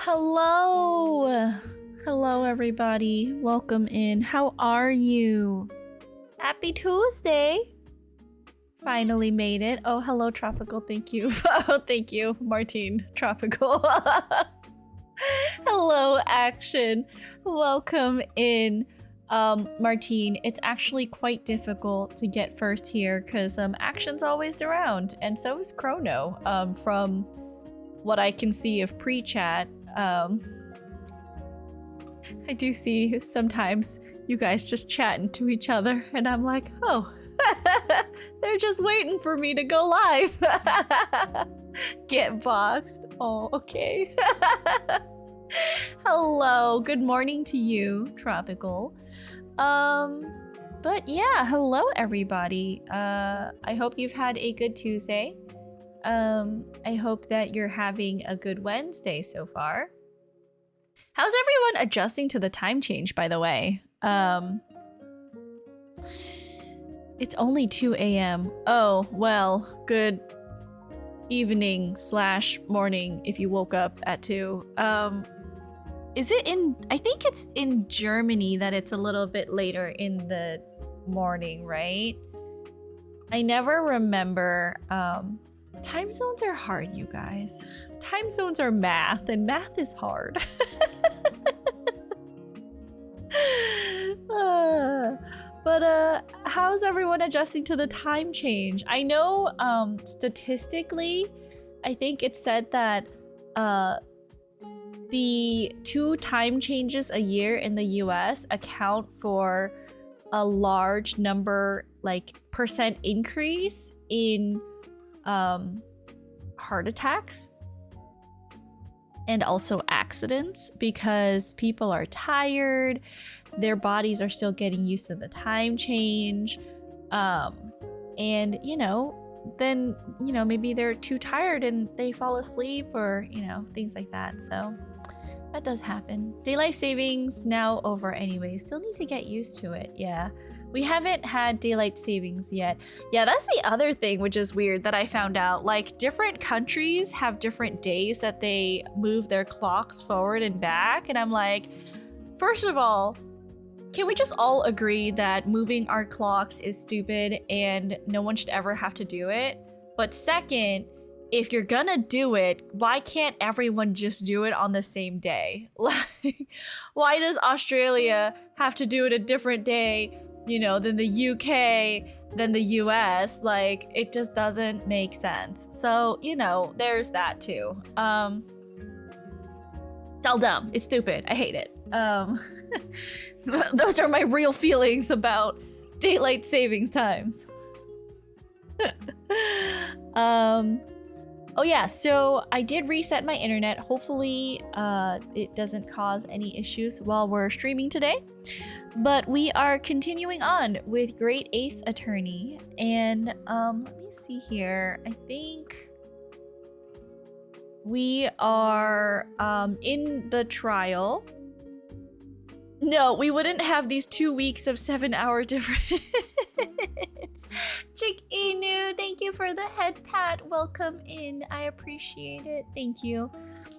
Hello! Hello, everybody. Welcome in. How are you? Happy Tuesday! Finally made it. Oh, hello, Tropical. Thank you. Oh, thank you, Martine. Tropical. Hello, Action. Welcome in. Martine, it's actually quite difficult to get first here because Action's always around, and so is Chrono. From what I can see of pre-chat, I do see sometimes you guys just chatting to each other, and I'm like, oh, they're just waiting for me to go live. Get boxed. Oh, okay. Hello, good morning to you, Tropical. But yeah, hello everybody. I hope you've had a good Tuesday. I hope that you're having a good Wednesday so far. How's everyone adjusting to the time change, by the way? It's only 2 a.m. Oh, well, good evening / morning if you woke up at 2. Is it in, I think it's in Germany that it's a little bit later in the morning, right? I never remember. Time zones are hard, you guys. Time zones are math, and math is hard. But how's everyone adjusting to the time change? I know statistically, I think it said that the 2 time changes a year in the US account for a large number, like percent increase in heart attacks and also accidents, because people are tired, their bodies are still getting used to the time change, and then maybe they're too tired and they fall asleep, or things like that. So that does happen. Daylight savings now over anyway. Still need to get used to it. Yeah. We haven't had daylight savings yet. Yeah, that's the other thing, which is weird, that I found out. Like, different countries have different days that they move their clocks forward and back. And I'm like, first of all, can we just all agree that moving our clocks is stupid and no one should ever have to do it? But second, if you're gonna do it, why can't everyone just do it on the same day? Like, why does Australia have to do it a different day, than the UK, than the US? Like, it just doesn't make sense. So, there's that too. It's all dumb. It's stupid. I hate it. Those are my real feelings about daylight savings times. Oh yeah, so I did reset my internet. Hopefully it doesn't cause any issues while we're streaming today. But we are continuing on with Great Ace Attorney. And let me see here. I think we are in the trial. No, we wouldn't have these 2 weeks of 7-hour difference. Chick Inu, thank you for the head pat. Welcome in. I appreciate it. Thank you.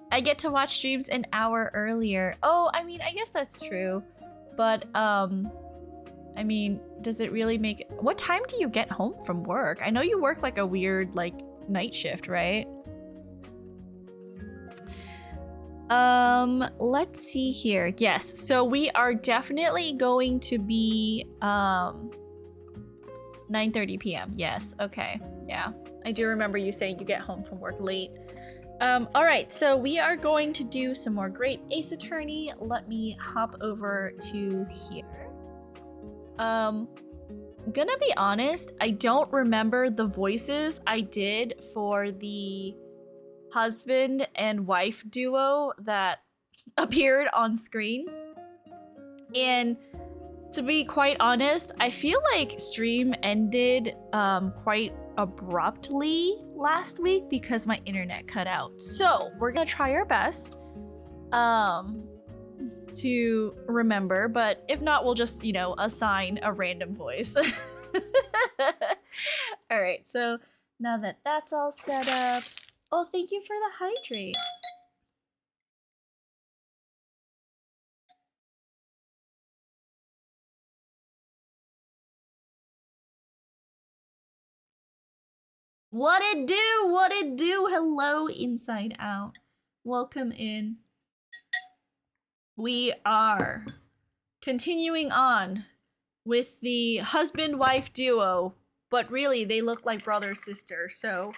I get to watch streams an hour earlier. Oh, I mean, I guess that's true. But, I mean, does it really make... What time do you get home from work? I know you work like a weird, like, night shift, right? Let's see here. Yes, so we are definitely going to be 9:30 p.m. Yes, okay. Yeah, I do remember you saying you get home from work late. All right, so we are going to do some more Great Ace Attorney. Let me hop over to here. Gonna be honest, I don't remember the voices I did for the husband and wife duo that appeared on screen. And to be quite honest, I feel like stream ended quite abruptly last week because my internet cut out. So we're gonna try our best to remember, but if not, we'll just, assign a random voice. All right, so now that that's all set up, oh, thank you for the hydrate. What it do? What it do? Hello, Inside Out. Welcome in. We are continuing on with the husband-wife duo, but really they look like brother-sister, so,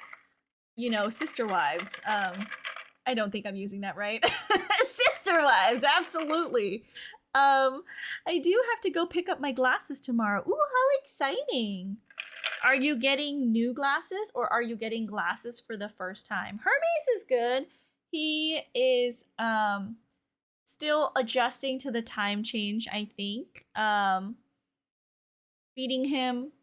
you know, sister wives. I don't think I'm using that right. Sister wives, absolutely. I do have to go pick up my glasses tomorrow. Ooh, how exciting. Are you getting new glasses or are you getting glasses for the first time? Hermes is good. He is still adjusting to the time change, I think. Feeding him,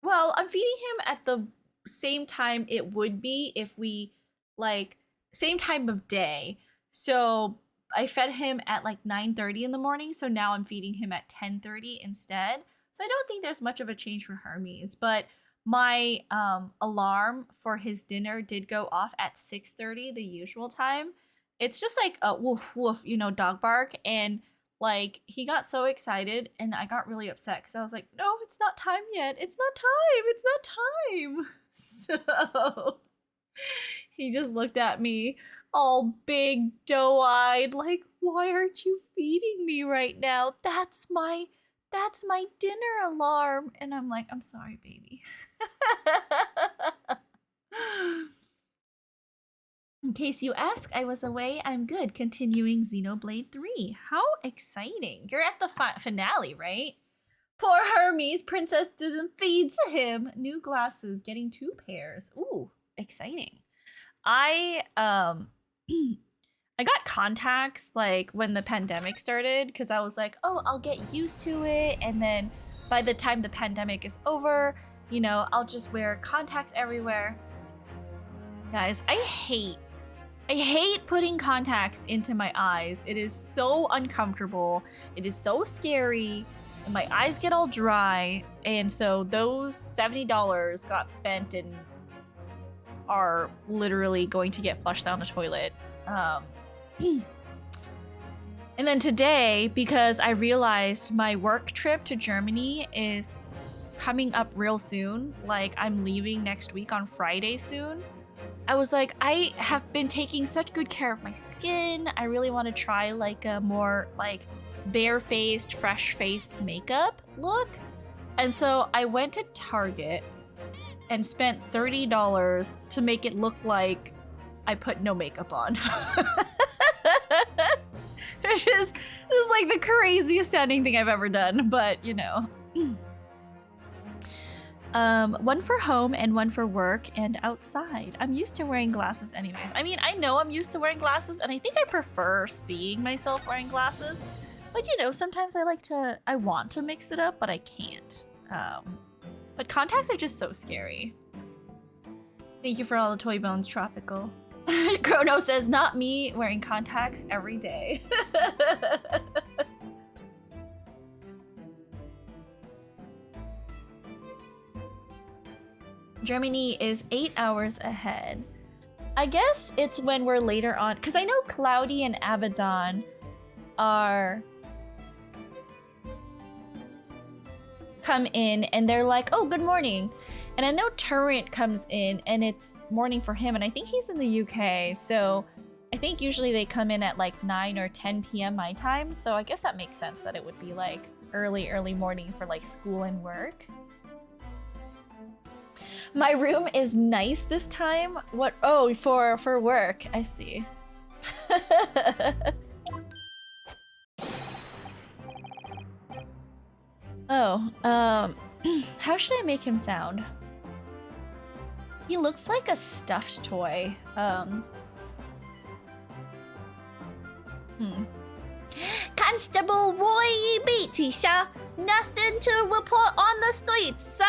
well, I'm feeding him at the same time it would be if we, like, same time of day. So I fed him at like 9:30 in the morning, so now I'm feeding him at 10:30 instead. So I don't think there's much of a change for Hermes, but my alarm for his dinner did go off at 6:30, the usual time. It's just like a woof woof, you know, dog bark, and like he got so excited and I got really upset because I was like, no, it's not time yet. It's not time. It's not time. So he just looked at me all big, doe-eyed, like, why aren't you feeding me right now? That's my dinner alarm. And I'm like, I'm sorry, baby. In case you ask, I was away. I'm good. Continuing Xenoblade 3. How exciting. You're at the finale, right? Poor Hermes, princess didn't feed him. New glasses, getting 2 pairs. Ooh, exciting. I I got contacts like when the pandemic started because I was like, oh, I'll get used to it, and then by the time the pandemic is over, you know, I'll just wear contacts everywhere. Guys, I hate putting contacts into my eyes. It is so uncomfortable. It is so scary. And my eyes get all dry. And so those $70 got spent and are literally going to get flushed down the toilet. And then today, because I realized my work trip to Germany is coming up real soon, like I'm leaving next week on Friday soon, I was like, I have been taking such good care of my skin. I really want to try like a more like bare-faced, fresh-faced makeup look. And so I went to Target and spent $30 to make it look like I put no makeup on. It's just like the craziest sounding thing I've ever done, but you know. One for home and one for work and outside. I'm used to wearing glasses anyways. I mean, I know I'm used to wearing glasses and I think I prefer seeing myself wearing glasses, but you know, sometimes I want to mix it up, but I can't. But contacts are just so scary. Thank you for all the Toy Bones, Tropical. Chrono says, not me wearing contacts every day. Germany is 8 hours ahead. I guess it's when we're later on, because I know Cloudy and Abaddon are come in and they're like, oh, good morning. And I know Turrent comes in and it's morning for him, and I think he's in the UK, so I think usually they come in at like 9 or 10 p.m. my time, so I guess that makes sense that it would be like early morning for like school and work. My room is nice this time. What? Oh, for work. I see. Oh, how should I make him sound? He looks like a stuffed toy. Constable Roy Beatty, sir. Nothing to report on the streets, sir.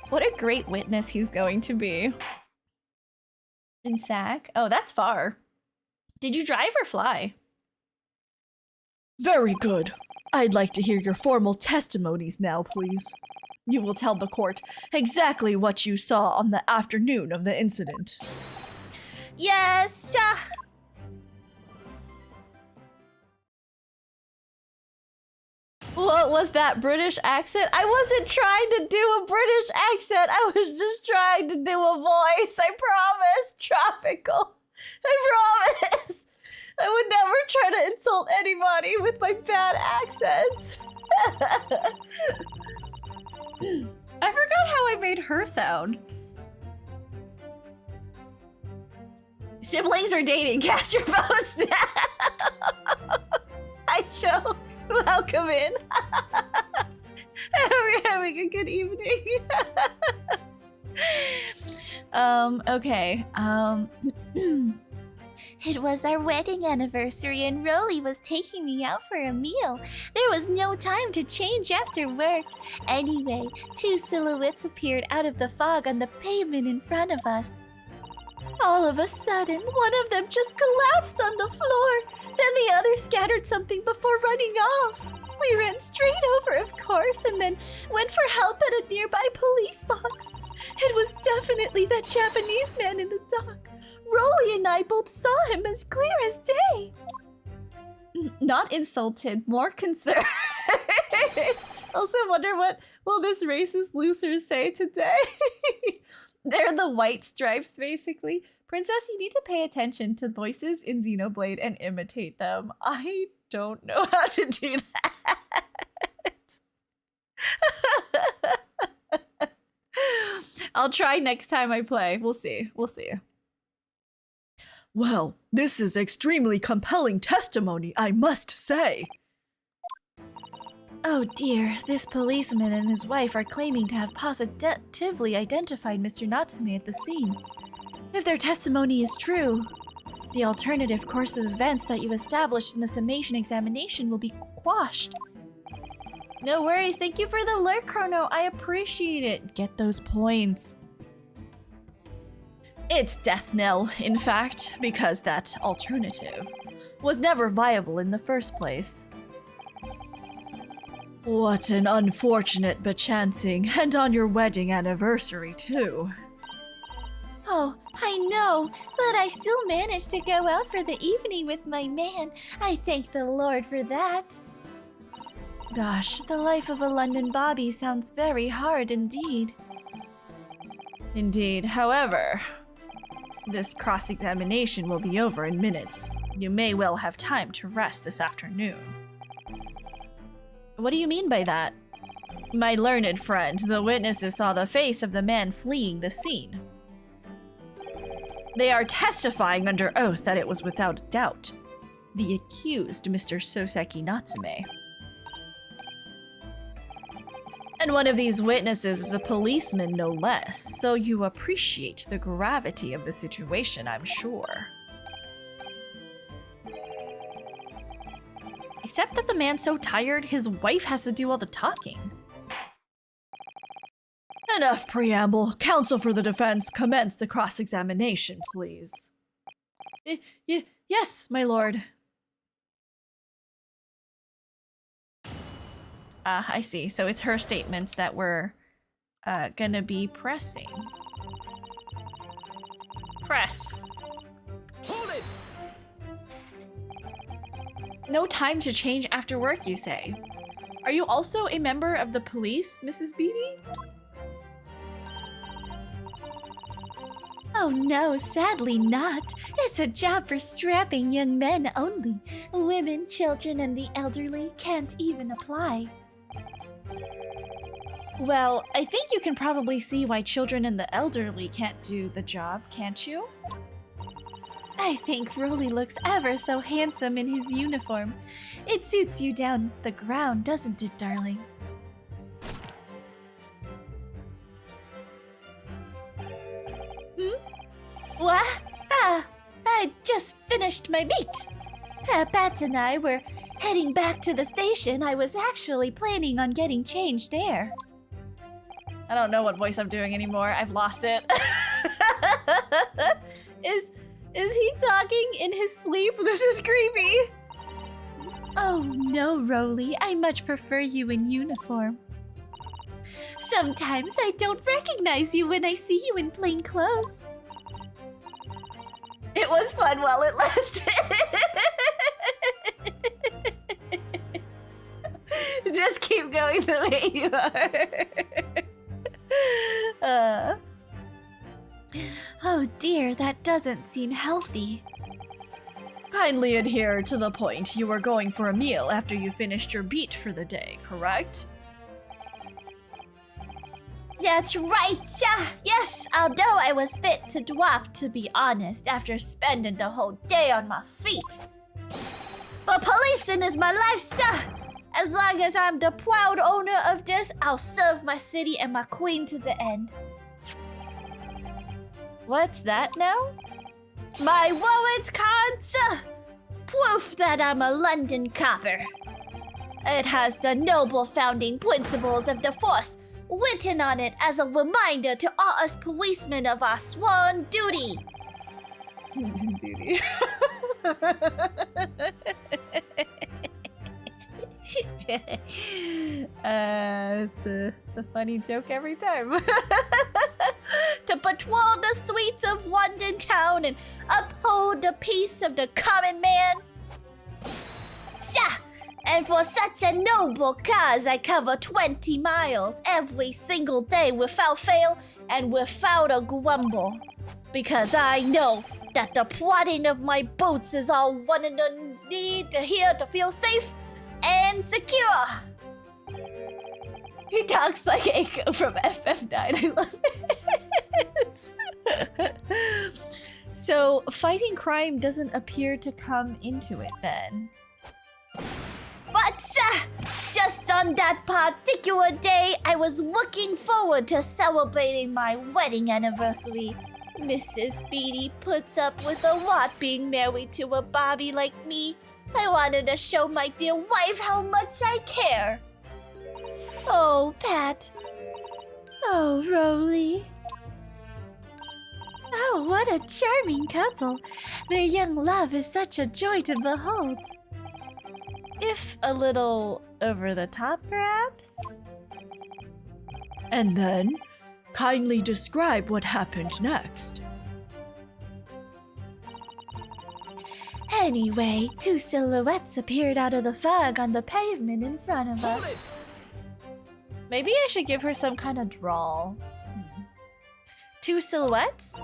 What a great witness he's going to be. In Sac? Oh, that's far. Did you drive or fly? Very good. I'd like to hear your formal testimonies now, please. You will tell the court exactly what you saw on the afternoon of the incident. Yes, sir. What was that British accent? I wasn't trying to do a British accent. I was just trying to do a voice. I promise. Tropical. I promise. I would never try to insult anybody with my bad accents. I forgot how I made her sound. Siblings are dating. Cast your votes now. Hi, show. Welcome in. We're having a good evening. Okay. It was our wedding anniversary and Rolly was taking me out for a meal. There was no time to change after work. Anyway, two silhouettes appeared out of the fog on the pavement in front of us. All of a sudden, one of them just collapsed on the floor. Then the other scattered something before running off. We ran straight over, of course, and then went for help at a nearby police box. It was definitely that Japanese man in the dock. Rolly and I both saw him as clear as day. Not insulted, more concerned. Also wonder what will this racist loser say today? They're the white stripes, basically. Princess, you need to pay attention to voices in Xenoblade and imitate them. I don't know how to do that. I'll try next time I play. We'll see. We'll see. Well, this is extremely compelling testimony, I must say. Oh dear, this policeman and his wife are claiming to have positively identified Mr. Natsume at the scene. If their testimony is true, the alternative course of events that you established in the summation examination will be quashed. No worries, thank you for the alert, Chrono. I appreciate it. Get those points. It's death knell, in fact, because that alternative was never viable in the first place. What an unfortunate bechancing, and on your wedding anniversary, too. Oh, I know, but I still managed to go out for the evening with my man. I thank the Lord for that. Gosh, the life of a London bobby sounds very hard indeed. Indeed, however, this cross-examination will be over in minutes. You may well have time to rest this afternoon. What do you mean by that? My learned friend, the witnesses saw the face of the man fleeing the scene. They are testifying under oath that it was without doubt the accused, Mr. Soseki Natsume. And one of these witnesses is a policeman, no less, so you appreciate the gravity of the situation, I'm sure. Except that the man's so tired, his wife has to do all the talking. Enough preamble. Counsel for the defense, commence the cross-examination, please. Yes, my lord. I see. So it's her statements that we're gonna be pressing. Press. Hold it! No time to change after work, you say? Are you also a member of the police, Mrs. Beatty? Oh no, sadly not. It's a job for strapping young men only. Women, children, and the elderly can't even apply. Well, I think you can probably see why children and the elderly can't do the job, can't you? I think Rolly looks ever so handsome in his uniform. It suits you down the ground, doesn't it, darling? What? I just finished my meet. Pat and I were heading back to the station. I was actually planning on getting changed there. I don't know what voice I'm doing anymore. I've lost it. Is he talking in his sleep? This is creepy. Oh no, Rolly. I much prefer you in uniform. Sometimes I don't recognize you when I see you in plain clothes. It was fun while it lasted. just keep going the way you are. Oh dear, that doesn't seem healthy. Kindly adhere to the point. You were going for a meal after you finished your beat for the day, correct? That's right, yes, although I was fit to drop, to be honest, after spending the whole day on my feet. But policing is my life, sir. As long as I'm the proud owner of this, I'll serve my city and my queen to the end. What's that now? My warrant card, sir. Proof that I'm a London copper. It has the noble founding principles of the force written on it as a reminder to all us policemen of our sworn duty. Duty. It's a funny joke every time. To patrol the streets of London town and uphold the peace of the common man. And for such a noble cause, I cover 20 miles every single day without fail and without a grumble. Because I know that the prodding of my boots is all one and need to hear to feel safe and secure. He talks like Aiko from FF9. I love it. So, fighting crime doesn't appear to come into it then. But just on that particular day, I was looking forward to celebrating my wedding anniversary. Mrs. Beatty puts up with a lot being married to a Bobby like me. I wanted to show my dear wife how much I care. Oh, Pat. Oh, Rolly. Oh, what a charming couple. Their young love is such a joy to behold. If a little over the top, perhaps? And then, kindly describe what happened next. Anyway, two silhouettes appeared out of the fog on the pavement in front of Hold us. it! Maybe I should give her some kind of drawl. Two silhouettes?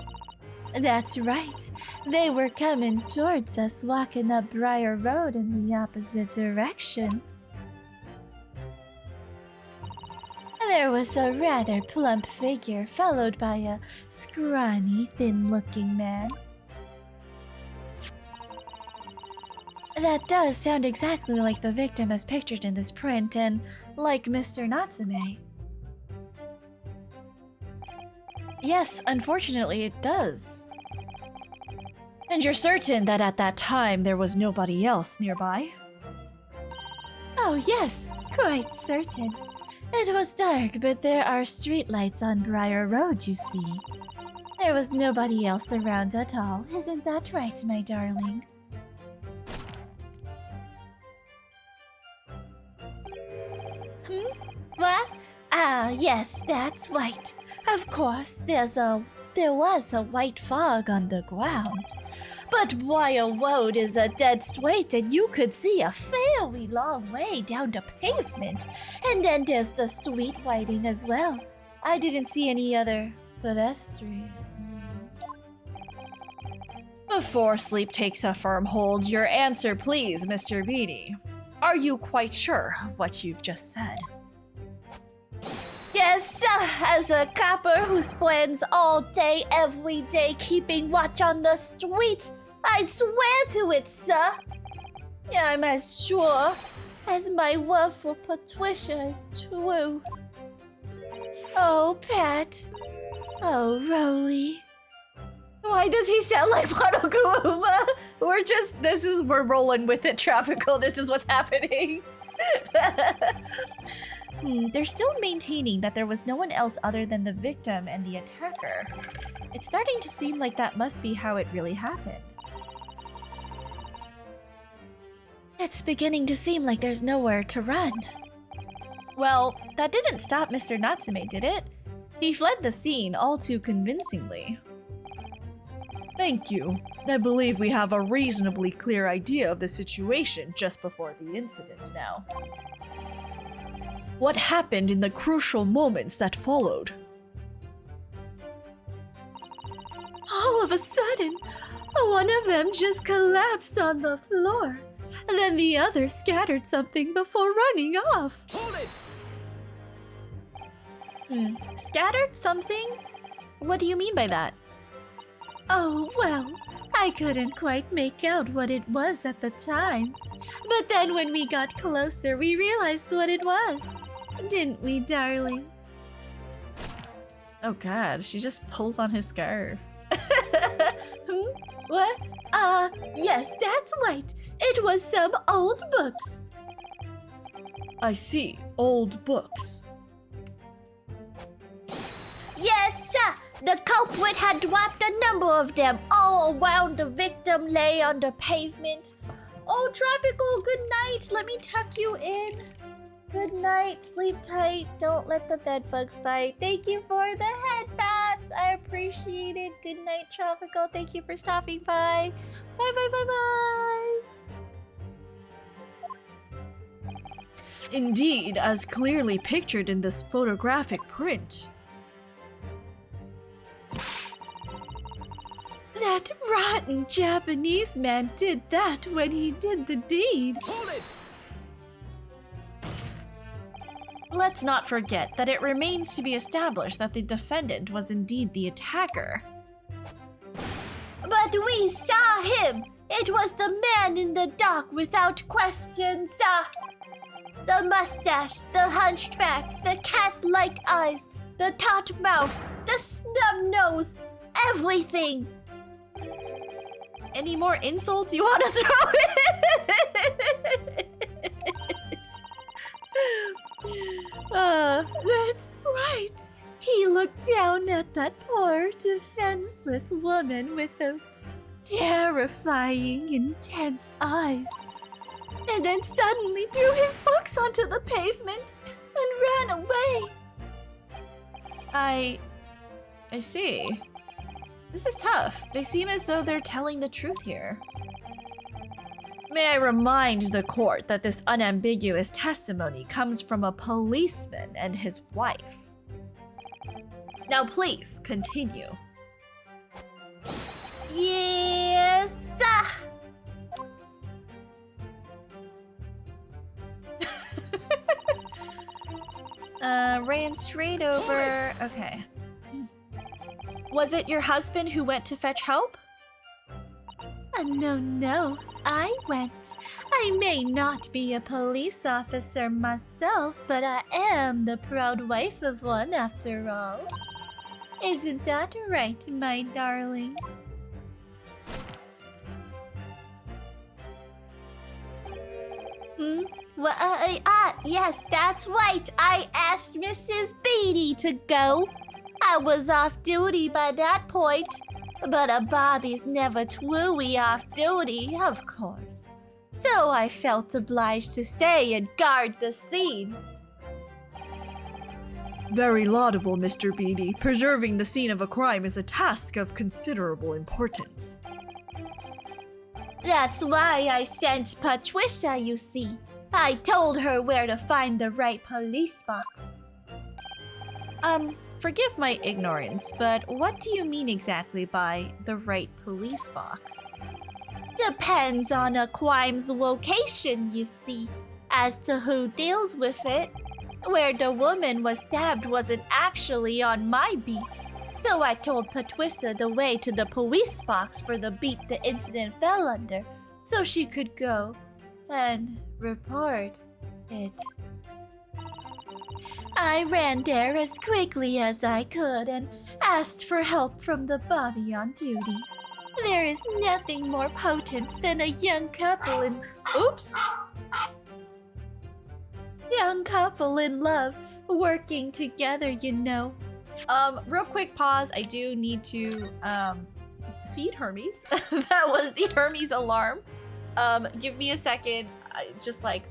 That's right. They were coming towards us, walking up Briar Road in the opposite direction. There was a rather plump figure, followed by a scrawny, thin-looking man. That does sound exactly like the victim as pictured in this print, and like Mr. Natsume. Yes, unfortunately it does. And you're certain that at that time there was nobody else nearby? Oh yes, quite certain. It was dark, but there are streetlights on Briar Road, you see. There was nobody else around at all. Isn't that right, my darling? What? Ah, yes, that's right. Of course, there was a white fog on the ground. But Briar Road is a dead straight and you could see a fairly long way down the pavement. And then there's the street lighting as well. I didn't see any other pedestrians. Before sleep takes a firm hold, your answer please, Mr. Beatty. Are you quite sure of what you've just said? Yes, as a copper who spends all day, every day keeping watch on the streets, I'd swear to it, sir. Yeah, I'm as sure as my love for Patricia is true. Oh, Pat. Oh, Rolly. Why does he sound like Monokuma? We're rolling with it, Tropical. This is what's happening. They're still maintaining that there was no one else other than the victim and the attacker. It's starting to seem like that must be how it really happened. It's beginning to seem like there's nowhere to run. Well, that didn't stop Mr. Natsume, did it? He fled the scene all too convincingly. Thank you. I believe we have a reasonably clear idea of the situation just before the incident now. What happened in the crucial moments that followed? All of a sudden, one of them just collapsed on the floor. Then the other scattered something before running off. Hold it! Scattered something? What do you mean by that? Oh, well, I couldn't quite make out what it was at the time. But then when we got closer, we realized what it was. Didn't we, darling? Oh god, she just pulls on his scarf. What? Yes, that's right. It was some old books. I see, old books. Yes, sir. The culprit had dropped a number of them all around the victim lay on the pavement. Oh, Tropical, good night. Let me tuck you in. Good night. Sleep tight. Don't let the bed bugs bite. Thank you for the headbands. I appreciate it. Good night, Tropical. Thank you for stopping by. Bye, bye, bye, bye. Indeed, as clearly pictured in this photographic print. That rotten Japanese man did that when he did the deed. Hold it! Let's not forget that it remains to be established that the defendant was indeed the attacker. But we saw him! It was the man in the dock without question, sir! The mustache, the hunched back, the cat-like eyes, the taut mouth, the snub nose, everything! Any more insults you want to throw in? That's right. He looked down at that poor, defenseless woman with those terrifying, intense eyes. And then suddenly threw his books onto the pavement and ran away. I see. This is tough. They seem as though they're telling the truth here. May I remind the court that this unambiguous testimony comes from a policeman and his wife. Now please, continue. Yes, sir. Ran straight over. Okay. Was it your husband who went to fetch help? No, I went. I may not be a police officer myself, but I am the proud wife of one after all. Isn't that right, my darling? Well, yes, that's right. I asked Mrs. Beatty to go. I was off duty by that point, but a Bobby's never truly off duty, of course. So I felt obliged to stay and guard the scene. Very laudable, Mr. Beatty. Preserving the scene of a crime is a task of considerable importance. That's why I sent Patricia, you see. I told her where to find the right police box. Forgive my ignorance, but what do you mean exactly by the right police box? Depends on a crime's location, you see, as to who deals with it. Where the woman was stabbed wasn't actually on my beat, so I told Patricia the way to the police box for the beat the incident fell under, so she could go and report it. I ran there as quickly as I could and asked for help from the Bobby on duty. There is nothing more potent than a young couple in... Oops! Young couple in love, working together, you know. Real quick pause. I do need to, feed Hermes. That was the Hermes alarm. Give me a second. Just like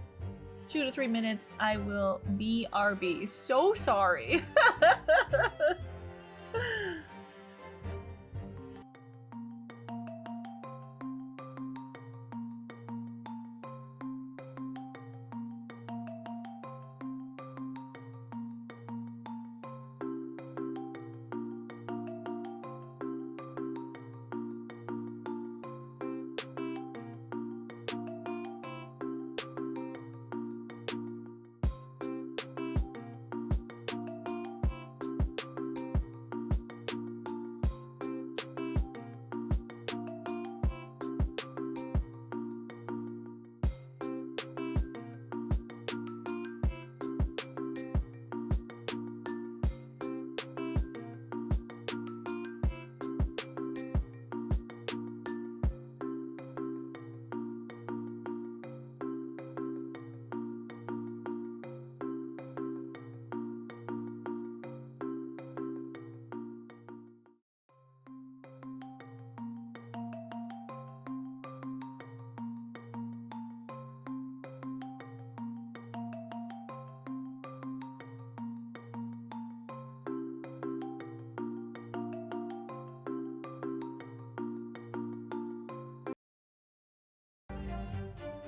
2 to 3 minutes. I will BRB. So sorry.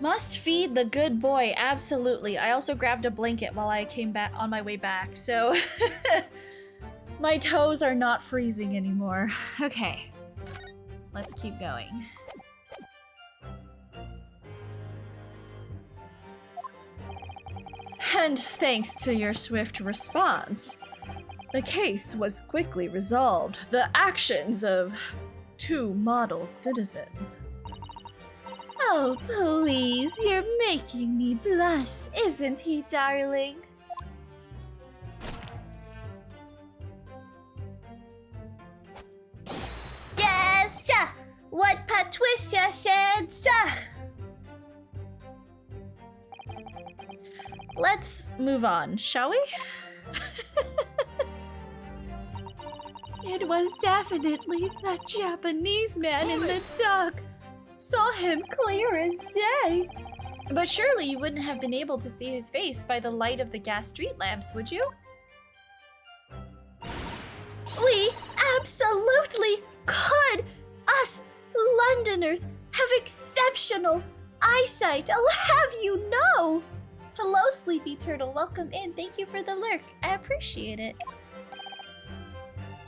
Must feed the good boy, absolutely. I also grabbed a blanket while I came back on my way back, so my toes are not freezing anymore. Okay, let's keep going. And thanks to your swift response, the case was quickly resolved. The actions of 2 model citizens. Oh, please, you're making me blush, isn't he, darling? Yes, sir! What Patricia said, sir! Let's move on, shall we? It was definitely that Japanese man in the dock. Saw him clear as day. But surely you wouldn't have been able to see his face by the light of the gas street lamps, would you? We absolutely could! Us Londoners have exceptional eyesight, I'll have you know! Hello, Sleepy Turtle. Welcome in. Thank you for the lurk. I appreciate it.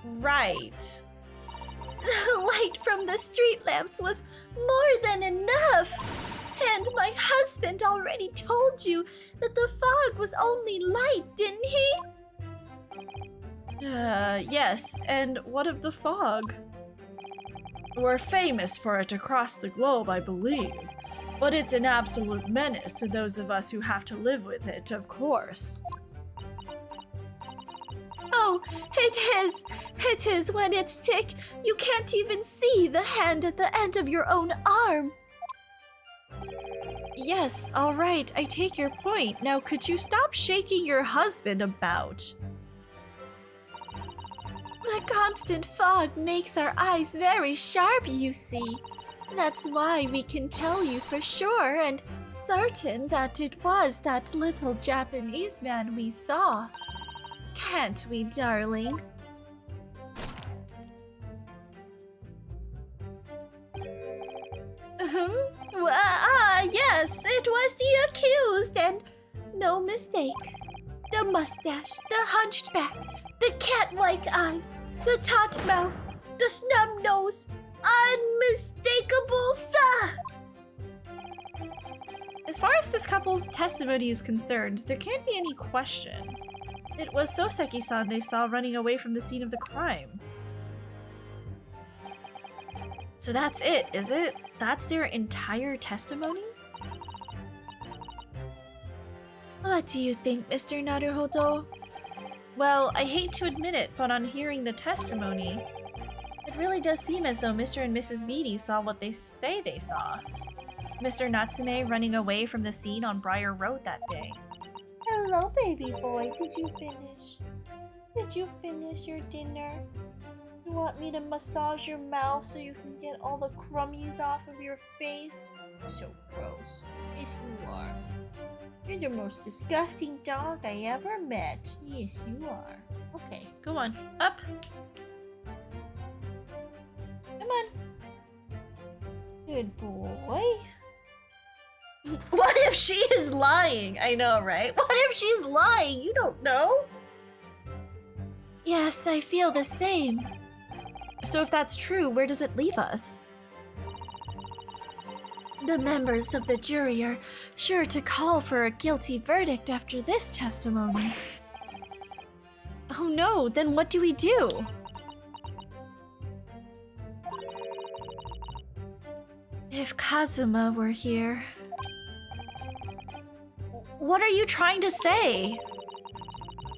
Right. The light from the street lamps was more than enough. And my husband already told you that the fog was only light, didn't he? Yes. And what of the fog? We're famous for it across the globe, I believe. But it's an absolute menace to those of us who have to live with it, of course. Oh, it is. It is when it's thick. You can't even see the hand at the end of your own arm. Yes, all right, I take your point. Now, could you stop shaking your husband about? The constant fog makes our eyes very sharp, you see. That's why we can tell you for sure and certain that it was that little Japanese man we saw. Can't we, darling? Yes, it was the accused, and no mistake. The mustache, the hunched back, the cat-like eyes, the taut mouth, the snub nose. Unmistakable, sir! As far as this couple's testimony is concerned, there can't be any question. It was Soseki-san they saw running away from the scene of the crime. So that's it, is it? That's their entire testimony? What do you think, Mr. Naruhodo? Well, I hate to admit it, but on hearing the testimony, it really does seem as though Mr. and Mrs. Beatty saw what they say they saw. Mr. Natsume running away from the scene on Briar Road that day. Hello, baby boy. Did you finish? Did you finish your dinner? You want me to massage your mouth so you can get all the crummies off of your face? So gross. Yes, you are. You're the most disgusting dog I ever met. Yes, you are. Okay, go on. Up! Come on. Good boy. What if she is lying? I know, right? What if she's lying? You don't know. Yes, I feel the same. So if that's true, where does it leave us? The members of the jury are sure to call for a guilty verdict after this testimony. Oh no, then what do we do? If Kazuma were here... What are you trying to say?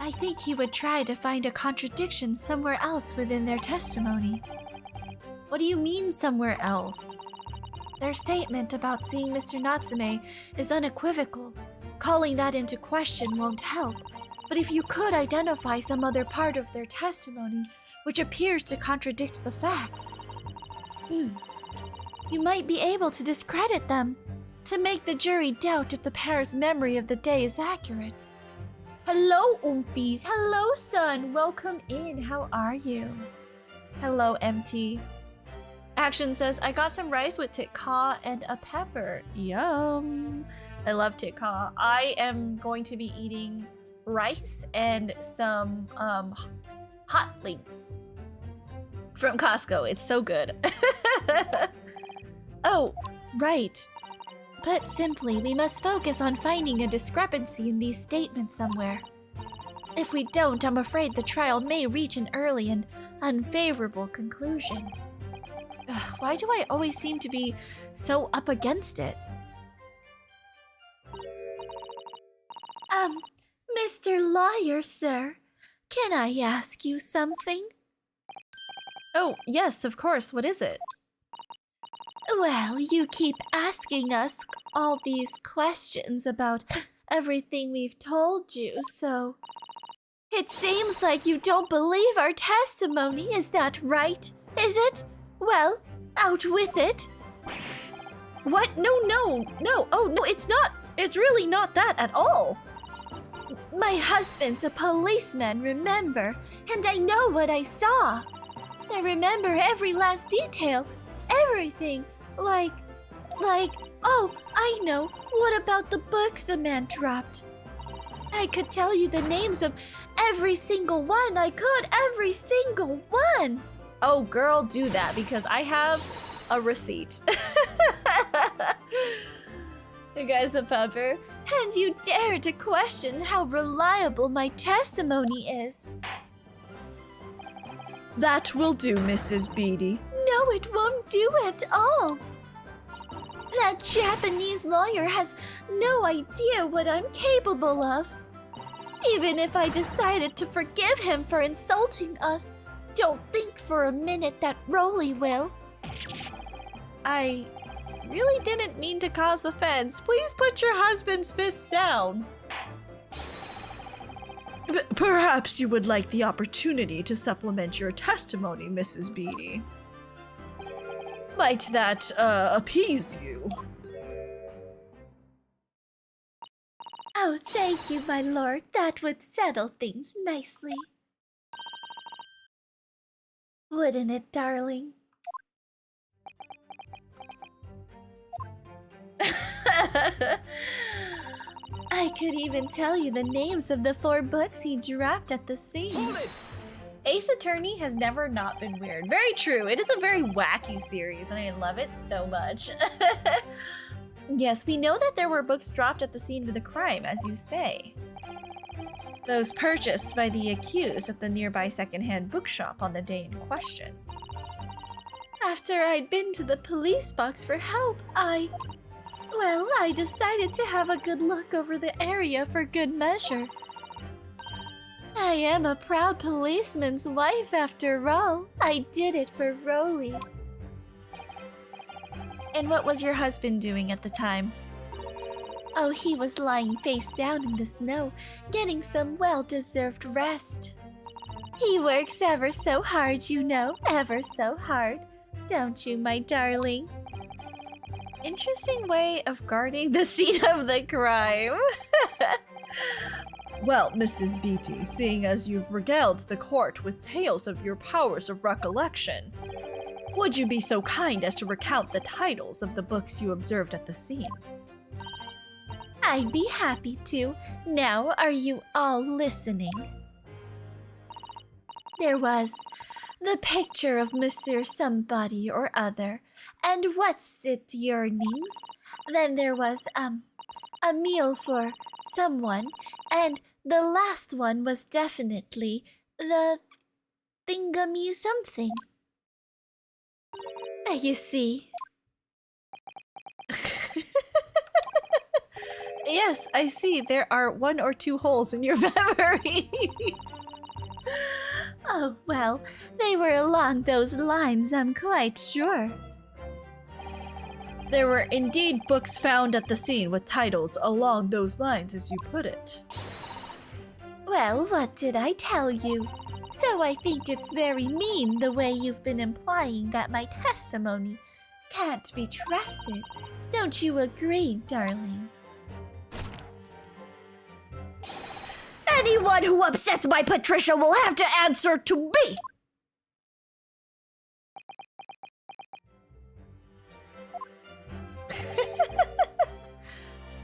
I think he would try to find a contradiction somewhere else within their testimony. What do you mean somewhere else? Their statement about seeing Mr. Natsume is unequivocal. Calling that into question won't help. But if you could identify some other part of their testimony which appears to contradict the facts, you might be able to discredit them, to make the jury doubt if the pair's memory of the day is accurate. Hello, Oomfies. Hello, son. Welcome in. How are you? Hello, MT. Action says, I got some rice with tikka and a pepper. Yum. I love tikka. I am going to be eating rice and some hot links from Costco. It's so good. Oh, right. Put simply, we must focus on finding a discrepancy in these statements somewhere. If we don't, I'm afraid the trial may reach an early and unfavorable conclusion. Ugh, why do I always seem to be so up against it? Mr. Lawyer, sir, can I ask you something? Oh, yes, of course. What is it? Well, you keep asking us all these questions about everything we've told you, so... It seems like you don't believe our testimony, is that right? Is it? Well, out with it. What? No. Oh, no, it's not. It's really not that at all. My husband's a policeman, remember? And I know what I saw. I remember every last detail. Everything. Like, oh, I know. What about the books the man dropped? I could tell you the names of every single one. I could, every single one. Oh, girl, do that because I have a receipt. You guys, a pepper. And you dare to question how reliable my testimony is. That will do, Mrs. Beatty. No, it won't do at all. That Japanese lawyer has no idea what I'm capable of. Even if I decided to forgive him for insulting us, don't think for a minute that Rolly will. I really didn't mean to cause offense. Please put your husband's fist down. Perhaps you would like the opportunity to supplement your testimony, Mrs. Beatty. Might that, appease you? Oh, thank you, my lord. That would settle things nicely. Wouldn't it, darling? I could even tell you the names of the 4 books he dropped at the scene. Hold it! Ace Attorney has never not been weird. Very true. It is a very wacky series, and I love it so much. Yes, we know that there were books dropped at the scene of the crime, as you say. Those purchased by the accused at the nearby secondhand bookshop on the day in question. After I'd been to the police box for help, I decided to have a good look over the area for good measure. I am a proud policeman's wife after all. I did it for Rolly. And what was your husband doing at the time? Oh, he was lying face down in the snow, getting some well-deserved rest. He works ever so hard, you know, ever so hard. Don't you, my darling? Interesting way of guarding the scene of the crime. Well, Mrs. Beatty, seeing as you've regaled the court with tales of your powers of recollection, would you be so kind as to recount the titles of the books you observed at the scene? I'd be happy to. Now, are you all listening? There was the picture of Monsieur Somebody or Other, and What's It Yearnings. Then there was, a meal for someone, and the last one was definitely the thingamy something. You see. Yes, I see. There are 1 or 2 holes in your memory. Oh, well, they were along those lines, I'm quite sure. There were indeed books found at the scene with titles along those lines, as you put it. Well, what did I tell you? So I think it's very mean the way you've been implying that my testimony can't be trusted. Don't you agree, darling? Anyone who upsets my Patricia will have to answer to me!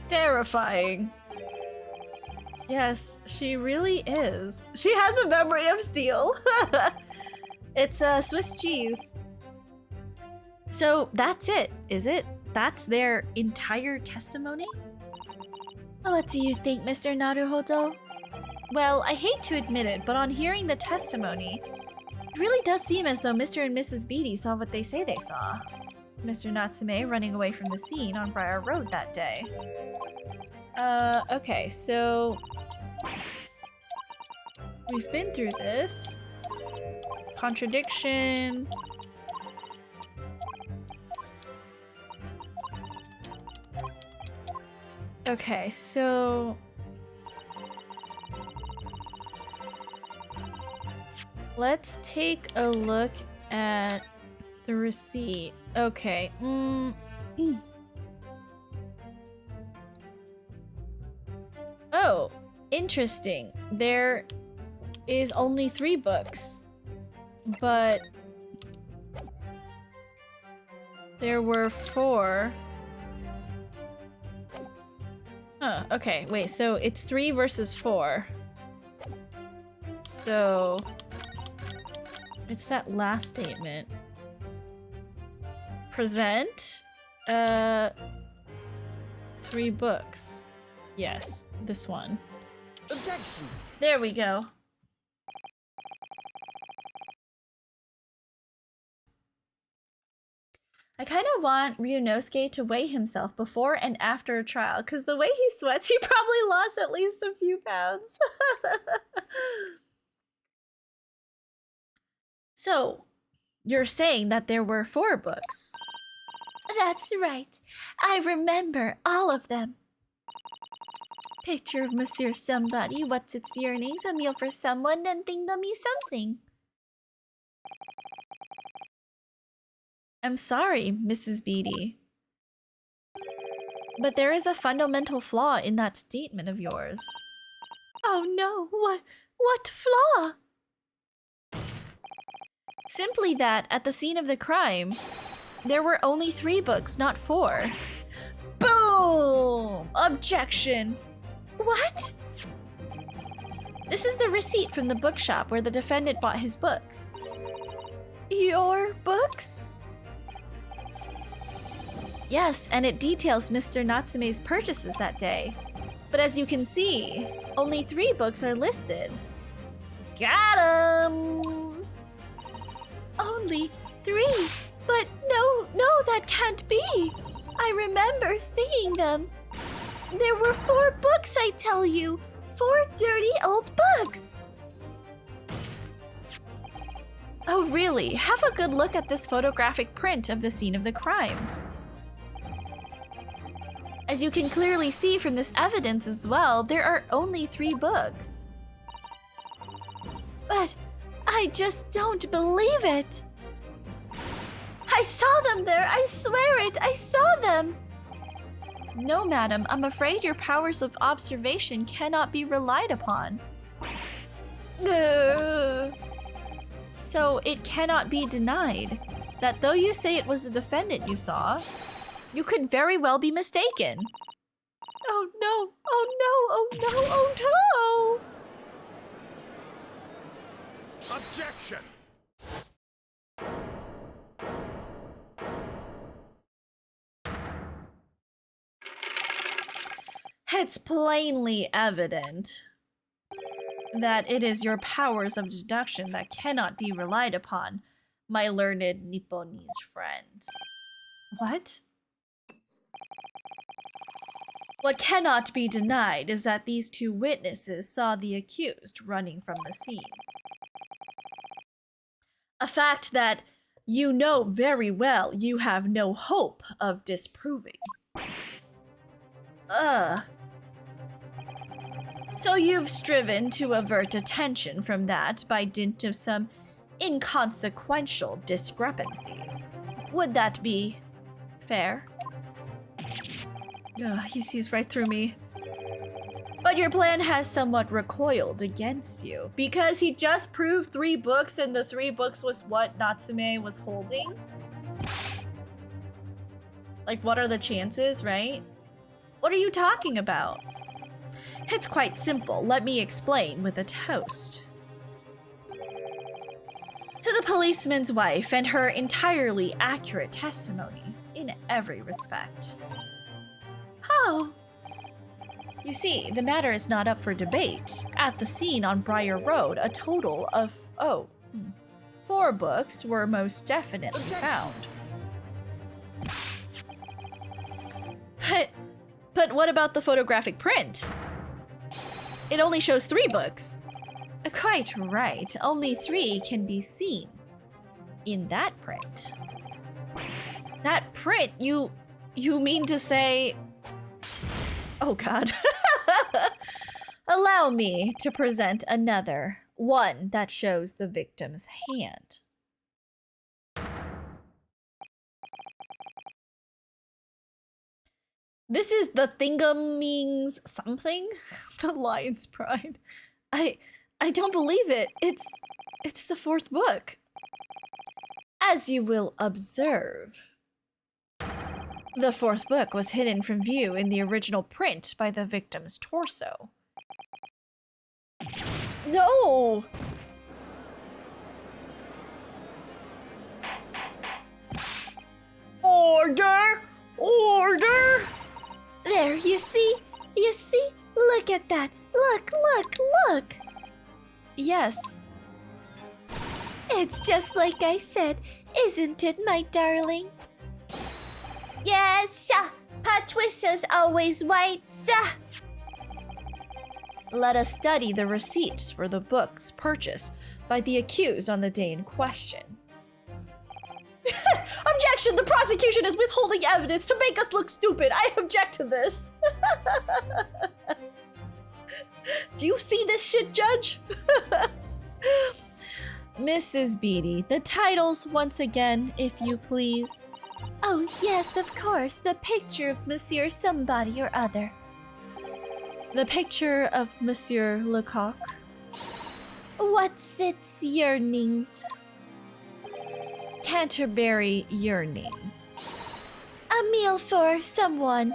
Terrifying. Yes, she really is. She has a memory of steel. It's Swiss cheese. So that's it, is it? That's their entire testimony? What do you think, Mr. Naruhodo? Well, I hate to admit it, but on hearing the testimony, it really does seem as though Mr. and Mrs. Beatty saw what they say they saw. Mr. Natsume running away from the scene on Briar Road that day. Okay, so we've been through this. Contradiction. Okay, so let's take a look at the receipt. Okay. Oh, interesting. There is only 3 books, but there were 4. Huh, okay, wait, so it's 3 versus 4. So it's that last statement. Present 3 books. Yes, this one. Objection. There we go. I kind of want Ryunosuke to weigh himself before and after a trial, because the way he sweats, he probably lost at least a few pounds. So, you're saying that there were 4 books? That's right. I remember all of them. Picture of Monsieur Somebody, what's its earnings, a meal for someone, and thingamy something. I'm sorry, Mrs. Beatty. But there is a fundamental flaw in that statement of yours. Oh no, what flaw? Simply that, at the scene of the crime, there were only 3 books, not 4. Boom! Objection! What? This is the receipt from the bookshop where the defendant bought his books. Your books? Yes, and it details Mr. Natsume's purchases that day. But as you can see, only 3 books are listed. Got 'em! Only 3? But no, that can't be. I remember seeing them. There were 4 books, I tell you. 4 dirty old books. Oh, really? Have a good look at this photographic print of the scene of the crime. As you can clearly see from this evidence as well, there are only 3 books. But I just don't believe it. I saw them there, I swear it, I saw them. No, madam, I'm afraid your powers of observation cannot be relied upon. So it cannot be denied that though you say it was the defendant you saw, you could very well be mistaken. Oh no, oh no, oh no, oh no! Objection. It's plainly evident that it is your powers of deduction that cannot be relied upon, my learned Nipponese friend. What? What cannot be denied is that these 2 witnesses saw the accused running from the scene. A fact that you know very well you have no hope of disproving. So you've striven to avert attention from that by dint of some inconsequential discrepancies. Would that be fair? He sees right through me. But your plan has somewhat recoiled against you, because he just proved 3 books and the 3 books was what Natsume was holding? Like, what are the chances, right? What are you talking about? It's quite simple. Let me explain with a toast. To the policeman's wife and her entirely accurate testimony in every respect. Oh. You see, the matter is not up for debate. At the scene on Briar Road, a total of, 4 books were most definitely found. But what about the photographic print? It only shows 3 books. Quite right, only 3 can be seen in that print. That print, you mean to say... Oh God. Allow me to present another, one that shows the victim's hand. This is the thingamings something? The Lion's Pride. I don't believe it. It's the 4th book. As you will observe, the 4th book was hidden from view in the original print by the victim's torso. No! Order! Order! There, you see? You see? Look at that. Look, look, look. Yes. It's just like I said, isn't it, my darling? Yes, sir. Patricia's always right, sir. Let us study the receipts for the books purchased by the accused on the day in question. Objection! The prosecution is withholding evidence to make us look stupid. I object to this. Do you see this shit, Judge? Mrs. Beatty, the titles once again, if you please. Oh, yes, of course. The picture of Monsieur somebody or other. The picture of Monsieur Lecoq. What's its yearnings? Canterbury yearnings. A meal for someone.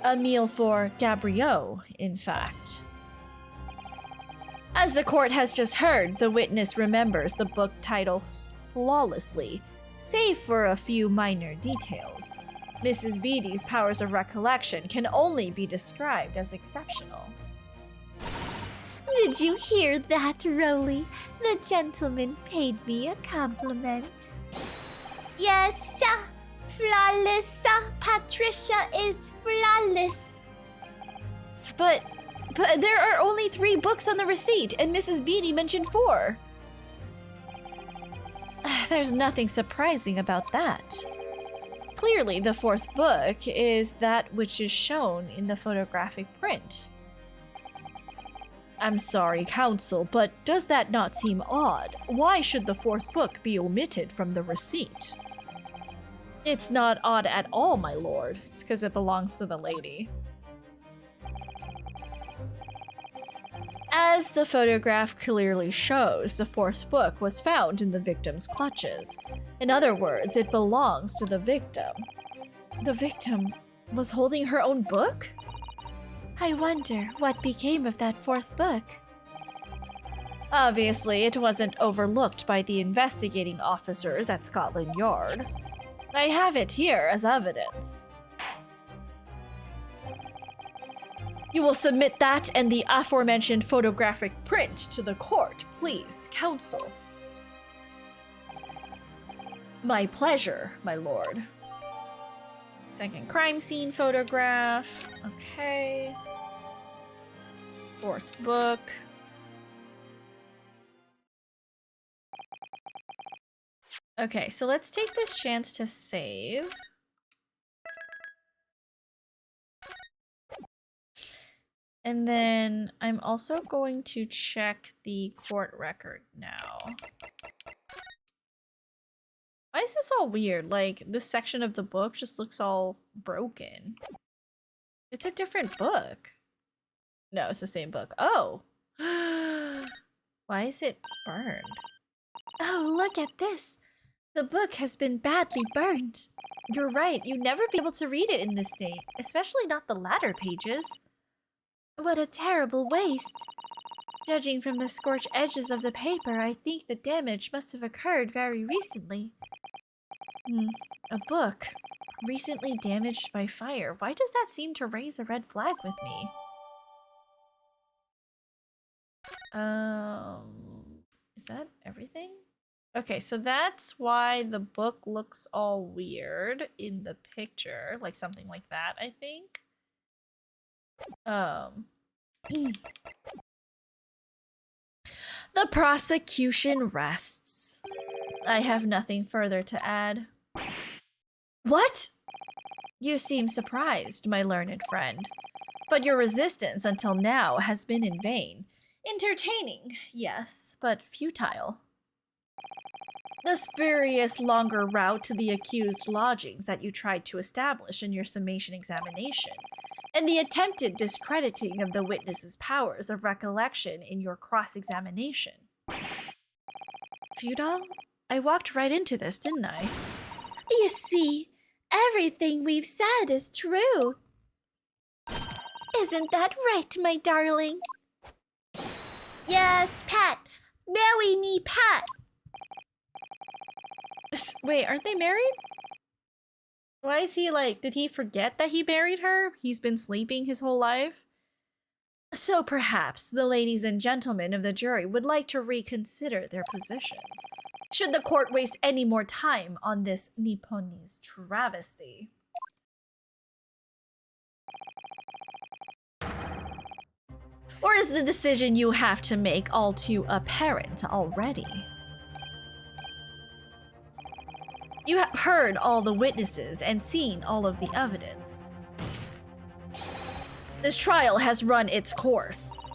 A meal for Gabrielle, in fact. As the court has just heard, the witness remembers the book titles flawlessly, save for a few minor details. Mrs. Beatty's powers of recollection can only be described as exceptional. Did you hear that, Rowley? The gentleman paid me a compliment. Yes, sir. Flawless, sir. Patricia is flawless. But there are only 3 books on the receipt, and Mrs. Beatty mentioned 4. There's nothing surprising about that. Clearly, the 4th book is that which is shown in the photographic print. I'm sorry, counsel, but does that not seem odd? Why should the 4th book be omitted from the receipt? It's not odd at all, my lord. It's because it belongs to the lady. As the photograph clearly shows, the 4th book was found in the victim's clutches. In other words, it belongs to the victim. The victim was holding her own book? I wonder what became of that 4th book. Obviously, it wasn't overlooked by the investigating officers at Scotland Yard. I have it here as evidence. You will submit that and the aforementioned photographic print to the court, please, counsel. My pleasure, my lord. Second crime scene photograph. Okay. 4th book. Okay, so let's take this chance to save. And then I'm also going to check the court record now. Why is this all weird? Like, this section of the book just looks all broken. It's a different book. No, it's the same book. Oh! Why is it burned? Oh, look at this. The book has been badly burned. You're right. You'd never be able to read it in this state, especially not the latter pages. What a terrible waste. Judging from the scorched edges of the paper, I think the damage must have occurred very recently. A book. Recently damaged by fire. Why does that seem to raise a red flag with me? Is that everything? Okay, so that's why the book looks all weird in the picture. Like something like that, I think. The prosecution rests. I have nothing further to add. What? You seem surprised, my learned friend. But your resistance until now has been in vain. Entertaining, yes, but futile. The spurious longer route to the accused lodgings that you tried to establish in your summation examination, and the attempted discrediting of the witness's powers of recollection in your cross-examination. Futile? I walked right into this, didn't I? You see, everything we've said is true. Isn't that right, my darling? Yes, Pat. Marry me, Pat. Wait, aren't they married? Why is he like, did he forget that he married her? He's been sleeping his whole life? So perhaps the ladies and gentlemen of the jury would like to reconsider their positions. Should the court waste any more time on this Nipponese travesty? Or is the decision you have to make all too apparent already? You have heard all the witnesses and seen all of the evidence. This trial has run its course.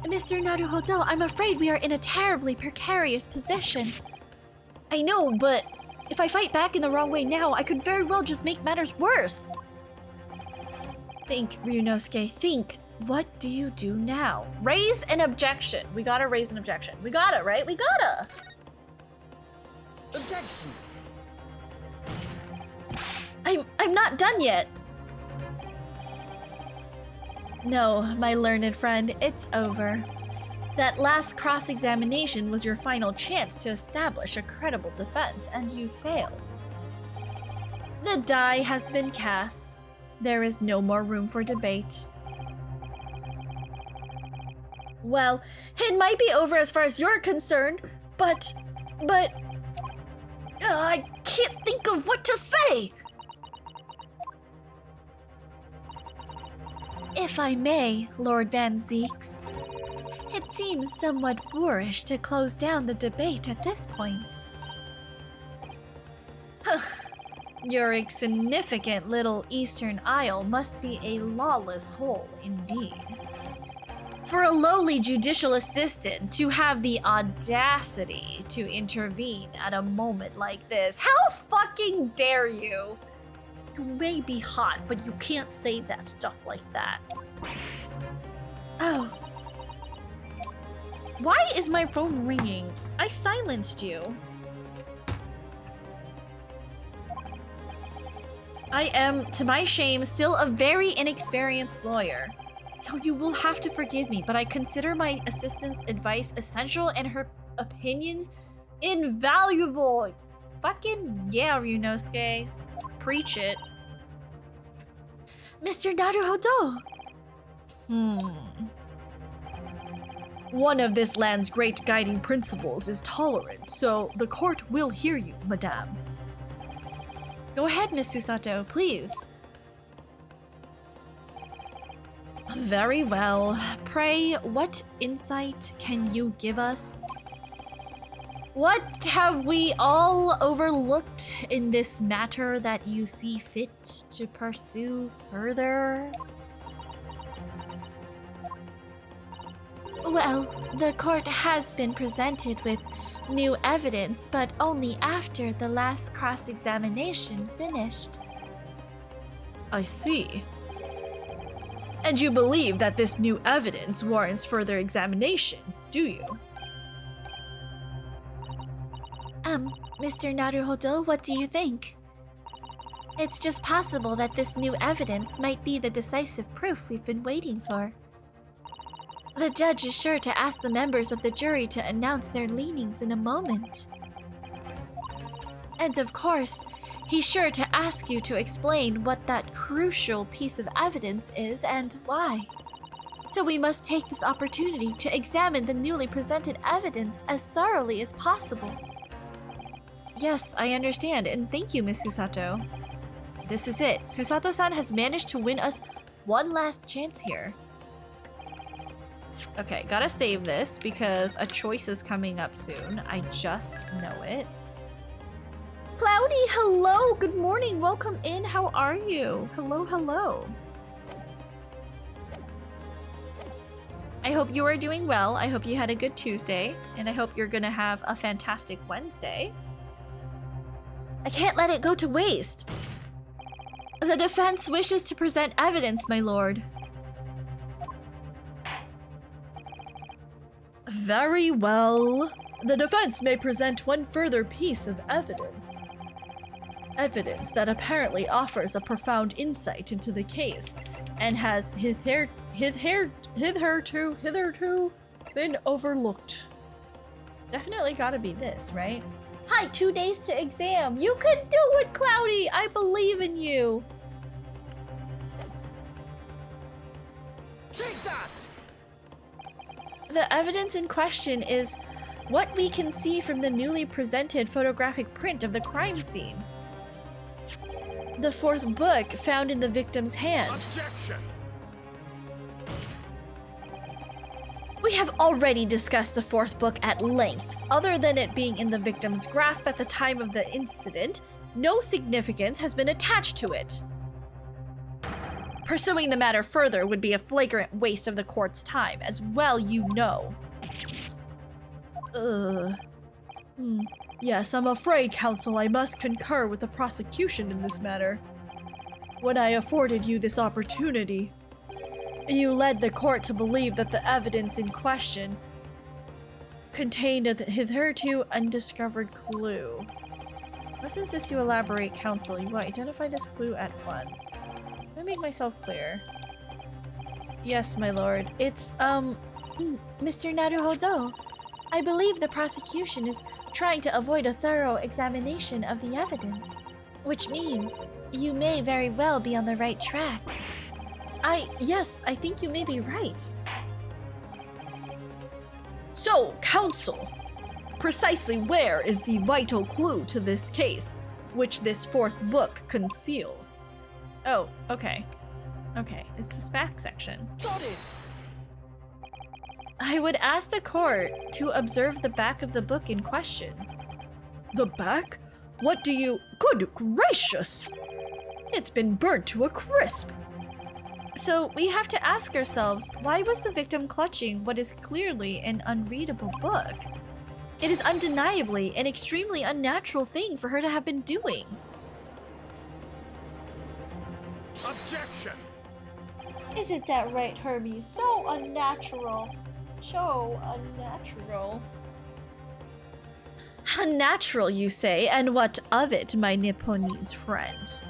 Mr. Naruhodo, I'm afraid we are in a terribly precarious position. I know, but if I fight back in the wrong way now, I could very well just make matters worse. Think, Ryunosuke, think. What do you do now? Raise an objection. We gotta raise an objection. We gotta, right? We gotta. Objection. I'm not done yet. No, my learned friend, it's over. That last cross-examination was your final chance to establish a credible defense, and you failed. The die has been cast. There is no more room for debate. Well, it might be over as far as you're concerned, but I can't think of what to say! If I may, Lord Van Zeeks, it seems somewhat boorish to close down the debate at this point. Your insignificant little Eastern Isle must be a lawless hole indeed. For a lowly judicial assistant to have the audacity to intervene at a moment like this, how fucking dare you? You may be hot, but you can't say that stuff like that. Oh. Why is my phone ringing? I silenced you. I am, to my shame, still a very inexperienced lawyer. So you will have to forgive me, but I consider my assistant's advice essential and her opinions invaluable. Fucking yeah, Ryunosuke. Preach it. Mr. Naruhodo! One of this land's great guiding principles is tolerance, so the court will hear you, madame. Go ahead, Miss Susato, please. Very well. Pray, what insight can you give us? What have we all overlooked in this matter that you see fit to pursue further? Well, the court has been presented with new evidence, but only after the last cross-examination finished. I see. And you believe that this new evidence warrants further examination, do you? Mr. Naruhodo, what do you think? It's just possible that this new evidence might be the decisive proof we've been waiting for. The judge is sure to ask the members of the jury to announce their leanings in a moment. And of course, he's sure to ask you to explain what that crucial piece of evidence is and why. So we must take this opportunity to examine the newly presented evidence as thoroughly as possible. Yes, I understand, and thank you, Miss Susato. This is it. Susato-san has managed to win us one last chance here. Okay, gotta save this because a choice is coming up soon. I just know it. Cloudy, hello! Good morning, welcome in, how are you? Hello, hello. I hope you are doing well, I hope you had a good Tuesday, and I hope you're gonna have a fantastic Wednesday. I can't let it go to waste! The defense wishes to present evidence, my lord. Very well. The defense may present one further piece of evidence. Evidence that apparently offers a profound insight into the case and has hitherto been overlooked. Definitely gotta be this, right? Hi, 2 days to exam. You can do it, Cloudy. I believe in you. Take that! The evidence in question is what we can see from the newly presented photographic print of the crime scene. The fourth book found in the victim's hand. Objection! We have already discussed the fourth book at length. Other than it being in the victim's grasp at the time of the incident, no significance has been attached to it. Pursuing the matter further would be a flagrant waste of the court's time, as well you know. Yes, I'm afraid, counsel, I must concur with the prosecution in this matter. When I afforded you this opportunity, you led the court to believe that the evidence in question contained a hitherto undiscovered clue. Must insist you elaborate, counsel. You will identify this clue at once. Let me make myself clear. Yes, my lord. It's, Mr. Naruhodo. I believe the prosecution is trying to avoid a thorough examination of the evidence, which means you may very well be on the right track. Yes, I think you may be right. So, counsel, precisely where is the vital clue to this case, which this fourth book conceals? Oh, okay. Okay, it's the back section. Got it! I would ask the court to observe the back of the book in question. The back? What do you— Good gracious! It's been burnt to a crisp! So we have to ask ourselves, why was the victim clutching what is clearly an unreadable book? It is undeniably an extremely unnatural thing for her to have been doing. Objection! Isn't that right, Herbie? So unnatural. So unnatural. Unnatural, you say, and what of it, my Nipponese friend?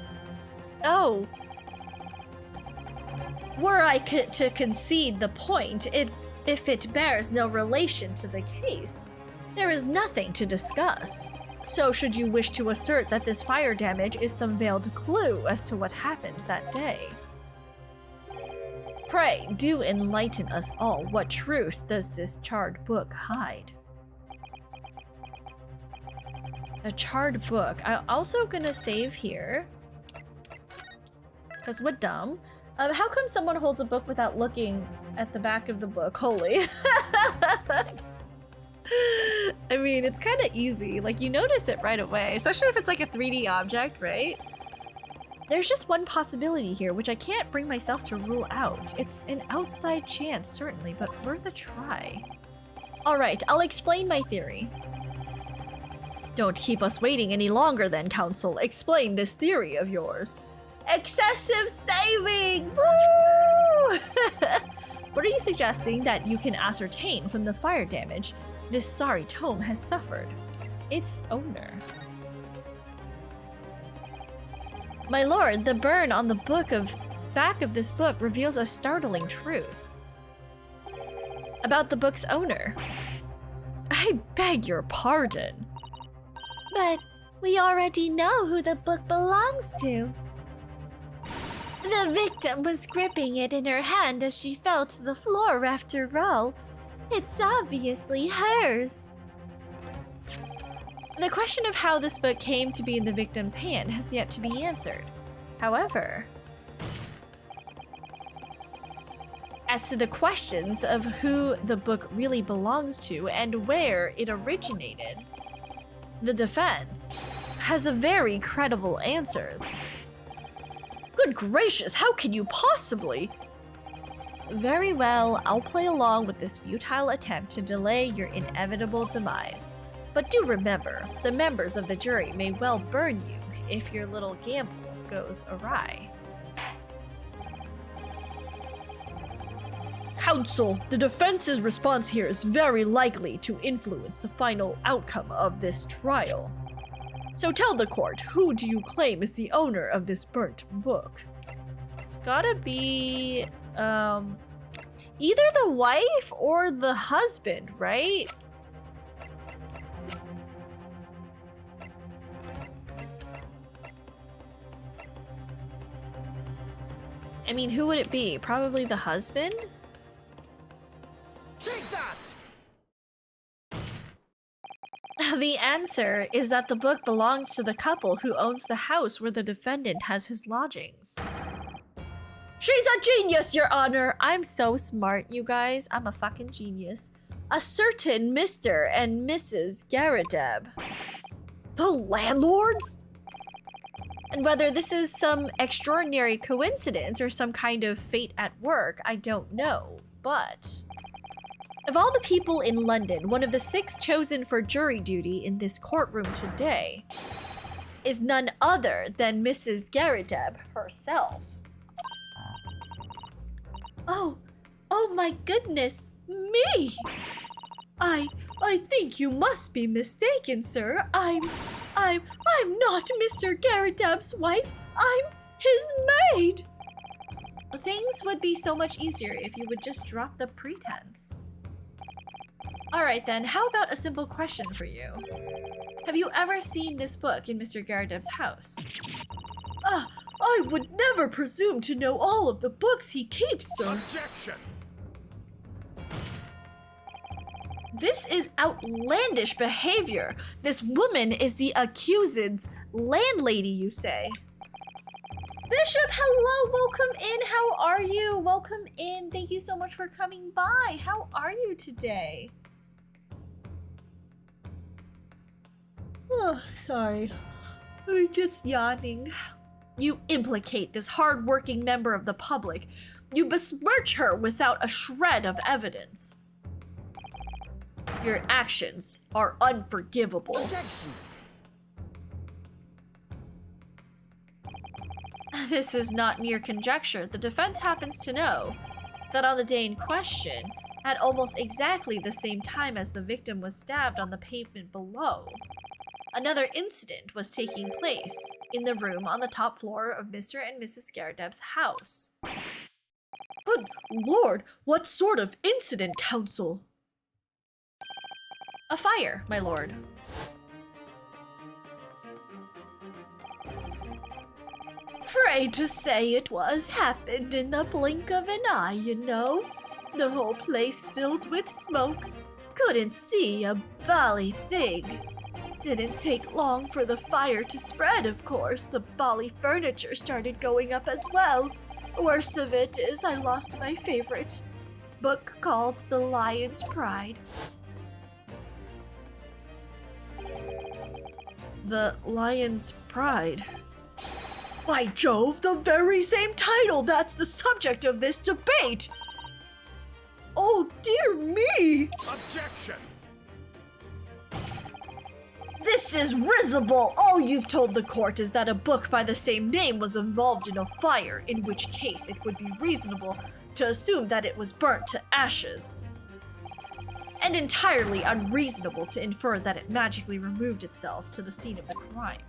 Oh. Were I to concede the point, if it bears no relation to the case, there is nothing to discuss. So should you wish to assert that this fire damage is some veiled clue as to what happened that day? Pray, do enlighten us all. What truth does this charred book hide? A charred book. I'm also gonna save here. Because what dumb. How come someone holds a book without looking at the back of the book? Holy. I mean, it's kind of easy. Like, you notice it right away. Especially if it's like a 3D object, right? There's just one possibility here, which I can't bring myself to rule out. It's an outside chance, certainly, but worth a try. Alright, I'll explain my theory. Don't keep us waiting any longer then, counsel. Explain this theory of yours. Excessive saving! Woo! What are you suggesting that you can ascertain from the fire damage this sorry tome has suffered? Its owner. My lord, the burn on the back of this book reveals a startling truth about the book's owner. I beg your pardon. But we already know who the book belongs to. The victim was gripping it in her hand as she fell to the floor after all. It's obviously hers. The question of how this book came to be in the victim's hand has yet to be answered. However, as to the questions of who the book really belongs to and where it originated, the defense has a very credible answers. Good gracious, how can you possibly? Very well, I'll play along with this futile attempt to delay your inevitable demise. But do remember, the members of the jury may well burn you if your little gamble goes awry. Counsel, the defense's response here is very likely to influence the final outcome of this trial. So tell the court, who do you claim is the owner of this burnt book? It's gotta be, either the wife or the husband, right? I mean, who would it be? Probably the husband? Take that! The answer is that the book belongs to the couple who owns the house where the defendant has his lodgings. She's a genius, Your Honor! I'm so smart, you guys. I'm a fucking genius. A certain Mr. and Mrs. Garadeb. The landlords? And whether this is some extraordinary coincidence or some kind of fate at work, I don't know. But of all the people in London, one of the 6 chosen for jury duty in this courtroom today is none other than Mrs. Garadeb herself. Oh my goodness, me! I think you must be mistaken, sir. I'm not Mr. Garadeb's wife. I'm his maid. Things would be so much easier if you would just drop the pretense. Alright then, how about a simple question for you? Have you ever seen this book in Mr. Garadeb's house? I would never presume to know all of the books he keeps, sir. Objection! This is outlandish behavior. This woman is the accused's landlady, you say? Bishop, hello, welcome in. How are you? Welcome in. Thank you so much for coming by. How are you today? Oh, sorry. I'm just yawning. You implicate this hard-working member of the public. You besmirch her without a shred of evidence. Your actions are unforgivable. Objection! This is not mere conjecture. The defense happens to know that on the day in question, at almost exactly the same time as the victim was stabbed on the pavement below, another incident was taking place in the room on the top floor of Mr. and Mrs. Garadeb's house. Good Lord, what sort of incident, counsel? A fire, my lord. Afraid to say it happened in the blink of an eye, you know. The whole place filled with smoke. Couldn't see a bally thing. Didn't take long for the fire to spread, of course. The bally furniture started going up as well. Worst of it is I lost my favorite book called The Lion's Pride. The Lion's Pride. By Jove, the very same title that's the subject of this debate! Oh dear me! Objection! This is risible! All you've told the court is that a book by the same name was involved in a fire, in which case it would be reasonable to assume that it was burnt to ashes. And entirely unreasonable to infer that it magically removed itself to the scene of the crime.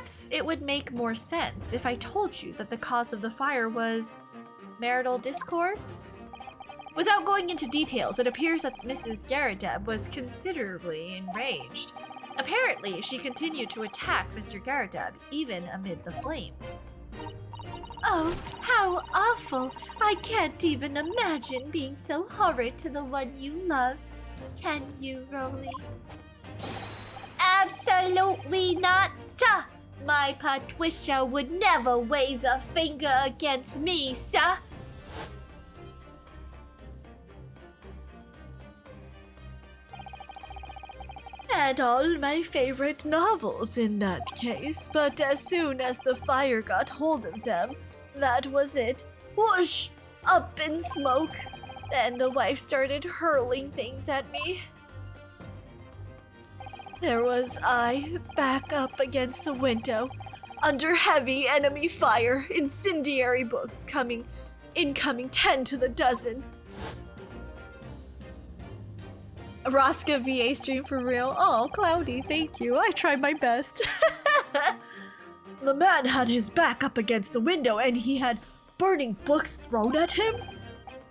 Perhaps it would make more sense if I told you that the cause of the fire was marital discord? Without going into details, it appears that Mrs. Garadeb was considerably enraged. Apparently, she continued to attack Mr. Garadeb even amid the flames. Oh, how awful! I can't even imagine being so horrid to the one you love. Can you, Rolly? Absolutely not, sir! My Patricia would never raise a finger against me, sir! And all my favorite novels in that case, but as soon as the fire got hold of them, that was it. Whoosh! Up in smoke. Then the wife started hurling things at me. There was I, back up against the window, under heavy enemy fire, incendiary books incoming 10 to the dozen. Raska VA stream for real. Oh, Cloudy, thank you. I tried my best. The man had his back up against the window and he had burning books thrown at him?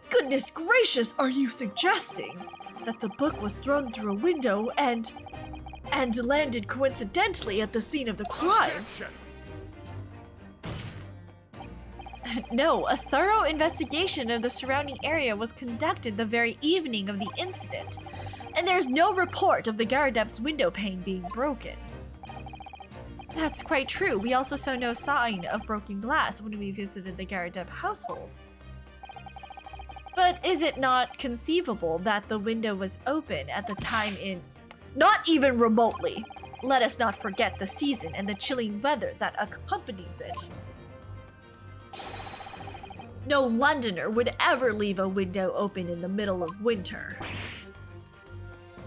Goodness gracious, are you suggesting that the book was thrown through a window and landed coincidentally at the scene of the crime? Objection! No, a thorough investigation of the surrounding area was conducted the very evening of the incident, and there's no report of the Garadeb's window pane being broken. That's quite true. We also saw no sign of broken glass when we visited the Garadeb household. But is it not conceivable that the window was open at the time in... Not even remotely! Let us not forget the season and the chilling weather that accompanies it. No Londoner would ever leave a window open in the middle of winter.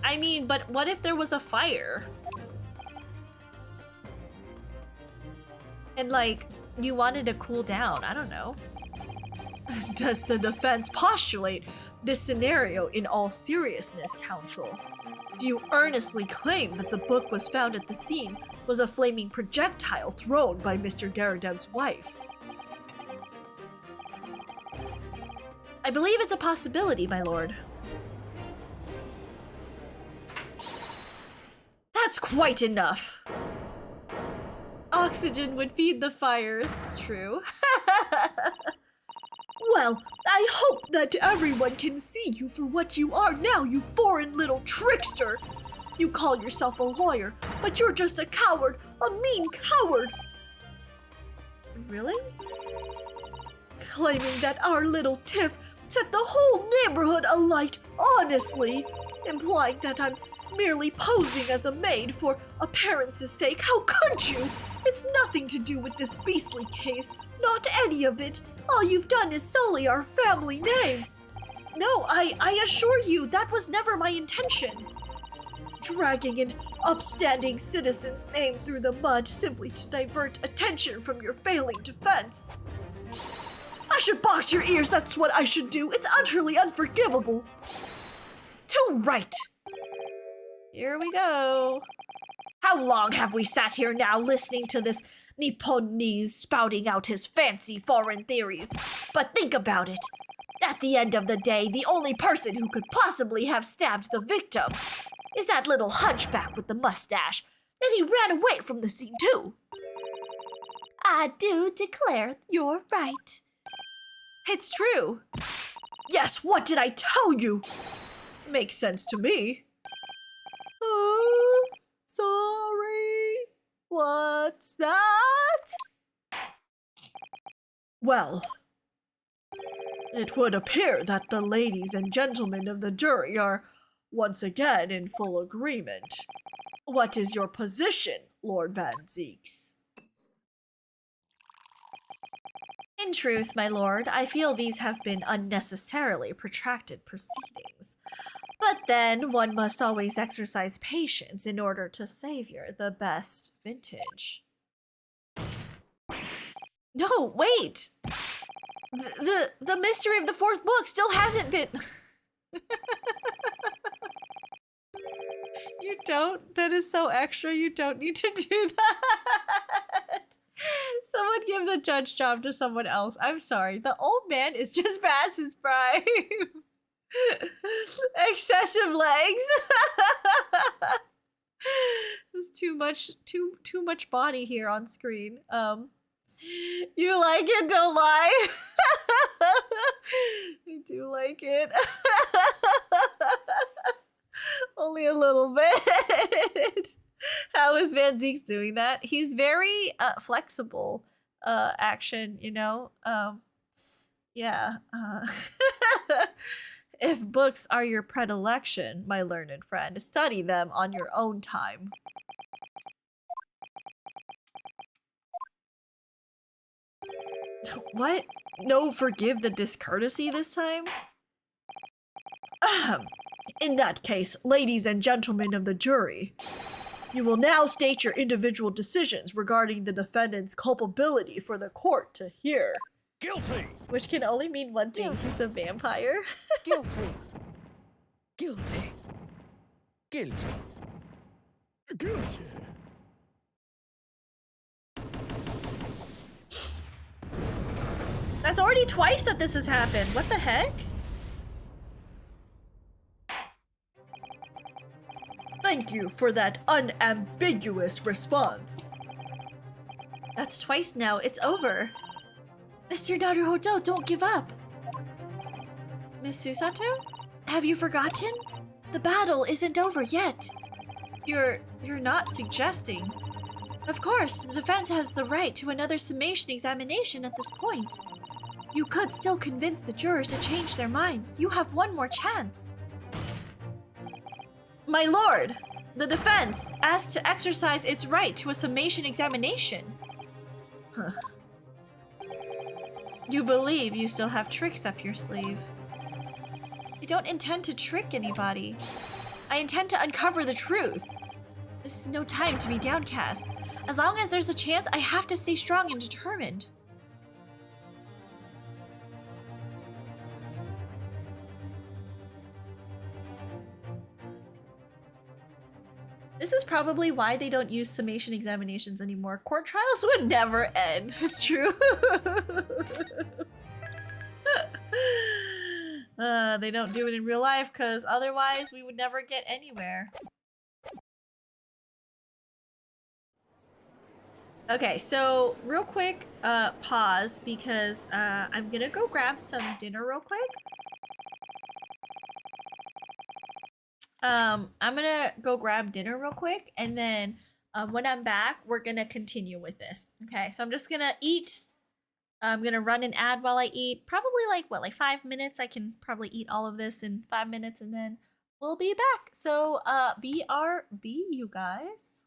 I mean, but what if there was a fire? And like, you wanted to cool down, I don't know. Does the defense postulate this scenario in all seriousness, counsel? Do you earnestly claim that the book was found at the scene was a flaming projectile thrown by Mr. Garadeb's wife? I believe it's a possibility, my lord. That's quite enough. Oxygen would feed the fire, it's true. Well, I hope that everyone can see you for what you are now, you foreign little trickster. You call yourself a lawyer, but you're just a coward, a mean coward. Really? Claiming that our little tiff set the whole neighborhood alight, honestly, implying that I'm merely posing as a maid for appearance's sake. How could you? It's nothing to do with this beastly case, not any of it. All you've done is sully our family name. No, I assure you, that was never my intention. Dragging an upstanding citizen's name through the mud simply to divert attention from your failing defense. I should box your ears, that's what I should do. It's utterly unforgivable. Too right. Here we go. How long have we sat here now listening to this Nipponese spouting out his fancy foreign theories? But think about it. At the end of the day, the only person who could possibly have stabbed the victim is that little hunchback with the mustache. And he ran away from the scene too. I do declare you're right. It's true. Yes, what did I tell you? Makes sense to me. Oh, sorry. What's that? Well, it would appear that the ladies and gentlemen of the jury are once again in full agreement. What is your position, Lord Van Zeeks? In truth, my lord, I feel these have been unnecessarily protracted proceedings. But then, one must always exercise patience in order to savor the best vintage. No, wait! The mystery of the fourth book still hasn't been... You don't? That is so extra. You don't need to do that. Someone give the judge job to someone else. I'm sorry. The old man is just past his prime. Excessive legs. There's too much body here on screen. You like it, don't lie. I do like it. Only a little bit. How is Van Zeke's doing that? He's very flexible action, you know? Yeah. If books are your predilection, my learned friend, study them on your own time. What? No, forgive the discourtesy this time? In that case, ladies and gentlemen of the jury, you will now state your individual decisions regarding the defendant's culpability for the court to hear. Guilty! Which can only mean one thing, he's a vampire. Guilty! Guilty! Guilty! Guilty! That's already twice that this has happened. What the heck? Thank you for that unambiguous response. That's twice now. It's over. Mr. Naruhodo, don't give up. Miss Susato? Have you forgotten? The battle isn't over yet. You're not suggesting. Of course, the defense has the right to another summation examination at this point. You could still convince the jurors to change their minds. You have one more chance. My lord, the defense asked to exercise its right to a summation examination. Huh. You believe you still have tricks up your sleeve. I don't intend to trick anybody. I intend to uncover the truth. This is no time to be downcast. As long as there's a chance, I have to stay strong and determined. This is probably why they don't use summation examinations anymore. Court trials would never end. It's true. They don't do it in real life because otherwise we would never get anywhere. Okay, so real quick, pause because I'm gonna go grab some dinner real quick. I'm gonna go grab dinner real quick, and then when I'm back, we're gonna continue with this. Okay, so I'm just gonna eat. I'm gonna run an ad while I eat. Probably like 5 minutes? I can probably eat all of this in 5 minutes, and then we'll be back. So BRB, you guys.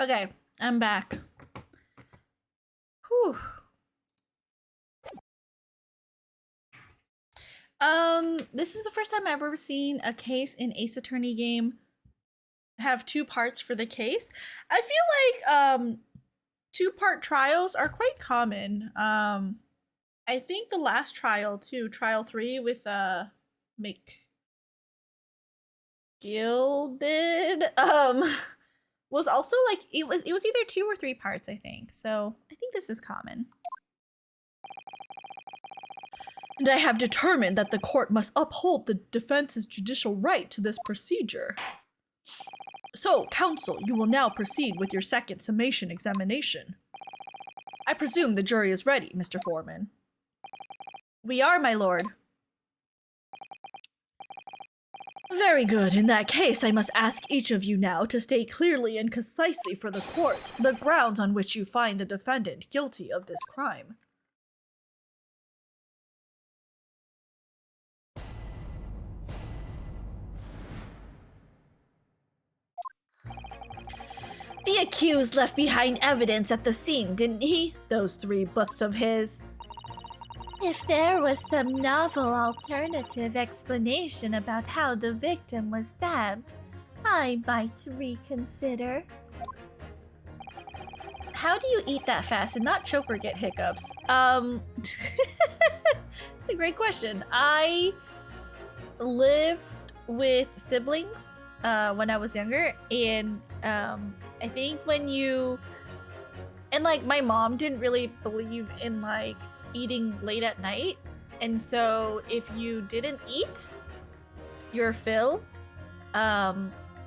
Okay, I'm back. Whew. This is the first time I've ever seen a case in Ace Attorney game have two parts for the case. I feel like two-part trials are quite common. I think the last trial too, trial 3 with McGilded, was also like it was either 2 or 3 parts, I think. So I think this is common. And I have determined that the court must uphold the defense's judicial right to this procedure. So, counsel, you will now proceed with your second summation examination. I presume the jury is ready, Mr. Foreman. We are, my lord. Very good. In that case, I must ask each of you now to state clearly and concisely for the court the grounds on which you find the defendant guilty of this crime. The accused left behind evidence at the scene, didn't he? Those 3 books of his. If there was some novel alternative explanation about how the victim was stabbed, I might reconsider. How do you eat that fast and not choke or get hiccups? It's a great question. I lived with siblings when I was younger, and I think when you and like my mom didn't really believe in like eating late at night, and so if you didn't eat your fill,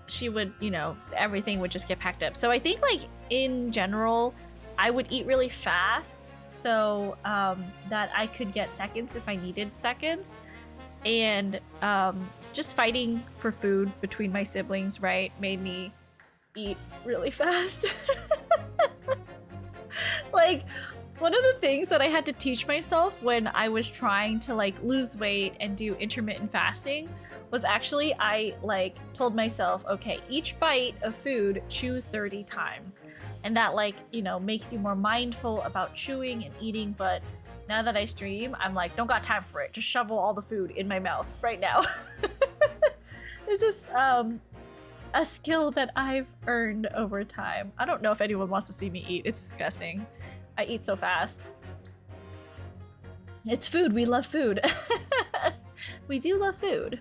she would, you know, everything would just get packed up. So I think like in general I would eat really fast so that I could get seconds if I needed seconds. And just fighting for food between my siblings, right, made me eat really fast. Like, one of the things that I had to teach myself when I was trying to like lose weight and do intermittent fasting was actually I like told myself, okay, each bite of food chew 30 times. And that like, you know, makes you more mindful about chewing and eating. But now that I stream, I'm like, don't got time for it. Just shovel all the food in my mouth right now. It's just a skill that I've earned over time. I don't know if anyone wants to see me eat. It's disgusting. I eat so fast. It's food. We love food. We do love food.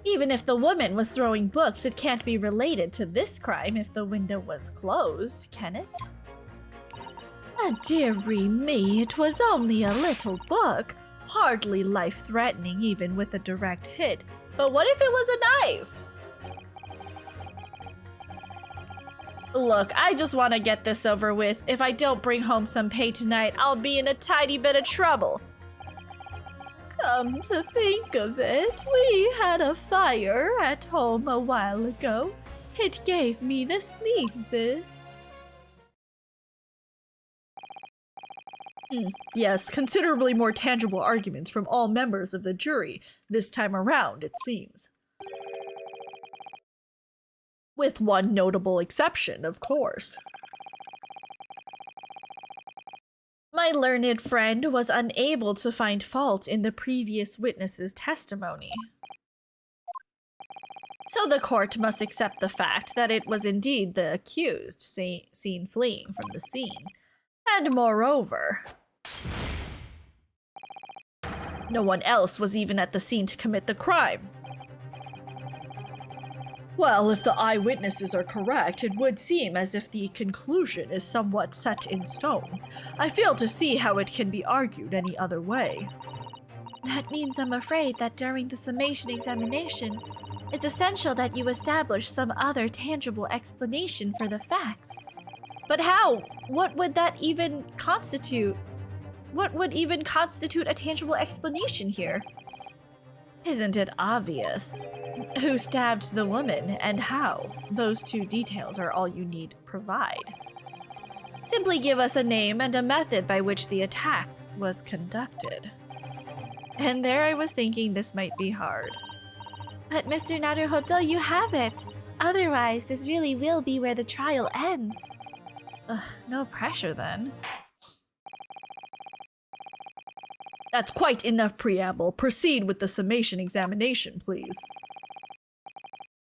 Even if the woman was throwing books, it can't be related to this crime if the window was closed, can it? Dearie me, it was only a little book. Hardly life-threatening even with a direct hit. But what if it was a knife? Look, I just want to get this over with. If I don't bring home some pay tonight, I'll be in a tiny bit of trouble. Come to think of it, we had a fire at home a while ago. It gave me the sneezes. Yes, considerably more tangible arguments from all members of the jury, this time around, it seems. With one notable exception, of course. My learned friend was unable to find fault in the previous witness's testimony. So the court must accept the fact that it was indeed the accused seen fleeing from the scene. And moreover, no one else was even at the scene to commit the crime. Well, if the eyewitnesses are correct, it would seem as if the conclusion is somewhat set in stone. I fail to see how it can be argued any other way. That means I'm afraid that during the summation examination, it's essential that you establish some other tangible explanation for the facts. But how? What would that even constitute? What would even constitute a tangible explanation here? Isn't it obvious? Who stabbed the woman and how? Those 2 details are all you need provide. Simply give us a name and a method by which the attack was conducted. And there I was thinking this might be hard. But Mr. Naruhodo, you have it. Otherwise, this really will be where the trial ends. Ugh, no pressure then. That's quite enough preamble. Proceed with the summation examination, please.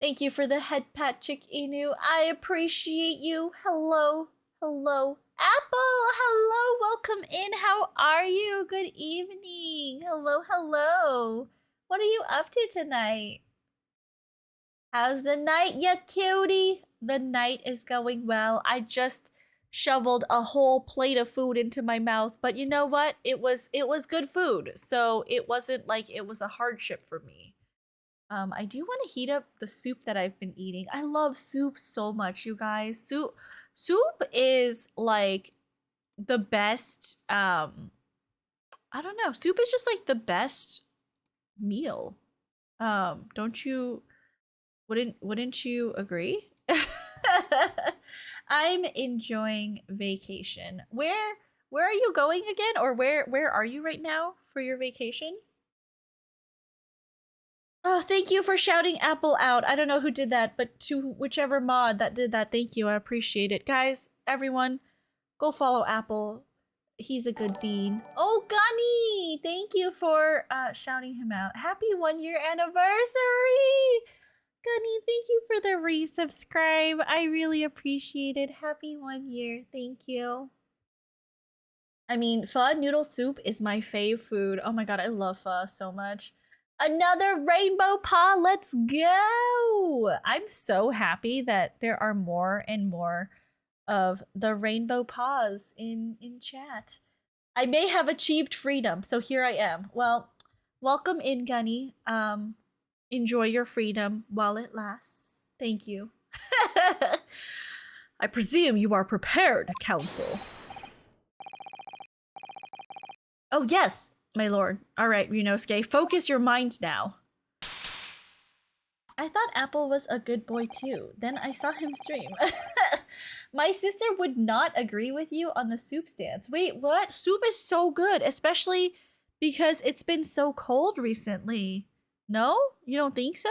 Thank you for the head pat, Chick Inu. I appreciate you. Hello. Hello. Apple, hello. Welcome in. How are you? Good evening. Hello, hello. What are you up to tonight? How's the night, ya cutie? The night is going well. I just shoveled a whole plate of food into my mouth, but you know what? It was good food, so it wasn't like it was a hardship for me. I do want to heat up the soup that I've been eating. I love soup so much, you guys. Soup is like the best. I don't know. Soup is just like the best meal. Don't you? Wouldn't you agree? I'm enjoying vacation. Where are you going again? Or where are you right now for your vacation? Oh, thank you for shouting Apple out. I don't know who did that, but to whichever mod that did that, thank you. I appreciate it. Guys, everyone, go follow Apple. He's a good bean. Oh, Gunny! Thank you for shouting him out. Happy 1-year anniversary! Gunny, thank you for the resubscribe. I really appreciate it. Happy 1 year. Thank you. I mean, pho noodle soup is my fave food. Oh my god, I love pho so much. Another rainbow paw. Let's go. I'm so happy that there are more and more of the rainbow paws in chat. I may have achieved freedom, so here I am. Well, welcome in, Gunny. Enjoy your freedom while it lasts. Thank you. I presume you are prepared, counsel. Oh, yes, my lord. All right, Ryunosuke, focus your mind now. I thought Apple was a good boy too. Then I saw him stream. My sister would not agree with you on the soup stance. Wait, what? Soup is so good, especially because it's been so cold recently. No? You don't think so?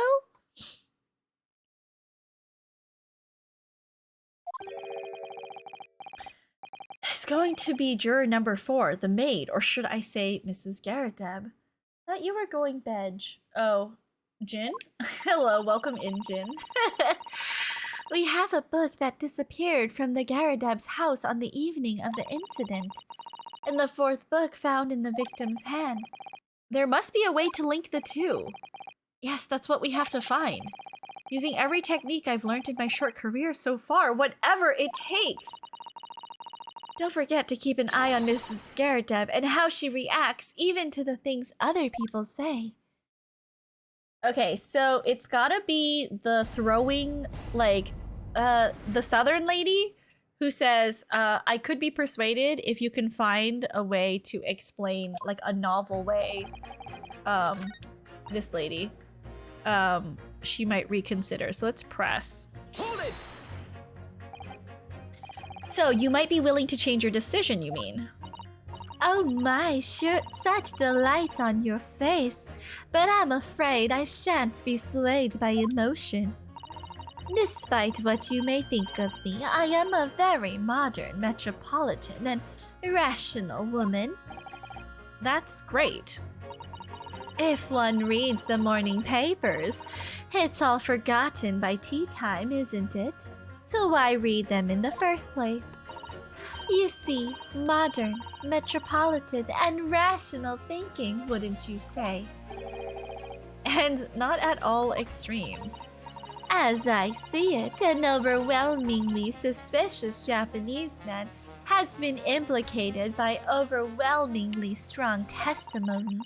It's going to be juror number 4, the maid, or should I say Mrs. Garadeb. Thought you were going beg. Oh, Jin? Hello, welcome in, Jin. We have a book that disappeared from the Garadeb's house on the evening of the incident, and the 4th book found in the victim's hand. There must be a way to link the two. Yes, that's what we have to find. Using every technique I've learned in my short career so far, whatever it takes. Don't forget to keep an eye on Mrs. Garadeb and how she reacts, even to the things other people say. Okay, so it's gotta be the throwing, like, the southern lady who says, I could be persuaded if you can find a way to explain, like, a novel way, this lady, she might reconsider. So let's press. Hold it! So you might be willing to change your decision, you mean? Oh my, sure, such delight on your face. But I'm afraid I shan't be swayed by emotion. Despite what you may think of me, I am a very modern, metropolitan, and rational woman. That's great. If one reads the morning papers, it's all forgotten by tea time, isn't it? So why read them in the first place? You see, modern, metropolitan, and rational thinking, wouldn't you say? And not at all extreme. As I see it, an overwhelmingly suspicious Japanese man has been implicated by overwhelmingly strong testimony.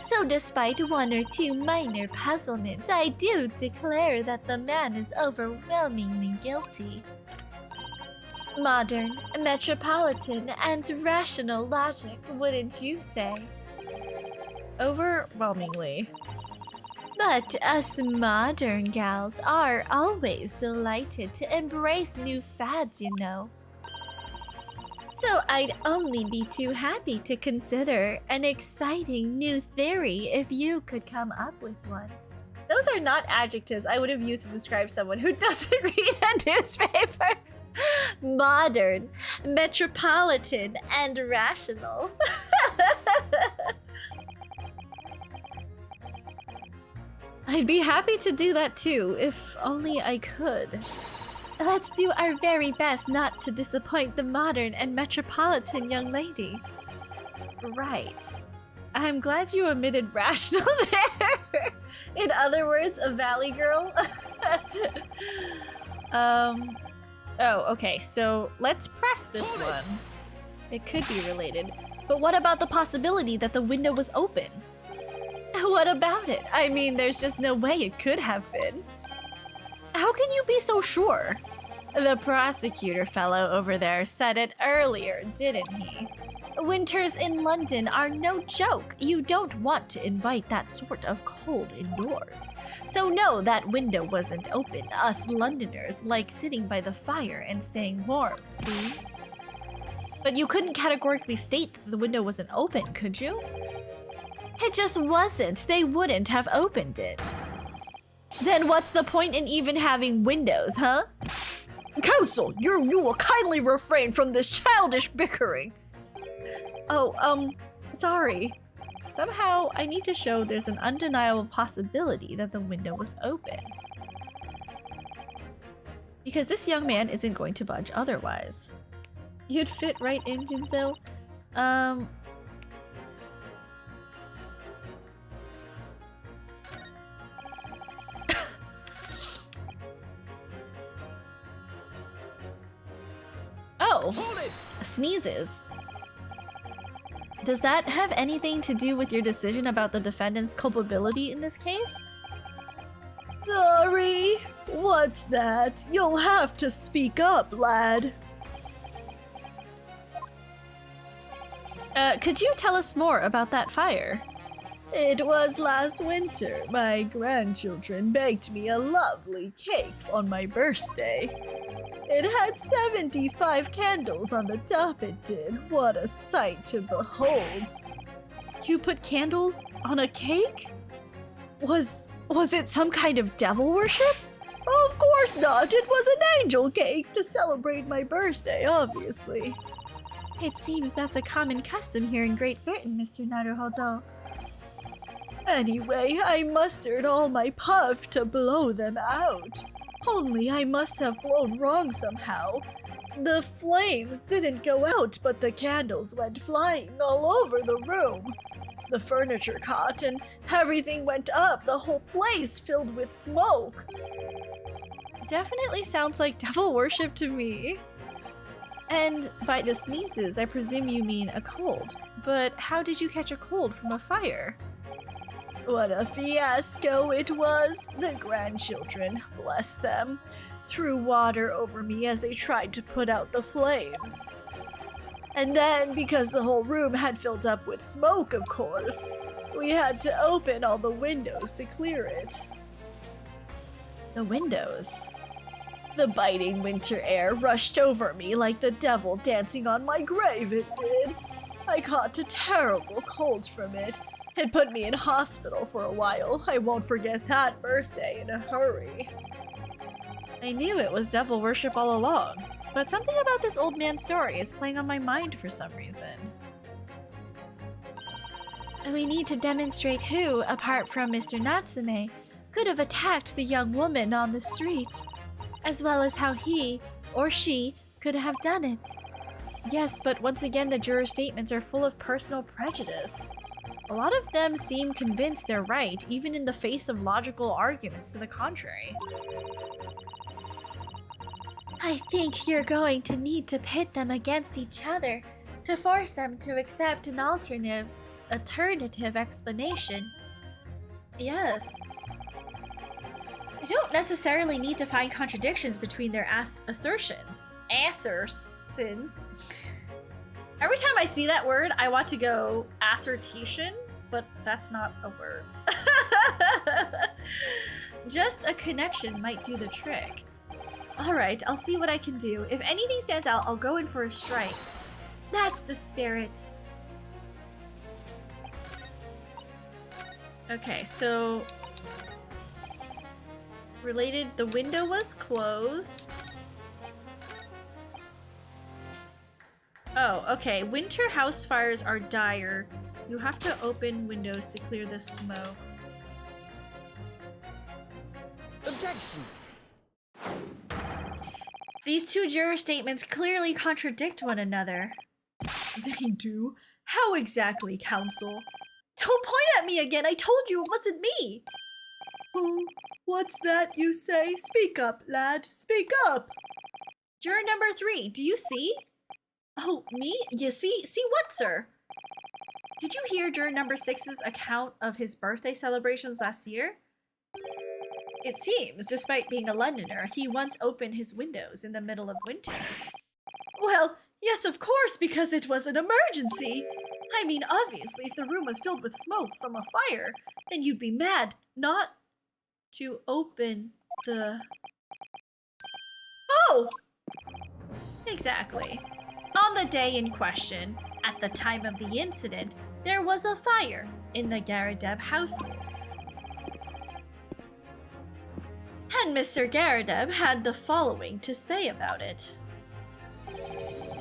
So despite 1 or 2 minor puzzlements, I do declare that the man is overwhelmingly guilty. Modern, metropolitan, and rational logic, wouldn't you say? Overwhelmingly. But us modern gals are always delighted to embrace new fads, you know. So I'd only be too happy to consider an exciting new theory if you could come up with one. Those those are not adjectives I would have used to describe someone who doesn't read a newspaper. Modern, metropolitan, and rational. I'd be happy to do that too, if only I could. Let's do our very best not to disappoint the modern and metropolitan young lady. Right. I'm glad you omitted rational there. In other words, a valley girl. Oh, okay, so let's press this one. It could be related. But what about the possibility that the window was open? What about it? I mean, there's just no way it could have been. How can you be so sure? The prosecutor fellow over there said it earlier, didn't he? Winters in London are no joke. You don't want to invite that sort of cold indoors. So no, that window wasn't open. Us Londoners like sitting by the fire and staying warm, see? But you couldn't categorically state that the window wasn't open, could you? It just wasn't. They wouldn't have opened it. Then what's the point in even having windows, huh? Counsel, you will kindly refrain from this childish bickering. Oh, sorry. Somehow, I need to show there's an undeniable possibility that the window was open. Because this young man isn't going to budge otherwise. You'd fit right in, Jinzo. Oh, sneezes. Does that have anything to do with your decision about the defendant's culpability in this case? Sorry, what's that? You'll have to speak up, lad. Could you tell us more about that fire? It was last winter. My grandchildren baked me a lovely cake on my birthday. It had 75 candles on the top, it did. What a sight to behold. You put candles on a cake? Was it some kind of devil worship? Of course not. It was an angel cake to celebrate my birthday, obviously. It seems that's a common custom here in Great Britain, Mr. Naruhodo. Anyway, I mustered all my puff to blow them out. Only I must have blown wrong somehow. The flames didn't go out, but the candles went flying all over the room. The furniture caught and everything went up, the whole place filled with smoke. Definitely sounds like devil worship to me. And by the sneezes, I presume you mean a cold. But how did you catch a cold from a fire? What a fiasco it was! The grandchildren, bless them, threw water over me as they tried to put out the flames. And then, because the whole room had filled up with smoke, of course, we had to open all the windows to clear it. The windows? The biting winter air rushed over me like the devil dancing on my grave, it did. I caught a terrible cold from it. It put me in hospital for a while. I won't forget that birthday in a hurry. I knew it was devil worship all along, but something about this old man's story is playing on my mind for some reason. We need to demonstrate who, apart from Mr. Natsume, could have attacked the young woman on the street, as well as how he or she could have done it. Yes, but once again, the juror statements are full of personal prejudice. A lot of them seem convinced they're right, even in the face of logical arguments to the contrary. I think you're going to need to pit them against each other to force them to accept an alternative explanation. Yes. You don't necessarily need to find contradictions between their assertions. Assertions. Every time I see that word, I want to go assertion, but that's not a word. Just a connection might do the trick. Alright, I'll see what I can do. If anything stands out, I'll go in for a strike. That's the spirit. Okay, so Related, the window was closed. Oh, okay. Winter house fires are dire. You have to open windows to clear the smoke. Objection! These two juror statements clearly contradict one another. They do? How exactly, counsel? Don't point at me again! I told you it wasn't me! Oh, what's that you say? Speak up, lad. Speak up! Juror number 3, do you see? Oh, me? You see? See what, sir? Did you hear juror number 6's account of his birthday celebrations last year? It seems, despite being a Londoner, he once opened his windows in the middle of winter. Well, yes, of course, because it was an emergency. I mean, obviously, if the room was filled with smoke from a fire, then you'd be mad not to open the... Oh! Exactly. On the day in question, at the time of the incident, there was a fire in the Garadeb household. And Mr. Garadeb had the following to say about it.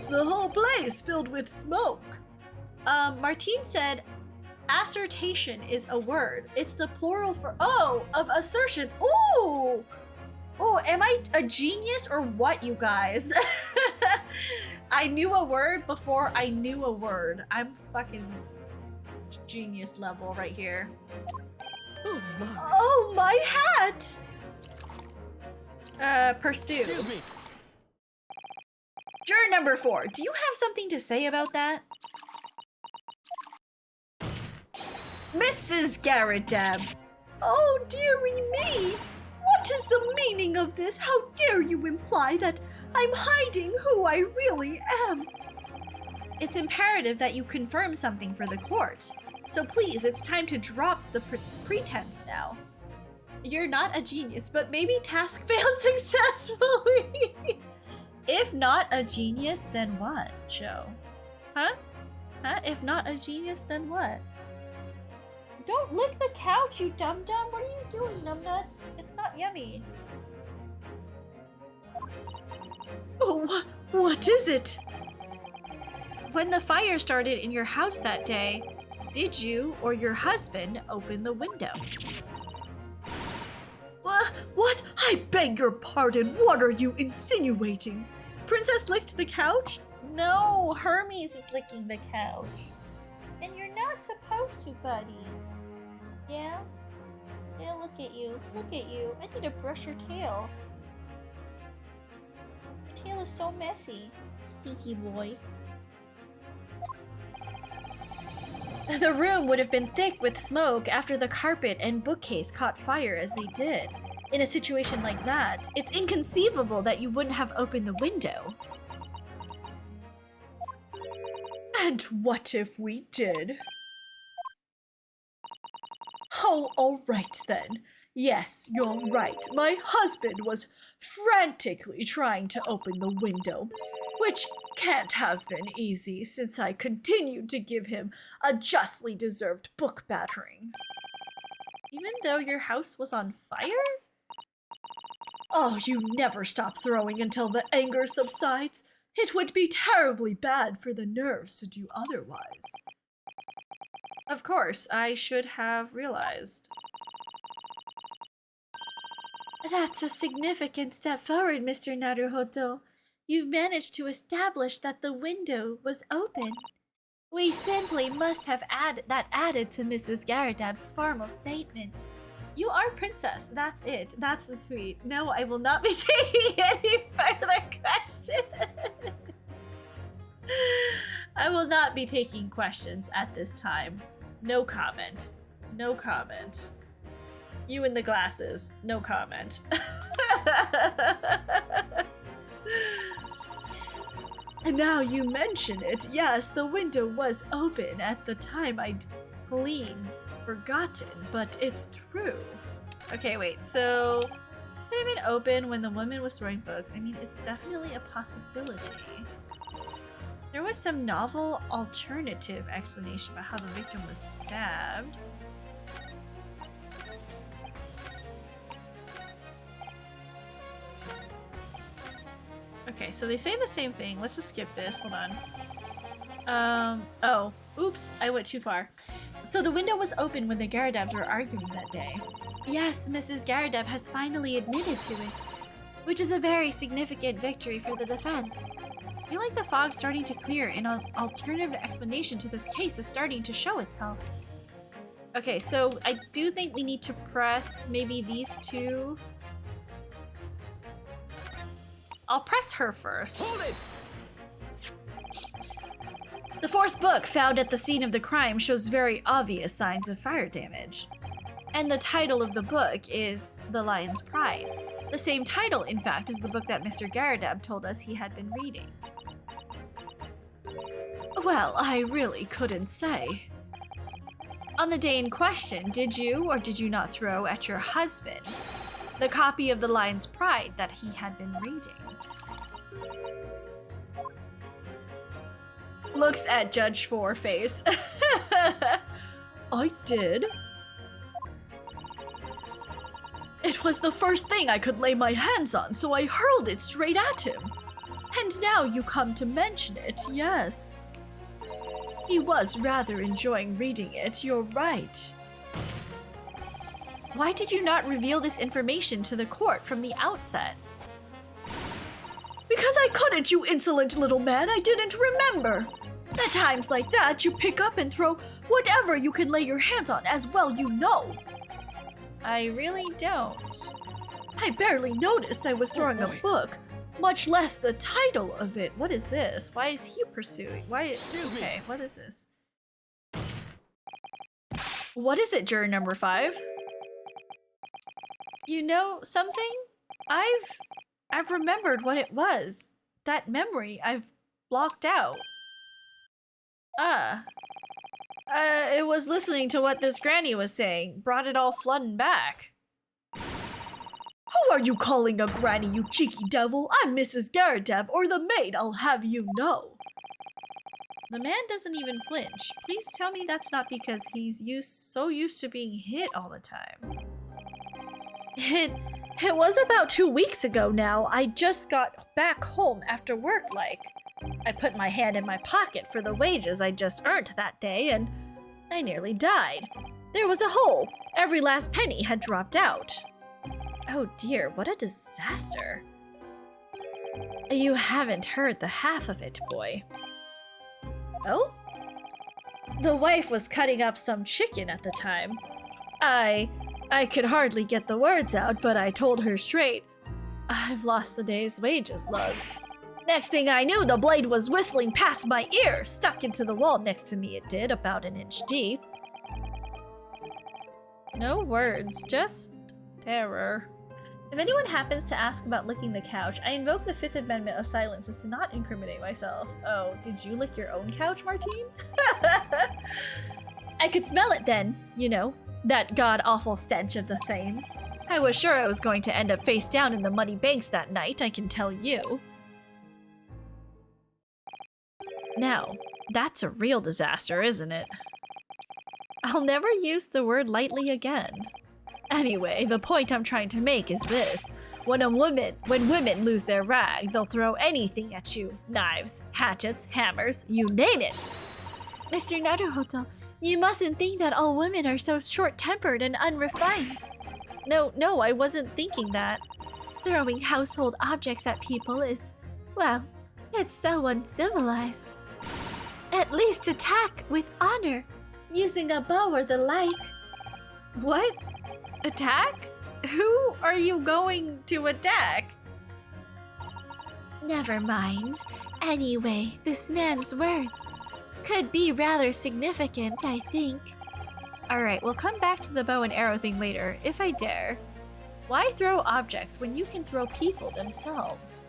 The whole place filled with smoke. Martine said, assertion is a word. It's the plural for, of assertion. Ooh! Oh, am I a genius or what, you guys? I knew a word before I knew a word. I'm fucking genius level right here. Oh my! Oh, my hat! Pursue. Excuse me! Juror number 4, do you have something to say about that? Mrs. Garadeb! Oh, dearie me! What is the meaning of this? How dare you imply that I'm hiding who I really am? It's imperative that you confirm something for the court. So please, it's time to drop the pretense now. You're not a genius, but maybe task failed successfully. If not a genius, then what, Joe? Huh? Huh? If not a genius, then what? Don't lick the couch, you dum-dum! What are you doing, numbnuts? It's not yummy. Oh, what is it? When the fire started in your house that day, did you or your husband open the window? What? I beg your pardon. What are you insinuating? Princess licked the couch? No, Hermes is licking the couch. And you're not supposed to, buddy. Yeah? Yeah, look at you. Look at you. I need to brush your tail. Your tail is so messy. Stinky boy. The room would have been thick with smoke after the carpet and bookcase caught fire as they did. In a situation like that, it's inconceivable that you wouldn't have opened the window. And what if we did? Oh, all right then. Yes, you're right. My husband was frantically trying to open the window, which can't have been easy since I continued to give him a justly deserved book battering. Even though your house was on fire? Oh, you never stop throwing until the anger subsides. It would be terribly bad for the nerves to do otherwise. Of course, I should have realized. That's a significant step forward, Mr. Naruhodo. You've managed to establish that the window was open. We simply must have added to Mrs. Garadeb's formal statement. You are princess. That's it. That's the tweet. No, I will not be taking any further questions. I will not be taking questions at this time. No comment. No comment. You in the glasses. No comment. And now you mention it, yes, the window was open at the time I'd clean forgotten, but it's true. Okay, wait, so could have been open when the woman was throwing books. I mean, it's definitely a possibility. There was some novel alternative explanation about how the victim was stabbed. Okay, so they say the same thing. Let's just skip this. Hold on. Oh. Oops, I went too far. So the window was open when the Garadebs were arguing that day. Yes, Mrs. Garadeb has finally admitted to it, which is a very significant victory for the defense. I feel like the fog's starting to clear and an alternative explanation to this case is starting to show itself. Okay, so I do think we need to press maybe these two. I'll press her first. Hold it! The fourth book found at the scene of the crime shows very obvious signs of fire damage. And the title of the book is The Lion's Pride. The same title, in fact, is the book that Mr. Garadeb told us he had been reading. Well, I really couldn't say. On the day in question, did you or did you not throw at your husband the copy of The Lion's Pride that he had been reading? Looks at Judge 4 face. I did. It was the first thing I could lay my hands on, so I hurled it straight at him. And now you come to mention it, yes. He was rather enjoying reading it, you're right. Why did you not reveal this information to the court from the outset? Because I couldn't, you insolent little man, I didn't remember. At times like that, you pick up and throw whatever you can lay your hands on, as well you know. I really don't. I barely noticed I was throwing a book, much less the title of it. What is this? Why is he pursuing? Excuse me. Okay, what is this? What is it, juror number 5? You know something? I've remembered what it was. That memory I've blocked out. It was listening to what this granny was saying. Brought it all flooding back. Who are you calling a granny, you cheeky devil? I'm Mrs. Garadeb, or the maid, I'll have you know. The man doesn't even flinch. Please tell me that's not because he's so used to being hit all the time. It was about 2 weeks ago now. I just got back home after work, like. I put my hand in my pocket for the wages I just earned that day, and I nearly died. There was a hole. Every last penny had dropped out. Oh dear, what a disaster. You haven't heard the half of it, boy. Oh? The wife was cutting up some chicken at the time. I could hardly get the words out, but I told her straight, I've lost the day's wages, love. Next thing I knew, the blade was whistling past my ear, stuck into the wall next to me it did, about an inch deep. No words, just terror. If anyone happens to ask about licking the couch, I invoke the 5th Amendment of silence as to not incriminate myself. Oh, did you lick your own couch, Martine? I could smell it then, you know, that god-awful stench of the Thames. I was sure I was going to end up face down in the muddy banks that night, I can tell you. Now, that's a real disaster, isn't it? I'll never use the word lightly again. Anyway, the point I'm trying to make is this. When women lose their rag, they'll throw anything at you. Knives, hatchets, hammers, you name it. Mr. Naruhoto, you mustn't think that all women are so short-tempered and unrefined. No, I wasn't thinking that. Throwing household objects at people is, well, it's so uncivilized. At least attack with honor, using a bow or the like. What? Attack? Who are you going to attack? Never mind. Anyway, this man's words could be rather significant, I think. Alright, we'll come back to the bow and arrow thing later, if I dare. Why throw objects when you can throw people themselves?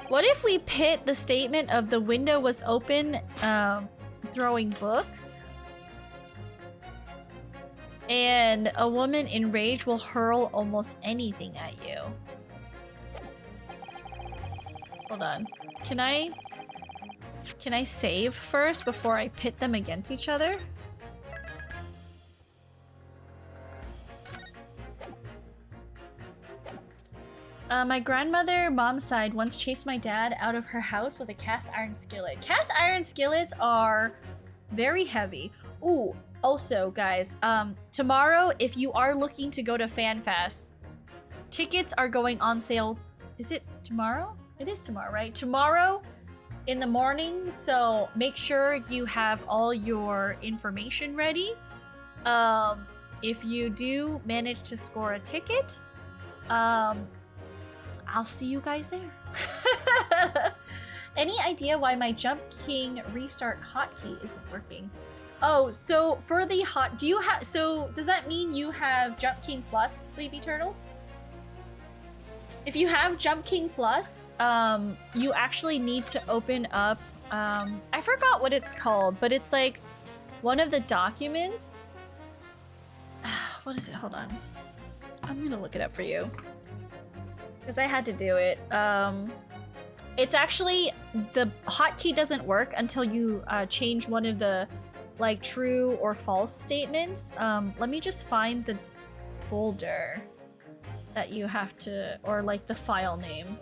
What if we pit the statement of the window was open, throwing books? And a woman in rage will hurl almost anything at you. Hold on. Can I? Can I save first before I pit them against each other? My grandmother, mom's side, once chased my dad out of her house with a cast iron skillet. Cast iron skillets are very heavy. Ooh, also, guys, tomorrow, if you are looking to go to FanFest, tickets are going on sale. Is it tomorrow? It is tomorrow, right? Tomorrow in the morning, so make sure you have all your information ready. If you do manage to score a ticket, I'll see you guys there. Any idea why my Jump King restart hotkey isn't working? Oh, so for the does that mean you have Jump King Plus, Sleepy Turtle? If you have Jump King Plus, you actually need to open up, I forgot what it's called, but it's like one of the documents. What is it? Hold on. I'm gonna look it up for you. Because I had to do it. It's actually, the hotkey doesn't work until you change one of the like true or false statements. Let me just find the folder that you have to, or like the file name.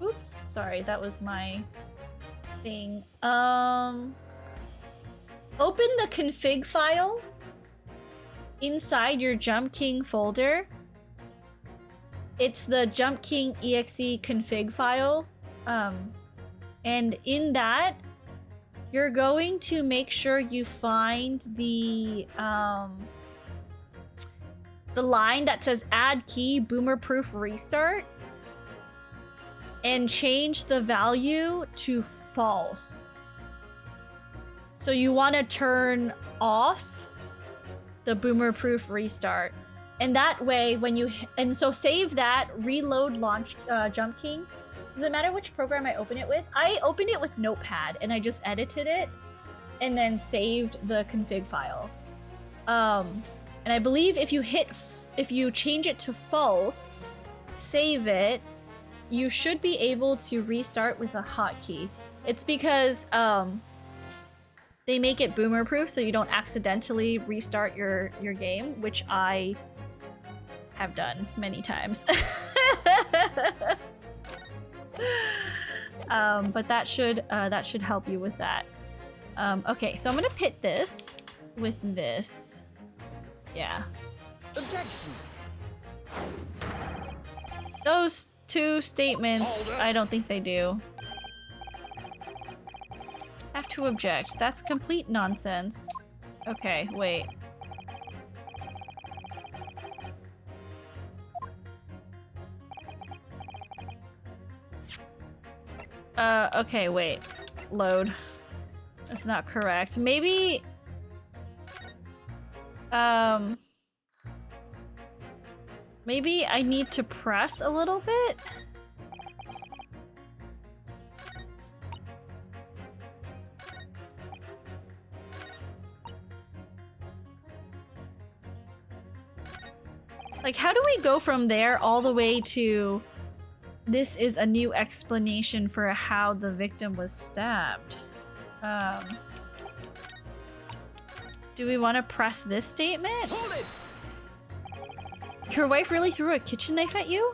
Oops, sorry, that was my thing. Open the config file inside your Jump King folder. It's the Jump King exe config file. And in that, you're going to make sure you find the line that says add key boomer-proof restart and change the value to false. So you want to turn off the boomer-proof restart. And that way, when you... And so save that, reload launch Jump King. Does it matter which program I open it with? I opened it with Notepad, and I just edited it, and then saved the config file. And I believe if you change it to false, save it, you should be able to restart with a hotkey. It's because they make it boomer-proof, so you don't accidentally restart your game, which I have done many times. But that should help you with that. Okay, so I'm gonna pit this with this. Yeah. Objection. Those two statements, I don't think they do. Have to object. That's complete nonsense. Okay, wait. Okay, wait. Load. That's not correct. Maybe... Maybe I need to press a little bit? Like, how do we go from there all the way to... This is a new explanation for how the victim was stabbed. Do we want to press this statement? Hold it. Your wife really threw a kitchen knife at you?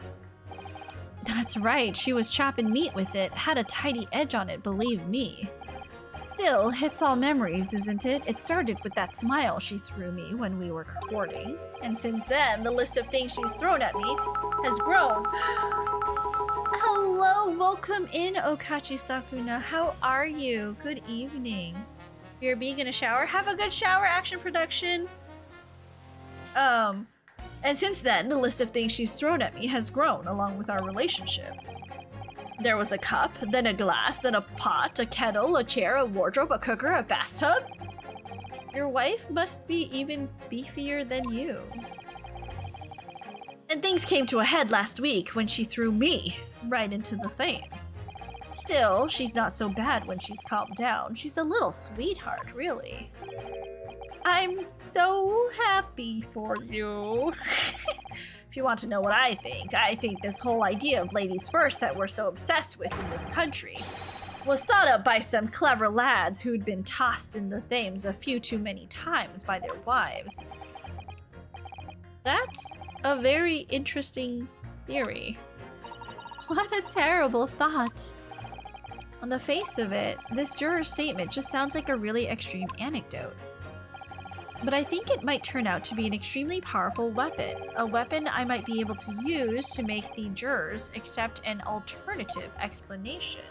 That's right, she was chopping meat with it. Had a tidy edge on it, believe me. Still, it's all memories, isn't it? It started with that smile she threw me when we were courting. And since then, the list of things she's thrown at me has grown. Hello, welcome in, Okachi Sakuna. How are you? Good evening. You're being in a shower? Have a good shower, Action Production. And since then, the list of things she's thrown at me has grown along with our relationship. There was a cup, then a glass, then a pot, a kettle, a chair, a wardrobe, a cooker, a bathtub. Your wife must be even beefier than you. And things came to a head last week when she threw me right into the flames. Still, she's not so bad when she's calmed down. She's a little sweetheart, really. I'm so happy for you. If you want to know what I think this whole idea of ladies first that we're so obsessed with in this country was thought up by some clever lads who'd been tossed in the Thames a few too many times by their wives. That's a very interesting theory. What a terrible thought. On the face of it, this juror's statement just sounds like a really extreme anecdote. But I think it might turn out to be an extremely powerful weapon, a weapon I might be able to use to make the jurors accept an alternative explanation.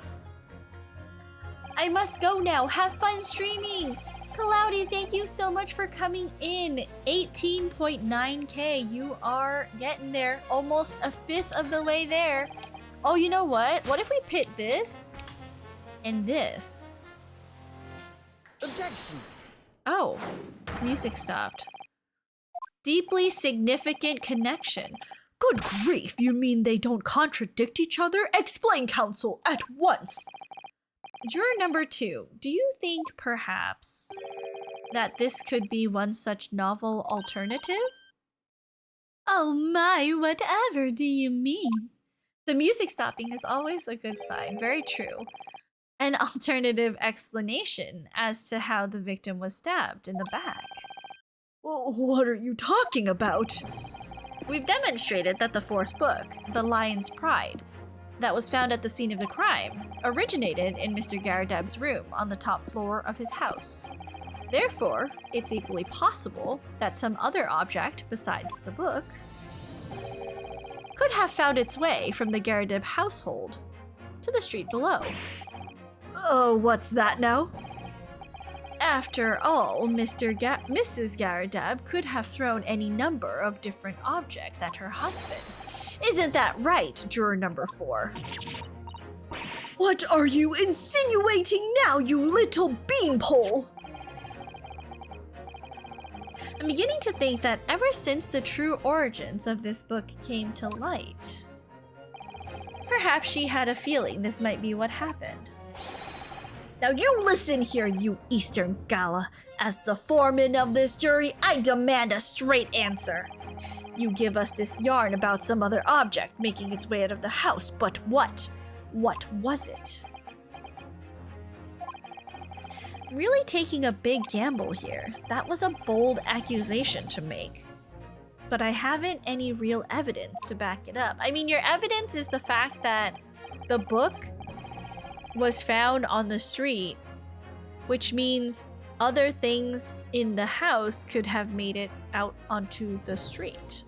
I must go now. Have fun streaming! Cloudy, thank you so much for coming in. 18.9k. You are getting there. Almost a fifth of the way there. Oh, you know what? What if we pit this and this? Objection. Oh, music stopped. Deeply significant connection. Good grief, you mean they don't contradict each other? Explain, counsel, at once. Juror number 2, do you think perhaps that this could be one such novel alternative? Oh my, whatever do you mean? The music stopping is always a good sign, very true. An alternative explanation as to how the victim was stabbed in the back. What are you talking about? We've demonstrated that the 4th book, The Lion's Pride, that was found at the scene of the crime, originated in Mr. Garadab's room on the top floor of his house. Therefore, it's equally possible that some other object besides the book could have found its way from the Garadab household to the street below. Oh, what's that now? After all, Mrs. Garadab could have thrown any number of different objects at her husband. Isn't that right, juror number 4? What are you insinuating now, you little beanpole? I'm beginning to think that ever since the true origins of this book came to light, perhaps she had a feeling this might be what happened. Now you listen here, you Eastern Gala. As the foreman of this jury, I demand a straight answer. You give us this yarn about some other object making its way out of the house, but what? What was it? Really taking a big gamble here. That was a bold accusation to make. But I haven't any real evidence to back it up. I mean, your evidence is the fact that the book was found on the street, which means other things in the house could have made it out onto the street.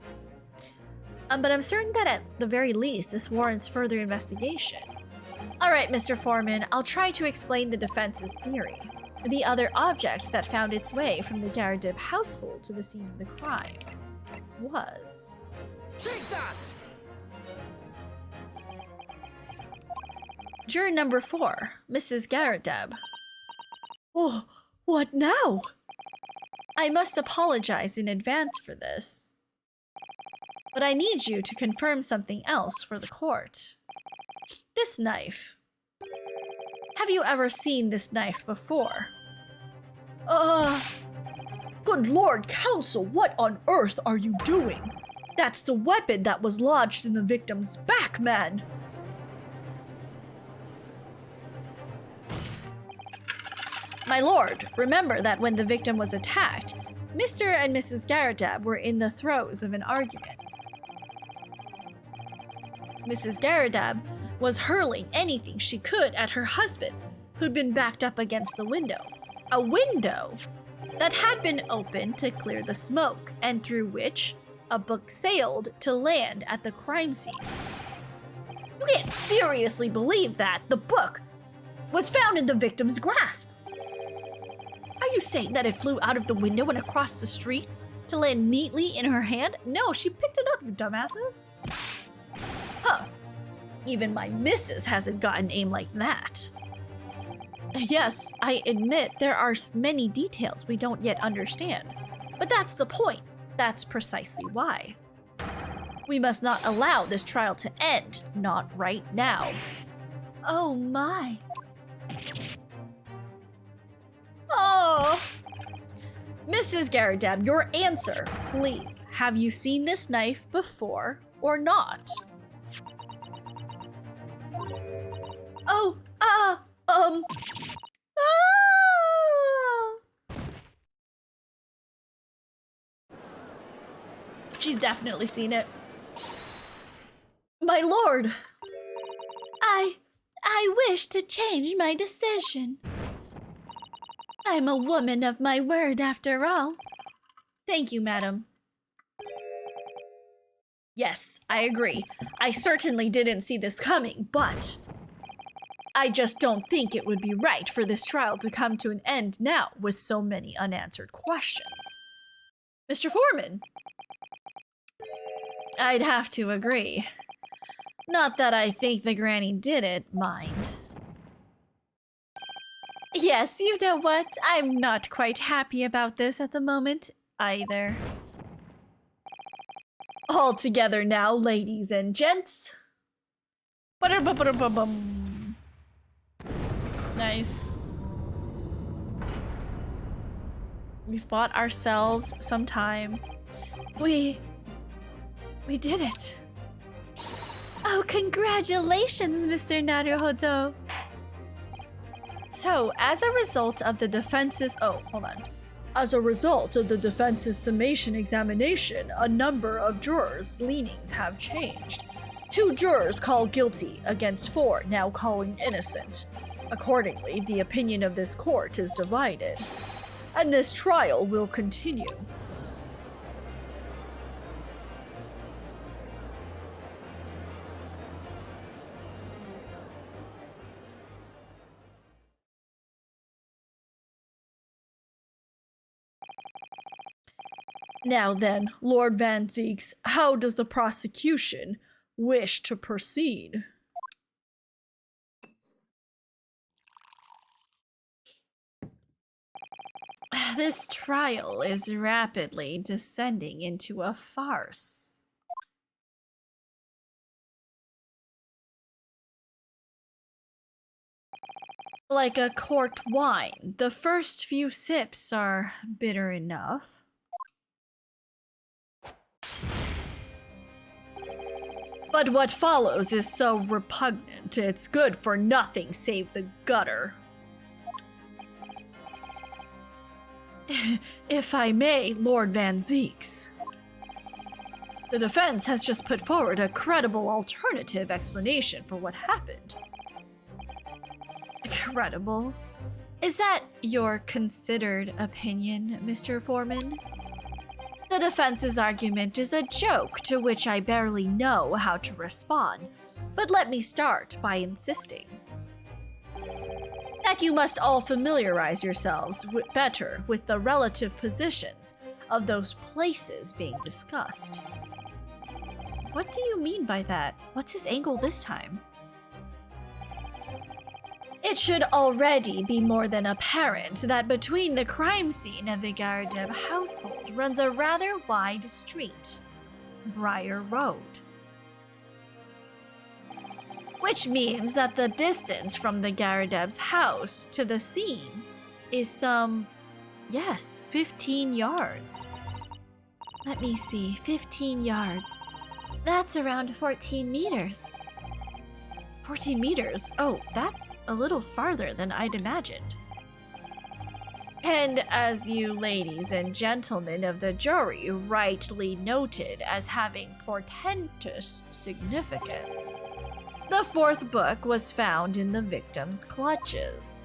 But I'm certain that at the very least, this warrants further investigation. Alright, Mr. Foreman, I'll try to explain the defense's theory. The other object that found its way from the Garadib household to the scene of the crime was... Take that! Juror number 4, Mrs. Garadab. Oh, what now? I must apologize in advance for this. But I need you to confirm something else for the court. This knife. Have you ever seen this knife before? Good Lord, counsel, what on earth are you doing? That's the weapon that was lodged in the victim's back, man! My lord, remember that when the victim was attacked, Mr. and Mrs. Garadab were in the throes of an argument. Mrs. Garadab was hurling anything she could at her husband, who'd been backed up against the window. A window that had been opened to clear the smoke, and through which a book sailed to land at the crime scene. You can't seriously believe that the book was found in the victim's grasp. Are you saying that it flew out of the window and across the street to land neatly in her hand? No, she picked it up, you dumbasses. Huh. Even my missus hasn't got an aim like that. Yes, I admit there are many details we don't yet understand. But that's the point. That's precisely why. We must not allow this trial to end. Not right now. Oh my. Oh. Mrs. Garadab, your answer, please. Have you seen this knife before or not? Ah! She's definitely seen it. My lord! I wish to change my decision. I'm a woman of my word after all. Thank you, madam. Yes, I agree. I certainly didn't see this coming, but I just don't think it would be right for this trial to come to an end now with so many unanswered questions. Mr. Foreman? I'd have to agree. Not that I think the granny did it, mind. Yes, you know what? I'm not quite happy about this at the moment either. All together now, ladies and gents. Ba-da-ba-ba-da-ba-bum. Nice. We've bought ourselves some time. We did it. Oh, congratulations, Mr. Naruhodo. So, as a result of the defense's... Oh, hold on. As a result of the defense's summation examination, a number of jurors' leanings have changed. 2 jurors call guilty against 4 now calling innocent. Accordingly, the opinion of this court is divided. And this trial will continue. Now then, Lord Van Zeeks, how does the prosecution wish to proceed? This trial is rapidly descending into a farce. Like a corked wine, the first few sips are bitter enough. But what follows is so repugnant, it's good for nothing save the gutter. If I may, Lord Van Zeeks. The defense has just put forward a credible alternative explanation for what happened. Credible? Is that your considered opinion, Mr. Foreman? The defense's argument is a joke to which I barely know how to respond, but let me start by insisting that you must all familiarize yourselves better with the relative positions of those places being discussed. What do you mean by that? What's his angle this time? It should already be more than apparent that between the crime scene and the Garadeb household runs a rather wide street, Briar Road. Which means that the distance from the Garadeb's house to the scene is some, 15 yards. Let me see, 15 yards. That's around 14 meters. 14 meters? Oh, that's a little farther than I'd imagined. And as you ladies and gentlemen of the jury rightly noted as having portentous significance, the 4th book was found in the victim's clutches.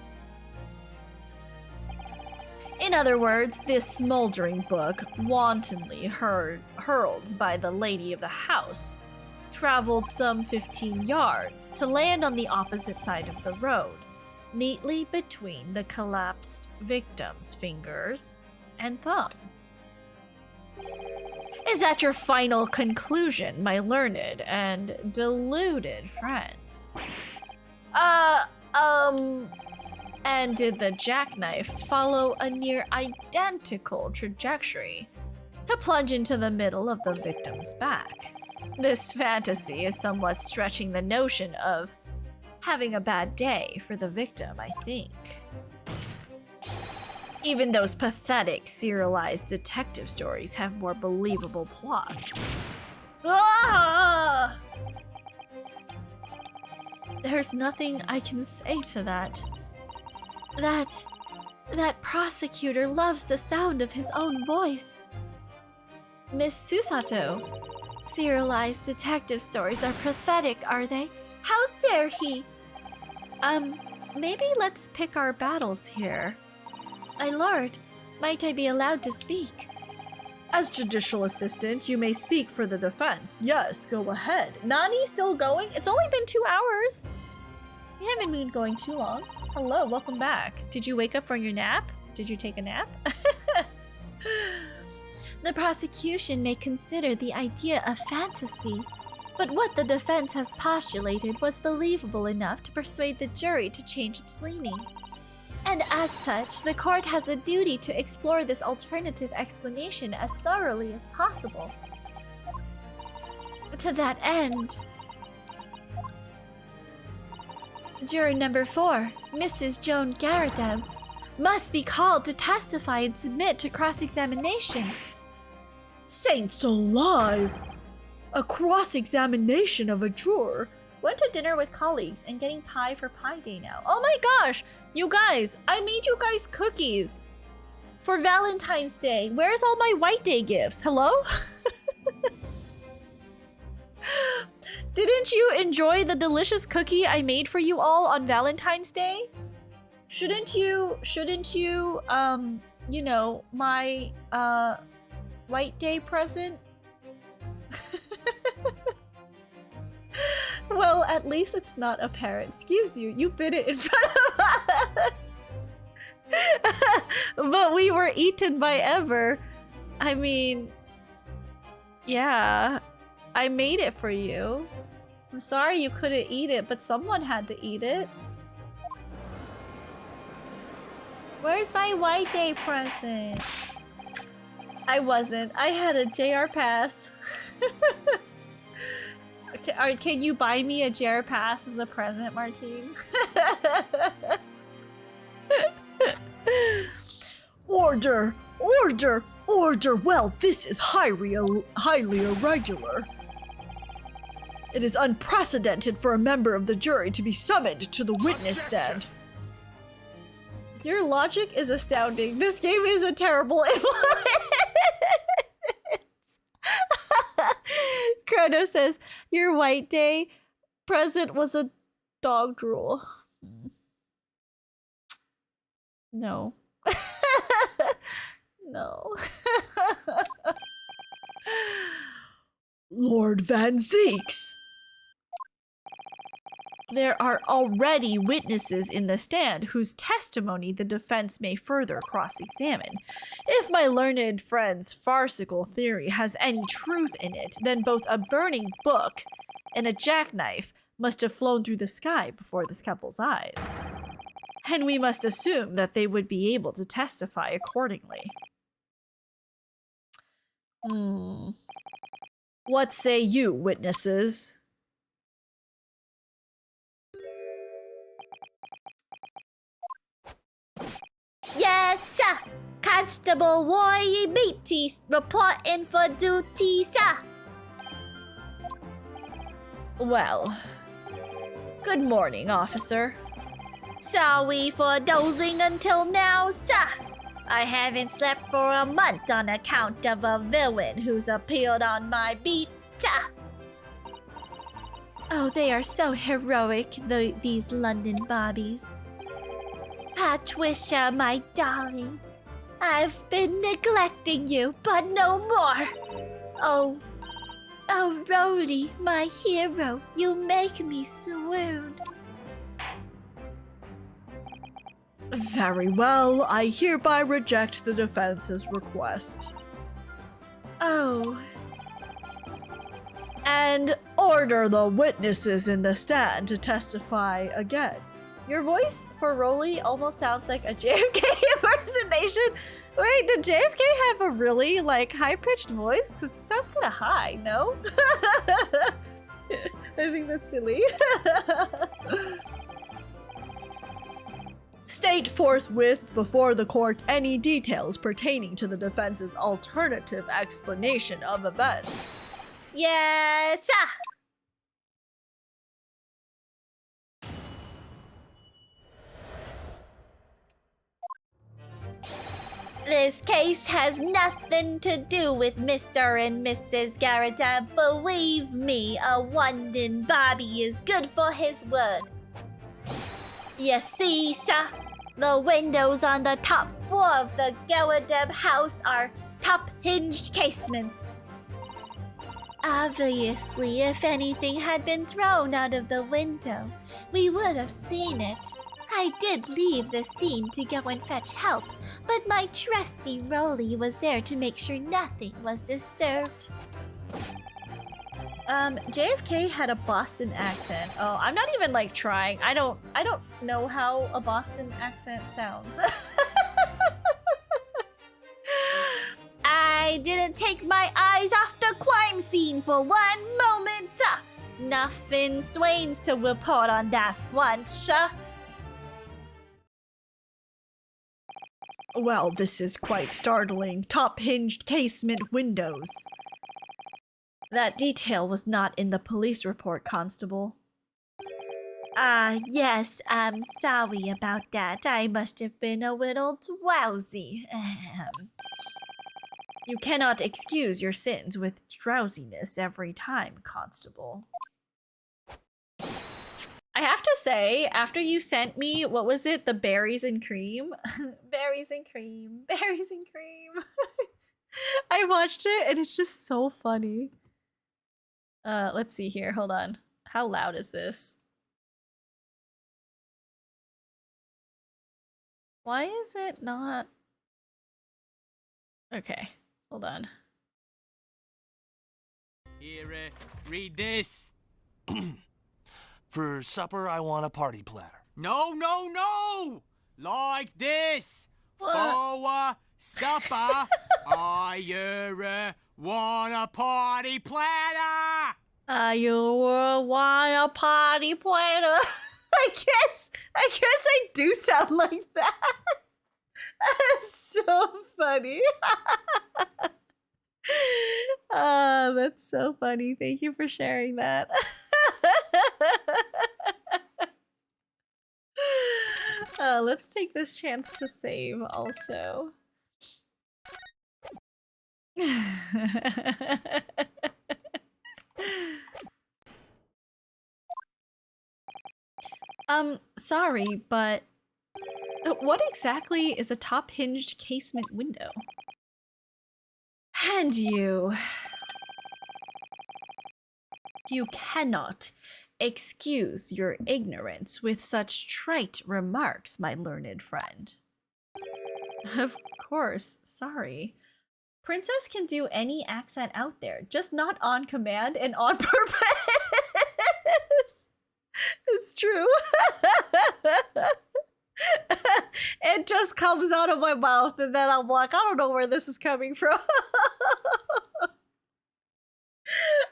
In other words, this smoldering book, wantonly hurled by the lady of the house, traveled some 15 yards to land on the opposite side of the road, neatly between the collapsed victim's fingers and thumb. Is that your final conclusion, my learned and deluded friend? And did the jackknife follow a near identical trajectory to plunge into the middle of the victim's back? This fantasy is somewhat stretching the notion of having a bad day for the victim, I think. Even those pathetic serialized detective stories have more believable plots. Ah! There's nothing I can say to that. That prosecutor loves the sound of his own voice. Miss Susato, serialized detective stories are pathetic, are they? How dare he? Maybe let's pick our battles here. My lord, might I be allowed to speak? As judicial assistant, you may speak for the defense. Yes, go ahead. Nani still going? It's only been 2 hours. We haven't been going too long. Hello, welcome back. Did you wake up from your nap? Did you take a nap? The prosecution may consider the idea a fantasy, but what the defense has postulated was believable enough to persuade the jury to change its leaning. And as such, the court has a duty to explore this alternative explanation as thoroughly as possible. To that end, juror number 4, Mrs. Joan Garridev, must be called to testify and submit to cross-examination. Saints alive! A cross-examination of a juror. Went to dinner with colleagues and getting pie for Pie Day now. Oh my gosh! You guys, I made you guys cookies for Valentine's Day. Where's all my White Day gifts? Hello? Didn't you enjoy the delicious cookie I made for you all on Valentine's Day? Shouldn't you, you know, my, White Day present? Well, at least it's not apparent. Excuse you, you bit it in front of us. But we were eaten by Ever. I mean, yeah, I made it for you. I'm sorry you couldn't eat it, but someone had to eat it. Where's my White Day present? I wasn't. I had a JR pass. Can you buy me a JR pass as a present, Martine? Order! Order! Order! Well, this is highly irregular. It is unprecedented for a member of the jury to be summoned to the witness stand. Your logic is astounding. This game is a terrible influence. Chrono says, your White Day present was a dog drool. No. No. Lord Van Zeeks! There are already witnesses in the stand whose testimony the defense may further cross-examine. If my learned friend's farcical theory has any truth in it, then both a burning book and a jackknife must have flown through the sky before this couple's eyes. And we must assume that they would be able to testify accordingly. What say you, witnesses? Yes, sir. Constable Roy Beatty reporting for duty, sir. Well, good morning, officer. Sorry for dozing until now, sir. I haven't slept for a month on account of a villain who's appeared on my beat, sir. Oh, they are so heroic, these London bobbies. Patricia, my darling, I've been neglecting you, but no more. Oh, Rolly, my hero, you make me swoon. Very well, I hereby reject the defense's request. Oh. And order the witnesses in the stand to testify again. Your voice for Rolly almost sounds like a JFK impersonation. Wait, did JFK have a really, high-pitched voice? Because it sounds kind of high, no? I think that's silly. State forthwith before the court any details pertaining to the defense's alternative explanation of events. Yes, sir. This case has nothing to do with Mr. and Mrs. Garrett. Believe me, a London Bobby is good for his word. You see, sir, the windows on the top floor of the Garrett house are top-hinged casements. Obviously, if anything had been thrown out of the window, we would have seen it. I did leave the scene to go and fetch help, but my trusty Rolly was there to make sure nothing was disturbed. JFK had a Boston accent. Oh, I'm not even like trying. I don't know how a Boston accent sounds. I didn't take my eyes off the crime scene for one moment. Nothing strange to report on that front, sir. Well, this is quite startling. Top-hinged casement windows. That detail was not in the police report, Constable. Yes, I'm sorry about that. I must have been a little drowsy. You cannot excuse your sins with drowsiness every time, Constable. I have to say, after you sent me, what was it? The berries and cream? Berries and cream. Berries and cream. I watched it and it's just so funny. Let's see here. Hold on. How loud is this? Why is it not? Okay. Hold on. Here, read this. For supper, I want a party platter. No, no, no! Like this. What? For supper, I want a party platter. You want a party platter? I guess I do sound like that. That's so funny. That's so funny. Thank you for sharing that. Let's take this chance to save also. Sorry, but what exactly is a top-hinged casement window? And you cannot excuse your ignorance with such trite remarks, my learned friend. Of course, sorry. Princess can do any accent out there, just not on command and on purpose. It's true. It just comes out of my mouth and then I'm like, I don't know where this is coming from.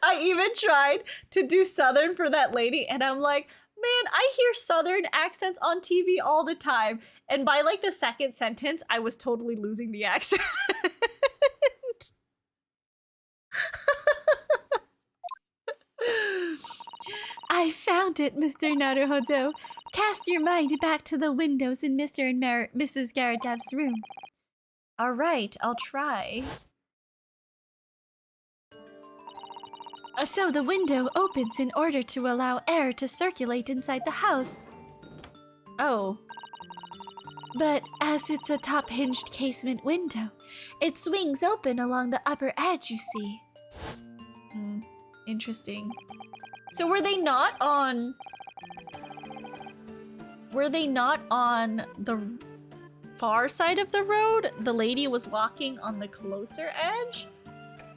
I even tried to do Southern for that lady and I'm like, man, I hear Southern accents on TV all the time. And by like the second sentence, I was totally losing the accent. I found it, Mr. Naruhodo. Cast your mind back to the windows in Mr. and Mrs. Garadav's room. All right, I'll try. So the window opens in order to allow air to circulate inside the house. Oh. But as it's a top-hinged casement window, it swings open along the upper edge, you see. Interesting. So were they not on the far side of the road? The lady was walking on the closer edge?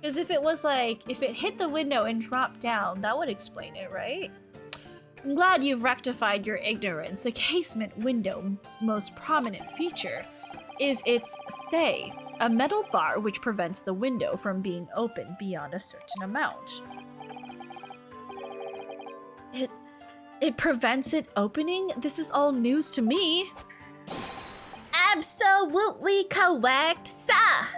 Because if it was like, if it hit the window and dropped down, that would explain it, right? I'm glad you've rectified your ignorance. The casement window's most prominent feature is its stay, a metal bar which prevents the window from being opened beyond a certain amount. It prevents it opening? This is all news to me. Absolutely correct, sir.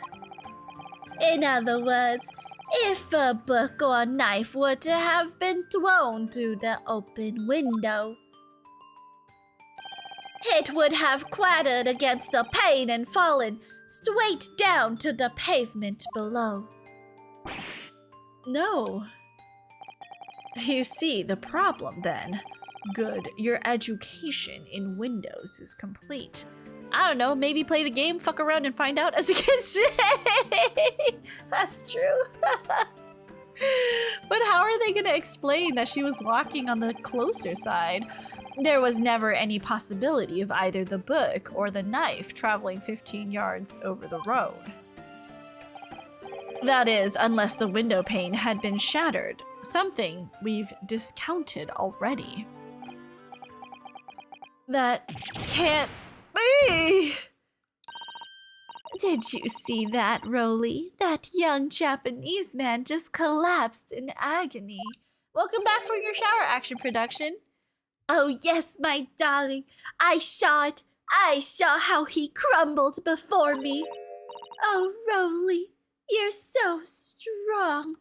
In other words, if a book or knife were to have been thrown through the open window, it would have clattered against the pane and fallen straight down to the pavement below. No. You see the problem then. Good, your education in Windows is complete. I don't know, maybe play the game, fuck around and find out, as the kids say. That's true. But how are they gonna explain that she was walking on the closer side? There was never any possibility of either the book or the knife traveling 15 yards over the road. That is, unless the window pane had been shattered, something we've discounted already. That can't be! Did you see that, Roly? That young Japanese man just collapsed in agony. Welcome back for your shower action production. Oh yes, my darling. I saw it. I saw how he crumbled before me. Oh, Roly, you're so strong.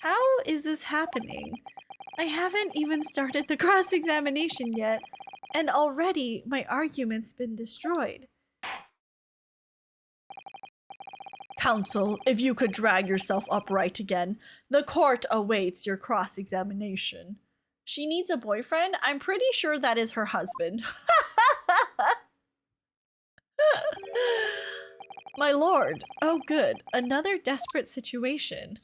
How is this happening? I haven't even started the cross-examination yet, and already my argument's been destroyed. Counsel, if you could drag yourself upright again, the court awaits your cross-examination. She needs a boyfriend? I'm pretty sure that is her husband. My lord. Oh good, another desperate situation.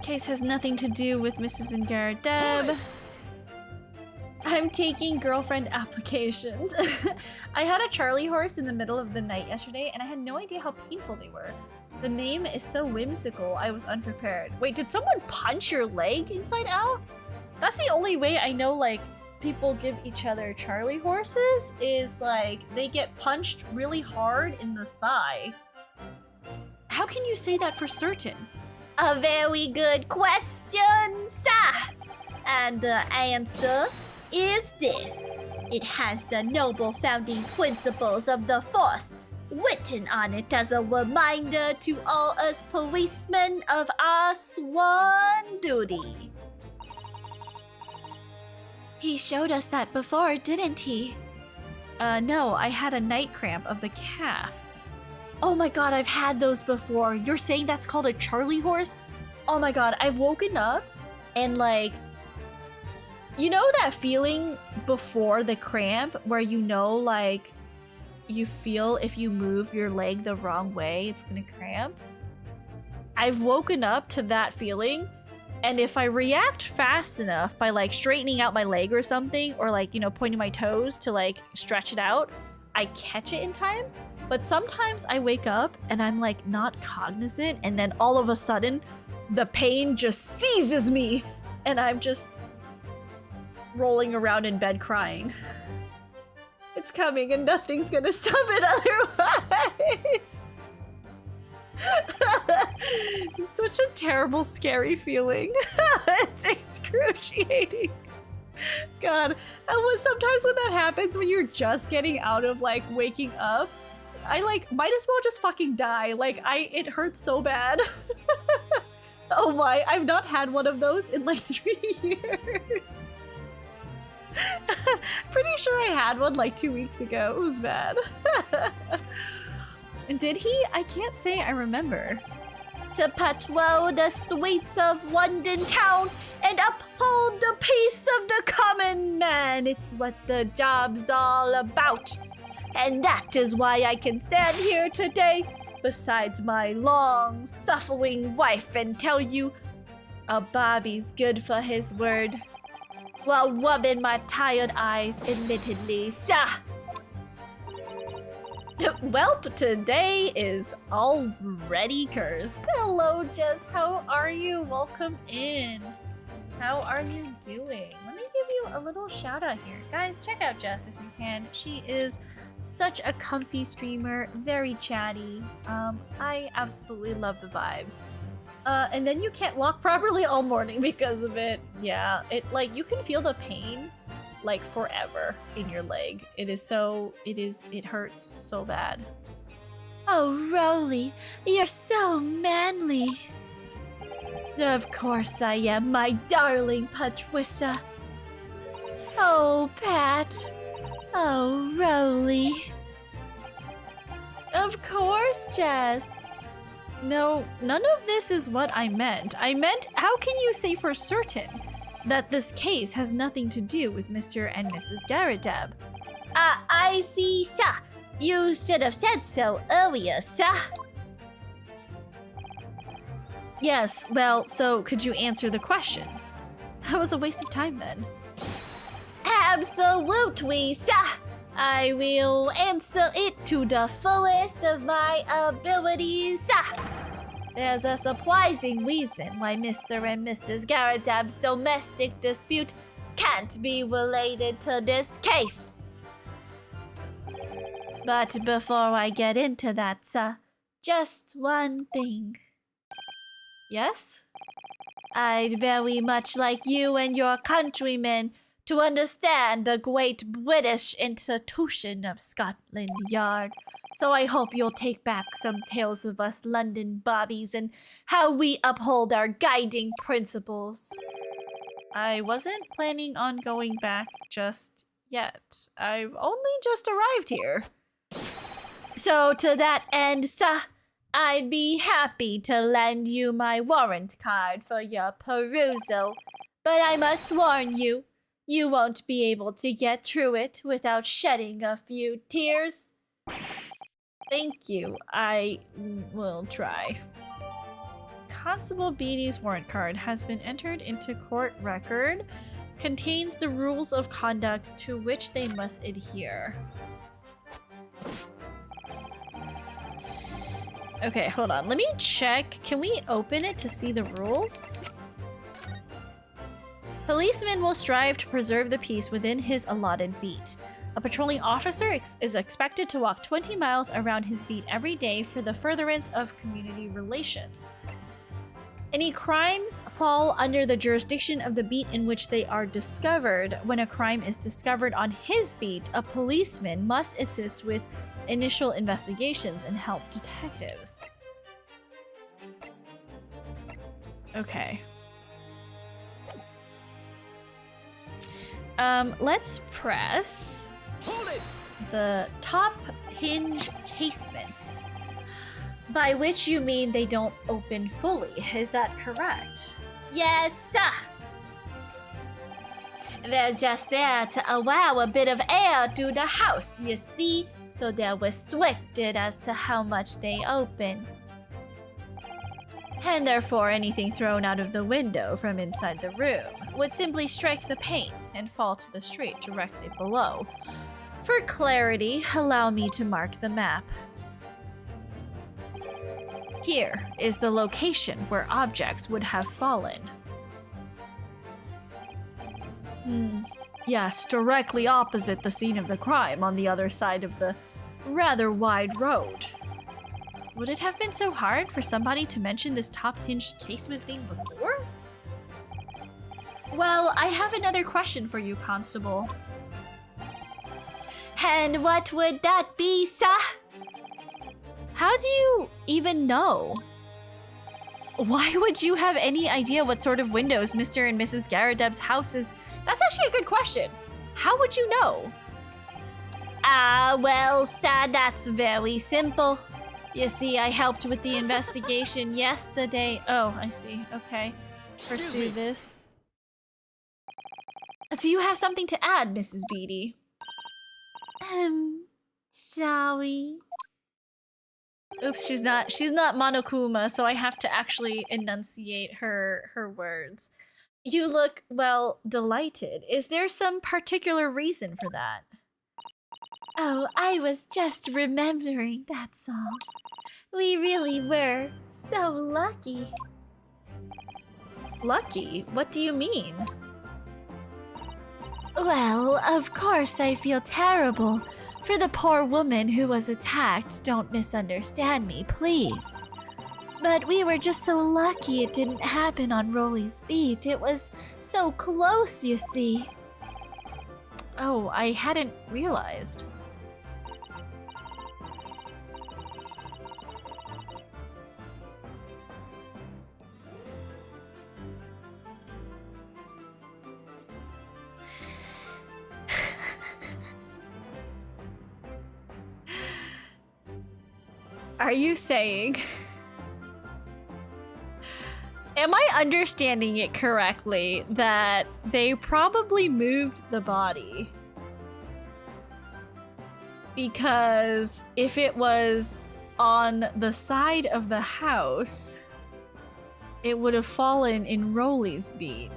Case has nothing to do with Mrs. Ngaradeb. I'm taking girlfriend applications. I had a Charlie horse in the middle of the night yesterday, and I had no idea how painful they were. The name is so whimsical, I was unprepared. Wait, did someone punch your leg inside out? That's the only way I know, like, people give each other Charlie horses, is like, they get punched really hard in the thigh. How can you say that for certain? A very good question, sir. And the answer is this. It has the noble founding principles of the Force written on it as a reminder to all us policemen of our sworn duty. He showed us that before, didn't he? No, I had a night cramp of the calf. Oh my god, I've had those before. You're saying that's called a Charlie horse? Oh my god, I've woken up and like, you know that feeling before the cramp where you know like you feel if you move your leg the wrong way, it's gonna cramp? I've woken up to that feeling, and if I react fast enough by like straightening out my leg or something, or like, you know, pointing my toes to like stretch it out, I catch it in time. But sometimes I wake up and I'm like not cognizant, and then all of a sudden the pain just seizes me and I'm just rolling around in bed crying. It's coming and nothing's gonna stop it otherwise. It's such a terrible, scary feeling. It's excruciating. God, and sometimes when that happens, when you're just getting out of like waking up, I like might as well just fucking die. Like it hurts so bad. Oh my, I've not had one of those in like 3 years. Pretty sure I had one like 2 weeks ago. It was bad. Did he? I can't say I remember. To patrol the streets of London town and uphold the peace of the common man. It's what the job's all about. And that is why I can stand here today besides my long-suffering wife and tell you a Bobby's good for his word while rubbing my tired eyes admittedly, sir. Welp, today is already cursed. Hello, Jess. How are you? Welcome in. How are you doing? Let me give you a little shout out here. Guys, check out Jess if you can. She is such a comfy streamer, very chatty. I absolutely love the vibes. And then you can't walk properly all morning because of it. Yeah, like you can feel the pain like forever in your leg. It hurts so bad. Oh, Roly, you're so manly. Of course I am, my darling Patricia. Oh, Pat. Oh, Roly. Of course, Jess. No, none of this is what I meant. I meant, how can you say for certain that this case has nothing to do with Mr. and Mrs. Garadab? I see, sir. You should have said so earlier, sir. Yes, well, so could you answer the question? That was a waste of time then. Absolutely, sir. I will answer it to the fullest of my abilities, sir. There's a surprising reason why Mr. and Mrs. Garadab's domestic dispute can't be related to this case. But before I get into that, sir, just one thing. Yes? I'd very much like you and your countrymen to understand the great British institution of Scotland Yard. So I hope you'll take back some tales of us London bobbies and how we uphold our guiding principles. I wasn't planning on going back just yet. I've only just arrived here. So to that end, sir, I'd be happy to lend you my warrant card for your perusal. But I must warn you, you won't be able to get through it without shedding a few tears. Thank you. I will try. Constable Beatty's warrant card has been entered into court record. Contains the rules of conduct to which they must adhere. Okay, hold on. Let me check. Can we open it to see the rules? Policeman will strive to preserve the peace within his allotted beat. A patrolling officer is expected to walk 20 miles around his beat every day for the furtherance of community relations. Any crimes fall under the jurisdiction of the beat in which they are discovered. When a crime is discovered on his beat, a policeman must assist with initial investigations and help detectives. Okay. Let's press Hold it! the top hinge casements. By which you mean they don't open fully, is that correct? Yes, sir. They're just there to allow a bit of air through the house, you see, so they're restricted as to how much they open. And therefore anything thrown out of the window from inside the room would simply strike the pane and fall to the street directly below. For clarity, allow me to mark the map. Here is the location where objects would have fallen. Yes, directly opposite the scene of the crime on the other side of the rather wide road. Would it have been so hard for somebody to mention this top hinged casement thing before? Well, I have another question for you, Constable. And what would that be, sir? How do you even know? Why would you have any idea what sort of windows Mr. and Mrs. Garadeb's house is? That's actually a good question. How would you know? Well, sir, that's very simple. You see, I helped with the investigation yesterday. Oh, I see. Okay. Excuse Pursue me. this. Do you have something to add, Mrs. Beatty? Sorry. Oops, she's not Monokuma, so I have to actually enunciate her words. You look, well, delighted. Is there some particular reason for that? Oh, I was just remembering, that's all. We really were so lucky. Lucky? What do you mean? Well, of course I feel terrible for the poor woman who was attacked. Don't misunderstand me, please. But we were just so lucky it didn't happen on Rolly's beat. It was so close, you see. Oh, I hadn't realized. Are you saying... Am I understanding it correctly that they probably moved the body? Because if it was on the side of the house, it would have fallen in Rolly's beat.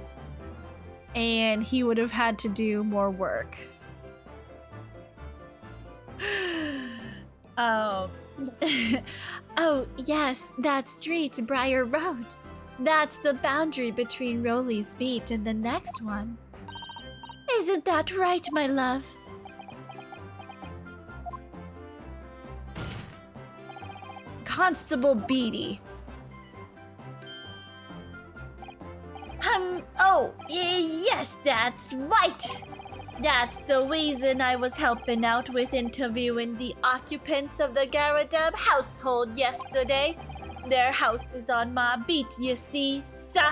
And he would have had to do more work. Oh, yes, that street, Briar Road. That's the boundary between Rolly's beat and the next one. Isn't that right, my love? Constable Beatty. Yes, that's right. That's the reason I was helping out with interviewing the occupants of the Garadab household yesterday. Their house is on my beat, you see, sir.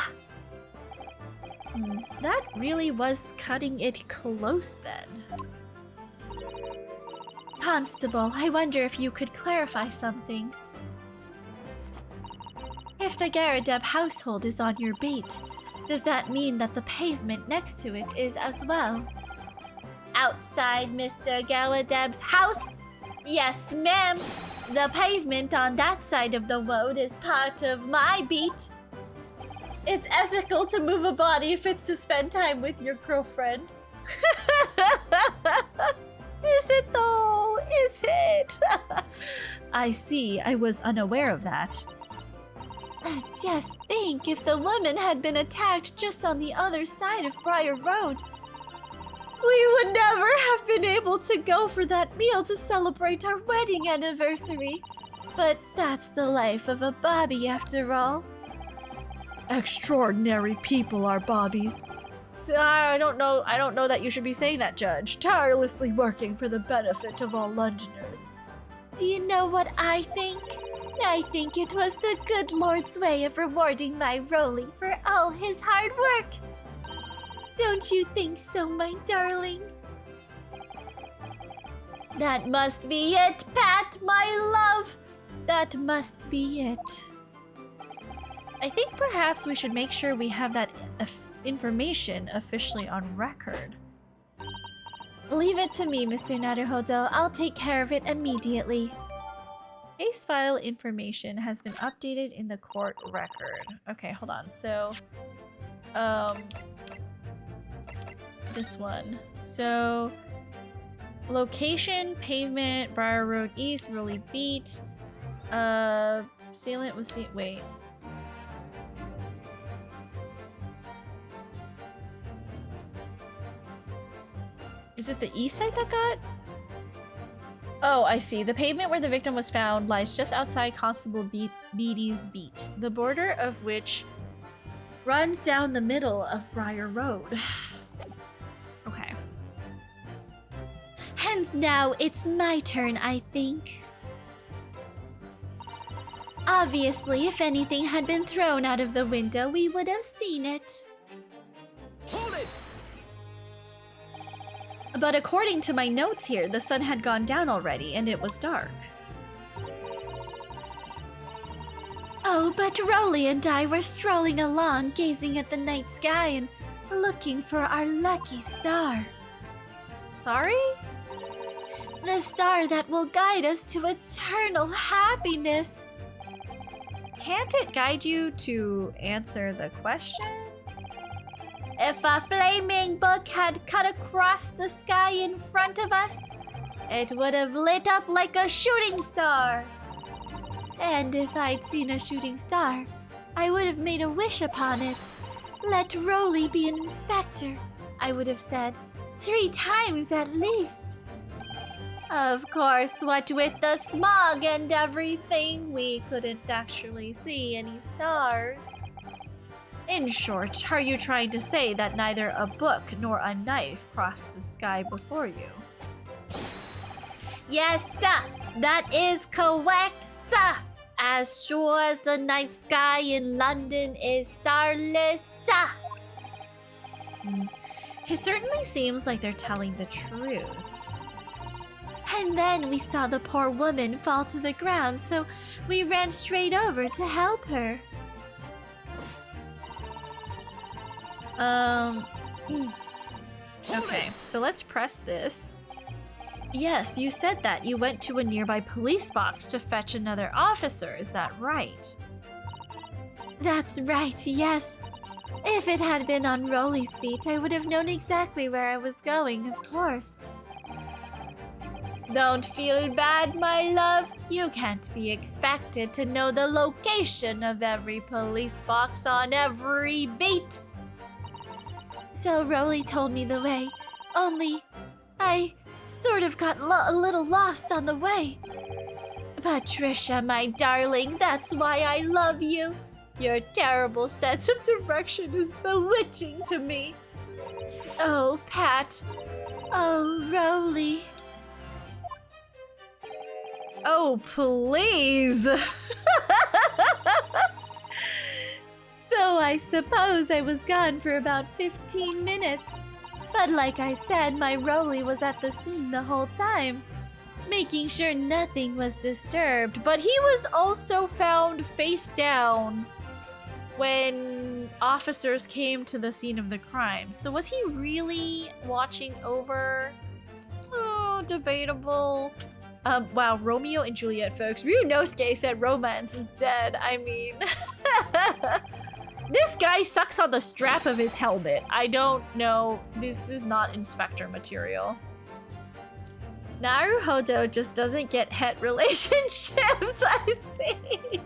That really was cutting it close then. Constable, I wonder if you could clarify something. If the Garadab household is on your beat, does that mean that the pavement next to it is as well? Outside Mr. Garadab's house? Yes, ma'am. The pavement on that side of the road is part of my beat. It's ethical to move a body if it's to spend time with your girlfriend. Is it though? Is it? I see. I was unaware of that. Just think if the woman had been attacked just on the other side of Briar Road. We would never have been able to go for that meal to celebrate our wedding anniversary. But that's the life of a Bobby after all. Extraordinary people are Bobbies. I don't know that you should be saying that, Judge. Tirelessly working for the benefit of all Londoners. Do you know what I think? I think it was the good Lord's way of rewarding my Rolly for all his hard work. Don't you think so, my darling? That must be it, Pat, my love. That must be it. I think perhaps we should make sure we have that information officially on record. Leave it to me, Mr. Naruhodo. I'll take care of it immediately. Case file information has been updated in the court record. Okay, hold on. So, this one. So, location, pavement, Briar Road East, Rolly Beat. Salient was wait. Is it the east side that got? Oh, I see. The pavement where the victim was found lies just outside Constable Beatty's beat, the border of which runs down the middle of Briar Road. Okay. And now it's my turn, I think. Obviously, if anything had been thrown out of the window, we would have seen it. Hold it! But according to my notes here, the sun had gone down already and it was dark. Oh, but Rolly and I were strolling along, gazing at the night sky and looking for our lucky star. Sorry? The star that will guide us to eternal happiness. Can't it guide you to answer the question? If a flaming book had cut across the sky in front of us, it would have lit up like a shooting star. And if I'd seen a shooting star, I would have made a wish upon it. Let Rolly be an inspector, I would have said, 3 times at least. Of course, what with the smog and everything, we couldn't actually see any stars. In short, are you trying to say that neither a book nor a knife crossed the sky before you? Yes, sir. That is correct, sir. As sure as the night sky in London is starless, sir. It certainly seems like they're telling the truth. And then we saw the poor woman fall to the ground, so we ran straight over to help her. Okay, so let's press this. Yes, you said that. You went to a nearby police box to fetch another officer, is that right? That's right, yes. If it had been on Rolly's feet, I would have known exactly where I was going, of course. Don't feel bad, my love. You can't be expected to know the location of every police box on every beat. So Rolly told me the way, only I sort of got a little lost on the way. Patricia, my darling, that's why I love you. Your terrible sense of direction is bewitching to me. Oh, Pat. Oh, Rolly. Oh, please! So I suppose I was gone for about 15 minutes. But like I said, my Rolly was at the scene the whole time, making sure nothing was disturbed. But he was also found face down when officers came to the scene of the crime. So was he really watching over? Oh, debatable. Wow, Romeo and Juliet, folks. Ryunosuke said romance is dead. I mean... This guy sucks on the strap of his helmet. I don't know. This is not Inspector material. Naruhodo just doesn't get het relationships, I think.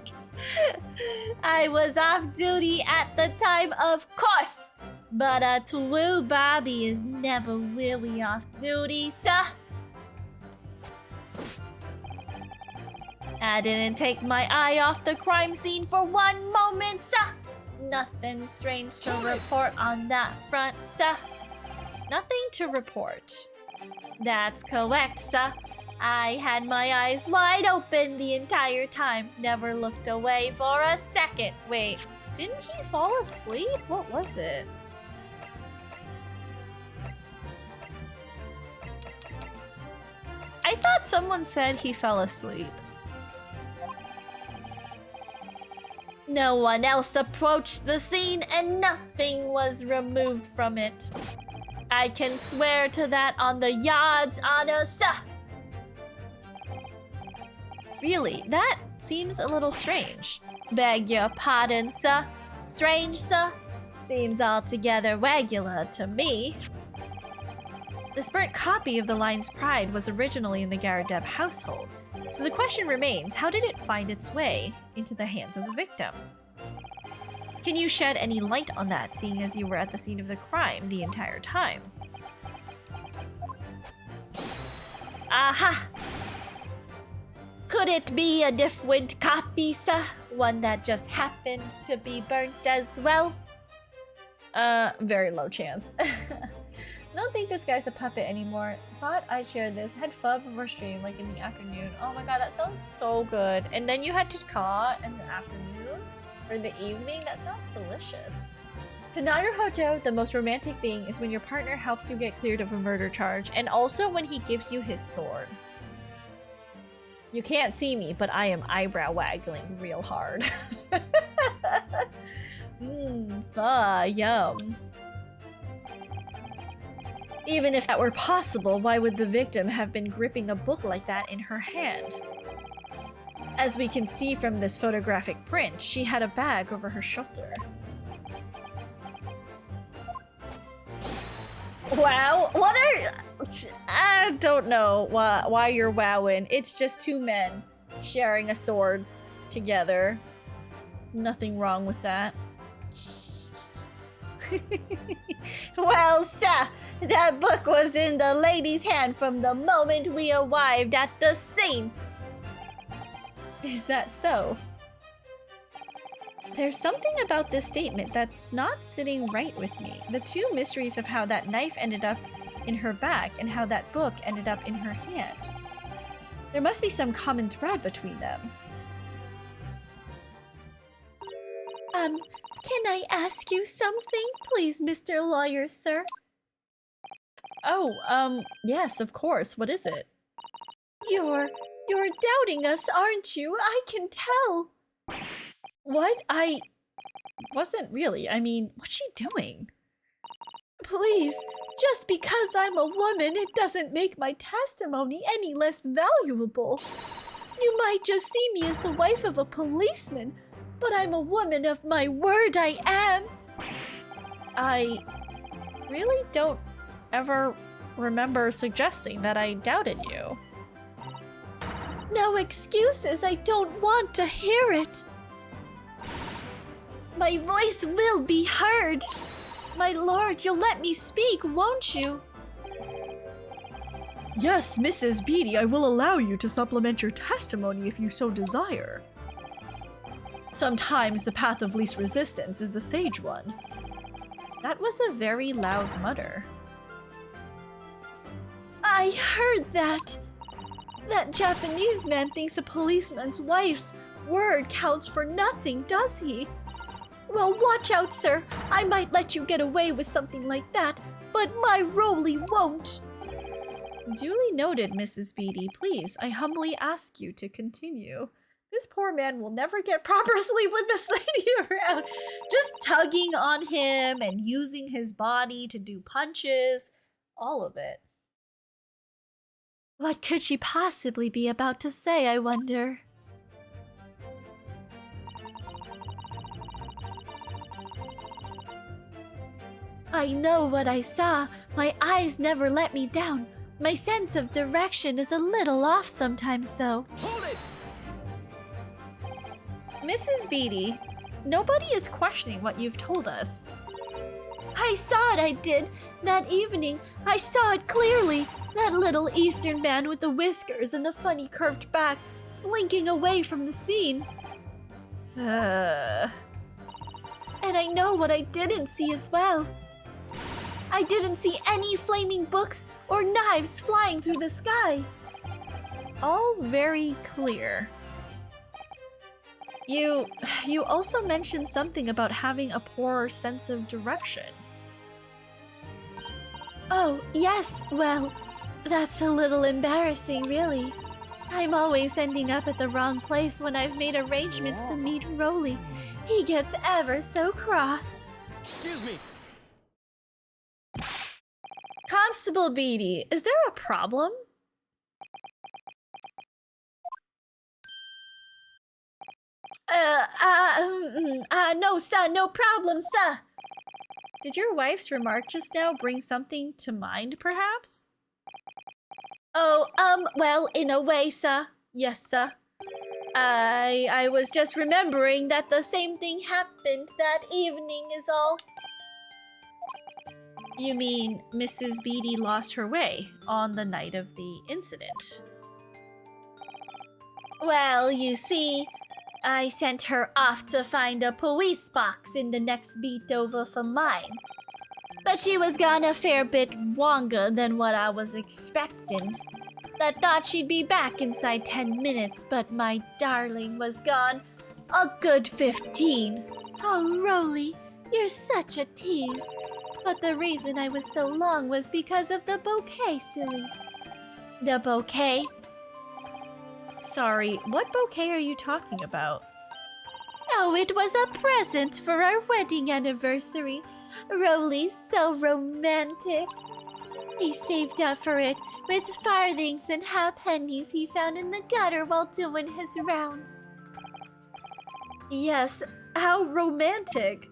I was off duty at the time, of course. But a true Bobby is never really off duty, sir. I didn't take my eye off the crime scene for one moment, sir. Nothing strange to report on that front, sir. Nothing to report. That's correct, sir. I had my eyes wide open the entire time. Never looked away for a second. Wait, didn't he fall asleep? What was it? I thought someone said he fell asleep. No one else approached the scene and nothing was removed from it. I can swear to that on the yard's honor, sir. Really? That seems a little strange. Beg your pardon, sir. Strange, sir? Seems altogether regular to me. This burnt copy of the Lion's Pride was originally in the Garadeb household. So the question remains, how did it find its way into the hands of the victim? Can you shed any light on that, seeing as you were at the scene of the crime the entire time? Aha! Could it be a different copy, sir? One that just happened to be burnt as well? Very low chance. I don't think this guy's a puppet anymore. Thought I'd share this. Had pho before stream, like in the afternoon. Oh my god, that sounds so good. And then you had to caw in the afternoon or the evening. That sounds delicious. To Naruhodo, the most romantic thing is when your partner helps you get cleared of a murder charge, and also when he gives you his sword. You can't see me, but I am eyebrow waggling real hard. Pho, yum. Even if that were possible, why would the victim have been gripping a book like that in her hand? As we can see from this photographic print, she had a bag over her shoulder. Wow, what are... I don't know why you're wowing. It's just two men sharing a sword together. Nothing wrong with that. Well, sir, that book was in the lady's hand from the moment we arrived at the scene. Is that so? There's something about this statement that's not sitting right with me. The two mysteries of how that knife ended up in her back and how that book ended up in her hand. There must be some common thread between them. Can I ask you something, please, Mr. Lawyer, sir? Oh, yes, of course. What is it? You're doubting us, aren't you? I can tell. What? I wasn't really. I mean, what's she doing? Please, just because I'm a woman, it doesn't make my testimony any less valuable. You might just see me as the wife of a policeman, but I'm a woman of my word, I am. I really don't ever remember suggesting that I doubted you. No excuses, I don't want to hear it. My voice will be heard. My lord, you'll let me speak, won't you? Yes, Mrs. Beatty, I will allow you to supplement your testimony if you so desire. Sometimes the path of least resistance is the sage one. That was a very loud mutter. I heard that. That Japanese man thinks a policeman's wife's word counts for nothing, does he? Well, watch out, sir. I might let you get away with something like that, but my Roly won't. Duly noted, Mrs. Beatty. Please, I humbly ask you to continue. This poor man will never get proper sleep with this lady around. Just tugging on him and using his body to do punches. All of it. What could she possibly be about to say, I wonder? I know what I saw. My eyes never let me down. My sense of direction is a little off sometimes, though. Hold it! Mrs. Beatty, nobody is questioning what you've told us. I saw it, I did. That evening, I saw it clearly. That little Eastern man with the whiskers and the funny curved back, slinking away from the scene. And I know what I didn't see as well. I didn't see any flaming books or knives flying through the sky. All very clear. You also mentioned something about having a poor sense of direction. Oh, yes, well, that's a little embarrassing, really. I'm always ending up at the wrong place when I've made arrangements to meet Roly. He gets ever so cross. Excuse me. Constable Beatty, is there a problem? No, sir, no problem, sir. Did your wife's remark just now bring something to mind, perhaps? Oh, well, in a way, sir. Yes, sir. I was just remembering that the same thing happened that evening is all. You mean Mrs. Beatty lost her way on the night of the incident? Well, you see, I sent her off to find a police box in the next beat over for mine. But she was gone a fair bit longer than what I was expecting. I thought she'd be back inside 10 minutes, but my darling was gone a good 15. Oh, Roly, you're such a tease. But the reason I was so long was because of the bouquet, silly. The bouquet? Sorry, what bouquet are you talking about? Oh, it was a present for our wedding anniversary. Roly's so romantic. He saved up for it with farthings and halfpennies he found in the gutter while doing his rounds. Yes, how romantic.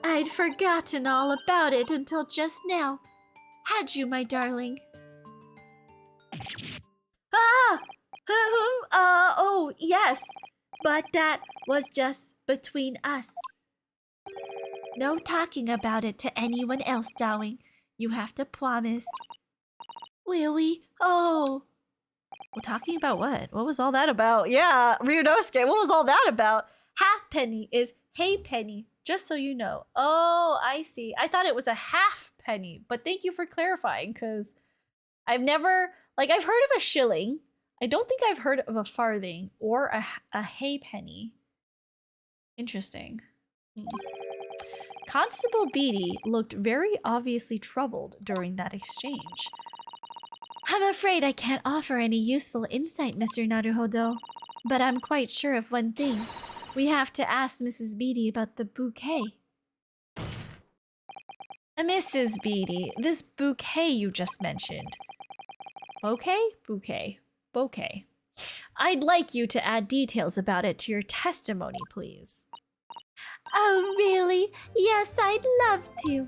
I'd forgotten all about it until just now. Had you, my darling? Ah! Oh, yes. But that was just between us. No talking about it to anyone else, darling. You have to promise. Will we? Oh. Well, talking about what? What was all that about? Yeah, Ryunosuke, what was all that about? Halfpenny is hey penny, just so you know. Oh, I see. I thought it was a half penny, but thank you for clarifying, because I've never, I've heard of a shilling. I don't think I've heard of a farthing or a hay penny. Interesting. Constable Beatty looked very obviously troubled during that exchange. I'm afraid I can't offer any useful insight, Mr. Naruhodo. But I'm quite sure of one thing. We have to ask Mrs. Beatty about the bouquet. Mrs. Beatty, this bouquet you just mentioned. Bouquet? Bouquet. Bouquet. I'd like you to add details about it to your testimony, please. Oh, really? Yes, I'd love to.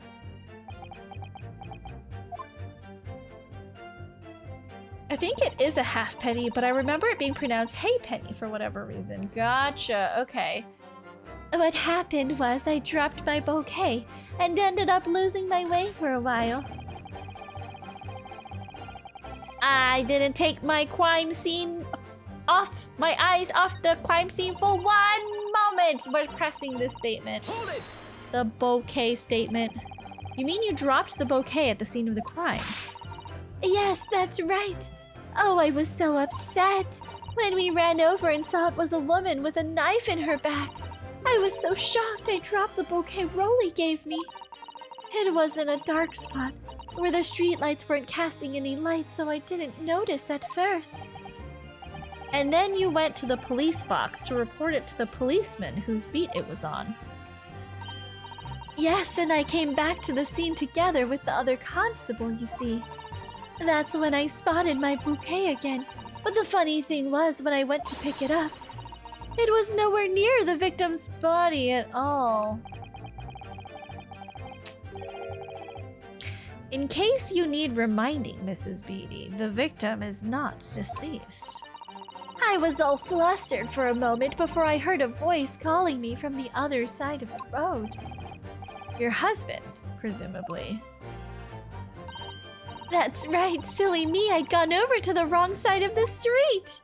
I think it is a halfpenny, but I remember it being pronounced haypenny for whatever reason. Gotcha, okay. What happened was I dropped my bouquet and ended up losing my way for a while. I didn't take my crime scene my eyes off the crime scene for 1 moment. We're pressing this statement. Hold it! The bouquet statement. You mean you dropped the bouquet at the scene of the crime? Yes, that's right. Oh, I was so upset when we ran over and saw it was a woman with a knife in her back. I was so shocked I dropped the bouquet Rolly gave me. It was in a dark spot where the streetlights weren't casting any light, so I didn't notice at first. And then you went to the police box to report it to the policeman whose beat it was on. Yes, and I came back to the scene together with the other constable, you see. That's when I spotted my bouquet again. But the funny thing was, when I went to pick it up, it was nowhere near the victim's Body at all. In case you need reminding, Mrs. Beatty, the victim is not deceased. I was all flustered for a moment before I heard a voice calling me from the other side of the road. Your husband, presumably. That's right, silly me, I'd gone over to the wrong side of the street.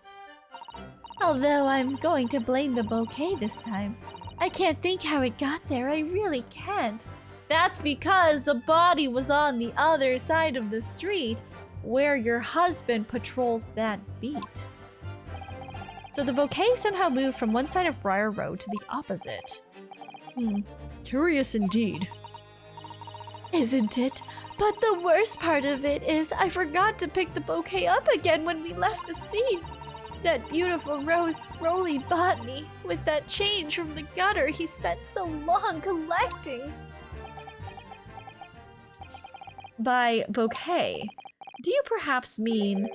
Although I'm going to blame the bouquet this time. I can't think how it got there, I really can't. That's because the body was on the other side of the street where your husband patrols that beat. So the bouquet somehow moved from one side of Briar Road to the opposite. Curious indeed. Isn't it? But the worst part of it is I forgot to pick the bouquet up again when we left the scene. That beautiful rose Broly bought me with that change from the gutter he spent so long collecting. By bouquet, do you perhaps mean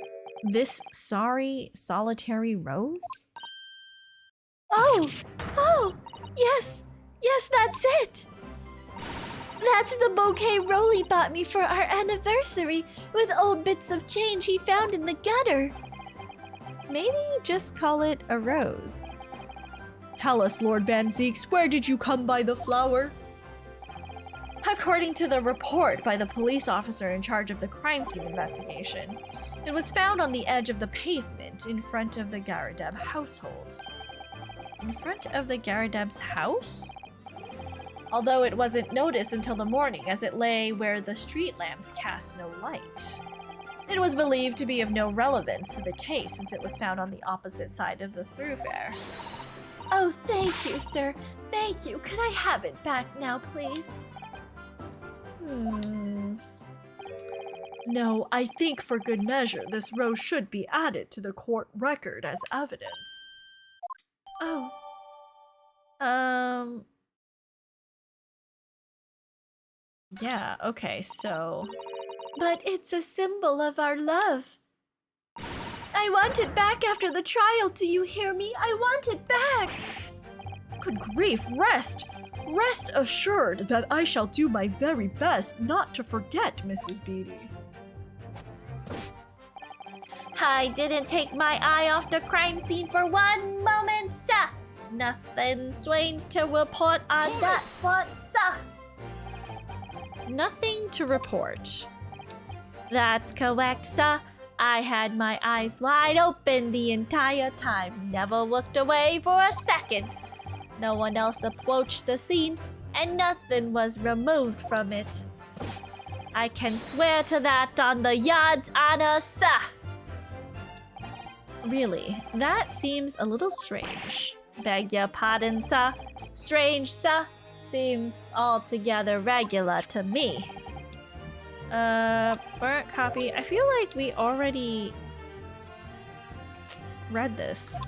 this sorry, solitary rose? Oh, yes, that's it. That's the bouquet Rolly bought me for our anniversary with old bits of change he found in the gutter. Maybe just call it a rose. Tell us, Lord Van Zeeks, where did you come by the flower? According to the report by the police officer in charge of the crime scene investigation, it was found on the edge of the pavement in front of the Garadeb household. In front of the Garadeb's house? Although it wasn't noticed until the morning as it lay where the street lamps cast no light. It was believed to be of no relevance to the case since it was found on the opposite side of the thoroughfare. Oh, thank you, sir. Thank you. Could I have it back now, please? No, I think for good measure, this rose should be added to the court record as evidence. Oh. Yeah, okay, so... But it's a symbol of our love. I want it back after the trial, do you hear me? I want it back! Good grief, rest! Rest assured that I shall do my very best not to forget, Mrs. Beatty. I didn't take my eye off the crime scene for 1 moment, sir. Nothing strange to report on that front, sir. Nothing to report. That's correct, sir. I had my eyes wide open the entire time, never looked away for a second. No one else approached the scene, and nothing was removed from it. I can swear to that on the yard's honor, sir. Really, that seems a little strange. Beg your pardon, sir. Strange, sir. Seems altogether regular to me. Burnt copy. I feel like we already read this.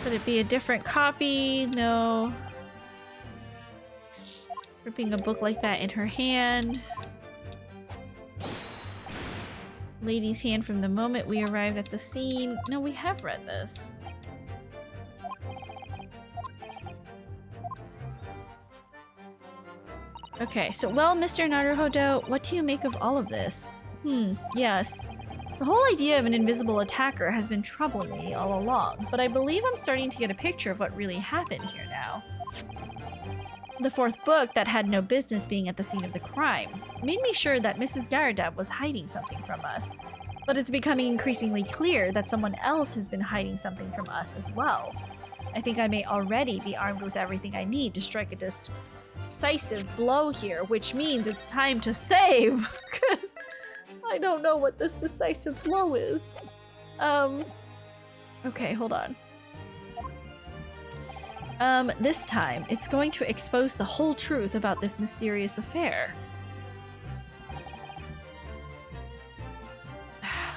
Could it be a different copy? No. Gripping a book like that in her hand. Lady's hand from the moment we arrived at the scene. No, we have read this. Okay, so, well, Mr. Naruhodo, what do you make of all of this? Yes. The whole idea of an invisible attacker has been troubling me all along, but I believe I'm starting to get a picture of what really happened here now. The fourth book, that had no business being at the scene of the crime, made me sure that Mrs. Daradab was hiding something from us. But it's becoming increasingly clear that someone else has been hiding something from us as well. I think I may already be armed with everything I need to strike a decisive blow here, which means it's time to save! Because I don't know what this decisive blow is. Okay, hold on. This time, it's going to expose the whole truth about this mysterious affair.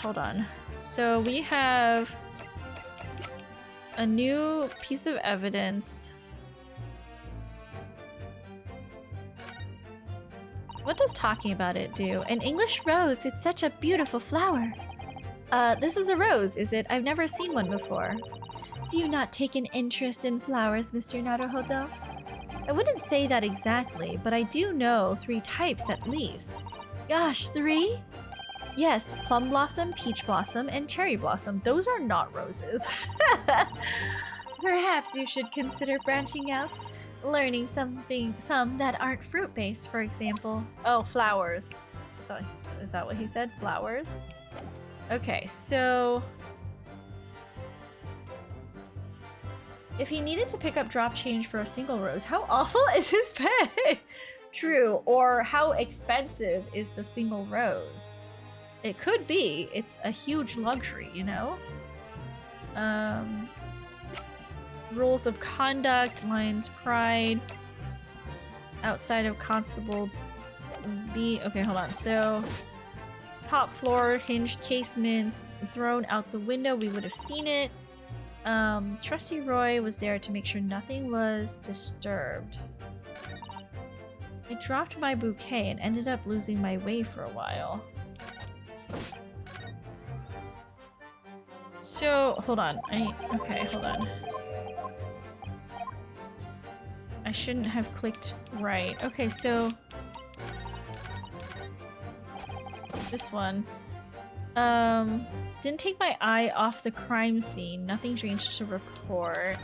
Hold on. So we have a new piece of evidence. What does talking about it do? An English rose, it's such a beautiful flower. This is a rose, is it? I've never seen one before. Do you not take an interest in flowers, Mr. Naruhodo? I wouldn't say that exactly, but I do know 3 types at least. Gosh, 3? Yes, plum blossom, peach blossom, and cherry blossom. Those are not roses. Perhaps you should consider branching out, learning some that aren't fruit-based, for example. Oh, flowers. So, is that what he said? Flowers? Okay, so if he needed to pick up drop change for a single rose, how awful is his pay? True, or how expensive is the single rose? It could be. It's a huge luxury, you know? Rules of conduct, Lion's Pride, outside of Constable B. Okay, hold on. So, top floor, hinged casements, thrown out the window. We would have seen it. Trusty Roy was there to make sure nothing was disturbed. I dropped my bouquet and ended up losing my way for a while. So, hold on. Okay, hold on. I shouldn't have clicked right. Okay, so this one. Didn't take my eye off the crime scene. Nothing strange to report.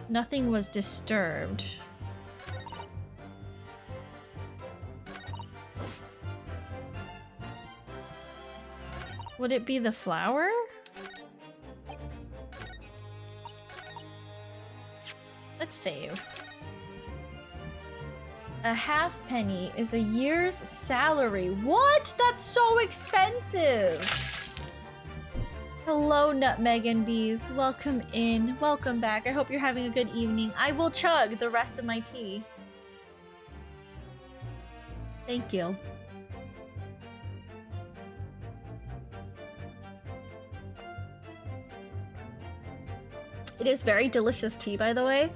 Nothing was disturbed. Would it be the flower? Let's save. A half penny is a year's salary. What? That's so expensive! Hello, Nutmeg and Bees. Welcome in. Welcome back. I hope you're having a good evening. I will chug the rest of my tea. Thank you. It is very delicious tea, by the way.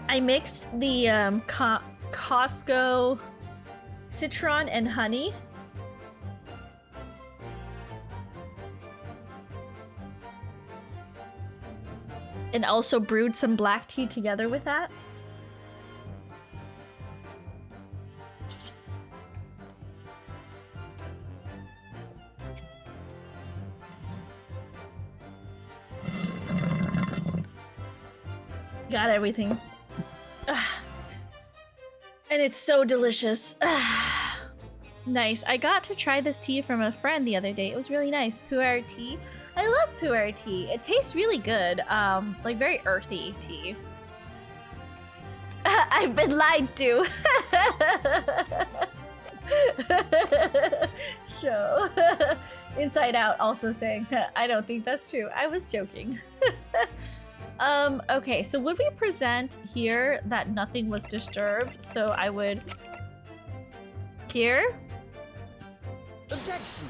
I mixed the Costco citron and honey. And also brewed some black tea together with that. Got everything. And it's so delicious. Nice. I got to try this tea from a friend the other day. It was really nice. Pu'er tea. I love pu'er tea. It tastes really good. Like very earthy tea. I've been lied to. Show. Inside Out also saying, I don't think that's true. I was joking. Okay, so would we present here that nothing was disturbed? So I would... Here? Objection.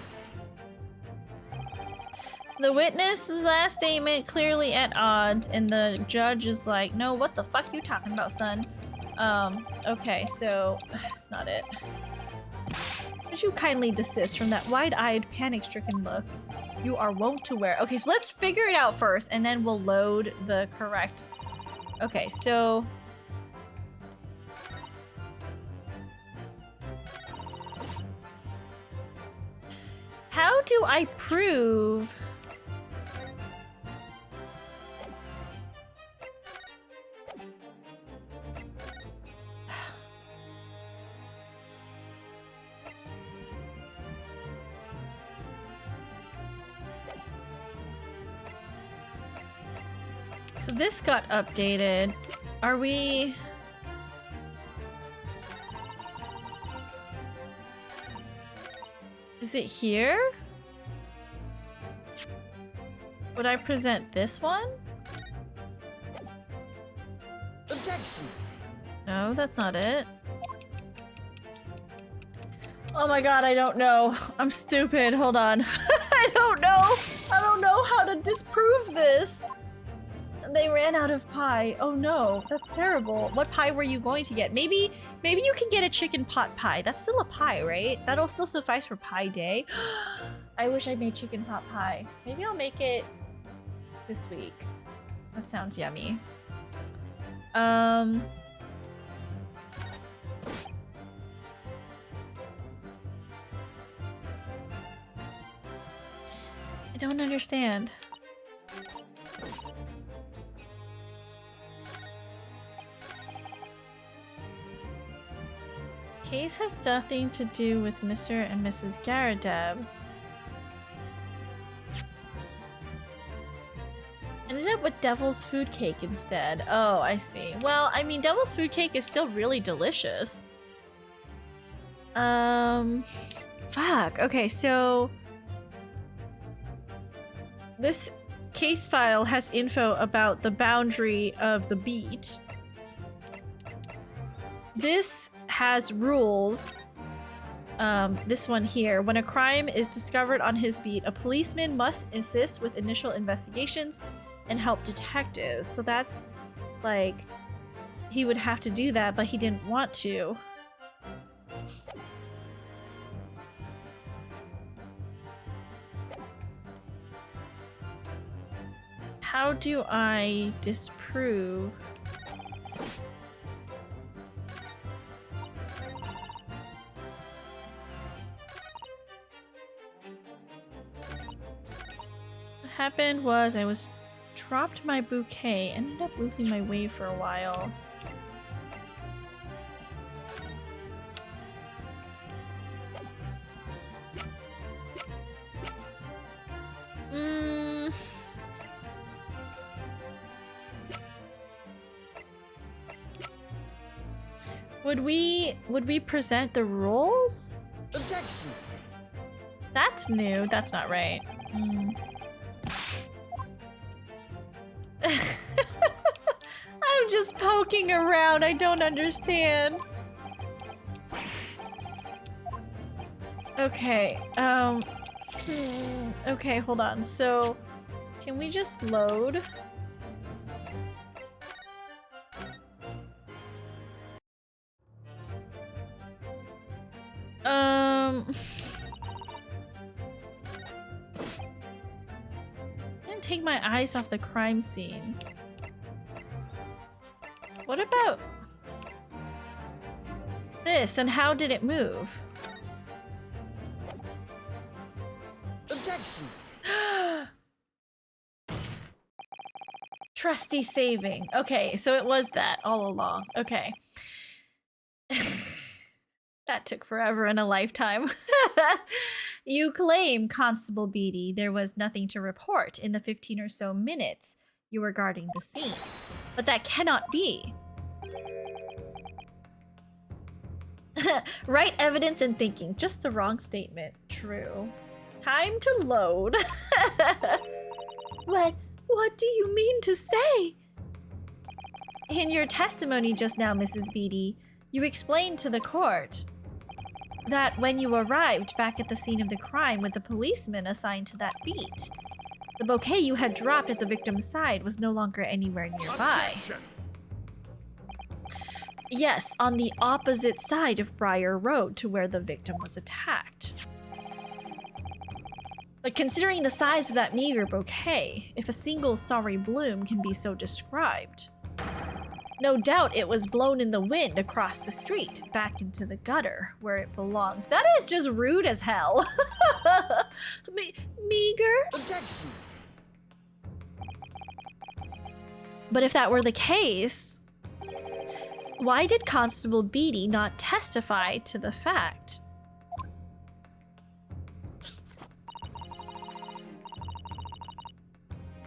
The witness's last statement clearly at odds, and the judge is like, no, what the fuck you talking about, son? Okay, so... That's not it. Would you kindly desist from that wide-eyed, panic-stricken look you are wont to wear? Okay, so let's figure it out first, and then we'll load the correct... Okay, so... How do I prove... So this got updated. Are we... Is it here? Would I present this one? Objection. No, that's not it. Oh my god, I don't know. I'm stupid. Hold on. I don't know. I don't know how to disprove this. They ran out of pie. Oh no, that's terrible. What pie were you going to get? Maybe you can get a chicken pot pie. That's still a pie, right? That'll still suffice for pie day. I wish I made chicken pot pie. Maybe I'll make it this week. That sounds yummy. I don't understand. Case has nothing to do with Mr. and Mrs. Garadeb. Ended up with Devil's Food Cake instead. Oh, I see. Well, I mean, Devil's Food Cake is still really delicious. Fuck. Okay, so... This case file has info about the boundary of the beat. This has rules. This one here. When a crime is discovered on his beat, a policeman must assist with initial investigations and help detectives. So that's like, he would have to do that, but he didn't want to. How do I disprove? What happened was I dropped my bouquet and ended up losing my way for a while. Would we present the rules? Objection. That's new. That's not right. I'm just poking around. I don't understand. Okay. Okay, hold on. So, can we just load? Can't take my eyes off the crime scene. What about this? And how did it move? Objection. Trusty saving. Okay, so it was that all along. Okay. That took forever and a lifetime. You claim, Constable Beatty, there was nothing to report in the 15 or so minutes you were guarding the scene. But that cannot be. Right evidence and thinking. Just the wrong statement. True. Time to load. What do you mean to say? In your testimony just now, Mrs. Beatty, you explained to the court that when you arrived back at the scene of the crime with the policeman assigned to that beat, the bouquet you had dropped at the victim's side was no longer anywhere nearby. Objection. Yes, on the opposite side of Briar Road to where the victim was attacked. But considering the size of that meager bouquet, if a single sorry bloom can be so described, no doubt it was blown in the wind across the street, back into the gutter, where it belongs. That is just rude as hell. Meager? Objection. But if that were the case, why did Constable Beatty not testify to the fact?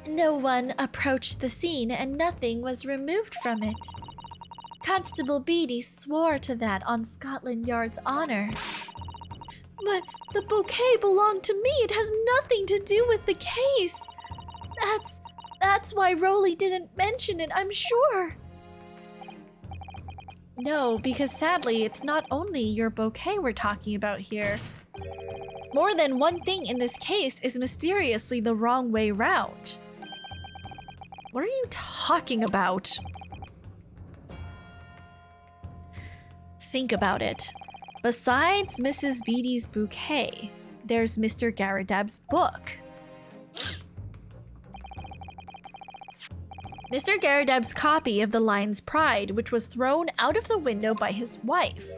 No one approached the scene and nothing was removed from it. Constable Beatty swore to that on Scotland Yard's honor. But the bouquet belonged to me. It has nothing to do with the case. That's why Rowley didn't mention it, I'm sure. No, because sadly, it's not only your bouquet we're talking about here. More than one thing in this case is mysteriously the wrong way round. What are you talking about? Think about it. Besides Mrs. Beatty's bouquet, there's Mr. Garadab's book. Mr. Garadab's copy of The Lion's Pride, which was thrown out of the window by his wife,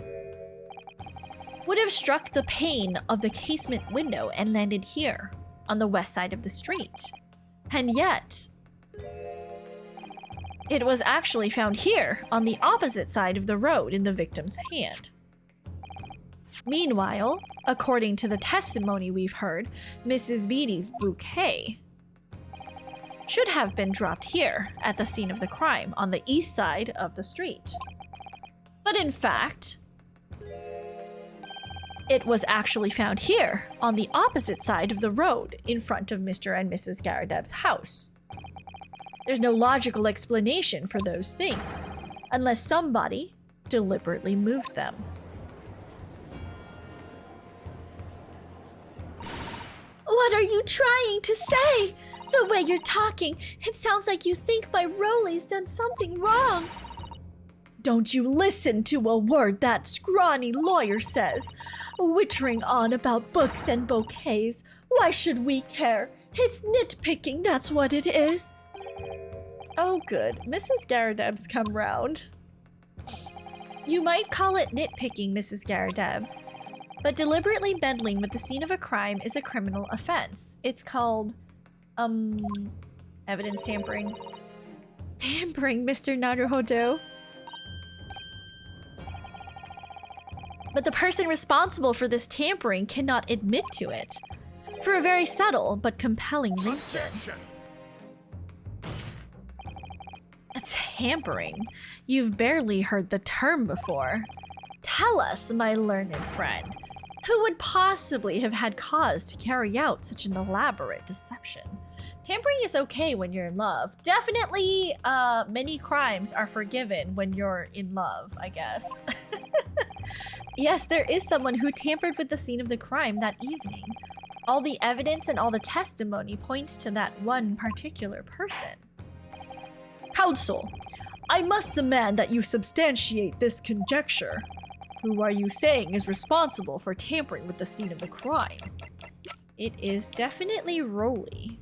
would have struck the pane of the casement window and landed here, on the west side of the street. And yet, it was actually found here, on the opposite side of the road in the victim's hand. Meanwhile, according to the testimony we've heard, Mrs. Beatty's bouquet should have been dropped here, at the scene of the crime, on the east side of the street. But in fact, it was actually found here, on the opposite side of the road, in front of Mr. and Mrs. Garadab's house. There's no logical explanation for those things, unless somebody deliberately moved them. What are you trying to say? The way you're talking, it sounds like you think my Rowley's done something wrong. Don't you listen to a word that scrawny lawyer says, wittering on about books and bouquets. Why should we care? It's nitpicking, that's what it is. Oh good, Mrs. Garadab's come round. You might call it nitpicking, Mrs. Garadab, but deliberately meddling with the scene of a crime is a criminal offense. It's called, evidence tampering. Tampering, Mr. Naruhodo. But the person responsible for this tampering cannot admit to it, for a very subtle but compelling reason. Objection. Tampering? You've barely heard the term before. Tell us, my learned friend, who would possibly have had cause to carry out such an elaborate deception? Tampering is okay when you're in love. Definitely, many crimes are forgiven when you're in love, I guess. Yes, there is someone who tampered with the scene of the crime that evening. All the evidence and all the testimony points to that one particular person. Counsel, I must demand that you substantiate this conjecture. Who are you saying is responsible for tampering with the scene of the crime? It is definitely Rowley.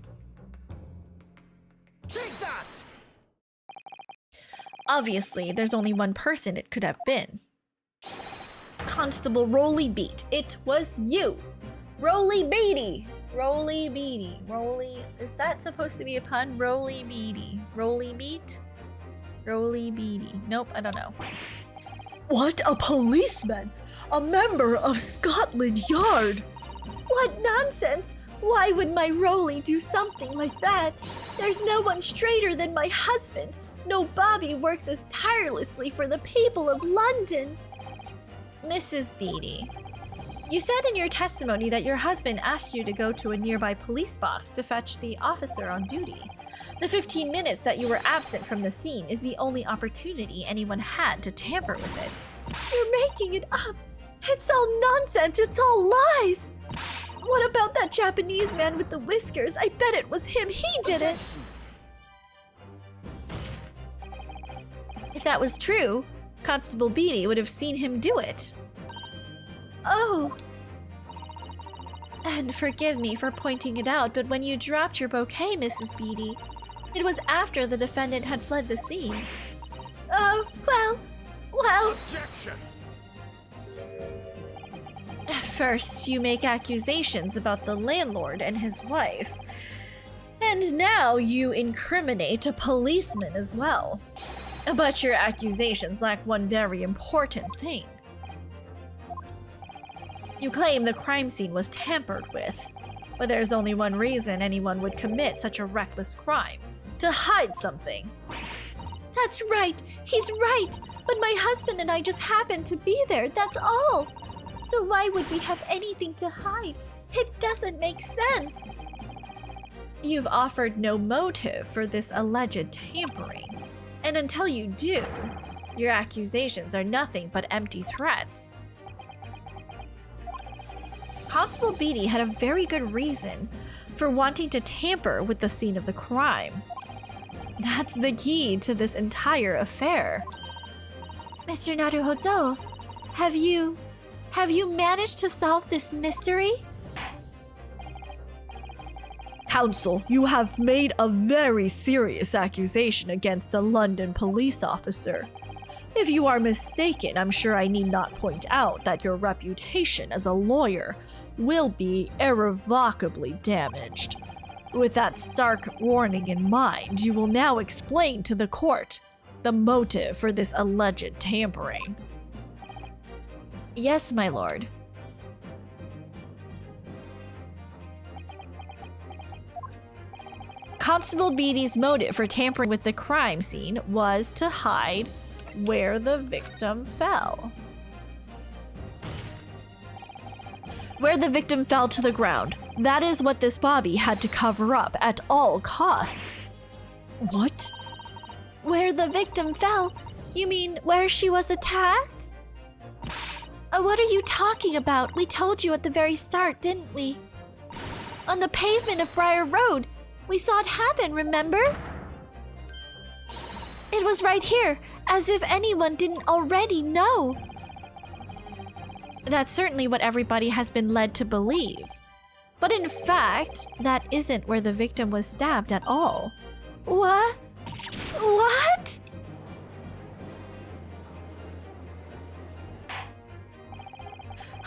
Take that! Obviously, there's only one person it could have been. Constable Rowley Beat. It was you! Rowley Beatty! Rowley Beatty. Rowley... Is that supposed to be a pun? Rowley Beatty. Rowley Beat? Rowley Beatty. Nope, I don't know. What? A policeman? A member of Scotland Yard? What nonsense! Why would my Rowley do something like that? There's no one straighter than my husband. No Bobby works as tirelessly for the people of London. Mrs. Beatty, You said in your testimony that your husband asked you to go to a nearby police box to fetch the officer on duty. The 15 minutes that you were absent from the scene is the only opportunity anyone had to tamper with it. You're making it up. It's all nonsense. It's all lies. What about that Japanese man with the whiskers? I bet it was him. He did it. If that was true, Constable Beatty would have seen him do it. Oh, And forgive me for pointing it out, but when you dropped your bouquet, Mrs. Beatty, it was after the defendant had fled the scene. oh, well. Objection! First, you make accusations about the landlord and his wife. And now you incriminate a policeman as well. But your accusations lack one very important thing. You claim the crime scene was tampered with, but there's only one reason anyone would commit such a reckless crime: to hide something. That's right. He's right. But my husband and I just happened to be there. That's all. So why would we have anything to hide? It doesn't make sense. You've offered no motive for this alleged tampering, and until you do, your accusations are nothing but empty threats. Constable Beatty had a very good reason for wanting to tamper with the scene of the crime. That's the key to this entire affair. Mr. Naruhodo, have you managed to solve this mystery? Counsel, you have made a very serious accusation against a London police officer. If you are mistaken, I'm sure I need not point out that your reputation as a lawyer will be irrevocably damaged. With that stark warning in mind, you will now explain to the court the motive for this alleged tampering. Yes, my lord. Constable Beatty's motive for tampering with the crime scene was to hide where the victim fell. Where the victim fell to the ground. That is what this Bobby had to cover up at all costs. What? Where the victim fell? You mean where she was attacked? What are you talking about? We told you at the very start, didn't we? On the pavement of Briar Road. We saw it happen, remember? It was right here, as if anyone didn't already know. That's certainly what everybody has been led to believe. But in fact, that isn't where the victim was stabbed at all. What? What?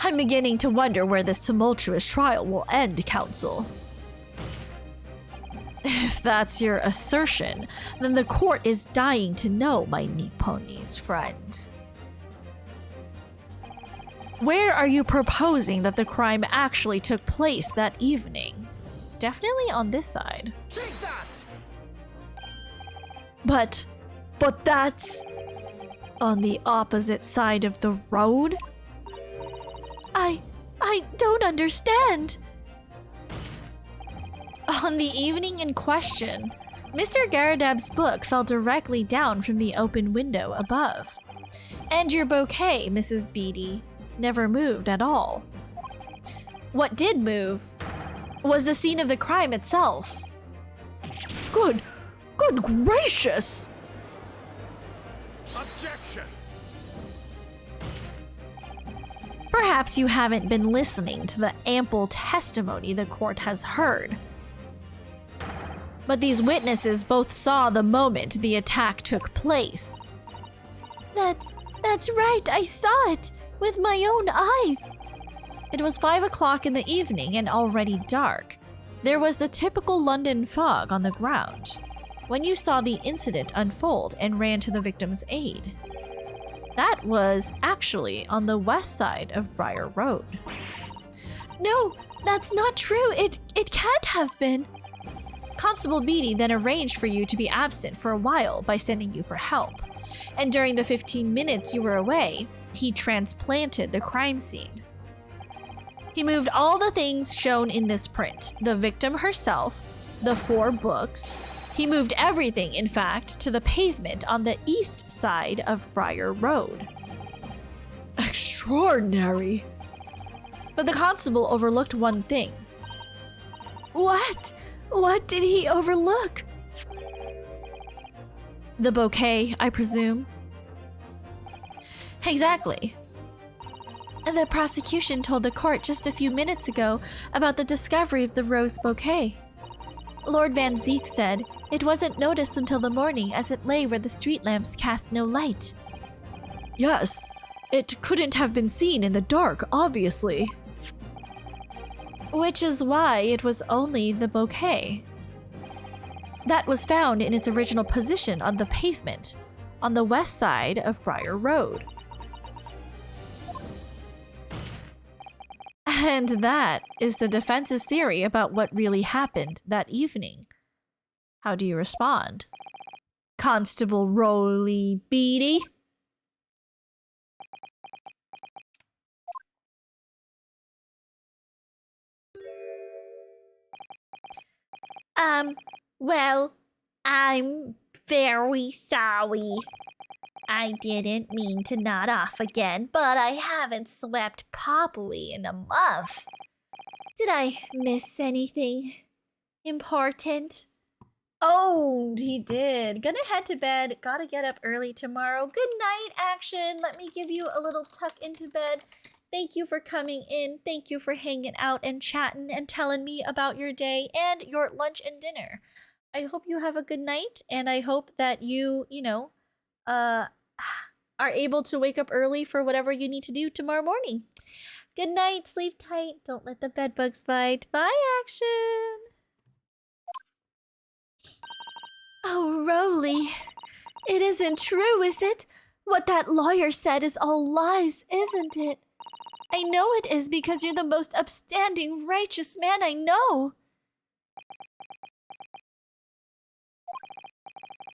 I'm beginning to wonder where this tumultuous trial will end, counsel. If that's your assertion, then the court is dying to know, my Nipponi's friend. Where are you proposing that the crime actually took place that evening? Definitely on this side. Take that! But that's on the opposite side of the road? I don't understand. On the evening in question, Mr. Garadab's book fell directly down from the open window above. And your bouquet, Mrs. Beatty, never moved at all. What did move was the scene of the crime itself. Good gracious! Objection! Perhaps you haven't been listening to the ample testimony the court has heard. But these witnesses both saw the moment the attack took place. That's right. I saw it with my own eyes. It was 5 o'clock in the evening and already dark. There was the typical London fog on the ground when you saw the incident unfold and ran to the victim's aid. That was actually on the west side of Briar Road. No, that's not true. It can't have been. Constable Beatty then arranged for you to be absent for a while by sending you for help. And during the 15 minutes you were away, he transplanted the crime scene. He moved all the things shown in this print, the victim herself, the 4 books. He moved everything, in fact, to the pavement on the east side of Briar Road. Extraordinary. But the constable overlooked one thing. What? What did he overlook? The bouquet, I presume. Exactly. The prosecution told the court just a few minutes ago about the discovery of the rose bouquet. Lord Van Zeek said it wasn't noticed until the morning as it lay where the street lamps cast no light. Yes, it couldn't have been seen in the dark, obviously. Which is why it was only the bouquet. That was found in its original position on the pavement, on the west side of Briar Road. And that is the defense's theory about what really happened that evening. How do you respond? Constable Rolly Beatty? Well, I'm very sorry. I didn't mean to nod off again, but I haven't swept properly in a month. Did I miss anything important? Oh, he did. Gonna head to bed. Gotta get up early tomorrow. Good night, action. Let me give you a little tuck into bed. Thank you for coming in. Thank you for hanging out and chatting and telling me about your day and your lunch and dinner. I hope you have a good night, and I hope that you are able to wake up early for whatever you need to do tomorrow morning. Good night. Sleep tight. Don't let the bed bugs bite. Bye, action. Oh, Rowley, it isn't true, is it? What that lawyer said is all lies, isn't it? I know it is because you're the most upstanding, righteous man I know.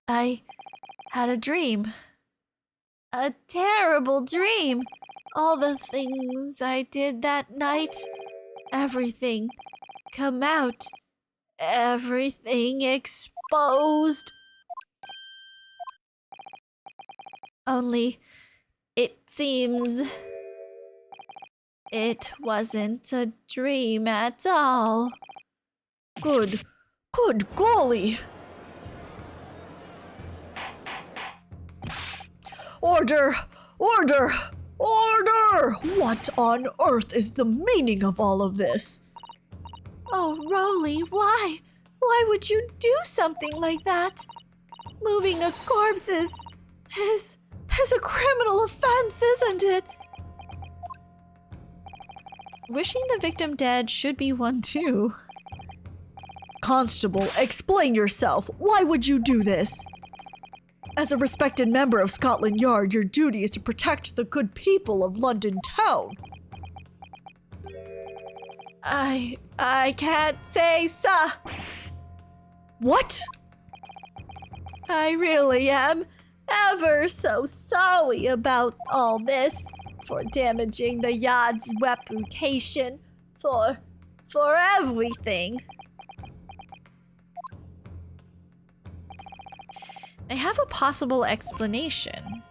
I had a dream. A terrible dream. All the things I did that night. Everything come out. Everything exposed. Only it seems it wasn't a dream at all. Good golly. Order! Order! Order! What on earth is the meaning of all of this? Oh, Rowley, why? Why would you do something like that? Moving a corpse is a criminal offense, isn't it? Wishing the victim dead should be one too. Constable, explain yourself. Why would you do this? As a respected member of Scotland Yard, your duty is to protect the good people of London town. I can't say, sir. What? I really am ever so sorry about all this, for damaging the Yard's reputation, for everything. I have a possible explanation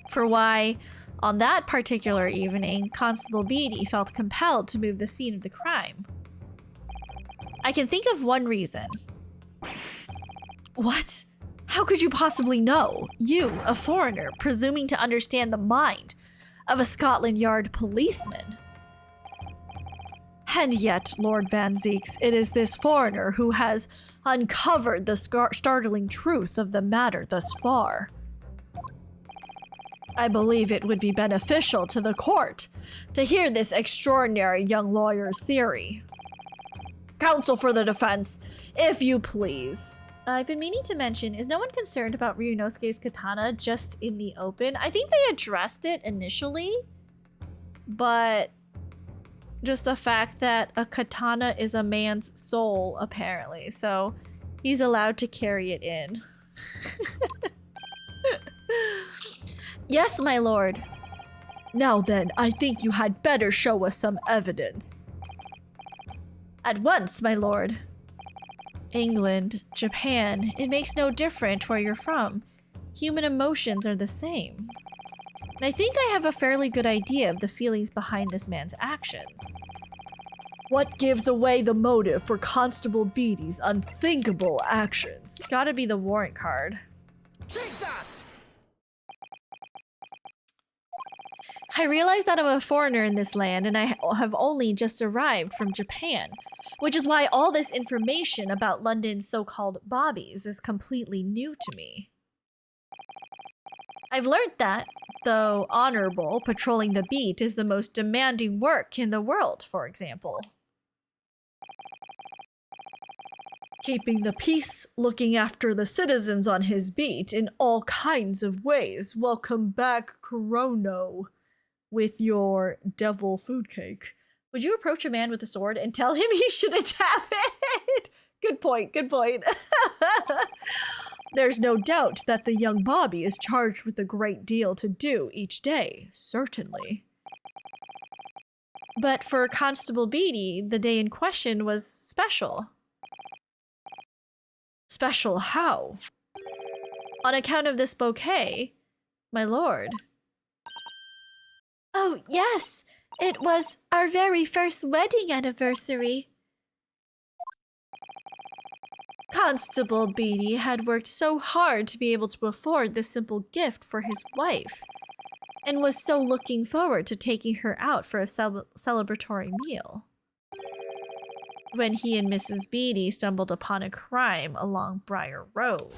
for why, on that particular evening, Constable Beatty felt compelled to move the scene of the crime. I can think of one reason. What? How could you possibly know? You, a foreigner, presuming to understand the mind of a Scotland Yard policeman. And yet, Lord Van Zeeks, it is this foreigner who has uncovered the startling truth of the matter thus far. I believe it would be beneficial to the court to hear this extraordinary young lawyer's theory. Counsel for the defense, if you please. I've been meaning to mention, is no one concerned about Ryunosuke's katana just in the open? I think they addressed it initially, but just the fact that a katana is a man's soul, apparently, so he's allowed to carry it in. Yes, my lord. Now then, I think you had better show us some evidence. At once, my lord. England, Japan, it makes no difference where you're from. Human emotions are the same. And I think I have a fairly good idea of the feelings behind this man's actions. What gives away the motive for Constable Beatty's unthinkable actions? It's gotta be the warrant card. Take that! I realize that I'm a foreigner in this land and I have only just arrived from Japan, which is why all this information about London's so-called bobbies is completely new to me. I've learned that, though honorable, patrolling the beat is the most demanding work in the world, for example. Keeping the peace, looking after the citizens on his beat in all kinds of ways. Welcome back, Corono, with your devil food cake. Would you approach a man with a sword and tell him he shouldn't have it? Good point, good point. There's no doubt that the young Bobby is charged with a great deal to do each day, certainly. But for Constable Beatty, the day in question was special. Special how? On account of this bouquet, my lord. Oh, yes. It was our very first wedding anniversary. Constable Beatty had worked so hard to be able to afford this simple gift for his wife, and was so looking forward to taking her out for a celebratory meal. When he and Mrs. Beatty stumbled upon a crime along Briar Road.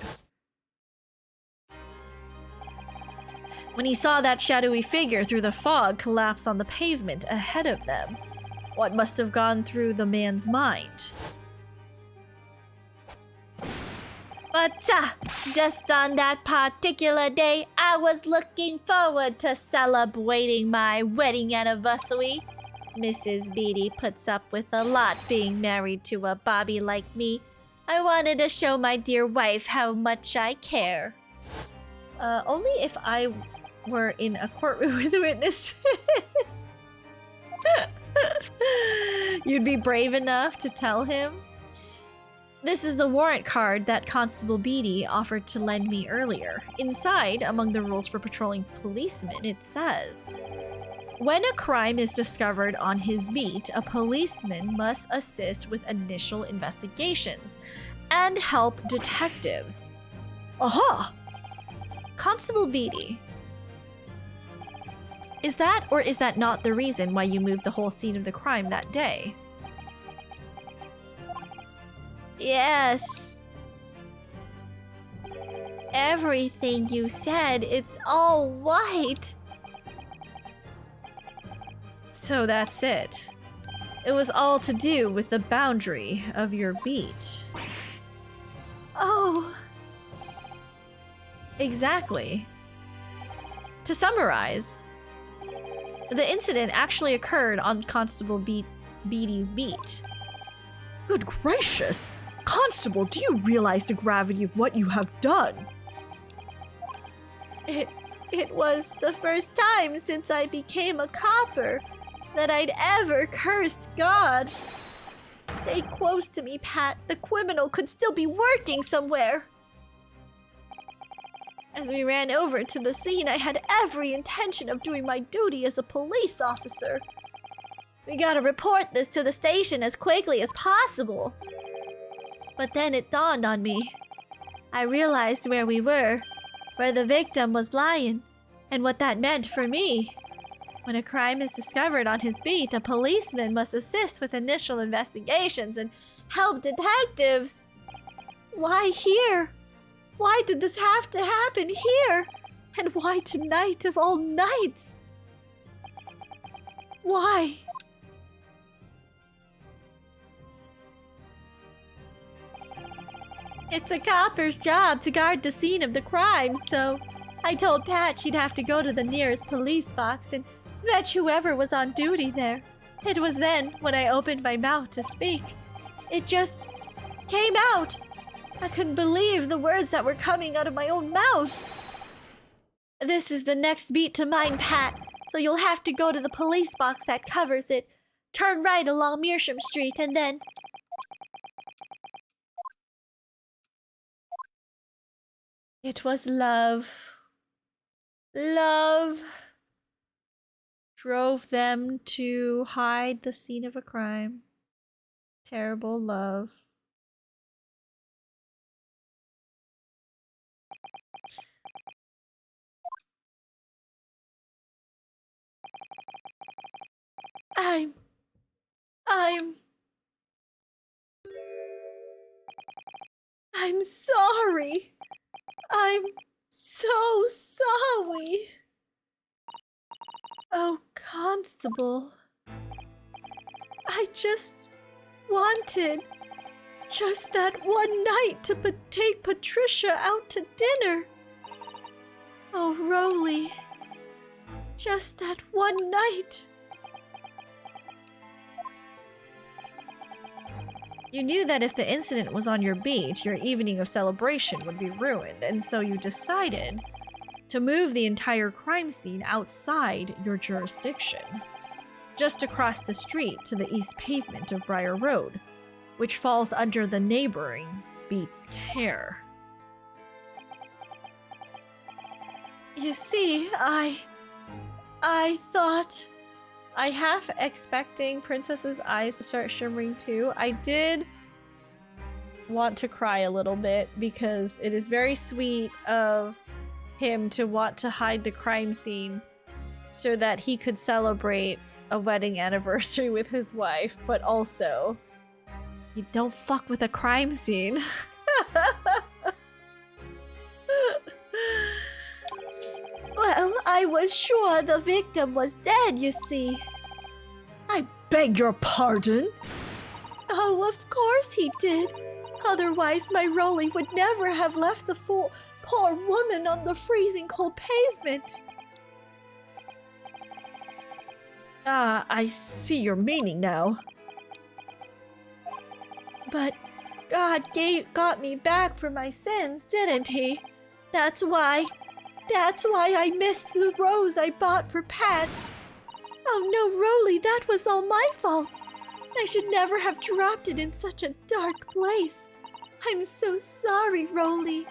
When he saw that shadowy figure through the fog collapse on the pavement ahead of them, what must have gone through the man's mind? But just on that particular day, I was looking forward to celebrating my wedding anniversary. Mrs. Beatty puts up with a lot being married to a Bobby like me. I wanted to show my dear wife how much I care. Only if I were in a courtroom with witnesses. You'd be brave enough to tell him? This is the warrant card that Constable Beatty offered to lend me earlier. Inside, among the rules for patrolling policemen, it says, when a crime is discovered on his beat, a policeman must assist with initial investigations and help detectives. Aha! Constable Beatty. Is that or is that not the reason why you moved the whole scene of the crime that day? Yes. Everything you said, it's all white. So that's it. It was all to do with the boundary of your beat. Oh. Exactly. To summarize, the incident actually occurred on Constable Beatty's beat. Good gracious! Constable, do you realize the gravity of what you have done? It was the first time since I became a copper that I'd ever cursed God. Stay close to me, Pat. The criminal could still be working somewhere. As we ran over to the scene, I had every intention of doing my duty as a police officer. We gotta report this to the station as quickly as possible. But then it dawned on me. I realized where we were, where the victim was lying, and what that meant for me. When a crime is discovered on his beat, a policeman must assist with initial investigations and help detectives. Why here? Why did this have to happen here? And why tonight of all nights? Why? It's a copper's job to guard the scene of the crime, so I told Pat she'd have to go to the nearest police box and fetch whoever was on duty there. It was then, when I opened my mouth to speak, it just came out. I couldn't believe the words that were coming out of my own mouth. This is the next beat to mine, Pat. So you'll have to go to the police box that covers it, turn right along Mearsham Street, and then... It was love. Love drove them to hide the scene of a crime. Terrible love. I'm sorry. I'm so sorry. Oh, Constable. I just wanted just that one night to take Patricia out to dinner. Oh, Rowley. Just that one night. You knew that if the incident was on your beach, your evening of celebration would be ruined, and so you decided to move the entire crime scene outside your jurisdiction, just across the street to the east pavement of Briar Road, which falls under the neighboring beat's care. You see, I thought... I half expecting Princess's eyes to start shimmering too. I did want to cry a little bit because it is very sweet of him to want to hide the crime scene so that he could celebrate a wedding anniversary with his wife, but also, you don't fuck with a crime scene. Well, I was sure the victim was dead, you see. I beg your pardon? Oh, of course he did. Otherwise, my Rolly would never have left the poor woman on the freezing cold pavement. Ah, I see your meaning now. But God got me back for my sins, didn't he? That's why I missed the rose I bought for Pat. Oh no, Rolly, that was all my fault. I should never have dropped it in such a dark place. I'm so sorry, Rolly.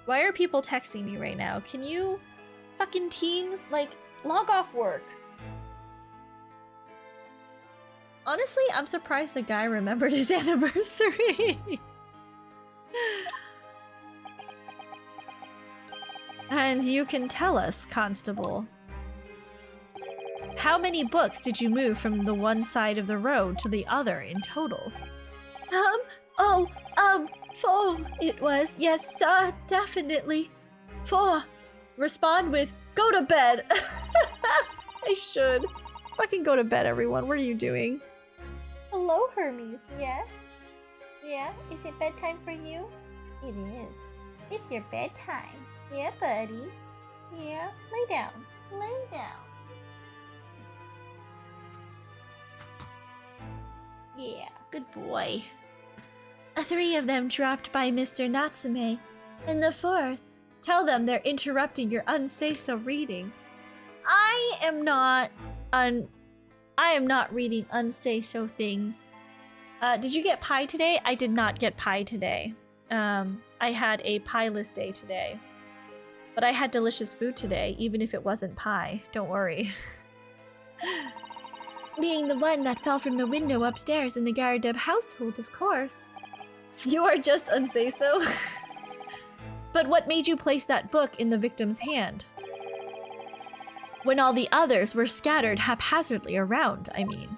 Why are people texting me right now? Can you fucking teams, like, log off work? Honestly, I'm surprised the guy remembered his anniversary. And you can tell us, Constable. How many books did you move from the one side of the road to the other in total? 4 it was. Yes, sir, definitely. 4. Respond with, go to bed. I should. Fucking go to bed, everyone. What are you doing? Hello, Hermes. Yes? Yeah? Is it bedtime for you? It is. It's your bedtime. Yeah, buddy. Yeah? Lay down. Lay down. Yeah. Good boy. 3 of them dropped by Mr. Natsume, and the 4th, Tell them they're interrupting your unsay-so reading. I am not reading unsay-so things. Did you get pie today? I did not get pie today. I had a pie-less day today. But I had delicious food today, even if it wasn't pie. Don't worry. Being the one that fell from the window upstairs in the Garadeb household, of course. You are just unsay-so. But what made you place that book in the victim's hand? When all the others were scattered haphazardly around, I mean.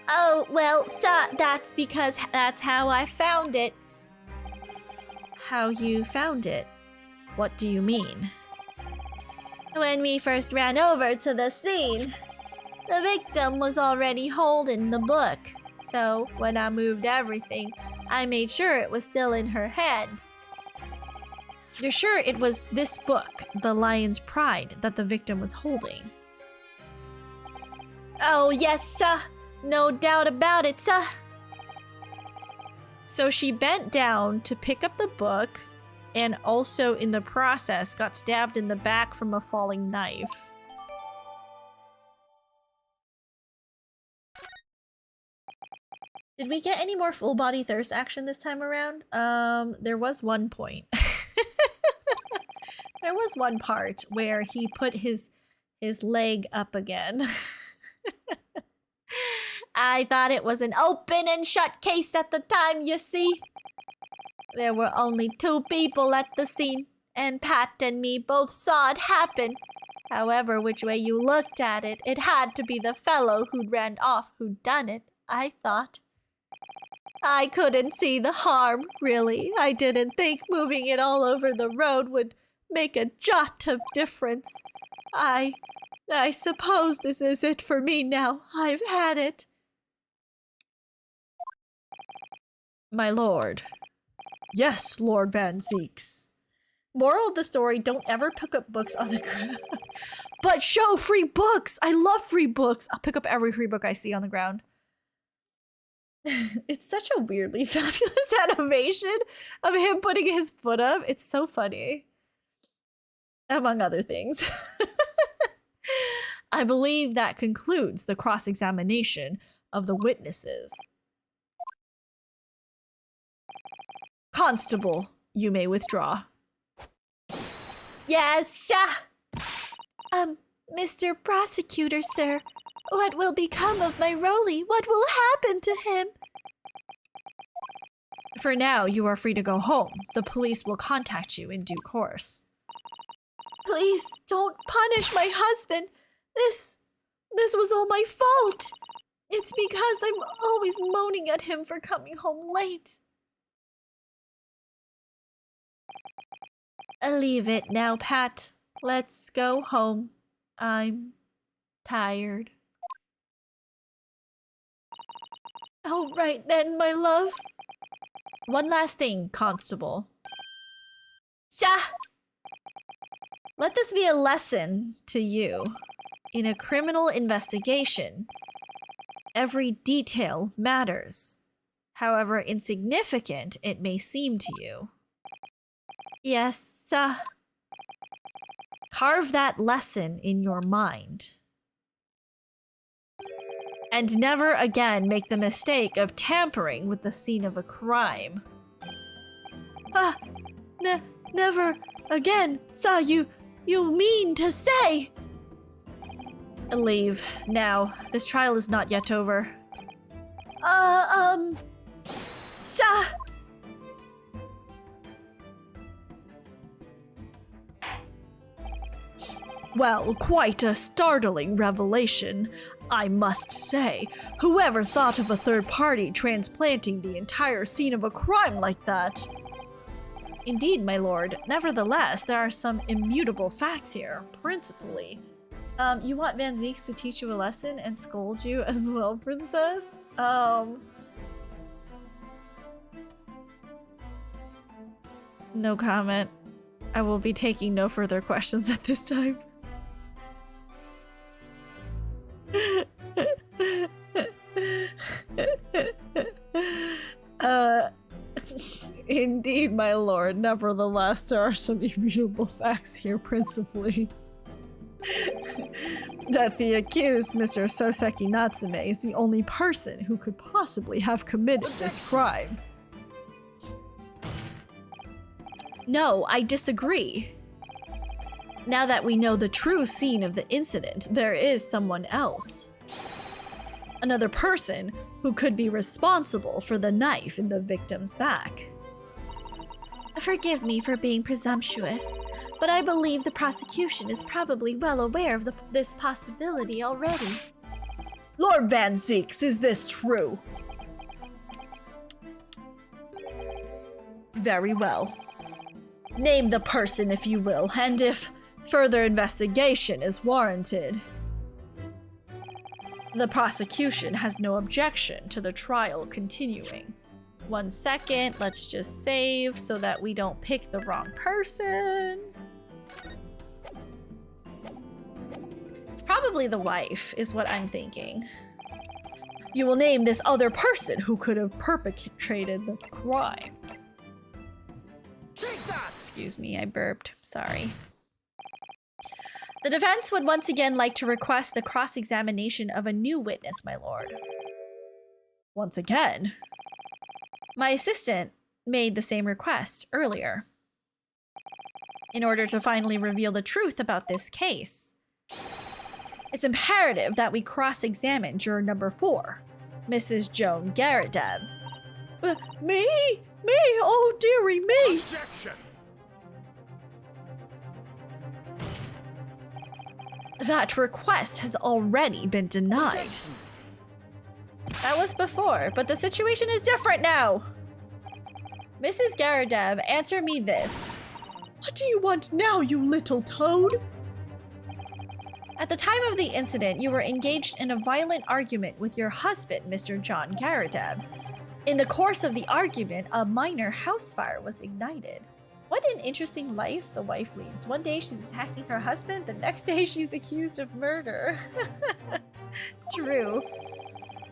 Oh, well, sir, that's because that's how I found it. How you found it? What do you mean? When we first ran over to the scene, the victim was already holding the book. So when I moved everything, I made sure it was still in her hand. You're sure it was this book, The Lion's Pride, that the victim was holding? Oh, yes, sir. No doubt about it, sir. So she bent down to pick up the book, and also in the process got stabbed in the back from a falling knife. Did we get any more full body thirst action this time around? There was one point. There was one part where he put his leg up again. I thought it was an open and shut case at the time, you see. There were only 2 people at the scene, and Pat and me both saw it happen. However, which way you looked at it, it had to be the fellow who'd ran off who'd done it, I thought. I couldn't see the harm, really. I didn't think moving it all over the road would make a jot of difference. I suppose this is it for me now. I've had it. My lord. Yes, Lord Van Zeeks. Moral of the story, don't ever pick up books on the ground. But show free books! I love free books! I'll pick up every free book I see on the ground. It's such a weirdly fabulous animation of him putting his foot up. It's so funny. Among other things. I believe that concludes the cross-examination of the witnesses. Constable, you may withdraw. Yes, sir. Mr. Prosecutor, sir. What will become of my Rolly? What will happen to him? For now, you are free to go home. The police will contact you in due course. Please don't punish my husband. This was all my fault. It's because I'm always moaning at him for coming home late. Leave it now, Pat. Let's go home. I'm tired. All right then, my love. One last thing, Constable. Sir. Let this be a lesson to you. In a criminal investigation, every detail matters, however insignificant it may seem to you. Yes, sir. Carve that lesson in your mind. And never again make the mistake of tampering with the scene of a crime. Never again, sir, you mean to say? Leave, now. This trial is not yet over. Sir! Well, quite a startling revelation, I must say. Whoever thought of a third party transplanting the entire scene of a crime like that? Indeed, my lord. Nevertheless, there are some immutable facts here, principally. You want Van Zeeks to teach you a lesson and scold you as well, princess? No comment. I will be taking no further questions at this time. Indeed, my lord. Nevertheless, there are some immutable facts here, principally. That the accused, Mr. Soseki Natsume, is the only person who could possibly have committed this crime. No, I disagree. Now that we know the true scene of the incident, there is someone else. Another person who could be responsible for the knife in the victim's back. Forgive me for being presumptuous, but I believe the prosecution is probably well aware of this possibility already. Lord Van Zeeks, is this true? Very well. Name the person if you will, and if further investigation is warranted. The prosecution has no objection to the trial continuing. 1 second, let's just save so that we don't pick the wrong person. It's probably the wife, is what I'm thinking. You will name this other person who could have perpetrated the crime. Take that! Excuse me, I burped. Sorry. The defense would once again like to request the cross-examination of a new witness, my lord. Once again? My assistant made the same request earlier. In order to finally reveal the truth about this case. It's imperative that we cross-examine juror number 4, Mrs. Joan Garadeb. Me? Me? Oh, dearie me! Objection! That request has already been denied. Objection! That was before, but the situation is different now. Mrs. Garadeb, answer me this. What do you want now, you little toad? At the time of the incident, you were engaged in a violent argument with your husband, Mr. John Garadeb. In the course of the argument, a minor house fire was ignited. What an interesting life the wife leads. One day she's attacking her husband, the next day she's accused of murder. True.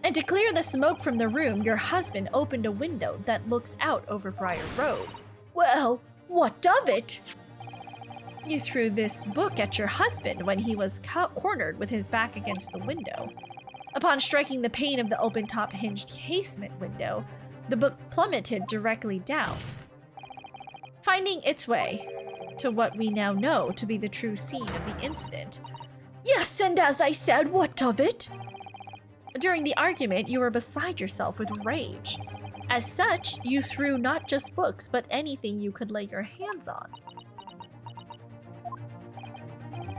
And to clear the smoke from the room, your husband opened a window that looks out over Briar Road. Well, what of it? You threw this book at your husband when he was cornered with his back against the window. Upon striking the pane of the open-top hinged casement window, the book plummeted directly down, finding its way to what we now know to be the true scene of the incident. Yes, and as I said, what of it? During the argument, you were beside yourself with rage. As such, you threw not just books, but anything you could lay your hands on.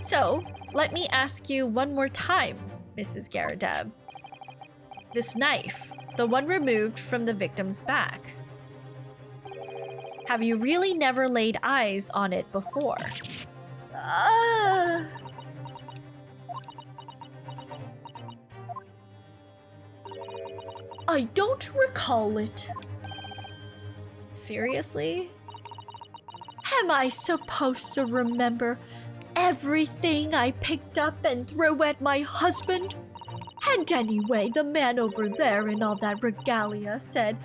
So, let me ask you one more time, Mrs. Garadeb. This knife, the one removed from the victim's back, have you really never laid eyes on it before? I don't recall it. Seriously? Am I supposed to remember everything I picked up and threw at my husband? And anyway, the man over there in all that regalia said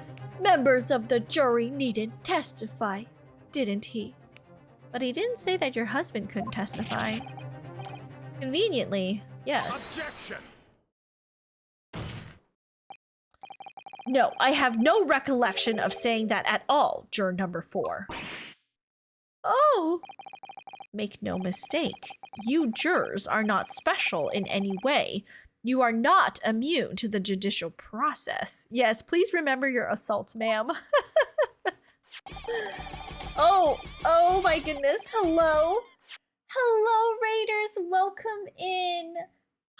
members of the jury needn't testify, didn't he? But he didn't say that your husband couldn't testify. Conveniently, yes. Objection! No, I have no recollection of saying that at all, juror number 4. Oh! Make no mistake, you jurors are not special in any way. You are not immune to the judicial process. Yes, please remember your assaults, ma'am. Oh my goodness, hello? Hello, Raiders, welcome in.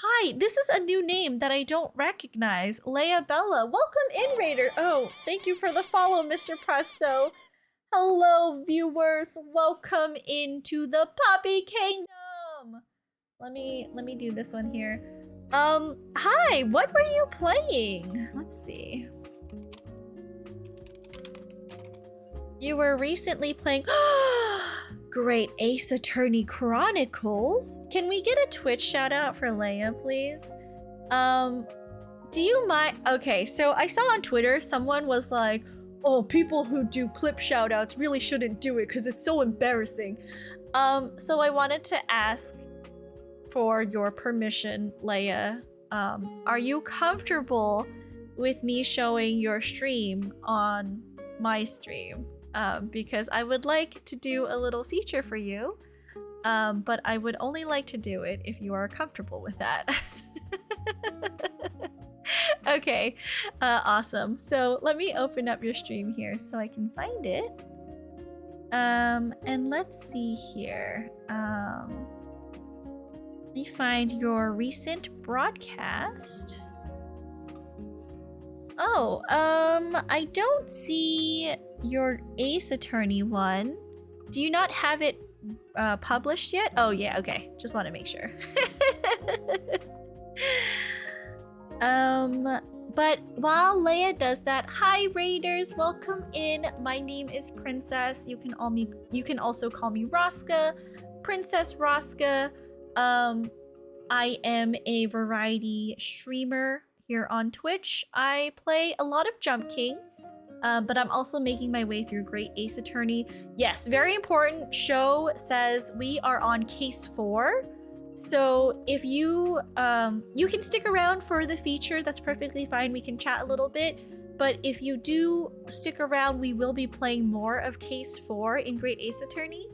Hi, this is a new name that I don't recognize. Leia Bella, welcome in, Raider. Oh, thank you for the follow, Mr. Presto. Hello, viewers. Welcome into the Poppy Kingdom. Let me do this one here. Hi, what were you playing? Let's see. You were recently playing great Ace Attorney Chronicles. Can we get a Twitch shout out for Leia, please? Do you mind? Okay, so I saw on Twitter someone was like, oh, people who do clip shout outs really shouldn't do it because it's so embarrassing. So I wanted to ask for your permission, Leia. Are you comfortable with me showing your stream on my stream? Because I would like to do a little feature for you, but I would only like to do it if you are comfortable with that. Okay, awesome. So let me open up your stream here so I can find it. And let's see here. Let me find your recent broadcast. Oh, I don't see your Ace Attorney one. Do you not have it published yet? Oh yeah, okay. Just want to make sure. But while Leia does that, hi Raiders, welcome in. My name is Princess. You can also call me Roska, Princess Roska. I am a variety streamer here on Twitch. I play a lot of Jump King. But I'm also making my way through Great Ace Attorney. Yes, very important. Show says we are on case 4. So if you you can stick around for the feature, that's perfectly fine. We can chat a little bit. But if you do stick around, we will be playing more of case 4 in Great Ace Attorney.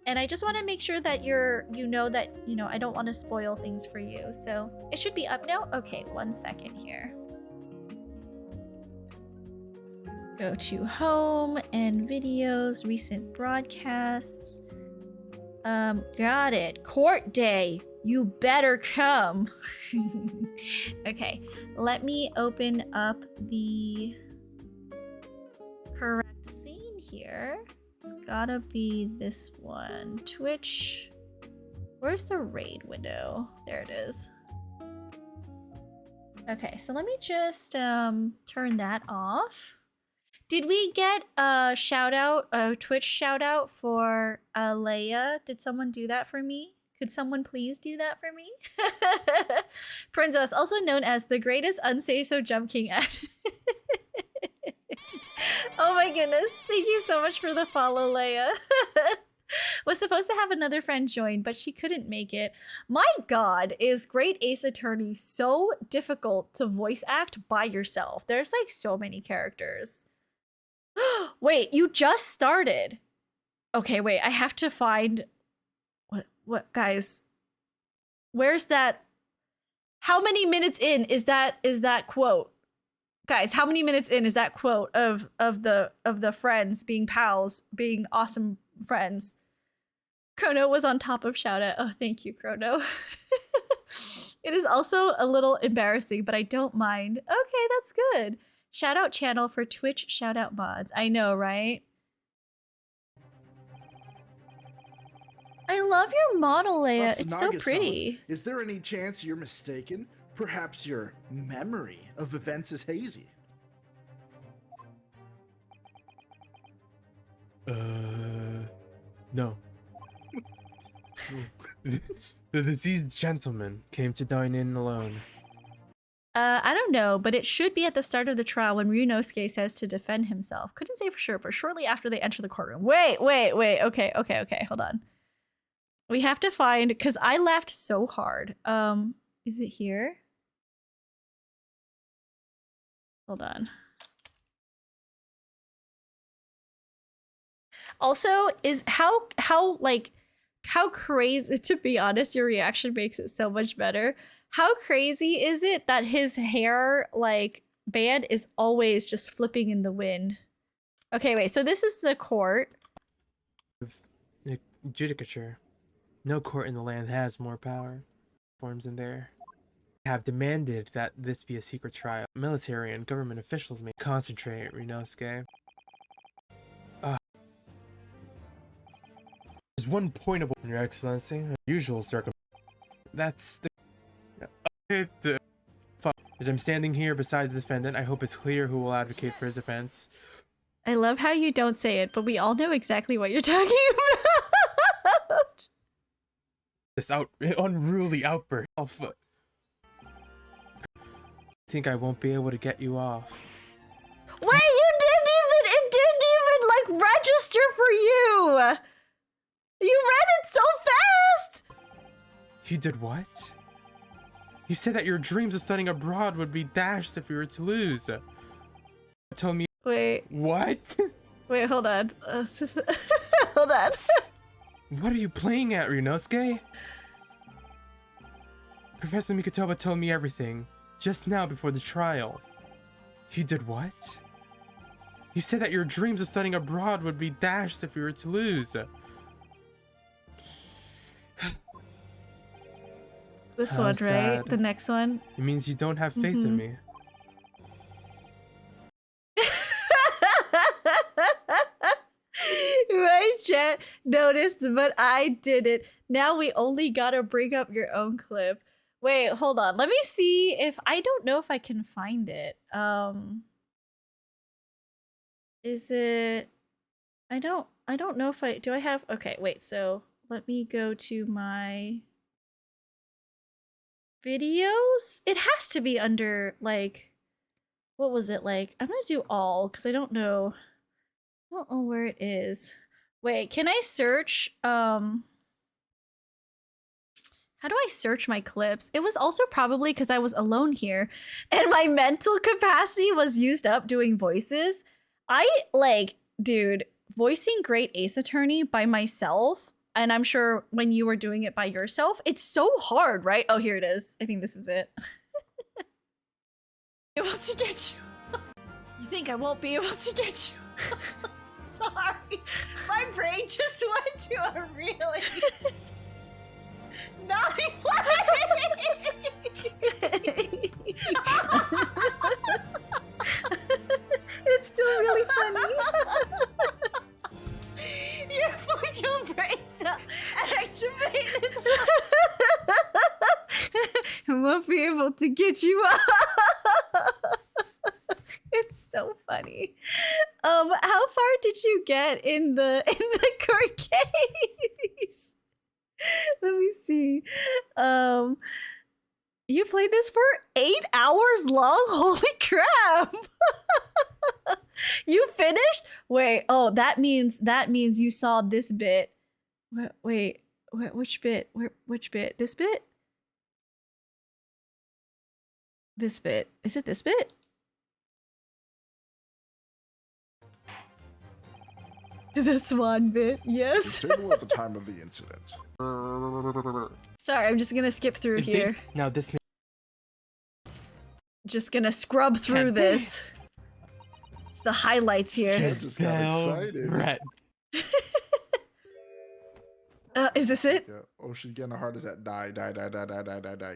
And I just want to make sure that you know that, I don't want to spoil things for you. So it should be up now. Okay, 1 second here. Go to home and videos, recent broadcasts. Got it. Court day. You better come. Okay, let me open up the correct scene here. It's gotta be this one. Twitch. Where's the raid window? There it is. Okay, so let me just turn that off. Did we get a shout out, a Twitch shout out for Leia? Did someone do that for me? Could someone please do that for me? Princess, also known as the greatest unsay-so jump king at. Oh my goodness. Thank you so much for the follow, Leia. Was supposed to have another friend join, but she couldn't make it. My god, is Great Ace Attorney so difficult to voice act by yourself. There's like so many characters. Wait, you just started. Okay, wait, I have to find what guys? Where's that? How many minutes in is that quote? Guys, how many minutes in is that quote of the friends being pals, being awesome friends? Chrono was on top of shout out. Oh, thank you, Chrono. It is also a little embarrassing, but I don't mind. Okay, that's good. Shout out channel for Twitch shout out mods. I know, right? I love your model, Leia. It's so pretty. Is there any chance you're mistaken? Perhaps your memory of events is hazy. No. The deceased gentleman came to dine in alone. I don't know, but it should be at the start of the trial when Ryunosuke says to defend himself. Couldn't say for sure, but shortly after they enter the courtroom. Wait. Okay, hold on. We have to find, because I laughed so hard. Is it here? Hold on. Also, is how crazy, to be honest, your reaction makes it so much better. How crazy is it that his hair, like, band is always just flipping in the wind? Okay, wait, so this is the court. Judicature. No court in the land has more power. Forms in there. Have demanded that this be a secret trial. Military and government officials may concentrate, Ryunosuke. There's one point of Your Excellency. Usual circumstance. That's the... As I'm standing here beside the defendant, I hope it's clear who will advocate for his defense. I love how you don't say it, but we all know exactly what you're talking about. This unruly outburst. Think I won't be able to get you off. Wait, it didn't even like register for you. You read it so fast. You did what? You said that your dreams of studying abroad would be dashed if you were to lose. Tell me. Wait. What? Wait, hold on. Hold on. What are you playing at, Ryunosuke? Professor Mikotoba told me everything, just now before the trial. You did what? You said that your dreams of studying abroad would be dashed if you were to lose. This How one, sad. right? The next one? It means you don't have faith in me. Right, chat? Noticed, but I didn't. Now we only gotta bring up your own clip. Wait, hold on. Let me see if I don't know if I can find it. Is it I don't know if do I have okay, wait, so let me go to my videos. It has to be under like what was it like? I'm gonna do all because I don't know. I don't know where it is. Wait, can I search? How do I search my clips? It was also probably because I was alone here and my mental capacity was used up doing voices. Dude, voicing Great Ace Attorney by myself, and I'm sure when you were doing it by yourself, it's so hard, right? Oh, here it is. I think this is it. Able to get you. You think I won't be able to get you? Sorry. My brain just went to a really naughty place. It's still really funny. Your virtual brain's activated. I won't be able to get you up. It's so funny. How far did you get in the court case? Let me see. You played this for 8 hours long? Holy crap! You finished? Wait, oh, that means you saw this bit. Wait, which bit? Which bit? This bit? This bit. Is it this bit? The swan bit, yes. The table at the time of the incident. Sorry, I'm just gonna skip through here. Now this. Just gonna scrub through this. It's the highlights here. Just got excited. Brett. Is this it? Yeah. Oh, she's getting a heart attack. Die.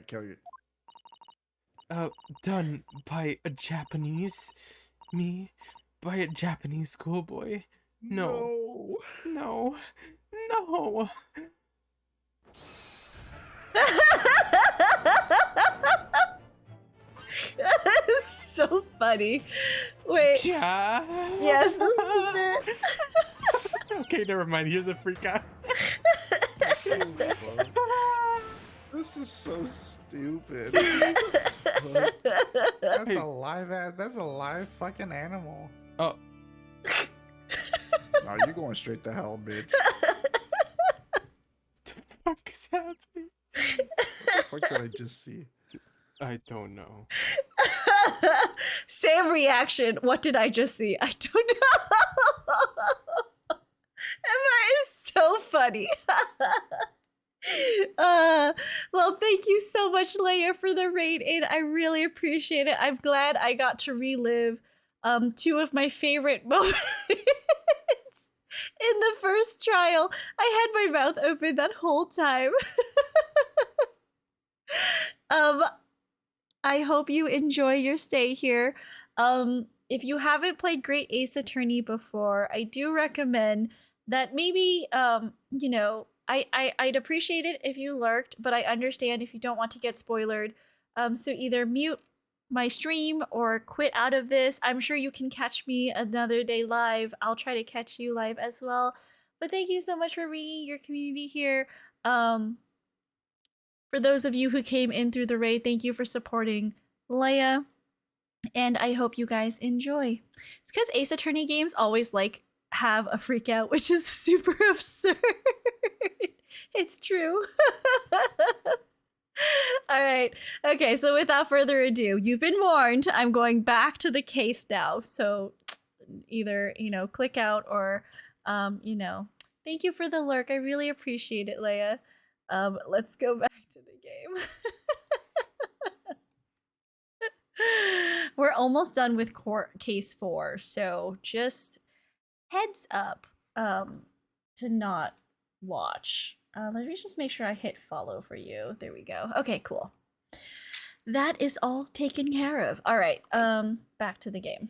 Kill you. Done by a Japanese. Me. By a Japanese schoolboy. No. It's so funny. Wait. Yeah. Yes, this is it. Okay, never mind. Here's a freak out. This is so stupid. That's a live fucking animal. Oh. No, you're going straight to hell, bitch. The fuck is happening? What did I just see? I don't know. Same reaction. What did I just see? I don't know. Emma is so funny. Well, thank you so much, Leia, for the raid in. I really appreciate it. I'm glad I got to relive 2 of my favorite moments in the first trial. I had my mouth open that whole time. I hope you enjoy your stay here. If you haven't played Great Ace Attorney before, I do recommend that maybe, you know, I'd appreciate it if you lurked, but I understand if you don't want to get spoilered. So either mute my stream or quit out of this. I'm sure you can catch me another day live. I'll try to catch you live as well. But thank you so much for reading your community here. For those of you who came in through the raid, thank you for supporting Leia. And I hope you guys enjoy. It's because Ace Attorney games always have a freak out, which is super absurd. It's true. All right. Okay, so without further ado, you've been warned. I'm going back to the case now. So either, you know, click out or, you know, thank you for the lurk. I really appreciate it, Leia. Let's go back to the game. We're almost done with court case 4, so just heads up to not watch. Let me just make sure I hit follow for you. There we go. Okay, cool. That is all taken care of. All right, back to the game.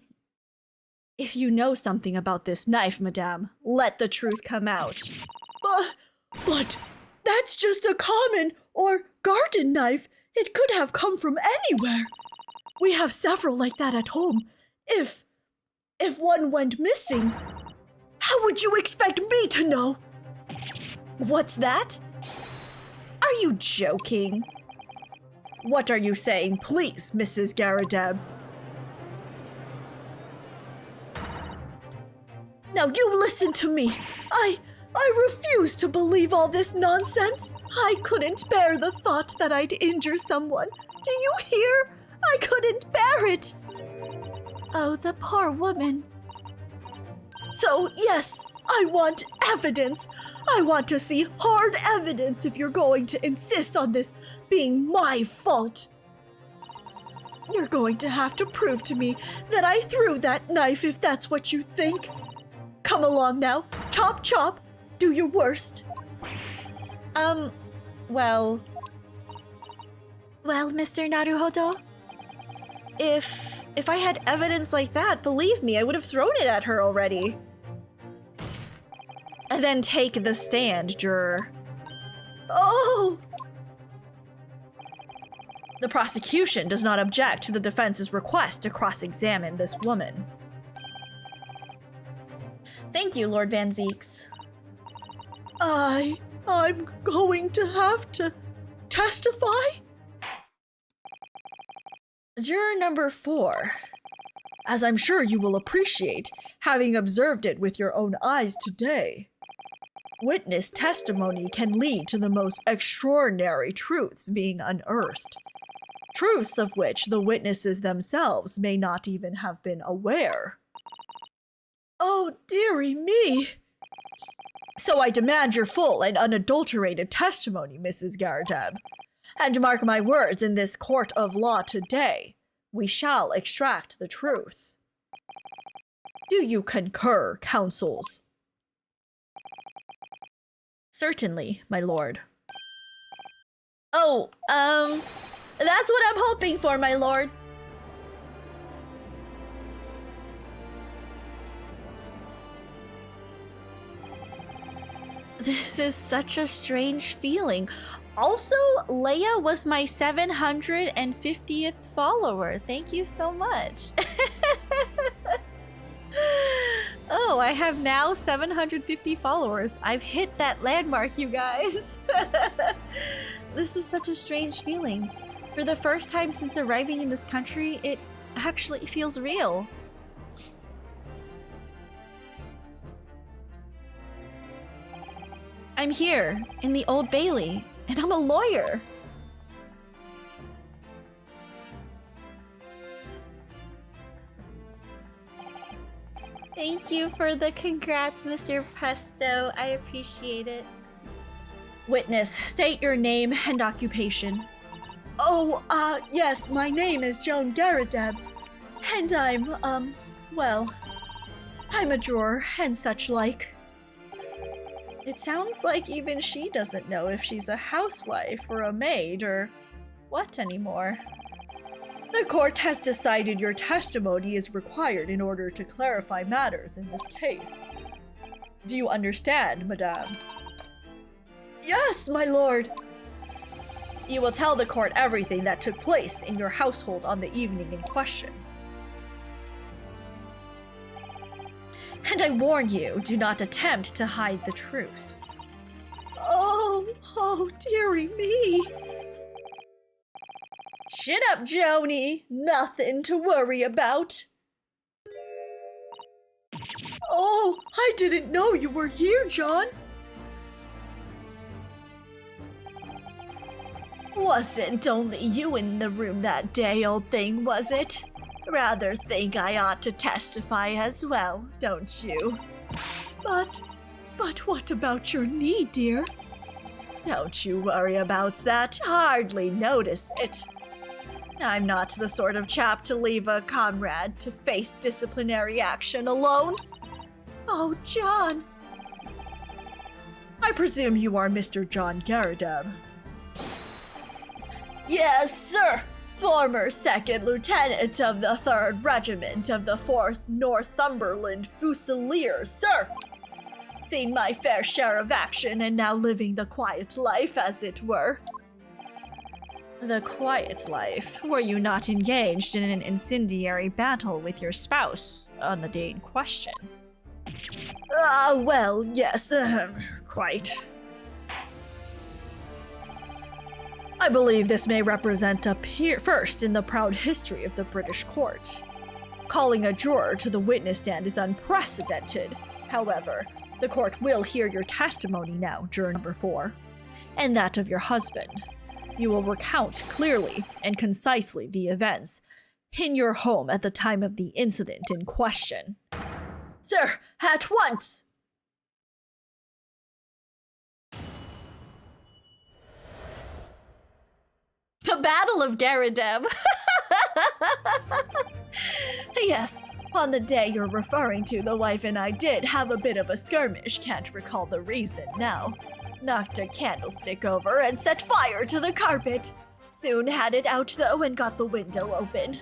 If you know something about this knife, madame, let the truth come out. But that's just a common or garden knife. It could have come from anywhere. We have several like that at home. If one went missing, how would you expect me to know? What's that? Are you joking? What are you saying, please, Mrs. Garadeb? Now you listen to me. I refuse to believe all this nonsense. I couldn't bear the thought that I'd injure someone. Do you hear? I couldn't bear it. Oh, the poor woman. So, yes, I want evidence. I want to see hard evidence if you're going to insist on this being my fault. You're going to have to prove to me that I threw that knife if that's what you think. Come along now. Chop, chop. Do your worst. Well, Mr. Naruhodo? If I had evidence like that, believe me, I would have thrown it at her already. And then take the stand, juror. Oh! The prosecution does not object to the defense's request to cross-examine this woman. Thank you, Lord Van Zeeks. I'm going to have to testify? Juror number 4. As I'm sure you will appreciate, having observed it with your own eyes today, witness testimony can lead to the most extraordinary truths being unearthed. Truths of which the witnesses themselves may not even have been aware. Oh, dearie me! So I demand your full and unadulterated testimony, Mrs. Garadeb. And mark my words, in this court of law today, we shall extract the truth. Do you concur, counsels? Certainly, my lord. Oh, that's what I'm hoping for, my lord. This is such a strange feeling. Also, Leia was my 750th follower. Thank you so much. Oh, I have now 750 followers. I've hit that landmark, you guys. This is such a strange feeling. For the first time since arriving in this country, it actually feels real. I'm here, in the Old Bailey, and I'm a lawyer. Thank you for the congrats, Mr. Presto. I appreciate it. Witness, state your name and occupation. Oh, yes, my name is Joan Garadeb. And I'm, well, I'm a drawer and such like. It sounds like even she doesn't know if she's a housewife or a maid or what anymore. The court has decided your testimony is required in order to clarify matters in this case. Do you understand, madame? Yes, my lord! You will tell the court everything that took place in your household on the evening in question. And I warn you, do not attempt to hide the truth. Oh, dearie me. Chin up, Joni. Nothing to worry about. Oh, I didn't know you were here, John. Wasn't only you in the room that day, old thing, was it? Rather think I ought to testify as well, don't you? But what about your knee, dear? Don't you worry about that. Hardly notice it. I'm not the sort of chap to leave a comrade to face disciplinary action alone. Oh, John. I presume you are Mr. John Garadeb. Yes, sir. Former 2nd Lieutenant of the 3rd Regiment of the 4th Northumberland Fusiliers, sir. Seen my fair share of action and now living the quiet life, as it were. The quiet life? Were you not engaged in an incendiary battle with your spouse on the day in question? Well, yes, quite. I believe this may represent a first in the proud history of the British court. Calling a juror to the witness stand is unprecedented, However, the court will hear your testimony now, juror number 4, and that of your husband. You will recount clearly and concisely the events in your home at the time of the incident in question. Sir, at once! The Battle of Garadeb. Yes, on the day you're referring to, the wife and I did have a bit of a skirmish, can't recall the reason now. Knocked a candlestick over and set fire to the carpet. Soon had it out though and got the window open.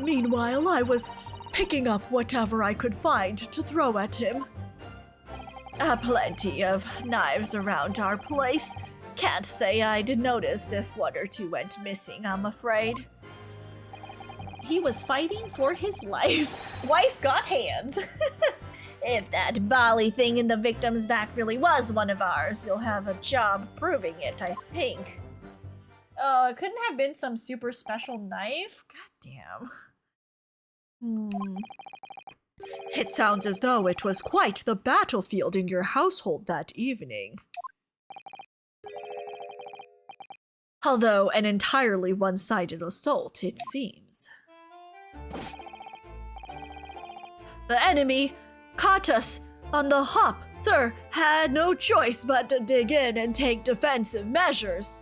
Meanwhile, I was picking up whatever I could find to throw at him. Plenty of knives around our place. Can't say I did notice if one or two went missing, I'm afraid. He was fighting for his life. Wife got hands. If that bally thing in the victim's back really was one of ours, you'll have a job proving it, I think. Oh, it couldn't have been some super special knife? God damn. It sounds as though it was quite the battlefield in your household that evening. Although an entirely one-sided assault, it seems. The enemy caught us on the hop, sir. Had no choice but to dig in and take defensive measures.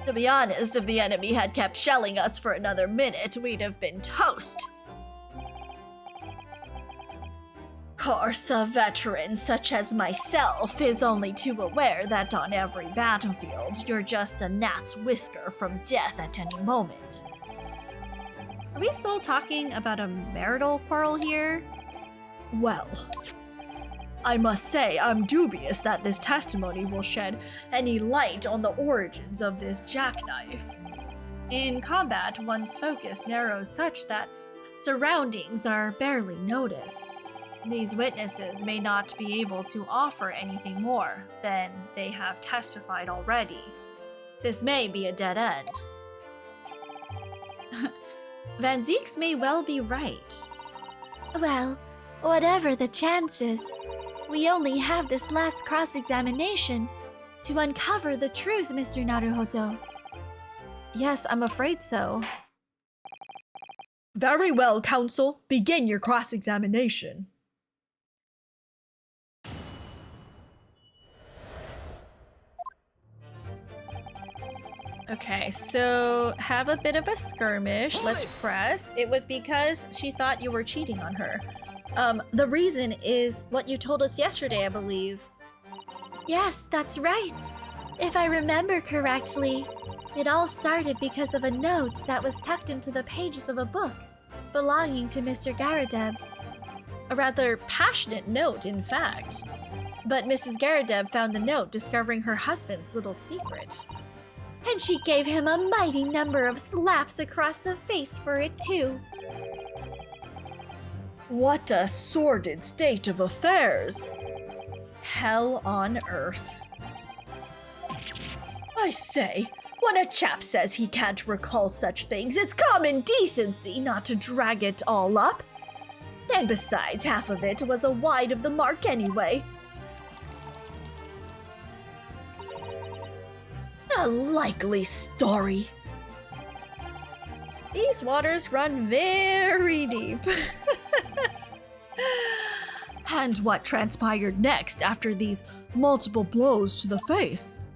To be honest, if the enemy had kept shelling us for another minute, we'd have been toast. Course, a veteran such as myself is only too aware that on every battlefield, you're just a gnat's whisker from death at any moment. Are we still talking about a marital quarrel here? Well, I must say I'm dubious that this testimony will shed any light on the origins of this jackknife. In combat, one's focus narrows such that surroundings are barely noticed. These witnesses may not be able to offer anything more than they have testified already. This may be a dead end. Van Zieks may well be right. Well, whatever the chances, we only have this last cross-examination to uncover the truth, Mr. Naruhodo. Yes, I'm afraid so. Very well, counsel. Begin your cross-examination. Okay, so have a bit of a skirmish. Let's press. It was because she thought you were cheating on her. The reason is what you told us yesterday, I believe. Yes, that's right. If I remember correctly, it all started because of a note that was tucked into the pages of a book belonging to Mr. Garadeb. A rather passionate note, in fact. But Mrs. Garadeb found the note discovering her husband's little secret. And she gave him a mighty number of slaps across the face for it, too. What a sordid state of affairs! Hell on earth. I say, when a chap says he can't recall such things, it's common decency not to drag it all up. And besides, half of it was a wide of the mark anyway. A likely story. These waters run very deep. And what transpired next after these multiple blows to the face?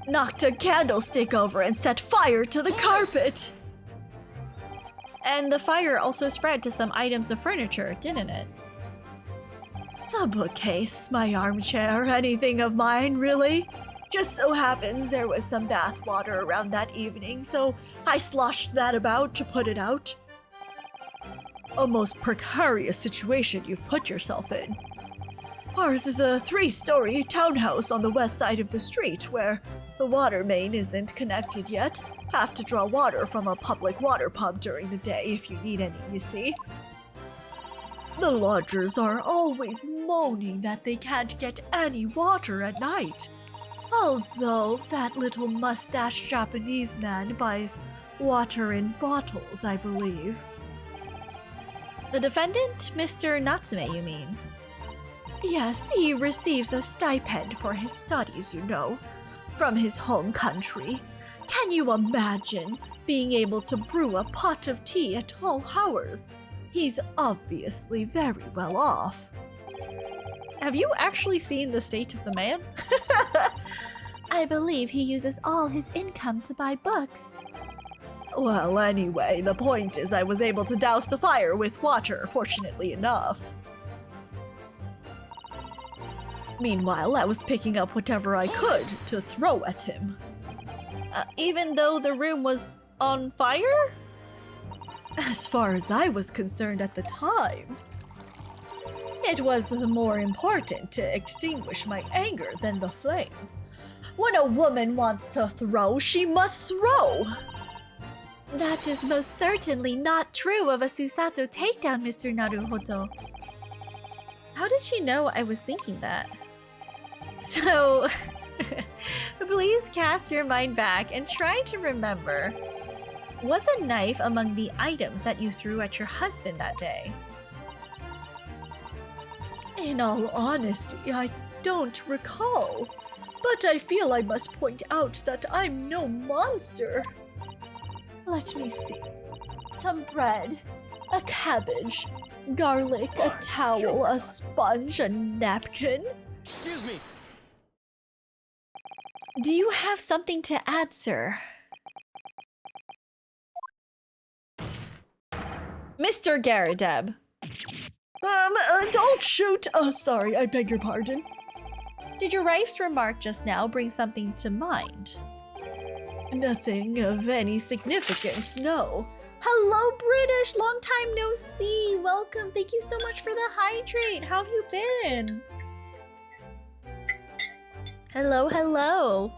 Knocked a candlestick over and set fire to the carpet. And the fire also spread to some items of furniture, didn't it? The bookcase, my armchair, anything of mine, really. Just so happens there was some bath water around that evening, so I sloshed that about to put it out. A most precarious situation you've put yourself in. Ours is a 3-story townhouse on the west side of the street where the water main isn't connected yet. Have to draw water from a public water pump during the day if you need any, you see. The lodgers are always moaning that they can't get any water at night. Although that little mustache Japanese man buys Water in bottles, I believe. The defendant, Mr. Natsume, you mean? Yes, he receives a stipend for his studies, you know, from his home country. Can you imagine being able to brew a pot of tea at all hours? He's obviously very well off. Have you actually seen the state of the man? I believe he uses all his income to buy books. Well, anyway, the point is I was able to douse the fire with water, fortunately enough. Meanwhile, I was picking up whatever I could to throw at him. Even though the room was on fire? As far as I was concerned at the time, it was more important to extinguish my anger than the flames. When a woman wants to throw, she must throw! That is most certainly not true of a Susato takedown, Mr. Naruhodo. How did she know I was thinking that? So, please cast your mind back and try to remember. Was a knife among the items that you threw at your husband that day? In all honesty, I don't recall. But I feel I must point out that I'm no monster. Let me see. Some bread, a cabbage, garlic, a towel, a sponge, a napkin. Excuse me. Do you have something to add, sir? Mr. Garadeb. Don't shoot! Sorry, I beg your pardon. Did your wife's remark just now bring something to mind? Nothing of any significance, no. Hello, British! Long time no see! Welcome! Thank you so much for the hydrate! How have you been? Hello, hello!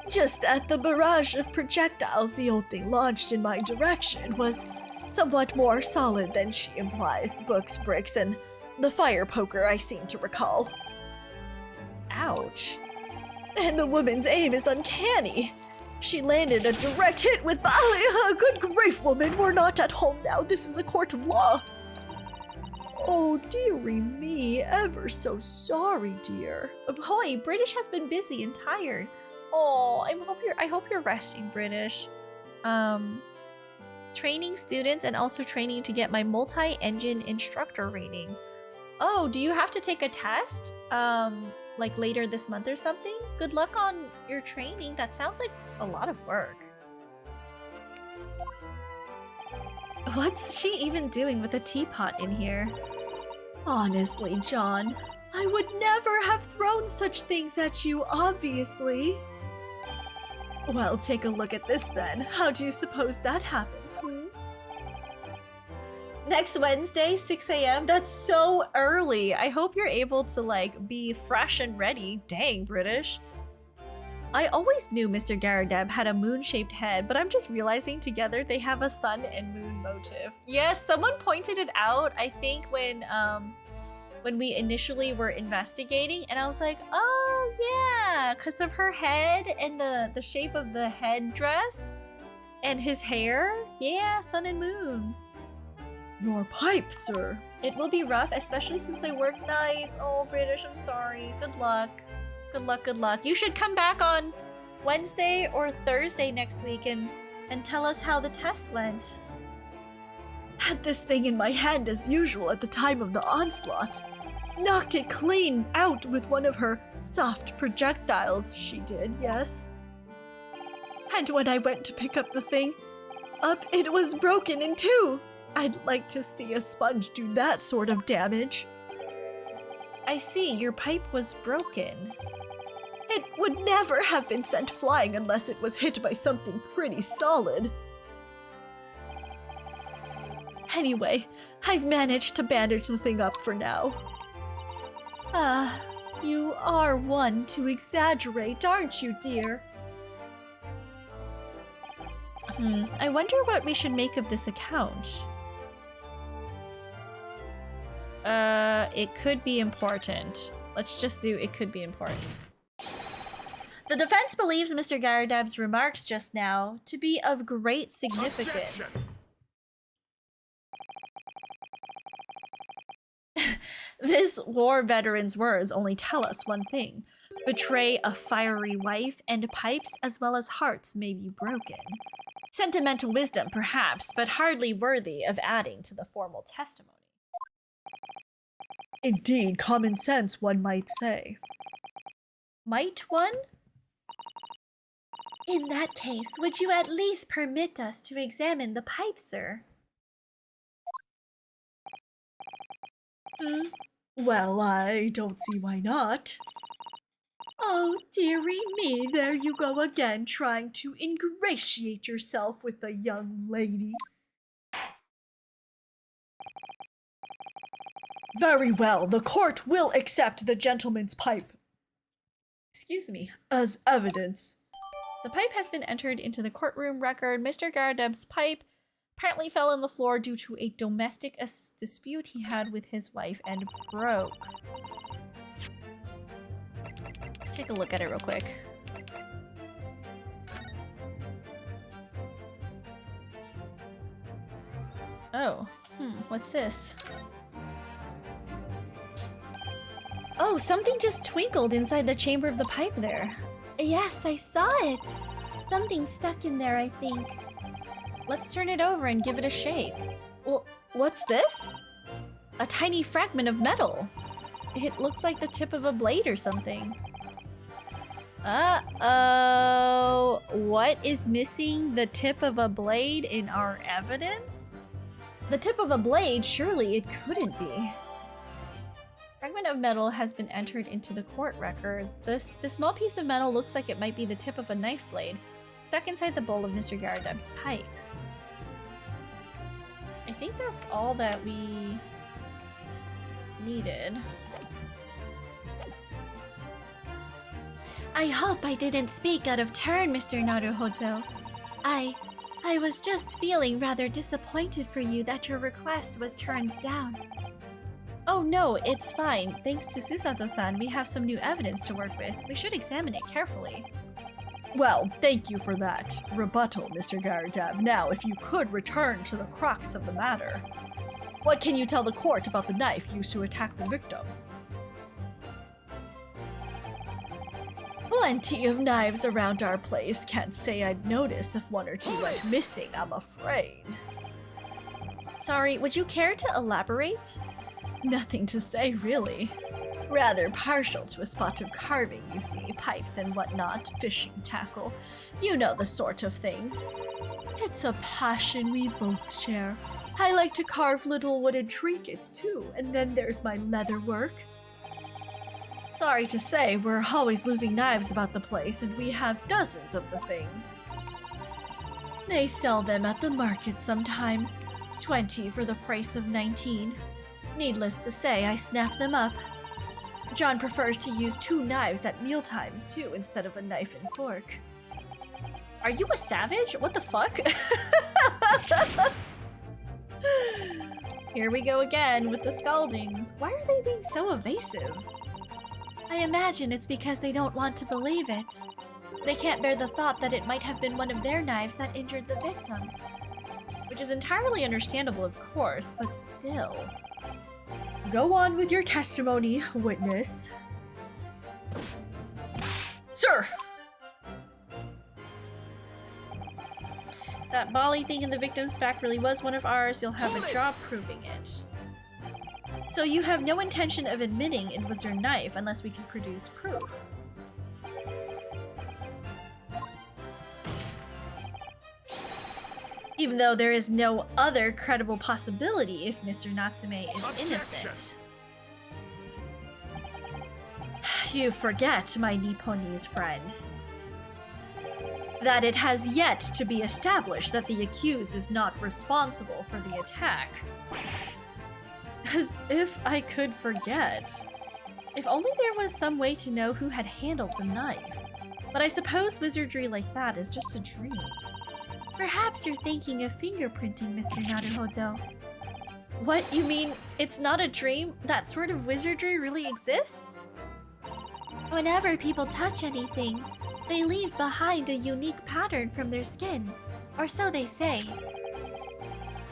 Just that the barrage of projectiles the old thing launched in my direction was somewhat more solid than she implies. Books, bricks, and the fire poker I seem to recall. Ouch. And the woman's aim is uncanny. She landed a direct hit with good grief, woman, we're not at home now. This is a court of law. Oh, dearie me, ever so sorry, dear. Boy, British has been busy and tired. Oh, I hope you're resting, British. Training students and also training to get my multi-engine instructor rating. Oh, do you have to take a test? Like later this month or something? Good luck on your training. That sounds like a lot of work. What's she even doing with a teapot in here? Honestly, John, I would never have thrown such things at you, obviously. Well, take a look at this then. How do you suppose that happened? Next Wednesday, 6 a.m. That's so early. I hope you're able to like be fresh and ready. Dang, British. I always knew Mr. Garadeb had a moon-shaped head, but I'm just realizing together they have a sun and moon motif. Yes, someone pointed it out, I think when we initially were investigating, and I was like, oh yeah, because of her head and the shape of the headdress and his hair. Yeah, sun and moon. Your pipe, sir. It will be rough, especially since I work nights. Oh, British, I'm sorry. Good luck. Good luck, good luck. You should come back on Wednesday or Thursday next week and tell us how the test went. Had this thing in my hand as usual at the time of the onslaught. Knocked it clean out with one of her soft projectiles, she did, yes. And when I went to pick up the thing, it was broken in two. I'd like to see a sponge do that sort of damage. I see, your pipe was broken. It would never have been sent flying unless it was hit by something pretty solid. Anyway, I've managed to bandage the thing up for now. You are one to exaggerate, aren't you, dear? I wonder what we should make of this account. It could be important. Let's just do it could be important. The defense believes Mr. Garadab's remarks just now to be of great significance. This war veteran's words only tell us one thing. Betray a fiery wife, and pipes as well as hearts may be broken. Sentimental wisdom, perhaps, but hardly worthy of adding to the formal testimony. Indeed, common sense, one might say. Might one? In that case, would you at least permit us to examine the pipe, sir? Well, I don't see why not. Oh, dearie me, there you go again, trying to ingratiate yourself with a young lady. Very well, the court will accept the gentleman's pipe. Excuse me, as evidence. The pipe has been entered into the courtroom record. Mr. Garadeb's pipe apparently fell on the floor due to a domestic dispute he had with his wife and broke. Let's take a look at it real quick. Oh, what's this? Oh, something just twinkled inside the chamber of the pipe there. Yes, I saw it. Something stuck in there, I think. Let's turn it over and give it a shake. What's this? A tiny fragment of metal. It looks like the tip of a blade or something. Uh-oh. What is missing the tip of a blade in our evidence? The tip of a blade? Surely it couldn't be. Fragment of metal has been entered into the court record. This small piece of metal looks like it might be the tip of a knife blade, stuck inside the bowl of Mr. Garadeb's pipe. I think that's all that we needed. I hope I didn't speak out of turn, Mr. Naruhodo. I was just feeling rather disappointed for you that your request was turned down. Oh no, it's fine. Thanks to Susato-san, we have some new evidence to work with. We should examine it carefully. Well, thank you for that rebuttal, Mr. Garadeb. Now, if you could return to the crux of the matter. What can you tell the court about the knife used to attack the victim? Plenty of knives around our place. Can't say I'd notice if one or two went missing, I'm afraid. Sorry, would you care to elaborate? Nothing to say, really. Rather partial to a spot of carving, you see, pipes and whatnot, fishing tackle. You know the sort of thing. It's a passion we both share. I like to carve little wooden trinkets too, and then there's my leather work. Sorry to say, we're always losing knives about the place, and we have dozens of the things. They sell them at the market sometimes, 20 for the price of 19. Needless to say, I snap them up. John prefers to use 2 knives at mealtimes too, instead of a knife and fork. Are you a savage? What the fuck? Here we go again with the scaldings. Why are they being so evasive? I imagine it's because they don't want to believe it. They can't bear the thought that it might have been one of their knives that injured the victim. Which is entirely understandable, of course, but still. Go on with your testimony, witness. Sir! That Bali thing in the victim's back really was one of ours. You'll have a job proving it. So you have no intention of admitting it was your knife unless we can produce proof. Even though there is no other credible possibility if Mr. Natsume is innocent. You forget, my Nipponese friend, that it has yet to be established that the accused is not responsible for the attack. As if I could forget. If only there was some way to know who had handled the knife. But I suppose wizardry like that is just a dream. Perhaps you're thinking of fingerprinting, Mr. Naruhodo. What, you mean it's not a dream? That sort of wizardry really exists? Whenever people touch anything, They leave behind a unique pattern from their skin, or so they say.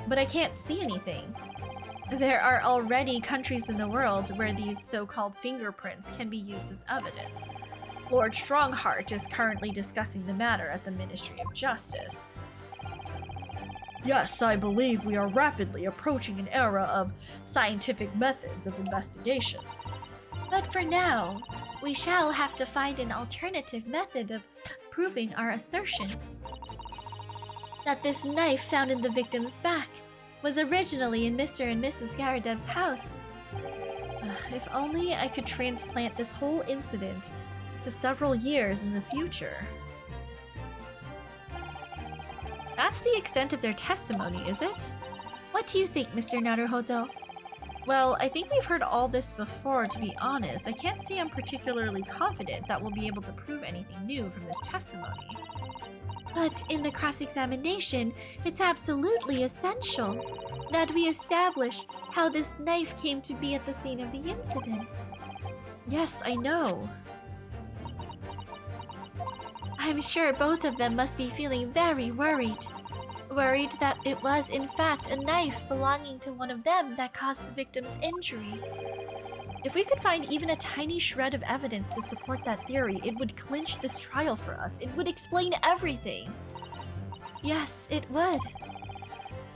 But I can't see anything. There are already countries in the world where these so-called fingerprints can be used as evidence. Lord Strongheart is currently discussing the matter at the Ministry of Justice. Yes, I believe we are rapidly approaching an era of scientific methods of investigations. But for now, we shall have to find an alternative method of proving our assertion that this knife found in the victim's back was originally in Mr. and Mrs. Garadev's house. If only I could transplant this whole incident to several years in the future. That's the extent of their testimony, is it? What do you think, Mr. Naruhodo? Well, I think we've heard all this before, to be honest. I can't say I'm particularly confident that we'll be able to prove anything new from this testimony. But in the cross-examination, it's absolutely essential that we establish how this knife came to be at the scene of the incident. Yes, I know. I'm sure both of them must be feeling very worried. Worried that it was in fact a knife belonging to one of them that caused the victim's injury. If we could find even a tiny shred of evidence to support that theory, it would clinch this trial for us. It would explain everything. Yes, it would.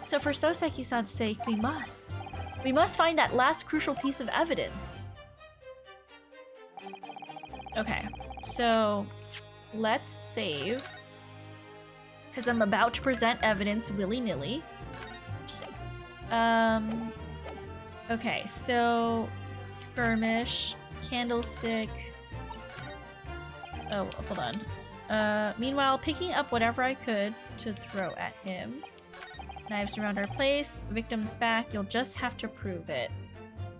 So for Soseki-san's sake, we must. We must find that last crucial piece of evidence. Okay, so let's save. Because I'm about to present evidence willy-nilly. Okay, so skirmish, candlestick. Oh, hold on. Meanwhile, picking up whatever I could to throw at him. Knives around our place, victim's back, you'll just have to prove it.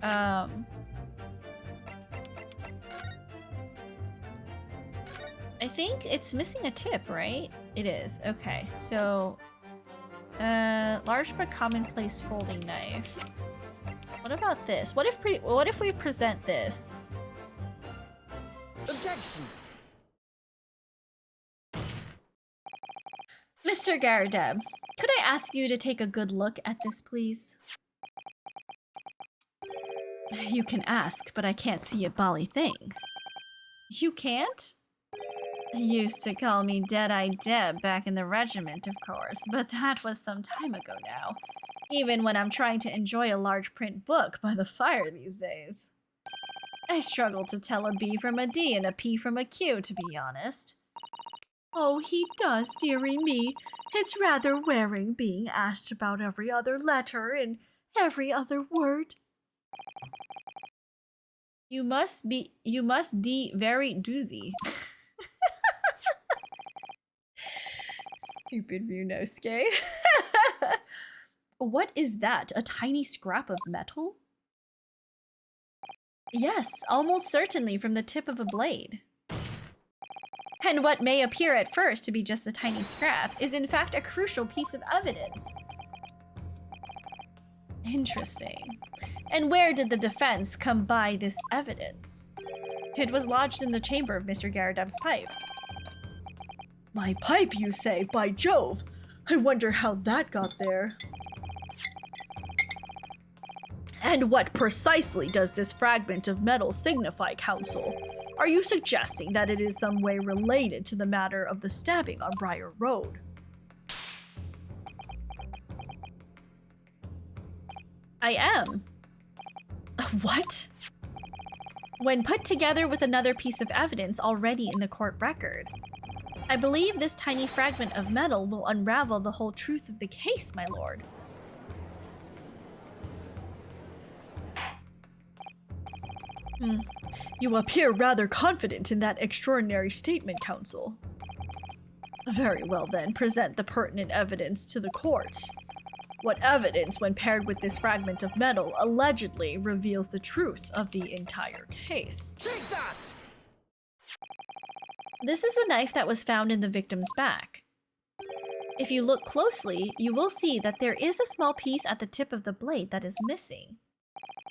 I think it's missing a tip, right? It is. Okay, so large but commonplace folding knife. What about this? What if we present this? Objection! Mr. Garadeb, could I ask you to take a good look at this, please? You can ask, but I can't see a bally thing. You can't? You used to call me Dead-Eye Deb back in the regiment, of course, but that was some time ago now. Even when I'm trying to enjoy a large print book by the fire these days. I struggle to tell a B from a D and a P from a Q, to be honest. Oh, he does, dearie me. It's rather wearing being asked about every other letter and every other word. You must be very doozy. Stupid Ryunosuke. What is that? A tiny scrap of metal? Yes, almost certainly from the tip of a blade. And what may appear at first to be just a tiny scrap is in fact a crucial piece of evidence. Interesting. And where did the defense come by this evidence? It was lodged in the chamber of Mr. Garadeb's pipe. My pipe, you say? By Jove! I wonder how that got there. And what precisely does this fragment of metal signify, Counsel? Are you suggesting that it is some way related to the matter of the stabbing on Briar Road? I am. What? When put together with another piece of evidence already in the court record, I believe this tiny fragment of metal will unravel the whole truth of the case, my lord. You appear rather confident in that extraordinary statement, Counsel. Very well then, present the pertinent evidence to the court. What evidence, when paired with this fragment of metal, allegedly reveals the truth of the entire case? Take that! This is the knife that was found in the victim's back. If you look closely, you will see that there is a small piece at the tip of the blade that is missing.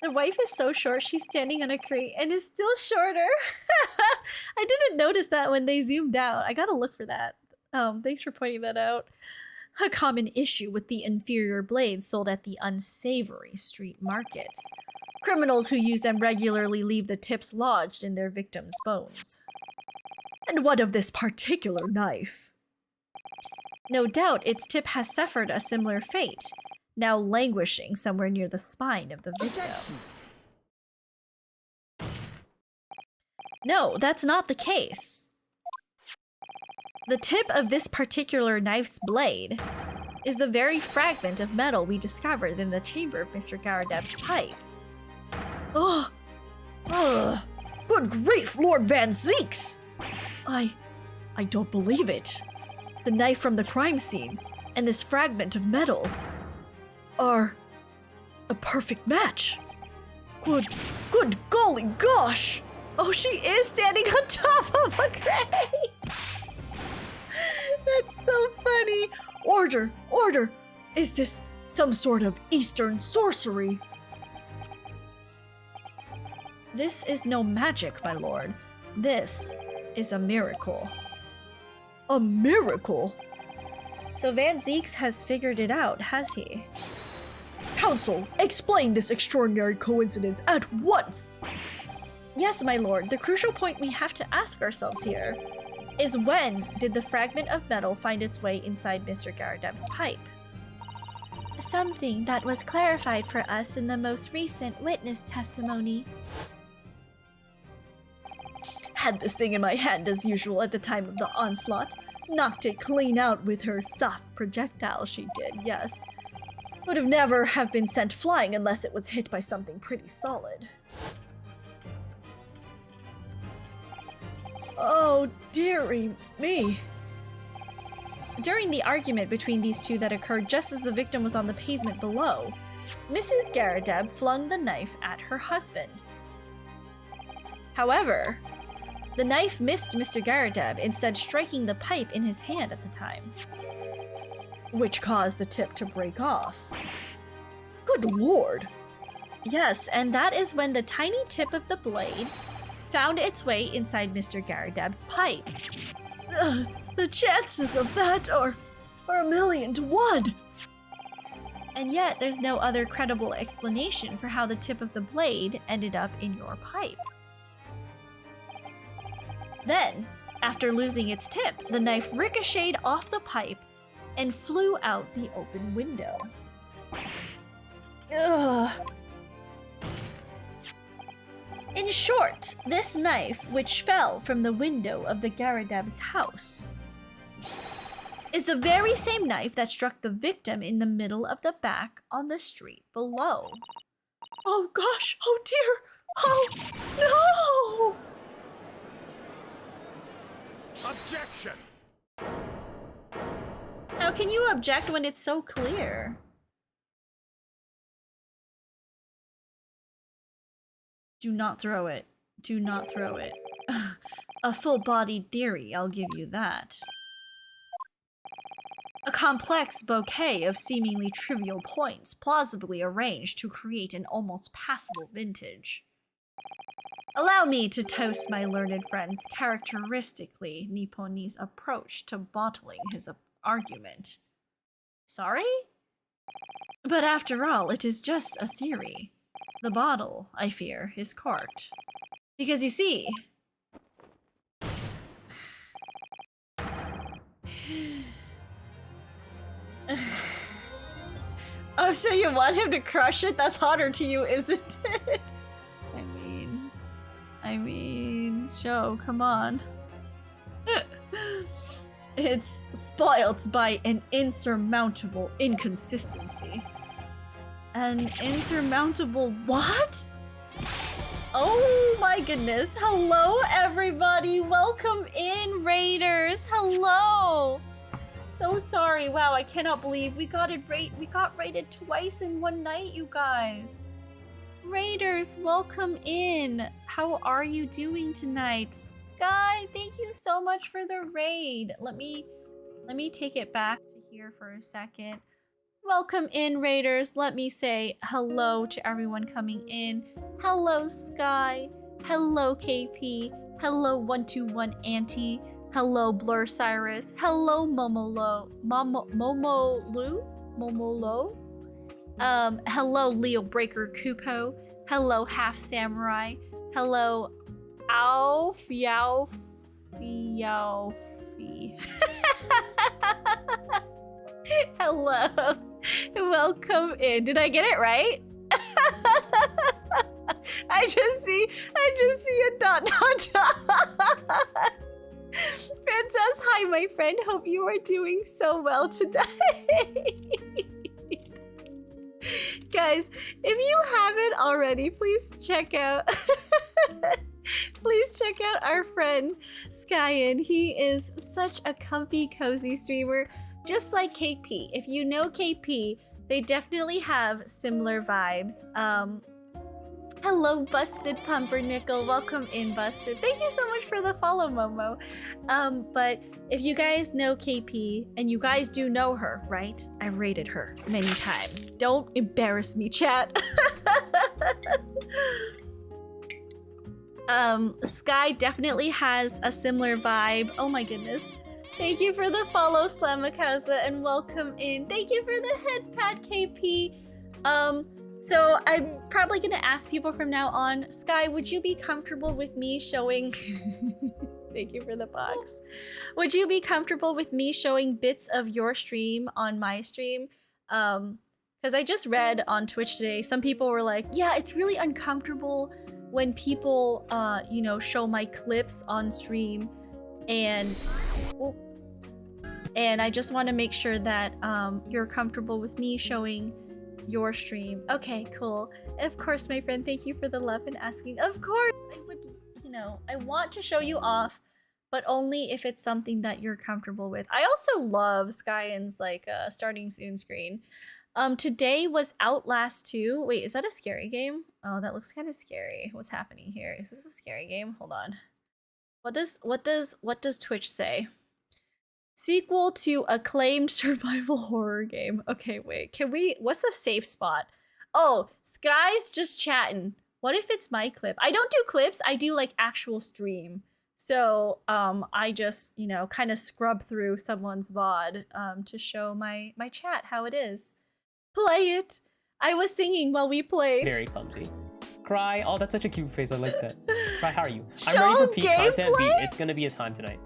The wife is so short she's standing on a crate and is still shorter. I didn't didn't notice that when they zoomed out. I gotta look for that. Thanks for pointing that out. A common issue with the inferior blades sold at the unsavory street markets. Criminals who use them regularly leave the tips lodged in their victims' bones. And what of this particular knife? No doubt its tip has suffered a similar fate, now languishing somewhere near the spine of the victim. Objection. No, that's not the case. The tip of this particular knife's blade is the very fragment of metal we discovered in the chamber of Mr. Garadeb's pipe. Ugh! Ugh! Good grief, Lord Van Zeeks! I don't believe it. The knife from the crime scene and this fragment of metal are a perfect match. Good golly gosh! Oh, she is standing on top of a crate! That's so funny. Order! Is this some sort of Eastern sorcery? This is no magic, my lord. This is a miracle. A miracle? So Van Zeeks has figured it out, has he? Counsel, explain this extraordinary coincidence at once! Yes, my lord, the crucial point we have to ask ourselves here is when did the fragment of metal find its way inside Mr. Garadeb's pipe? Something that was clarified for us in the most recent witness testimony. Had this thing in my hand as usual at the time of the onslaught. Knocked it clean out with her soft projectile, she did, yes. Would have never have been sent flying unless it was hit by something pretty solid. Oh, dearie me. During the argument between these two that occurred just as the victim was on the pavement below, Mrs. Garadeb flung the knife at her husband. However, the knife missed Mr. Garadeb, instead striking the pipe in his hand at the time, which caused the tip to break off. Good lord! Yes, and that is when the tiny tip of the blade found its way inside Mr. Garadeb's pipe. The chances of that are 1,000,000 to 1! And yet, there's no other credible explanation for how the tip of the blade ended up in your pipe. Then, after losing its tip, the knife ricocheted off the pipe and flew out the open window. Ugh. In short, this knife, which fell from the window of the Garadeb's house, is the very same knife that struck the victim in the middle of the back on the street below. Oh gosh, oh dear, oh no! Objection! How can you object when it's so clear? Do not throw it. Do not throw it. A full-bodied theory, I'll give you that. A complex bouquet of seemingly trivial points, plausibly arranged to create an almost passable vintage. Allow me to toast my learned friend's characteristically Nipponese approach to bottling his argument. Sorry? But after all, it is just a theory. The bottle, I fear, is corked. Because you see... Oh, so you want him to crush it? That's hotter to you, isn't it? I mean, Joe, come on. It's spoilt by an insurmountable inconsistency. An insurmountable what? Oh my goodness. Hello, everybody. Welcome in, Raiders. Hello. So sorry. Wow, I cannot believe we got raided twice in one night, you guys. Raiders, welcome in. How are you doing tonight? Sky, thank you so much for the raid. Let me take it back to here for a second. Welcome in, Raiders. Let me say hello to everyone coming in. Hello, Sky. Hello, KP. Hello 121 Auntie. Hello Blur Cyrus. Hello Momolo. Momolo. Hello Leo Breaker Kupo. Hello Half Samurai. Hello Alfie. Hello. Welcome in. Did I get it right? I just see a dot. Princess, hi my friend. Hope you are doing so well tonight. Guys, if you haven't already, please check out our friend Skyen. He is such a comfy, cozy streamer, just like KP. If you know KP, they definitely have similar vibes. Hello, Busted Pumpernickel. Welcome in, Busted. Thank you so much for the follow, Momo. But if you guys know KP, and you guys do know her, right? I rated her many times. Don't embarrass me, chat. Sky definitely has a similar vibe. Oh my goodness. Thank you for the follow, Slamakausa, and welcome in. Thank you for the head pat, KP. So I'm probably gonna ask people from now on, Sky, would you be comfortable with me showing... Thank you for the box. Would you be comfortable with me showing bits of your stream on my stream? Because I just read on Twitch today, some people were like, yeah, it's really uncomfortable when people, you know, show my clips on stream, and I just want to make sure that you're comfortable with me showing your stream. Okay, cool. Of course, my friend, thank you for the love and asking. Of course, I would, you know, I want to show you off, but only if it's something that you're comfortable with. I also love Skyen's like starting soon screen. Today was Outlast 2. Wait, is that a scary game? Oh, that looks kind of scary. What's happening here? Is this a scary game? Hold on. What does Twitch say? Sequel to acclaimed survival horror game. Okay, wait. Can we... What's a safe spot? Oh, Sky's just chatting. What if it's my clip? I don't do clips. I do, like, actual stream. So, I just, you know, kind of scrub through someone's VOD to show my chat how it is. Play it! I was singing while we played. Very clumsy. Cry. Oh, that's such a cute face. I like that. Cry, how are you? Show I'm ready for peak content. gameplay? It's gonna be a time tonight.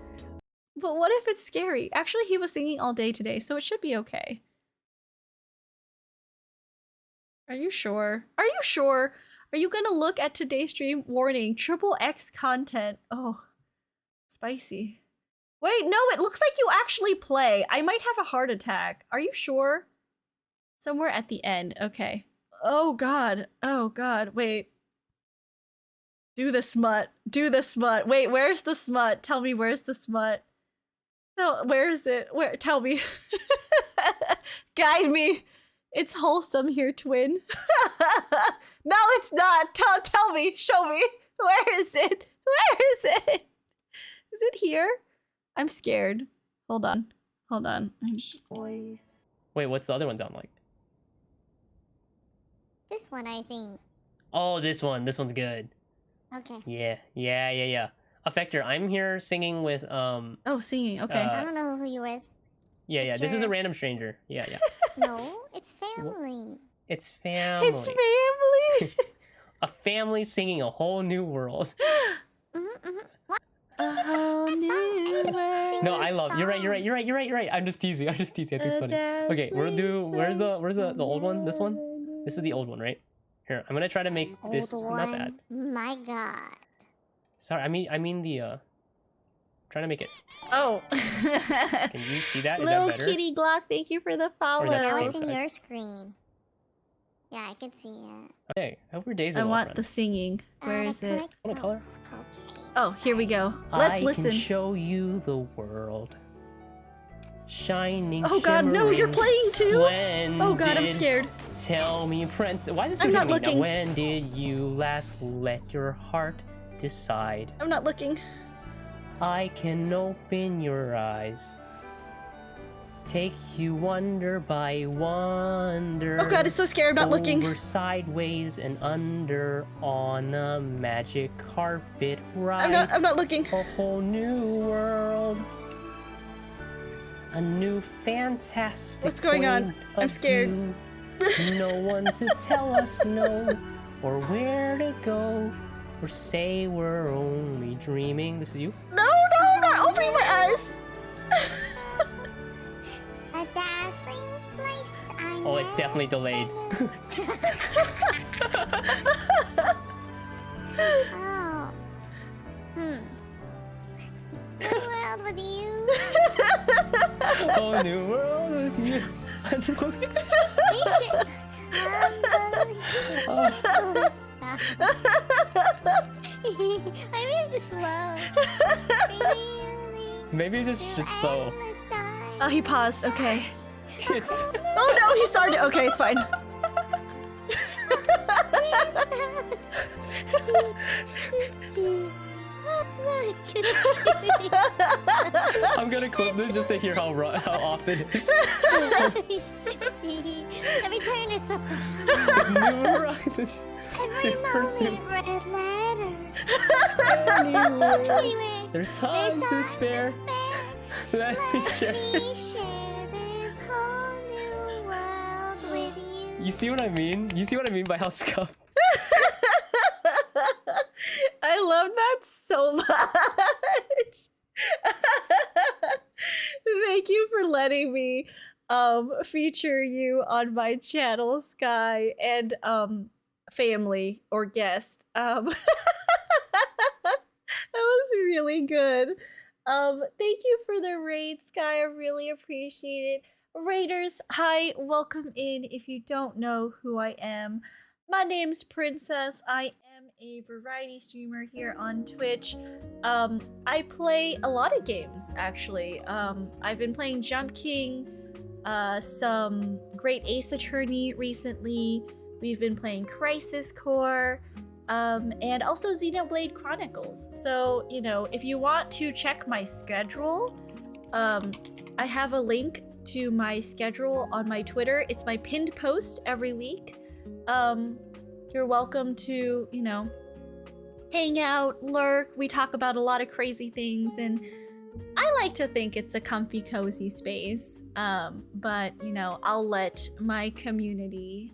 But what if it's scary? Actually, he was singing all day today, so it should be okay. Are you sure? Are you sure? Are you gonna look at today's stream? Warning, XXX content. Oh, spicy. Wait, no, it looks like you actually play. I might have a heart attack. Are you sure? Somewhere at the end. Okay. Oh god. Oh god. Wait. Do the smut. Do the smut. Wait, where's the smut? Tell me, where's the smut? No, where is it? Where? Tell me. Guide me. It's wholesome here, twin. No, it's not. Tell me. Show me. Where is it? Where is it? Is it here? I'm scared. Hold on. Hold on. Boys. Wait, what's the other one sound like? This one, I think. Oh, this one. This one's good. Okay. Yeah. Effector, I'm here singing with Oh, singing. Okay. I don't know who you're with. Yeah. This is a random stranger. Yeah. No, it's family. It's family. It's family. A family singing a whole new world. A whole new world. No, I love. You're right. I'm just teasing. I think it's funny. Okay, we'll do. Where's the old one? This one. This is the old one, right? Here, I'm gonna try to make this not bad. My god. Sorry, I mean the trying to make it. Oh. Can you see that? Is Little that better? Kitty Glock, thank you for the follow. that Now same it's in size? your screen. Yeah, I can see it. Okay, I hope your day's I been well, want friend. the singing. Where is it? What color? Okay. Oh, here we go. Let's I listen. can show you the world. Shining. Oh god, no, you're playing too? Oh god, I'm splendid. scared. Tell me, Prince. Why is this I'm doing not me? looking. Now, when did you last let your heart decide? I'm not looking. I can open your eyes. take you wonder by wonder. Oh god, it's so scary. I'm not looking. Over, sideways, and under on a magic carpet ride. I'm not looking. A whole new world. A new fantastic. What's going on? point I'm of scared. view. No one to tell us no, or where to go, or say we're only dreaming. This is you? No, not opening my eyes. A dazzling place I Oh, it's definitely delayed. Oh. New world with you. Oh, new world with you. We should. Maybe I'm just slow. Maybe it's just so. Oh, he paused. Okay. It's. Oh no, he started. Okay, it's fine. I'm gonna clip this just to hear how off it is. Every turn is a New horizon. every to pursue. moment red letter. Anywhere. There's time to spare. Let me share. share this whole new world with you. You see what I mean? You see what I mean by how scuffed? I love that so much. Thank you for letting me feature you on my channel, Sky, and family or guest. That was really good. Thank you for the raid, Sky. I really appreciate it. Raiders, hi, welcome in. If you don't know who I am, my name's Princess. I am a variety streamer here on Twitch. I play a lot of games, actually. I've been playing Jump King, some great Ace Attorney recently. We've been playing Crisis Core, and also Xenoblade Chronicles. So, you know, if you want to check my schedule, I have a link to my schedule on my Twitter. It's my pinned post every week. You're welcome to, you know, hang out, lurk. We talk about a lot of crazy things, and I like to think it's a comfy, cozy space. But, you know, I'll let my community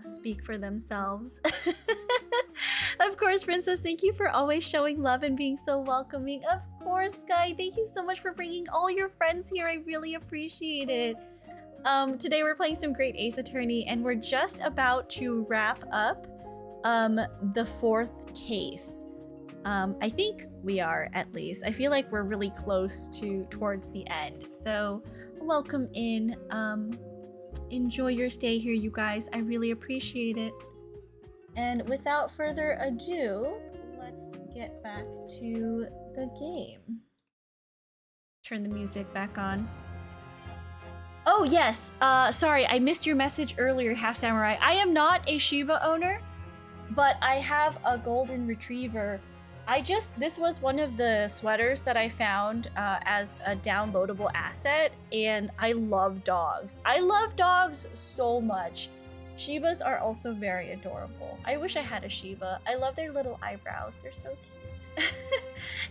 speak for themselves. Of course, Princess, thank you for always showing love and being so welcoming. Of course, Sky, thank you so much for bringing all your friends here. I really appreciate it. Today we're playing some great Ace Attorney, and we're just about to wrap up the fourth case. I think we are, at least. I feel like we're really close towards the end. So welcome in. Enjoy your stay here, you guys. I really appreciate it. And without further ado, let's get back to the game. Turn the music back on. Oh yes, sorry, I missed your message earlier, Half Samurai. I am not a Shiba owner, but I have a golden retriever. This was one of the sweaters that I found as a downloadable asset, and I love dogs. I love dogs so much. Shibas are also very adorable. I wish I had a Shiba. I love their little eyebrows. They're so cute.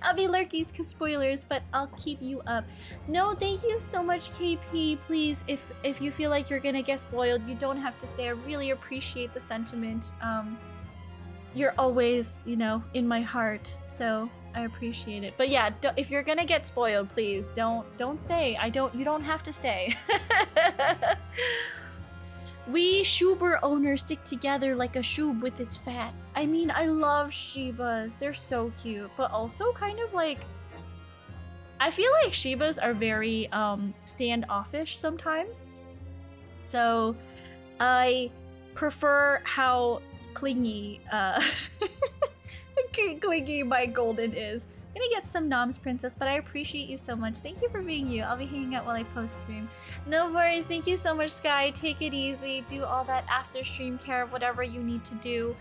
I'll be lurkies because spoilers, but I'll keep you up. No, thank you so much, KP. Please, if you feel like you're gonna get spoiled, you don't have to stay. I really appreciate the sentiment. You're always, you know, in my heart, so I appreciate it. But yeah, if you're gonna get spoiled, please don't stay. You don't have to stay. We Shuber owners stick together like a shub with its fat. I mean, I love Shibas. They're so cute, but also kind of like, I feel like Shibas are very standoffish sometimes. So I prefer how clingy clingy my golden is. I'm gonna get some noms, Princess, but I appreciate you so much. Thank you for being you. I'll be hanging out while I post stream. No worries. Thank you so much, Sky. Take it easy. Do all that after stream care, whatever you need to do.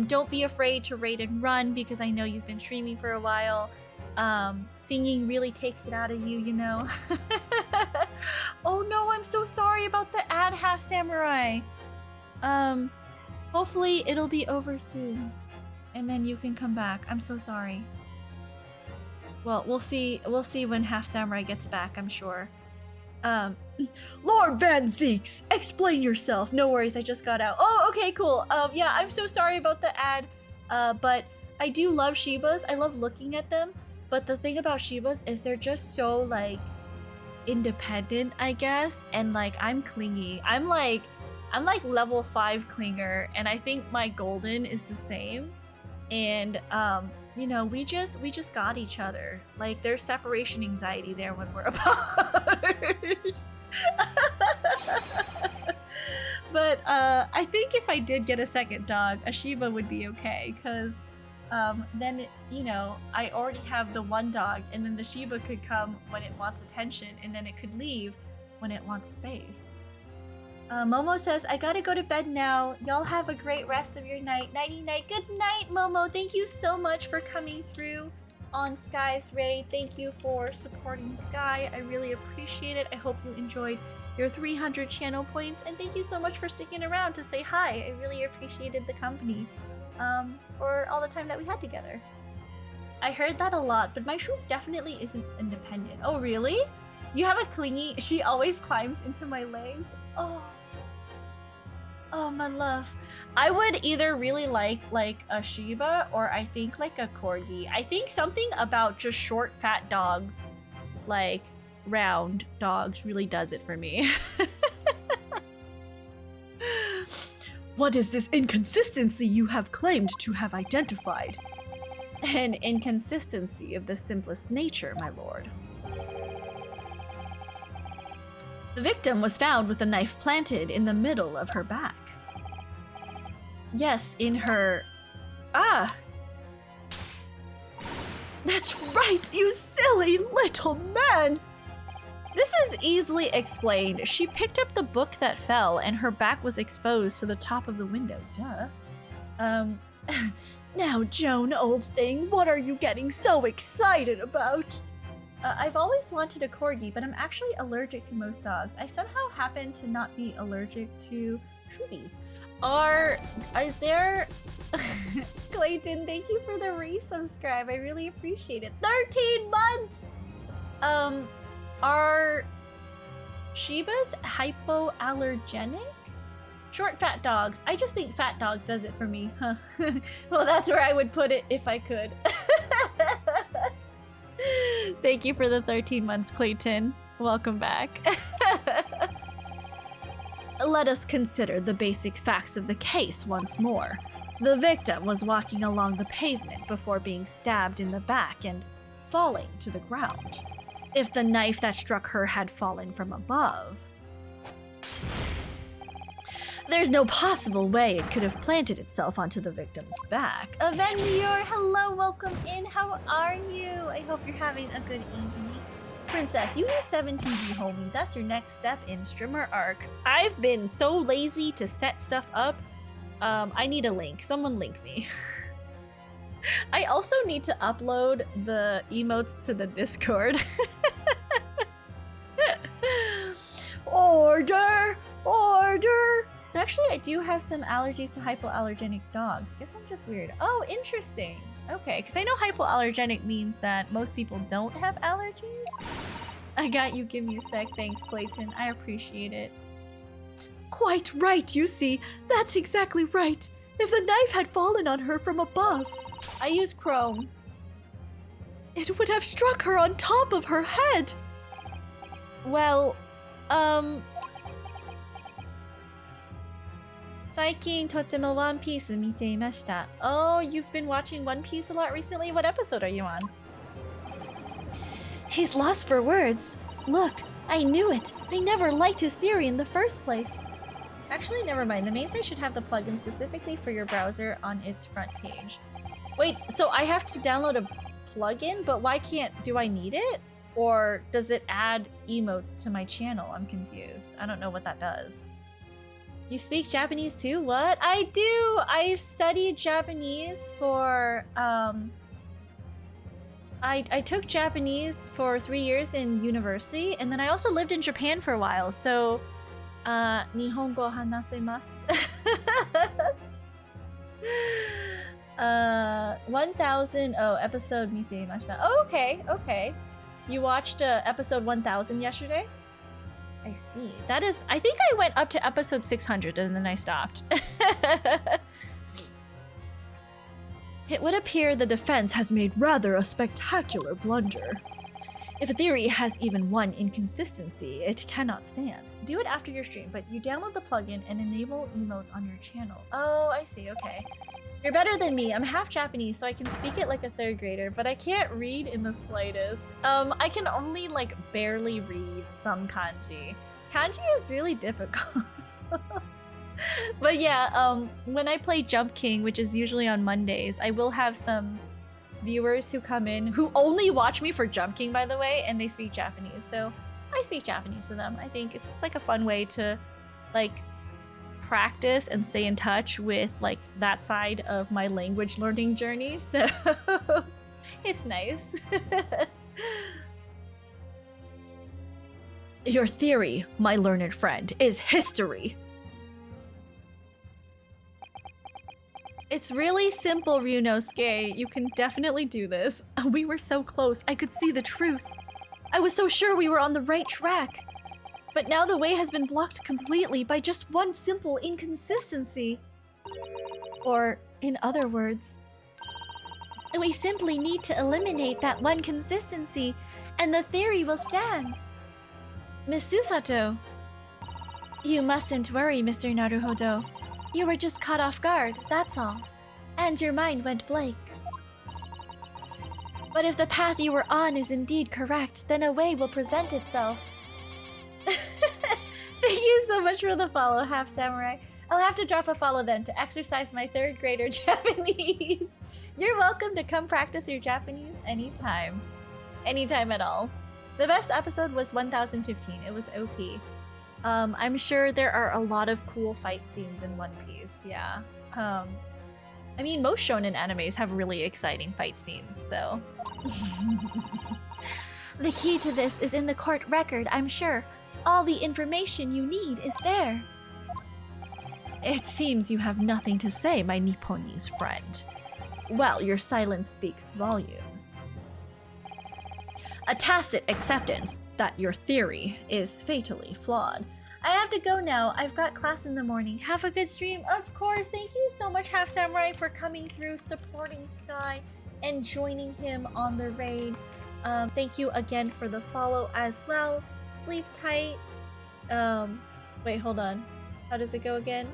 Don't be afraid to raid and run because I know you've been streaming for a while. Singing really takes it out of you, you know? Oh no, I'm so sorry about the ad, Half Samurai. Hopefully it'll be over soon. And then you can come back. I'm so sorry. Well, we'll see when Half Samurai gets back, I'm sure. Lord Van Zeeks, explain yourself. No worries, I just got out. Oh, okay, cool. Yeah, I'm so sorry about the ad. But I do love Shibas. I love looking at them. But the thing about Shibas is they're just so, like, independent, I guess. And, like, I'm clingy. I'm like level 5 clinger, and I think my golden is the same. And, you know, we just got each other. Like, there's separation anxiety there when we're apart. But I think if I did get a second dog, a Shiba would be okay, because then, you know, I already have the one dog, and then the Shiba could come when it wants attention, and then it could leave when it wants space. Momo says, I gotta go to bed now. Y'all have a great rest of your night. Nighty night. Good night, Momo. Thank you so much for coming through on Sky's raid. Thank you for supporting Sky. I really appreciate it. I hope you enjoyed your 300 channel points, and thank you so much for sticking around to say hi. I really appreciated the company for all the time that we had together. I heard that a lot, but my shroom definitely isn't independent. Oh, really? You have a clingy... She always climbs into my legs. Oh, my love. I would either really like a Shiba, or I think like a Corgi. I think something about just short, fat dogs, like round dogs, really does it for me. What is this inconsistency you have claimed to have identified? An inconsistency of the simplest nature, my lord. The victim was found with a knife planted in the middle of her back. Yes, in her... Ah! That's right, you silly little man! This is easily explained. She picked up the book that fell, and her back was exposed to the top of the window. Duh. Now, Joan, old thing, what are you getting so excited about? I've always wanted a Corgi, but I'm actually allergic to most dogs. I somehow happen to not be allergic to Shrubies. Is there... Clayton, thank you for the resubscribe. I really appreciate it. 13 months! Are Shibas hypoallergenic? Short, fat dogs. I just think fat dogs does it for me. Huh. Well, that's where I would put it if I could. Thank you for the 13 months, Clayton. Welcome back. Let us consider the basic facts of the case once more. The victim was walking along the pavement before being stabbed in the back and falling to the ground. If the knife that struck her had fallen from above, there's no possible way it could have planted itself onto the victim's back. Avendior, hello, welcome in. How are you? I hope you're having a good evening. Princess, you need 7 TV, homie. That's your next step in streamer arc. I've been so lazy to set stuff up. I need a link. Someone link me. I also need to upload the emotes to the Discord. Order! Order! Actually, I do have some allergies to hypoallergenic dogs. Guess I'm just weird. Oh, interesting. Okay, because I know hypoallergenic means that most people don't have allergies. I got you. Give me a sec. Thanks, Clayton. I appreciate it. Quite right, you see. That's exactly right. If the knife had fallen on her from above, I use Chrome, it would have struck her on top of her head. Well, Saikin totemo One Piece mite imashita. Oh, you've been watching One Piece a lot recently? What episode are you on? He's lost for words. Look, I knew it. I never liked his theory in the first place. Actually, never mind. The main site should have the plugin specifically for your browser on its front page. Wait, so I have to download a plugin? But why can't... Do I need it? Or does it add emotes to my channel? I'm confused. I don't know what that does. You speak Japanese too? What? I do! I've studied Japanese for, I took Japanese for 3 years in university, and then I also lived in Japan for a while, so Nihongo hanasemasu. 1000 episode mite imashita. Oh, okay, okay. You watched episode 1000 yesterday? I see. That is, I think I went up to episode 600 and then I stopped. It would appear the defense has made rather a spectacular blunder. If a theory has even one inconsistency, it cannot stand. Do it after your stream, but you download the plugin and enable emotes on your channel. Oh, I see, okay. You're better than me. I'm half Japanese, so I can speak it like a 3rd grader, but I can't read in the slightest. I can only, like, barely read some kanji. Kanji is really difficult. But yeah, when I play Jump King, which is usually on Mondays, I will have some viewers who come in who only watch me for Jump King, by the way, and they speak Japanese. So I speak Japanese to them. I think it's just like a fun way to like practice and stay in touch with like that side of my language learning journey. So it's nice. Your theory, my learned friend, is history. It's really simple, Ryunosuke. You can definitely do this. We were so close, I could see the truth. I was so sure we were on the right track. But now the way has been blocked completely by just one simple inconsistency. Or, in other words, we simply need to eliminate that one consistency, and the theory will stand. Miss Susato. You mustn't worry, Mr. Naruhodo. You were just caught off guard, that's all. And your mind went blank. But if the path you were on is indeed correct, then a way will present itself. Thank you so much for the follow, Half Samurai. I'll have to drop a follow then to exercise my 3rd grader Japanese. You're welcome to come practice your Japanese anytime. Anytime at all. The best episode was 1015. It was OP. I'm sure there are a lot of cool fight scenes in One Piece, yeah. I mean, most shonen animes have really exciting fight scenes, so... The key to this is in the court record, I'm sure. All the information you need is there. It seems you have nothing to say, my Nipponese friend. Well, your silence speaks volumes. A tacit acceptance that your theory is fatally flawed. I have to go now. I've got class in the morning. Have a good stream. Of course. Thank you so much, Half Samurai, for coming through, supporting Sky, and joining him on the raid. Thank you again for the follow as well. Sleep tight. Wait, hold on. How does it go again?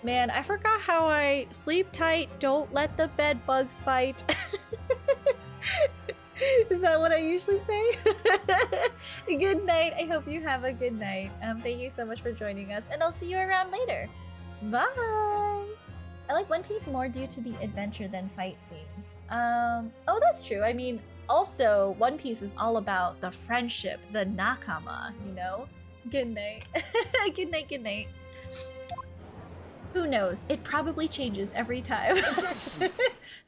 Man, I forgot how I sleep tight. Don't let the bed bugs bite. Is that what I usually say? Good night. I hope you have a good night. Thank you so much for joining us, and I'll see you around later. Bye! I like One Piece more due to the adventure than fight scenes. Oh, that's true. I mean, also, One Piece is all about the friendship, the nakama, you know? Good night. Good night, good night. Who knows? It probably changes every time.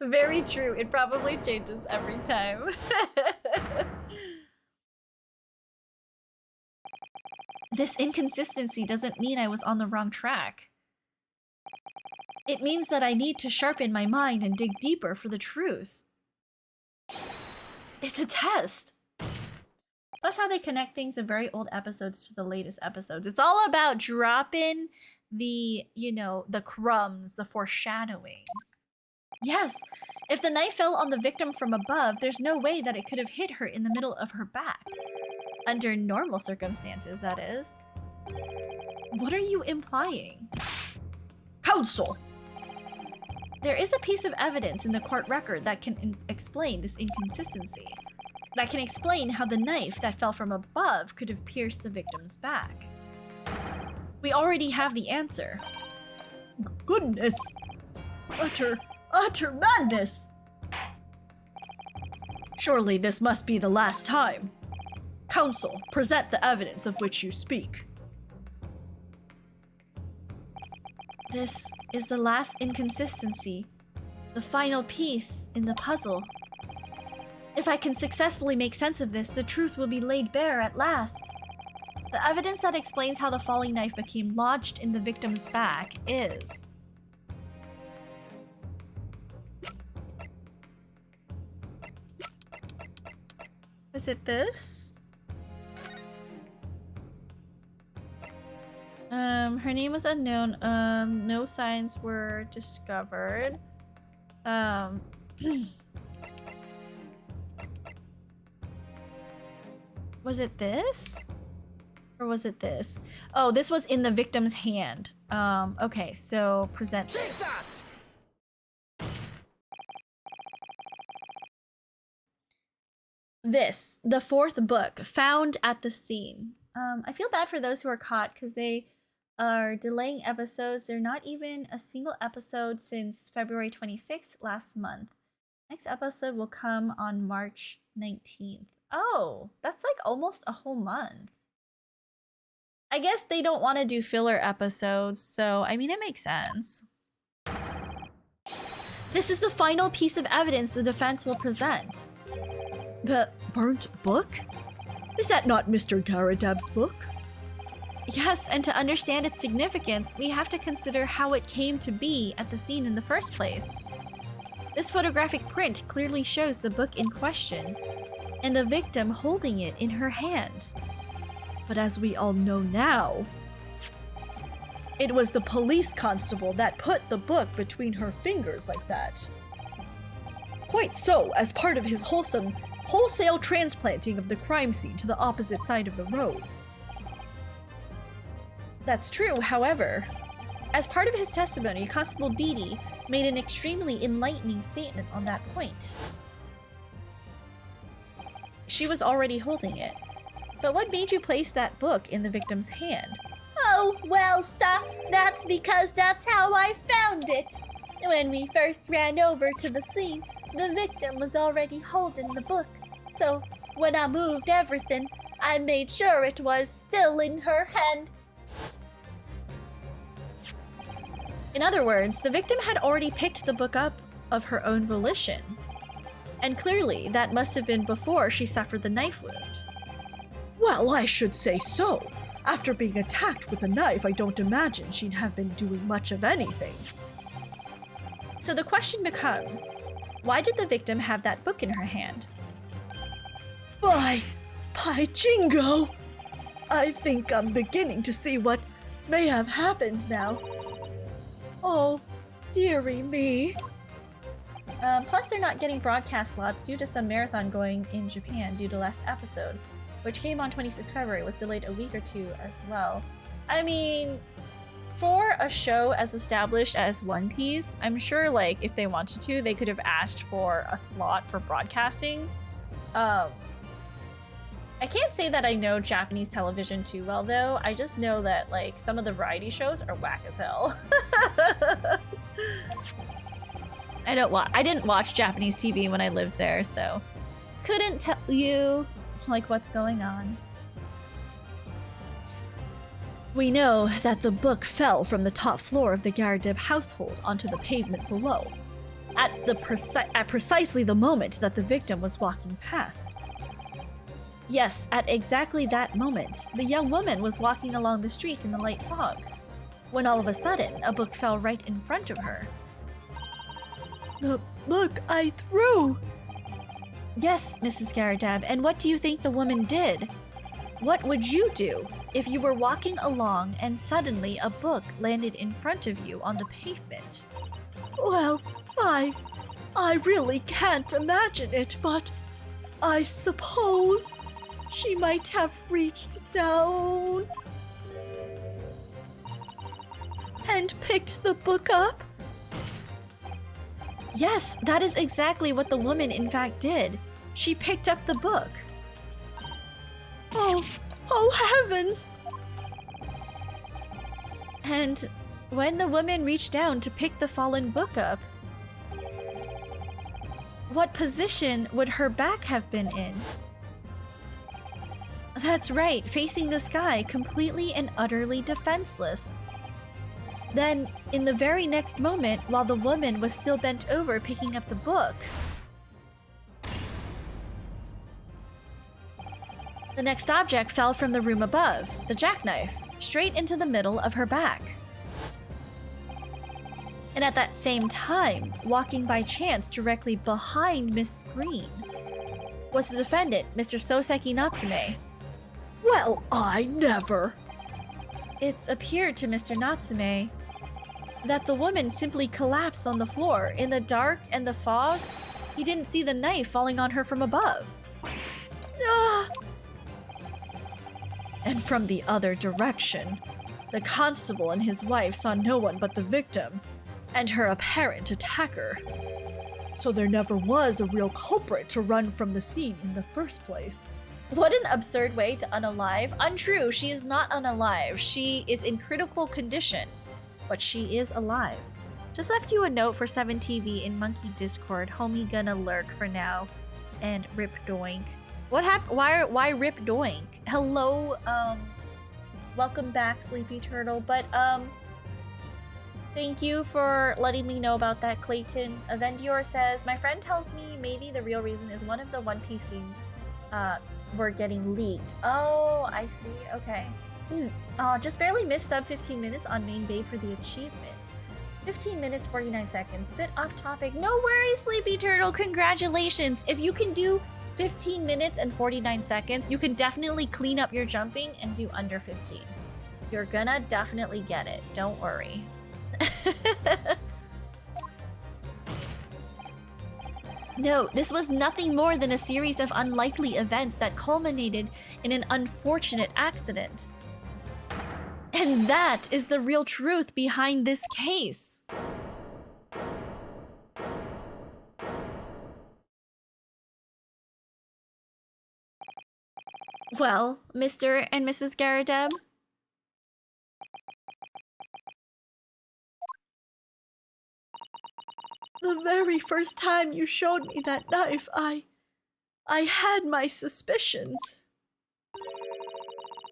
Very true. It probably changes every time. This inconsistency doesn't mean I was on the wrong track. It means that I need to sharpen my mind and dig deeper for the truth. It's a test. That's how they connect things in very old episodes to the latest episodes. It's all about dropping the, you know, the crumbs, the foreshadowing. Yes, if the knife fell on the victim from above, there's no way that it could have hit her in the middle of her back. Under normal circumstances, that is. What are you implying? Counsel! There is a piece of evidence in the court record that can explain this inconsistency. That can explain how the knife that fell from above could have pierced the victim's back. We already have the answer. Goodness! Utter madness! Surely this must be the last time. Counsel, present the evidence of which you speak. This is the last inconsistency The final piece in the puzzle. If I can successfully make sense of this, the truth will be laid bare at last. The evidence that explains how the falling knife became lodged in the victim's back is... Is it this? Her name was unknown. No signs were discovered. Was it this? Or was it this? Oh, this was in the victim's hand. Okay, so present this. This, the fourth book, found at the scene. I feel bad for those who are caught because they are delaying episodes. They're not even a single episode since February 26th last month. Next episode will come on March 19th. Oh, that's like almost a whole month. I guess they don't want to do filler episodes, so I mean, it makes sense. This is the final piece of evidence the defense will present. The burnt book? Is that not Mr. Garadab's book? Yes, and to understand its significance, we have to consider how it came to be at the scene in the first place. This photographic print clearly shows the book in question, and the victim holding it in her hand. But as we all know now, it was the police constable that put the book between her fingers like that. Quite so, as part of his wholesale transplanting of the crime scene to the opposite side of the road. That's true, however. As part of his testimony, Constable Beatty made an extremely enlightening statement on that point. She was already holding it. But what made you place that book in the victim's hand? Oh, well, sir, that's because that's how I found it. When we first ran over to the scene, the victim was already holding the book. So, when I moved everything, I made sure it was still in her hand. In other words, the victim had already picked the book up of her own volition. And clearly, that must have been before she suffered the knife wound. Well, I should say so. After being attacked with a knife, I don't imagine she'd have been doing much of anything. So the question becomes, why did the victim have that book in her hand? By jingo! I think I'm beginning to see what may have happened now. Oh, dearie me. Plus, they're not getting broadcast slots due to some marathon going in Japan due to last episode, which came on 26 February, was delayed a week or two as well. I mean, for a show as established as One Piece, I'm sure, like, if they wanted to, they could have asked for a slot for broadcasting. I can't say that I know Japanese television too well, though. I just know that, like, some of the variety shows are whack as hell. I didn't watch Japanese TV when I lived there, so couldn't tell you, like, what's going on. We know that the book fell from the top floor of the Garadeb household onto the pavement below, at precisely the moment that the victim was walking past. Yes, at exactly that moment, the young woman was walking along the street in the light fog, when all of a sudden, a book fell right in front of her. The book I threw! Yes, Mrs. Garadeb, and what do you think the woman did? What would you do if you were walking along and suddenly a book landed in front of you on the pavement? Well, I really can't imagine it, but I suppose she might have reached down and picked the book up. Yes, that is exactly what the woman in fact did. She picked up the book. Oh heavens! And when the woman reached down to pick the fallen book up, what position would her back have been in? That's right, facing the sky, completely and utterly defenseless. Then, in the very next moment, while the woman was still bent over picking up the book, the next object fell from the room above, the jackknife, straight into the middle of her back. And at that same time, walking by chance directly behind Miss Green, was the defendant, Mr. Soseki Natsume. Well, I never. It's appeared to Mr. Natsume that the woman simply collapsed on the floor. In the dark and the fog, he didn't see the knife falling on her from above. Ah! And from the other direction, the constable and his wife saw no one but the victim and her apparent attacker. So there never was a real culprit to run from the scene in the first place. What an absurd way to unalive. Untrue, she is not unalive. She is in critical condition, but she is alive. Just left you a note for 7TV in Monkey Discord. Homie gonna lurk for now. And rip doink. What happened? Why rip doink? Hello, welcome back, Sleepy Turtle. But thank you for letting me know about that, Clayton. Avendior says, my friend tells me maybe the real reason is one of the One Piece scenes were getting leaked. Oh, I see. Okay. Just barely missed sub 15 minutes on main bay for the achievement. 15 minutes, 49 seconds. Bit off topic. No worries, Sleepy Turtle. Congratulations. If you can do 15 minutes and 49 seconds, you can definitely clean up your jumping and do under 15. You're gonna definitely get it. Don't worry. No, this was nothing more than a series of unlikely events that culminated in an unfortunate accident. And that is the real truth behind this case. Well, Mr. and Mrs. Garadeb? The very first time you showed me that knife, I had my suspicions.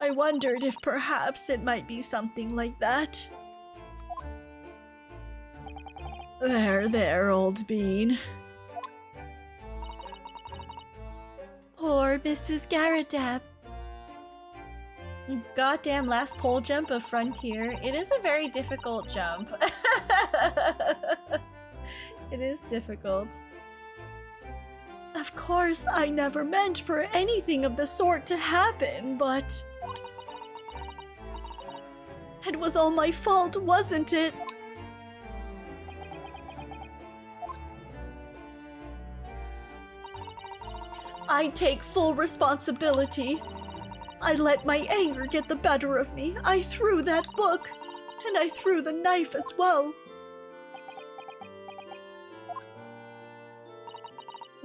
I wondered if perhaps it might be something like that. There, old bean. Poor Mrs. Garadeb. Goddamn last pole jump of Frontier. It is a very difficult jump. It is difficult. Of course, I never meant for anything of the sort to happen, but... It was all my fault, wasn't it? I take full responsibility. I let my anger get the better of me. I threw that book, and I threw the knife as well.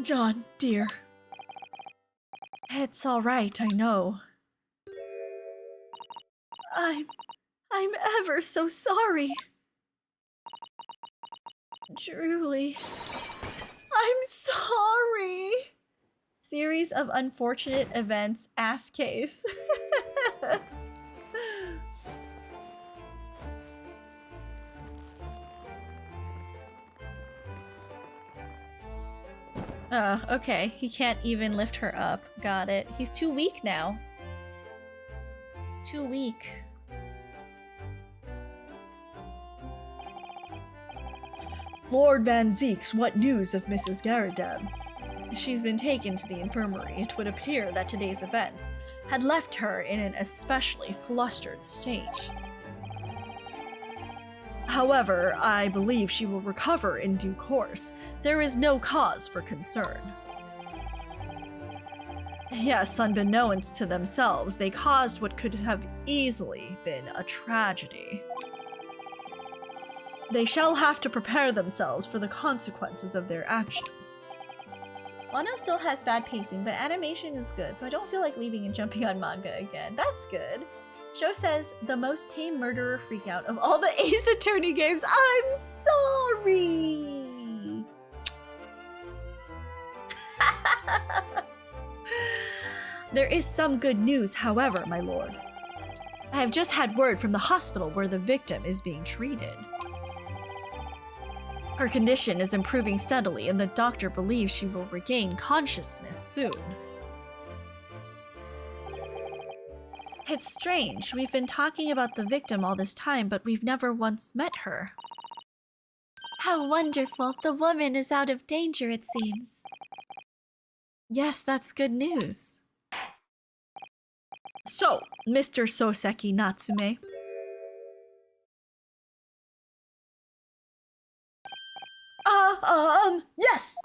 John, dear. It's all right, I know. I'm ever so sorry. Truly. I'm sorry. Series of unfortunate events, ass case. Okay. He can't even lift her up. Got it. He's too weak now. Too weak. Lord Van Zeeks, what news of Mrs. Garadeb? She's been taken to the infirmary. It would appear that today's events had left her in an especially flustered state. However, I believe she will recover in due course. There is no cause for concern. Yes, unbeknownst to themselves, they caused what could have easily been a tragedy. They shall have to prepare themselves for the consequences of their actions. Wano still has bad pacing, but animation is good, so I don't feel like leaving and jumping on manga again. That's good. Show says, the most tame murderer freakout of all the Ace Attorney games. I'm sorry! There is some good news, however, my lord. I have just had word from the hospital where the victim is being treated. Her condition is improving steadily, and the doctor believes she will regain consciousness soon. It's strange. We've been talking about the victim all this time, but we've never once met her. How wonderful. The woman is out of danger, it seems. Yes, that's good news. So, Mr. Soseki Natsume. Yes!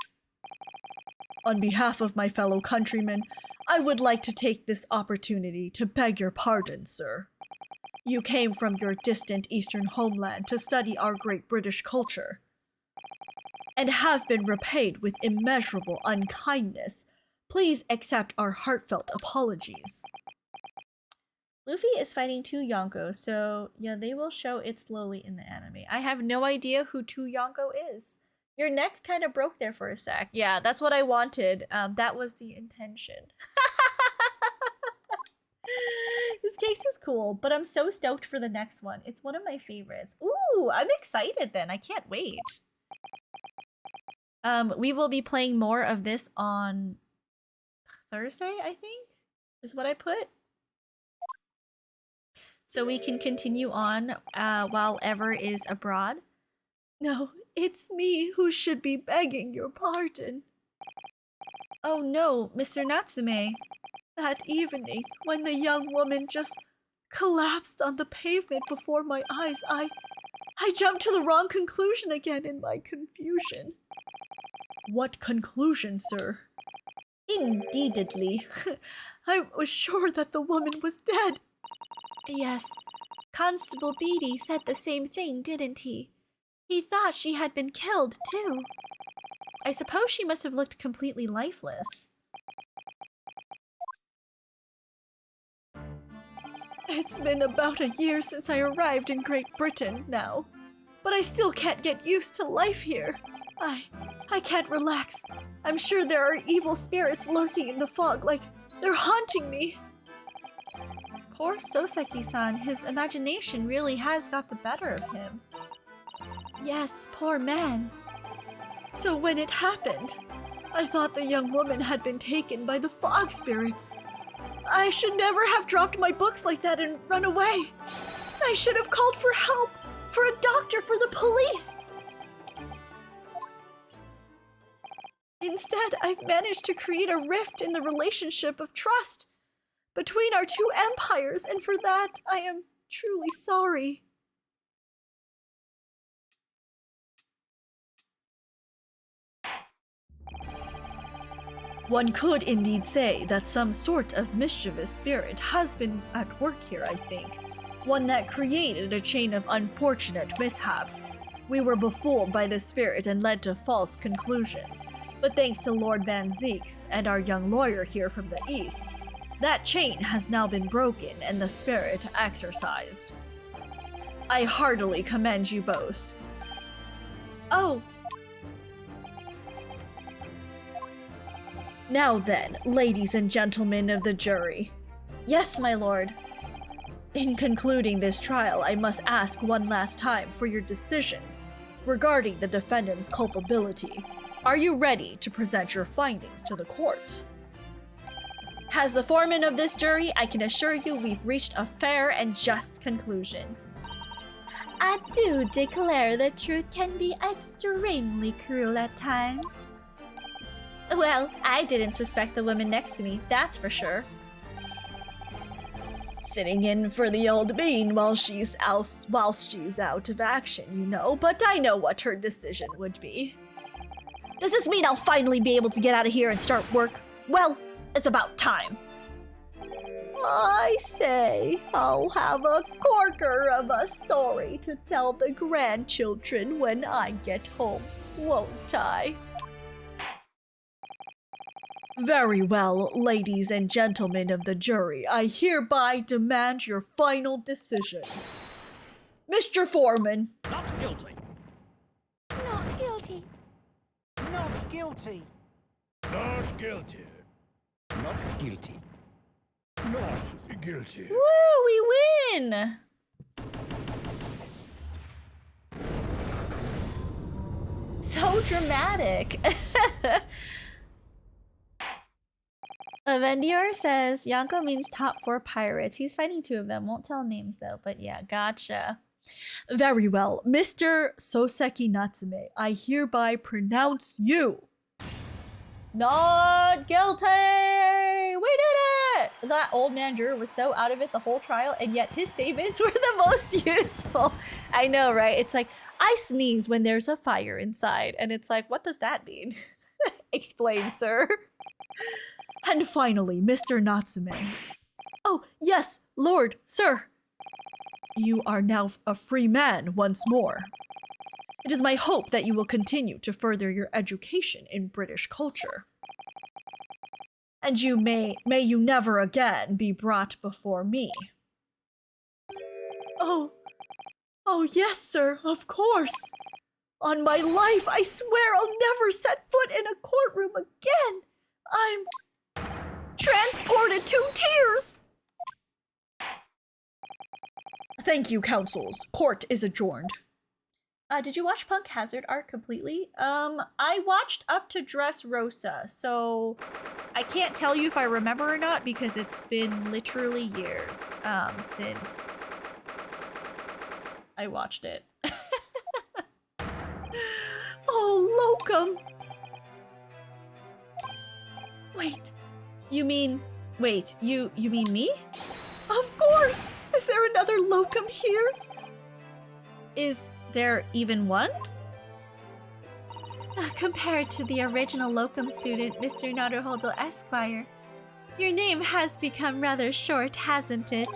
On behalf of my fellow countrymen, I would like to take this opportunity to beg your pardon, sir. You came from your distant eastern homeland to study our great British culture, and have been repaid with immeasurable unkindness. Please accept our heartfelt apologies. Luffy is fighting two Yonko, so yeah, they will show it slowly in the anime. I have no idea who two Yonko is. Your neck kind of broke there for a sec. Yeah, that's what I wanted. That was the intention. This case is cool, but I'm so stoked for the next one. It's one of my favorites. Ooh, I'm excited then. I can't wait. We will be playing more of this on Thursday, I think, is what I put. So we can continue on while Ever is abroad. No, it's me who should be begging your pardon. Oh no, Mr. Natsume. That evening, when the young woman just collapsed on the pavement before my eyes, I jumped to the wrong conclusion again in my confusion. What conclusion, sir? Indeedly. I was sure that the woman was dead. Yes, Constable Beatty said the same thing, didn't he? He thought she had been killed, too. I suppose she must have looked completely lifeless. It's been about a year since I arrived in Great Britain now, but I still can't get used to life here. I can't relax. I'm sure there are evil spirits lurking in the fog, like they're haunting me. Poor Soseki-san, his imagination really has got the better of him. Yes, poor man. So when it happened, I thought the young woman had been taken by the fog spirits. I should never have dropped my books like that and run away. I should have called for help, for a doctor, for the police. Instead, I've managed to create a rift in the relationship of trust between our two empires, and for that, I am truly sorry. One could indeed say that some sort of mischievous spirit has been at work here, I think. One that created a chain of unfortunate mishaps. We were befooled by this spirit and led to false conclusions. But thanks to Lord Van Zeeks and our young lawyer here from the east, that chain has now been broken and the spirit exorcised. I heartily commend you both. Oh. Now then, ladies and gentlemen of the jury. Yes, my lord. In concluding this trial, I must ask one last time for your decisions regarding the defendant's culpability. Are you ready to present your findings to the court? As the foreman of this jury, I can assure you we've reached a fair and just conclusion. I do declare the truth can be extremely cruel at times. Well, I didn't suspect the woman next to me, that's for sure. Sitting in for the old bean while she's out of action, you know, but I know what her decision would be. Does this mean I'll finally be able to get out of here and start work? Well, it's about time. I say, I'll have a corker of a story to tell the grandchildren when I get home, won't I? Very well, ladies and gentlemen of the jury, I hereby demand your final decisions. Mr. Foreman. Not guilty. Not guilty. Not guilty. Not guilty. Not guilty. Not guilty. Woo, we win! So dramatic. Avendior says Yanko means top 4 pirates. He's fighting 2 of them. Won't tell names though, but yeah, gotcha. Very well. Mr. Soseki Natsume, I hereby pronounce you not guilty! We did it! That old man juror was so out of it the whole trial, and yet his statements were the most useful. I know, right? It's like, I sneeze when there's a fire inside, and it's like, what does that mean? Explain, sir. And finally, Mr. Natsume. Oh, yes, Lord, sir. You are now a free man once more. It is my hope that you will continue to further your education in British culture. And you may you never again be brought before me. Oh, yes, sir, of course. On my life, I swear I'll never set foot in a courtroom again. I'm transported to tears. Thank you, counsels. Court is adjourned. Did you watch Punk Hazard arc completely? I watched up to Dressrosa, so I can't tell you if I remember or not because it's been literally years since I watched it. Oh, Locum! Wait, you mean me? Of course! Is there another Locum here? Is there even one? Compared to the original Locum student, Mr. Naruhodo Esquire, your name has become rather short, hasn't it?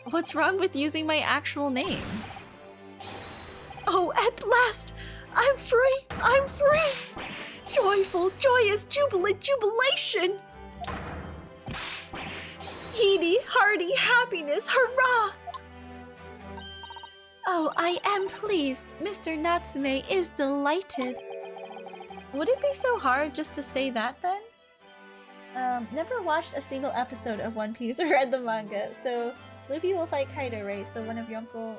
What's wrong with using my actual name? Oh, at last! I'm free! I'm free! Joyful, joyous, jubilant jubilation! Heedy, hearty happiness, hurrah! Oh, I am pleased. Mr. Natsume is delighted. Would it be so hard just to say that then? Never watched a single episode of One Piece or read the manga, so Luffy will fight Kaido, right? So one of Yonko,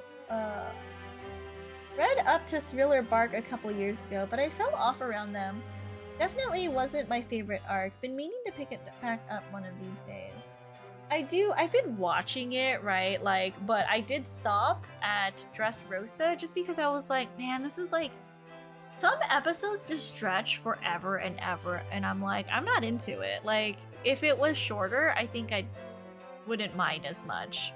read up to Thriller Bark a couple years ago, but I fell off around them. Definitely wasn't my favorite arc. Been meaning to pick it back up one of these days. I've been watching it, right? Like, but I did stop at Dressrosa just because I was like, man, this is like, some episodes just stretch forever and ever, and I'm like, I'm not into it. Like, if it was shorter, I think I wouldn't mind as much.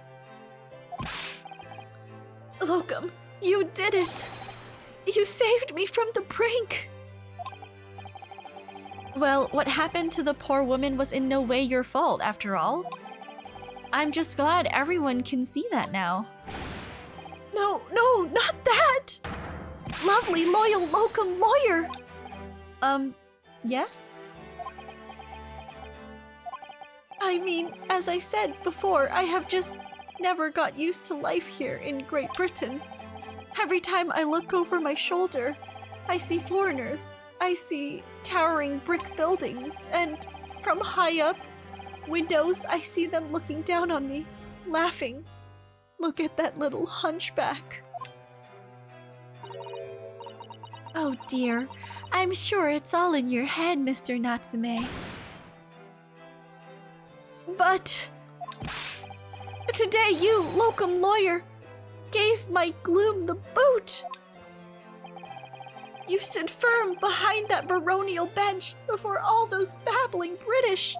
Locum, you did it! You saved me from the brink! Well, what happened to the poor woman was in no way your fault, after all. I'm just glad everyone can see that now. No, not that! Lovely, loyal Locum lawyer! Yes? I mean, as I said before, I have just never got used to life here in Great Britain. Every time I look over my shoulder, I see foreigners. I see towering brick buildings, and from high up windows, I see them looking down on me, laughing. Look at that little hunchback. Oh dear, I'm sure it's all in your head, Mr. Natsume. But today you, Locum lawyer, gave my gloom the boot. You stood firm behind that baronial bench before all those babbling British.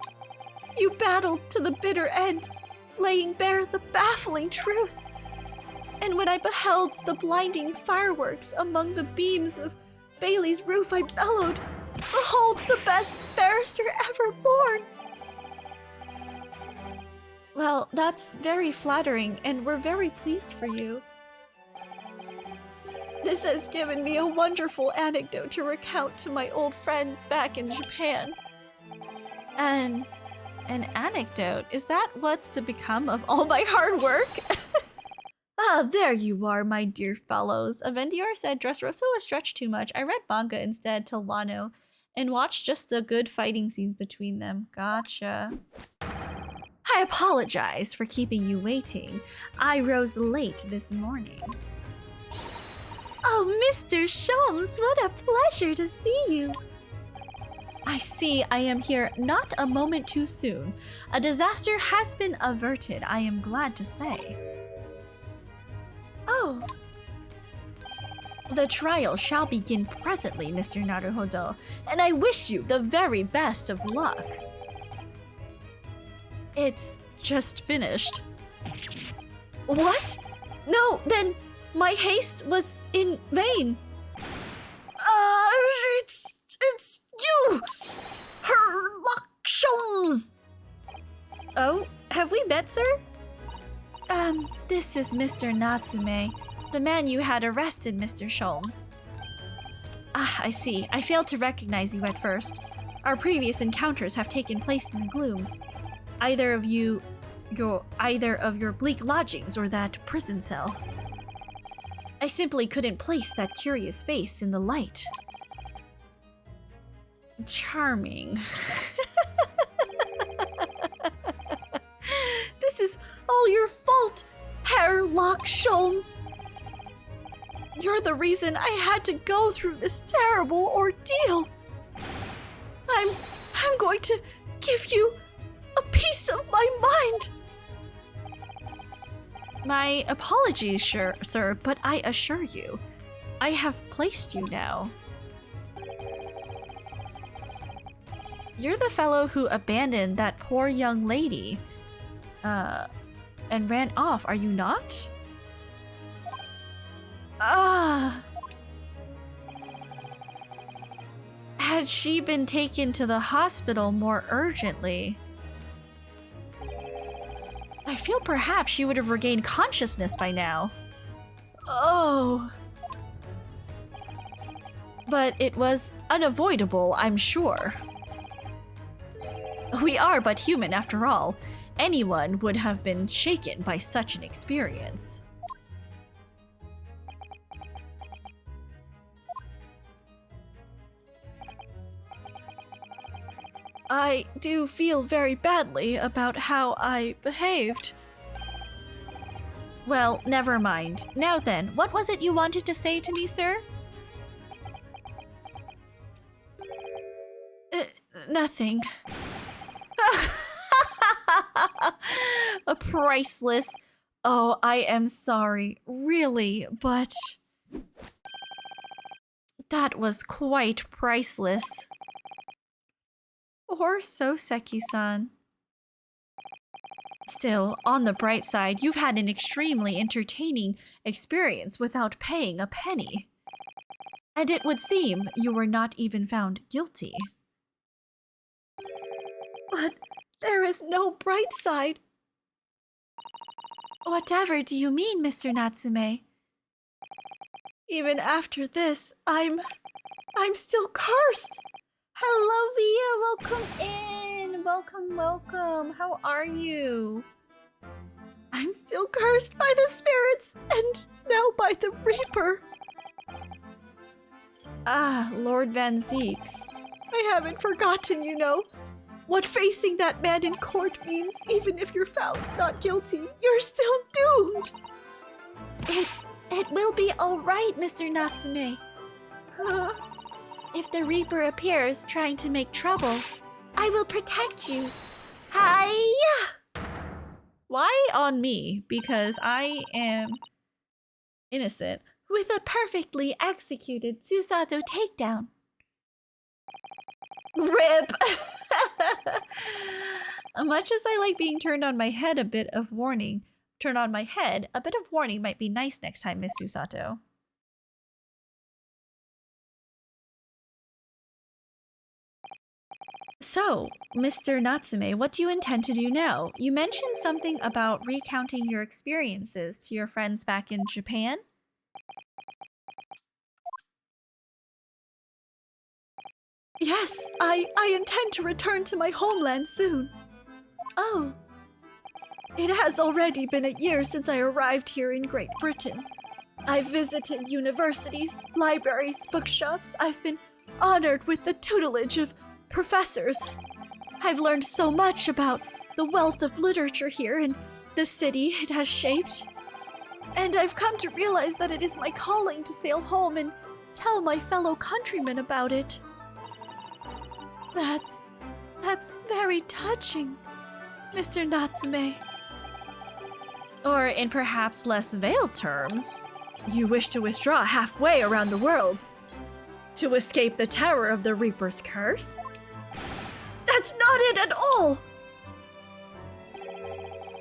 You battled to the bitter end, laying bare the baffling truth. And when I beheld the blinding fireworks among the beams of Bailey's roof, I bellowed, "Behold the best barrister ever born!" Well, that's very flattering, and we're very pleased for you. This has given me a wonderful anecdote to recount to my old friends back in Japan. And an anecdote? Is that what's to become of all my hard work? Ah, there you are, my dear fellows. Avendior said Dressrosa was stretched too much. I read manga instead till Wano and watched just the good fighting scenes between them. Gotcha. I apologize for keeping you waiting. I rose late this morning. Oh, Mr. Sholmes, what a pleasure to see you. I see I am here not a moment too soon. A disaster has been averted, I am glad to say. Oh. The trial shall begin presently, Mr. Naruhodo, and I wish you the very best of luck. It's just finished. What? No, then my haste was in vain. It's you! Herlock Sholmes! Oh, have we met, sir? This is Mr. Natsume, the man you had arrested, Mr. Sholmes. Ah, I see. I failed to recognize you at first. Our previous encounters have taken place in the gloom. Either of your bleak lodgings or that prison cell. I simply couldn't place that curious face in the light. Charming. This is all your fault, Herlock Sholmes. You're the reason I had to go through this terrible ordeal. I'm going to give you a piece of my mind. My apologies, sir, but I assure you, I have placed you now. You're the fellow who abandoned that poor young lady, and ran off, are you not? Ah. Had she been taken to the hospital more urgently, I feel perhaps she would have regained consciousness by now. Oh. But it was unavoidable, I'm sure. We are but human after all. Anyone would have been shaken by such an experience. I do feel very badly about how I behaved. Well, never mind. Now then, what was it you wanted to say to me, sir? Nothing. A priceless. Oh, I am sorry, really, but that was quite priceless. Or so, Seki-san. Still, on the bright side, you've had an extremely entertaining experience without paying a penny. And it would seem you were not even found guilty. But there is no bright side. Whatever do you mean, Mr. Natsume? Even after this, I'm still cursed. Hello, Via. Welcome in. Welcome. How are you? I'm still cursed by the spirits and now by the Reaper. Ah, Lord Van Zeeks. I haven't forgotten, you know. What facing that man in court means, even if you're found not guilty, you're still doomed. It will be all right, Mr. Natsume. If the Reaper appears trying to make trouble, I will protect you. Hiya! Why on me? Because I am innocent. With a perfectly executed Susato takedown. RIP! Much as I like being turned on my head, a bit of warning might be nice next time, Miss Susato. So, Mr. Natsume, what do you intend to do now? You mentioned something about recounting your experiences to your friends back in Japan? Yes, I intend to return to my homeland soon. Oh. It has already been a year since I arrived here in Great Britain. I've visited universities, libraries, bookshops. I've been honored with the tutelage of professors. I've learned so much about the wealth of literature here and the city it has shaped. And I've come to realize that it is my calling to sail home and tell my fellow countrymen about it. That's very touching, Mr. Natsume. Or in perhaps less veiled terms, you wish to withdraw halfway around the world to escape the terror of the Reaper's curse? That's not it at all!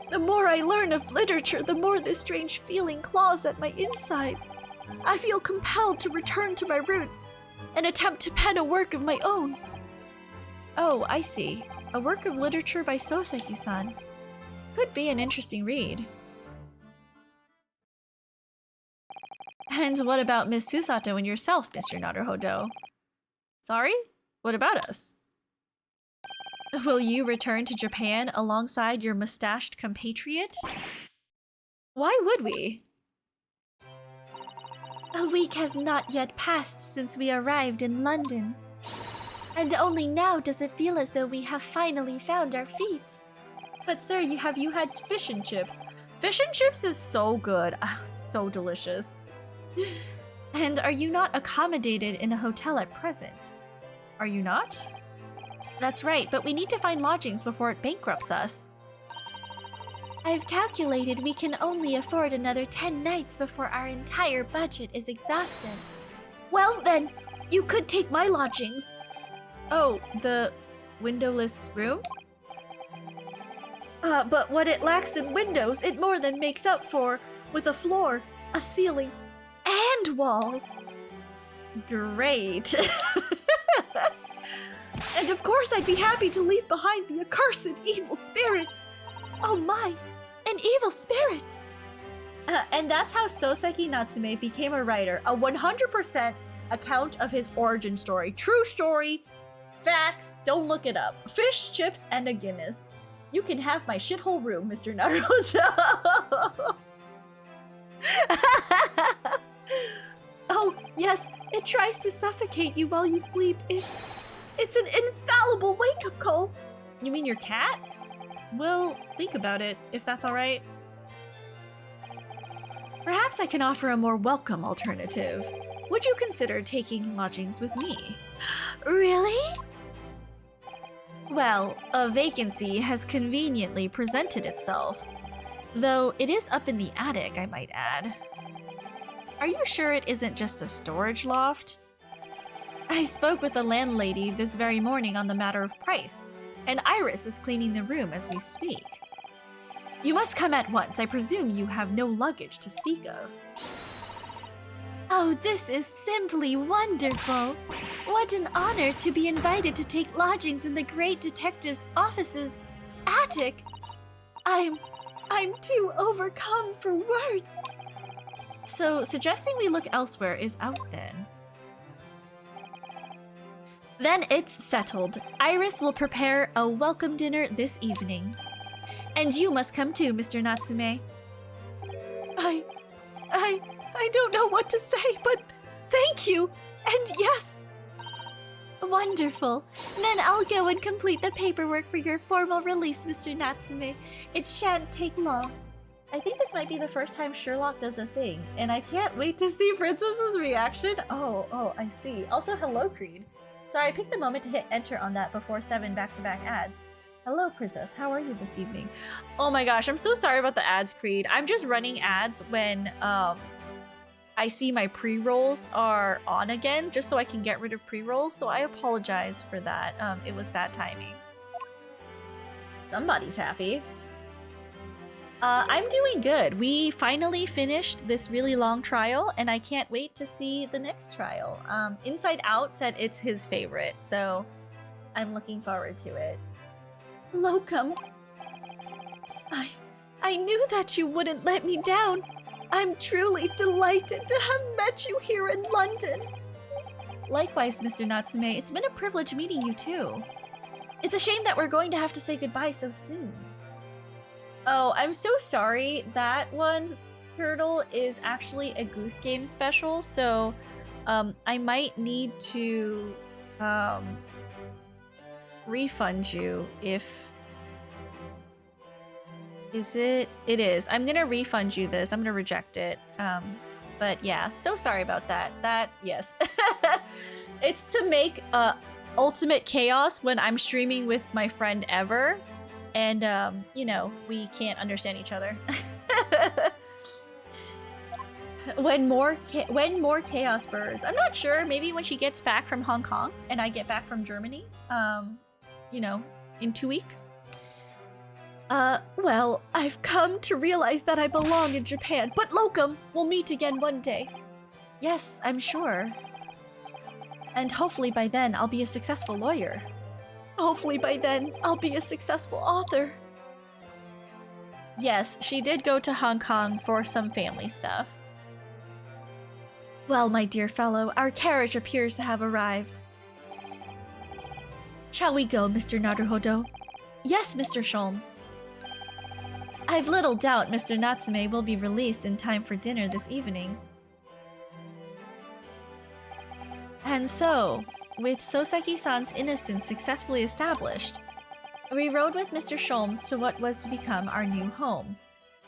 The more I learn of literature, the more this strange feeling claws at my insides. I feel compelled to return to my roots and attempt to pen a work of my own. Oh, I see. A work of literature by Soseki-san. Could be an interesting read. And what about Miss Susato and yourself, Mr. Naruhodo? Sorry? What about us? Will you return to Japan alongside your mustached compatriot? Why would we? A week has not yet passed since we arrived in London. And only now does it feel as though we have finally found our feet. But sir, have you had fish and chips? Fish and chips is so good. So delicious. And are you not accommodated in a hotel at present? Are you not? That's right, but we need to find lodgings before it bankrupts us. I've calculated we can only afford another 10 nights before our entire budget is exhausted. Well then, you could take my lodgings. Oh, the windowless room? But what it lacks in windows, it more than makes up for with a floor, a ceiling, and walls. Great. And of course I'd be happy to leave behind the accursed evil spirit. Oh my, an evil spirit. And that's how Soseki Natsume became a writer. A 100% account of his origin story. True story. Facts. Don't look it up. Fish, chips, and a Guinness. You can have my shithole room, Mr. Naruto. Oh, yes, it tries to suffocate you while you sleep. It's an infallible wake-up call. You mean your cat? We'll think about it, if that's alright. Perhaps I can offer a more welcome alternative. Would you consider taking lodgings with me? Really? Well, a vacancy has conveniently presented itself. Though it is up in the attic, I might add. Are you sure it isn't just a storage loft? I spoke with the landlady this very morning on the matter of price, and Iris is cleaning the room as we speak. You must come at once. I presume you have no luggage to speak of. Oh, this is simply wonderful! What an honor to be invited to take lodgings in the great detective's office's attic! I'm too overcome for words! So, suggesting we look elsewhere is out then. Then it's settled. Iris will prepare a welcome dinner this evening. And you must come too, Mr. Natsume. I don't know what to say, but thank you, and yes! Wonderful. Then I'll go and complete the paperwork for your formal release, Mr. Natsume. It shan't take long. I think this might be the first time Sherlock does a thing, and I can't wait to see Princess's reaction. Oh, I see. Also, hello, Creed. Sorry, I picked the moment to hit enter on that before 7 back-to-back ads. Hello, Princess. How are you this evening? Oh my gosh, I'm so sorry about the ads, Creed. I'm just running ads when I see my pre-rolls are on again, just so I can get rid of pre-rolls, so I apologize for that. It was bad timing. Somebody's happy. I'm doing good. We finally finished this really long trial, and I can't wait to see the next trial. Inside Out said it's his favorite, so I'm looking forward to it. Locum. I knew that you wouldn't let me down. I'm truly delighted to have met you here in London. Likewise, Mr. Natsume, it's been a privilege meeting you too. It's a shame that we're going to have to say goodbye so soon. Oh, I'm so sorry. That one, Turtle, is actually a Goose Game special, so I might need to refund you if Is it? It is. I'm gonna refund you this. I'm gonna reject it. But yeah, so sorry about that. That, yes. It's to make ultimate chaos when I'm streaming with my friend Ever. And, you know, we can't understand each other. When more chaos birds. I'm not sure. Maybe when she gets back from Hong Kong and I get back from Germany. You know, in 2 weeks. Well, I've come to realize that I belong in Japan, but Locum, we'll meet again one day. Yes, I'm sure. And hopefully by then, I'll be a successful lawyer. Hopefully by then, I'll be a successful author. Yes, she did go to Hong Kong for some family stuff. Well, my dear fellow, our carriage appears to have arrived. Shall we go, Mr. Naruhodo? Yes, Mr. Sholmes. I've little doubt Mr. Natsume will be released in time for dinner this evening. And so, with Soseki-san's innocence successfully established, we rode with Mr. Sholmes to what was to become our new home,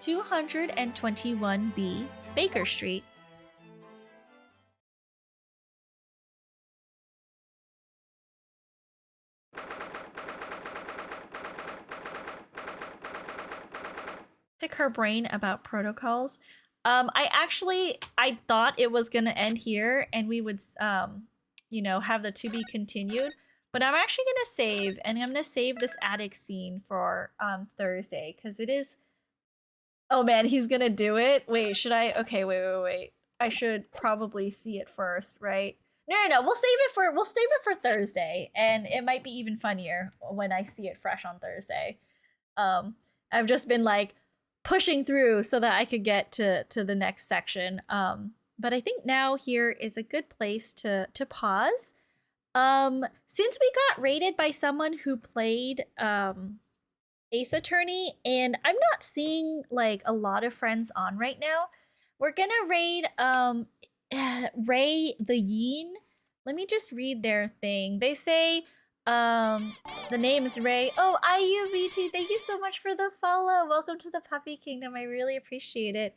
221B Baker Street. Pick her brain about protocols. I thought it was gonna end here and we would you know, have the to be continued, but I'm actually gonna save, and I'm gonna save this attic scene for Thursday because it is. Oh man, he's gonna do it. Wait, should I? Okay, wait. I should probably see it first, right? No. We'll save it for Thursday, and it might be even funnier when I see it fresh on Thursday. I've just been like pushing through so that I could get to the next section. But I think now here is a good place to pause. Since we got raided by someone who played Ace Attorney, and I'm not seeing like a lot of friends on right now, we're gonna raid Ray the Yin. Let me just read their thing. They say the name is Ray. Oh, IUVT, thank you so much for the follow. Welcome to the Puppy Kingdom. I really appreciate it.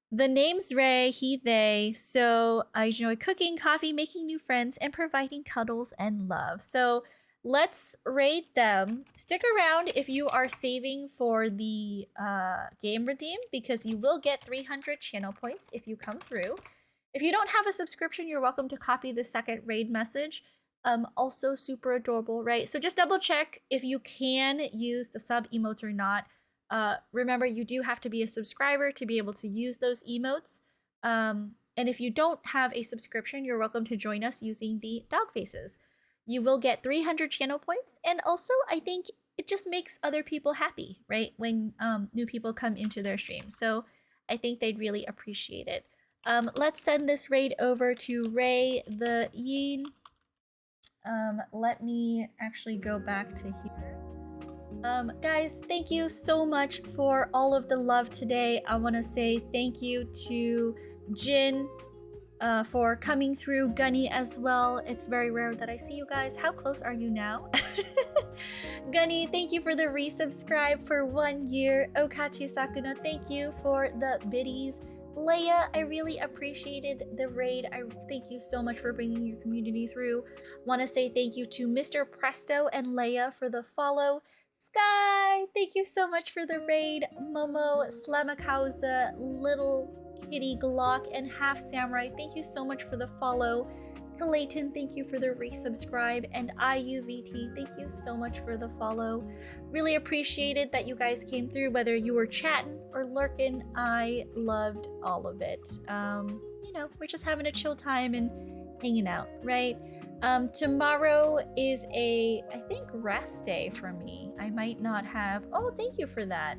The name's Ray, he, they. So I enjoy cooking, coffee, making new friends, and providing cuddles and love. So let's raid them. Stick around if you are saving for the game redeem, because you will get 300 channel points if you come through. If you don't have a subscription, you're welcome to copy the second raid message. Also super adorable, right? So just double check if you can use the sub emotes or not. Remember, you do have to be a subscriber to be able to use those emotes. And if you don't have a subscription, you're welcome to join us using the dog faces. You will get 300 channel points, and also I think it just makes other people happy, right? When new people come into their stream. So I think they'd really appreciate it. Let's send this raid over to Ray the Yin. Let me actually go back to here. Guys, thank you so much for all of the love today. I want to say thank you to Jin for coming through, Gunny as well. It's very rare that I see you guys. How close are you now? Gunny, thank you for the resubscribe for 1 year. Okachi Sakuna, thank you for the biddies. Leia, I really appreciated the raid. I thank you so much for bringing your community through. Want to say thank you to Mr. Presto and Leia for the follow. Sky, thank you so much for the raid. Momo, Slamakauza, Little Kitty Glock, and Half Samurai, thank you so much for the follow. Clayton, thank you for the resubscribe, and IUVT, thank you so much for the follow. Really appreciated that you guys came through, whether you were chatting or lurking. I loved all of it. You know, we're just having a chill time and hanging out, right? Tomorrow is I think rest day for me. I might not have. Oh, thank you for that.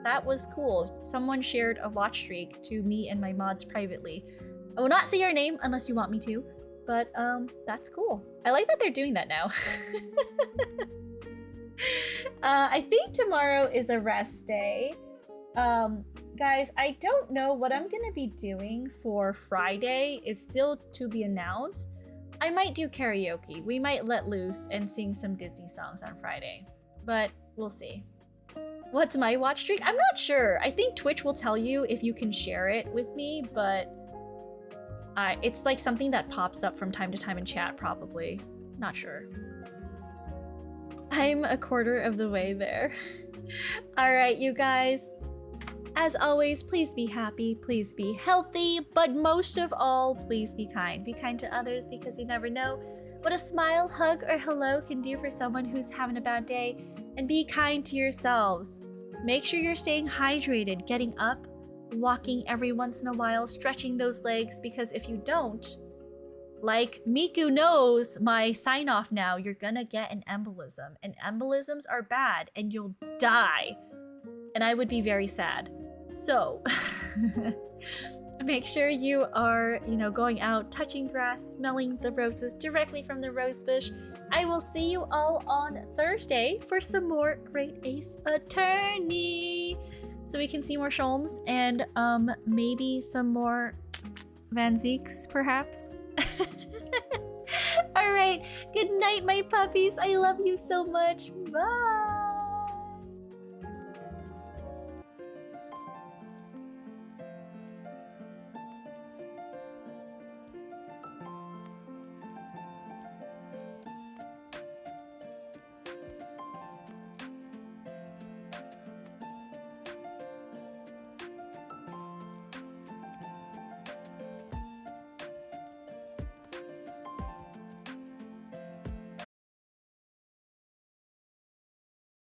That was cool. Someone shared a watch streak to me and my mods privately. I will not say your name unless you want me to, but that's cool. I like that they're doing that now. I think tomorrow is a rest day. Guys, I don't know what I'm gonna be doing for Friday. It's still to be announced. I might do karaoke. We might let loose and sing some Disney songs on Friday, but we'll see. What's my watch streak? I'm not sure. I think Twitch will tell you if you can share it with me, but it's like something that pops up from time to time in chat, probably. Not sure. I'm a quarter of the way there. All right, you guys. As always, please be happy, please be healthy, but most of all, please be kind. Be kind to others because you never know what a smile, hug, or hello can do for someone who's having a bad day. And be kind to yourselves. Make sure you're staying hydrated, getting up, walking every once in a while, stretching those legs, because if you don't, like Miku knows my sign off now, you're gonna get an embolism. And embolisms are bad and you'll die. And I would be very sad. So make sure you are, going out, touching grass, smelling the roses directly from the rose bush. I will see you all on Thursday for some more great Ace Attorney. So we can see more Sholmes and maybe some more Van Zeeks, perhaps. All right. Good night, my puppies. I love you so much. Bye.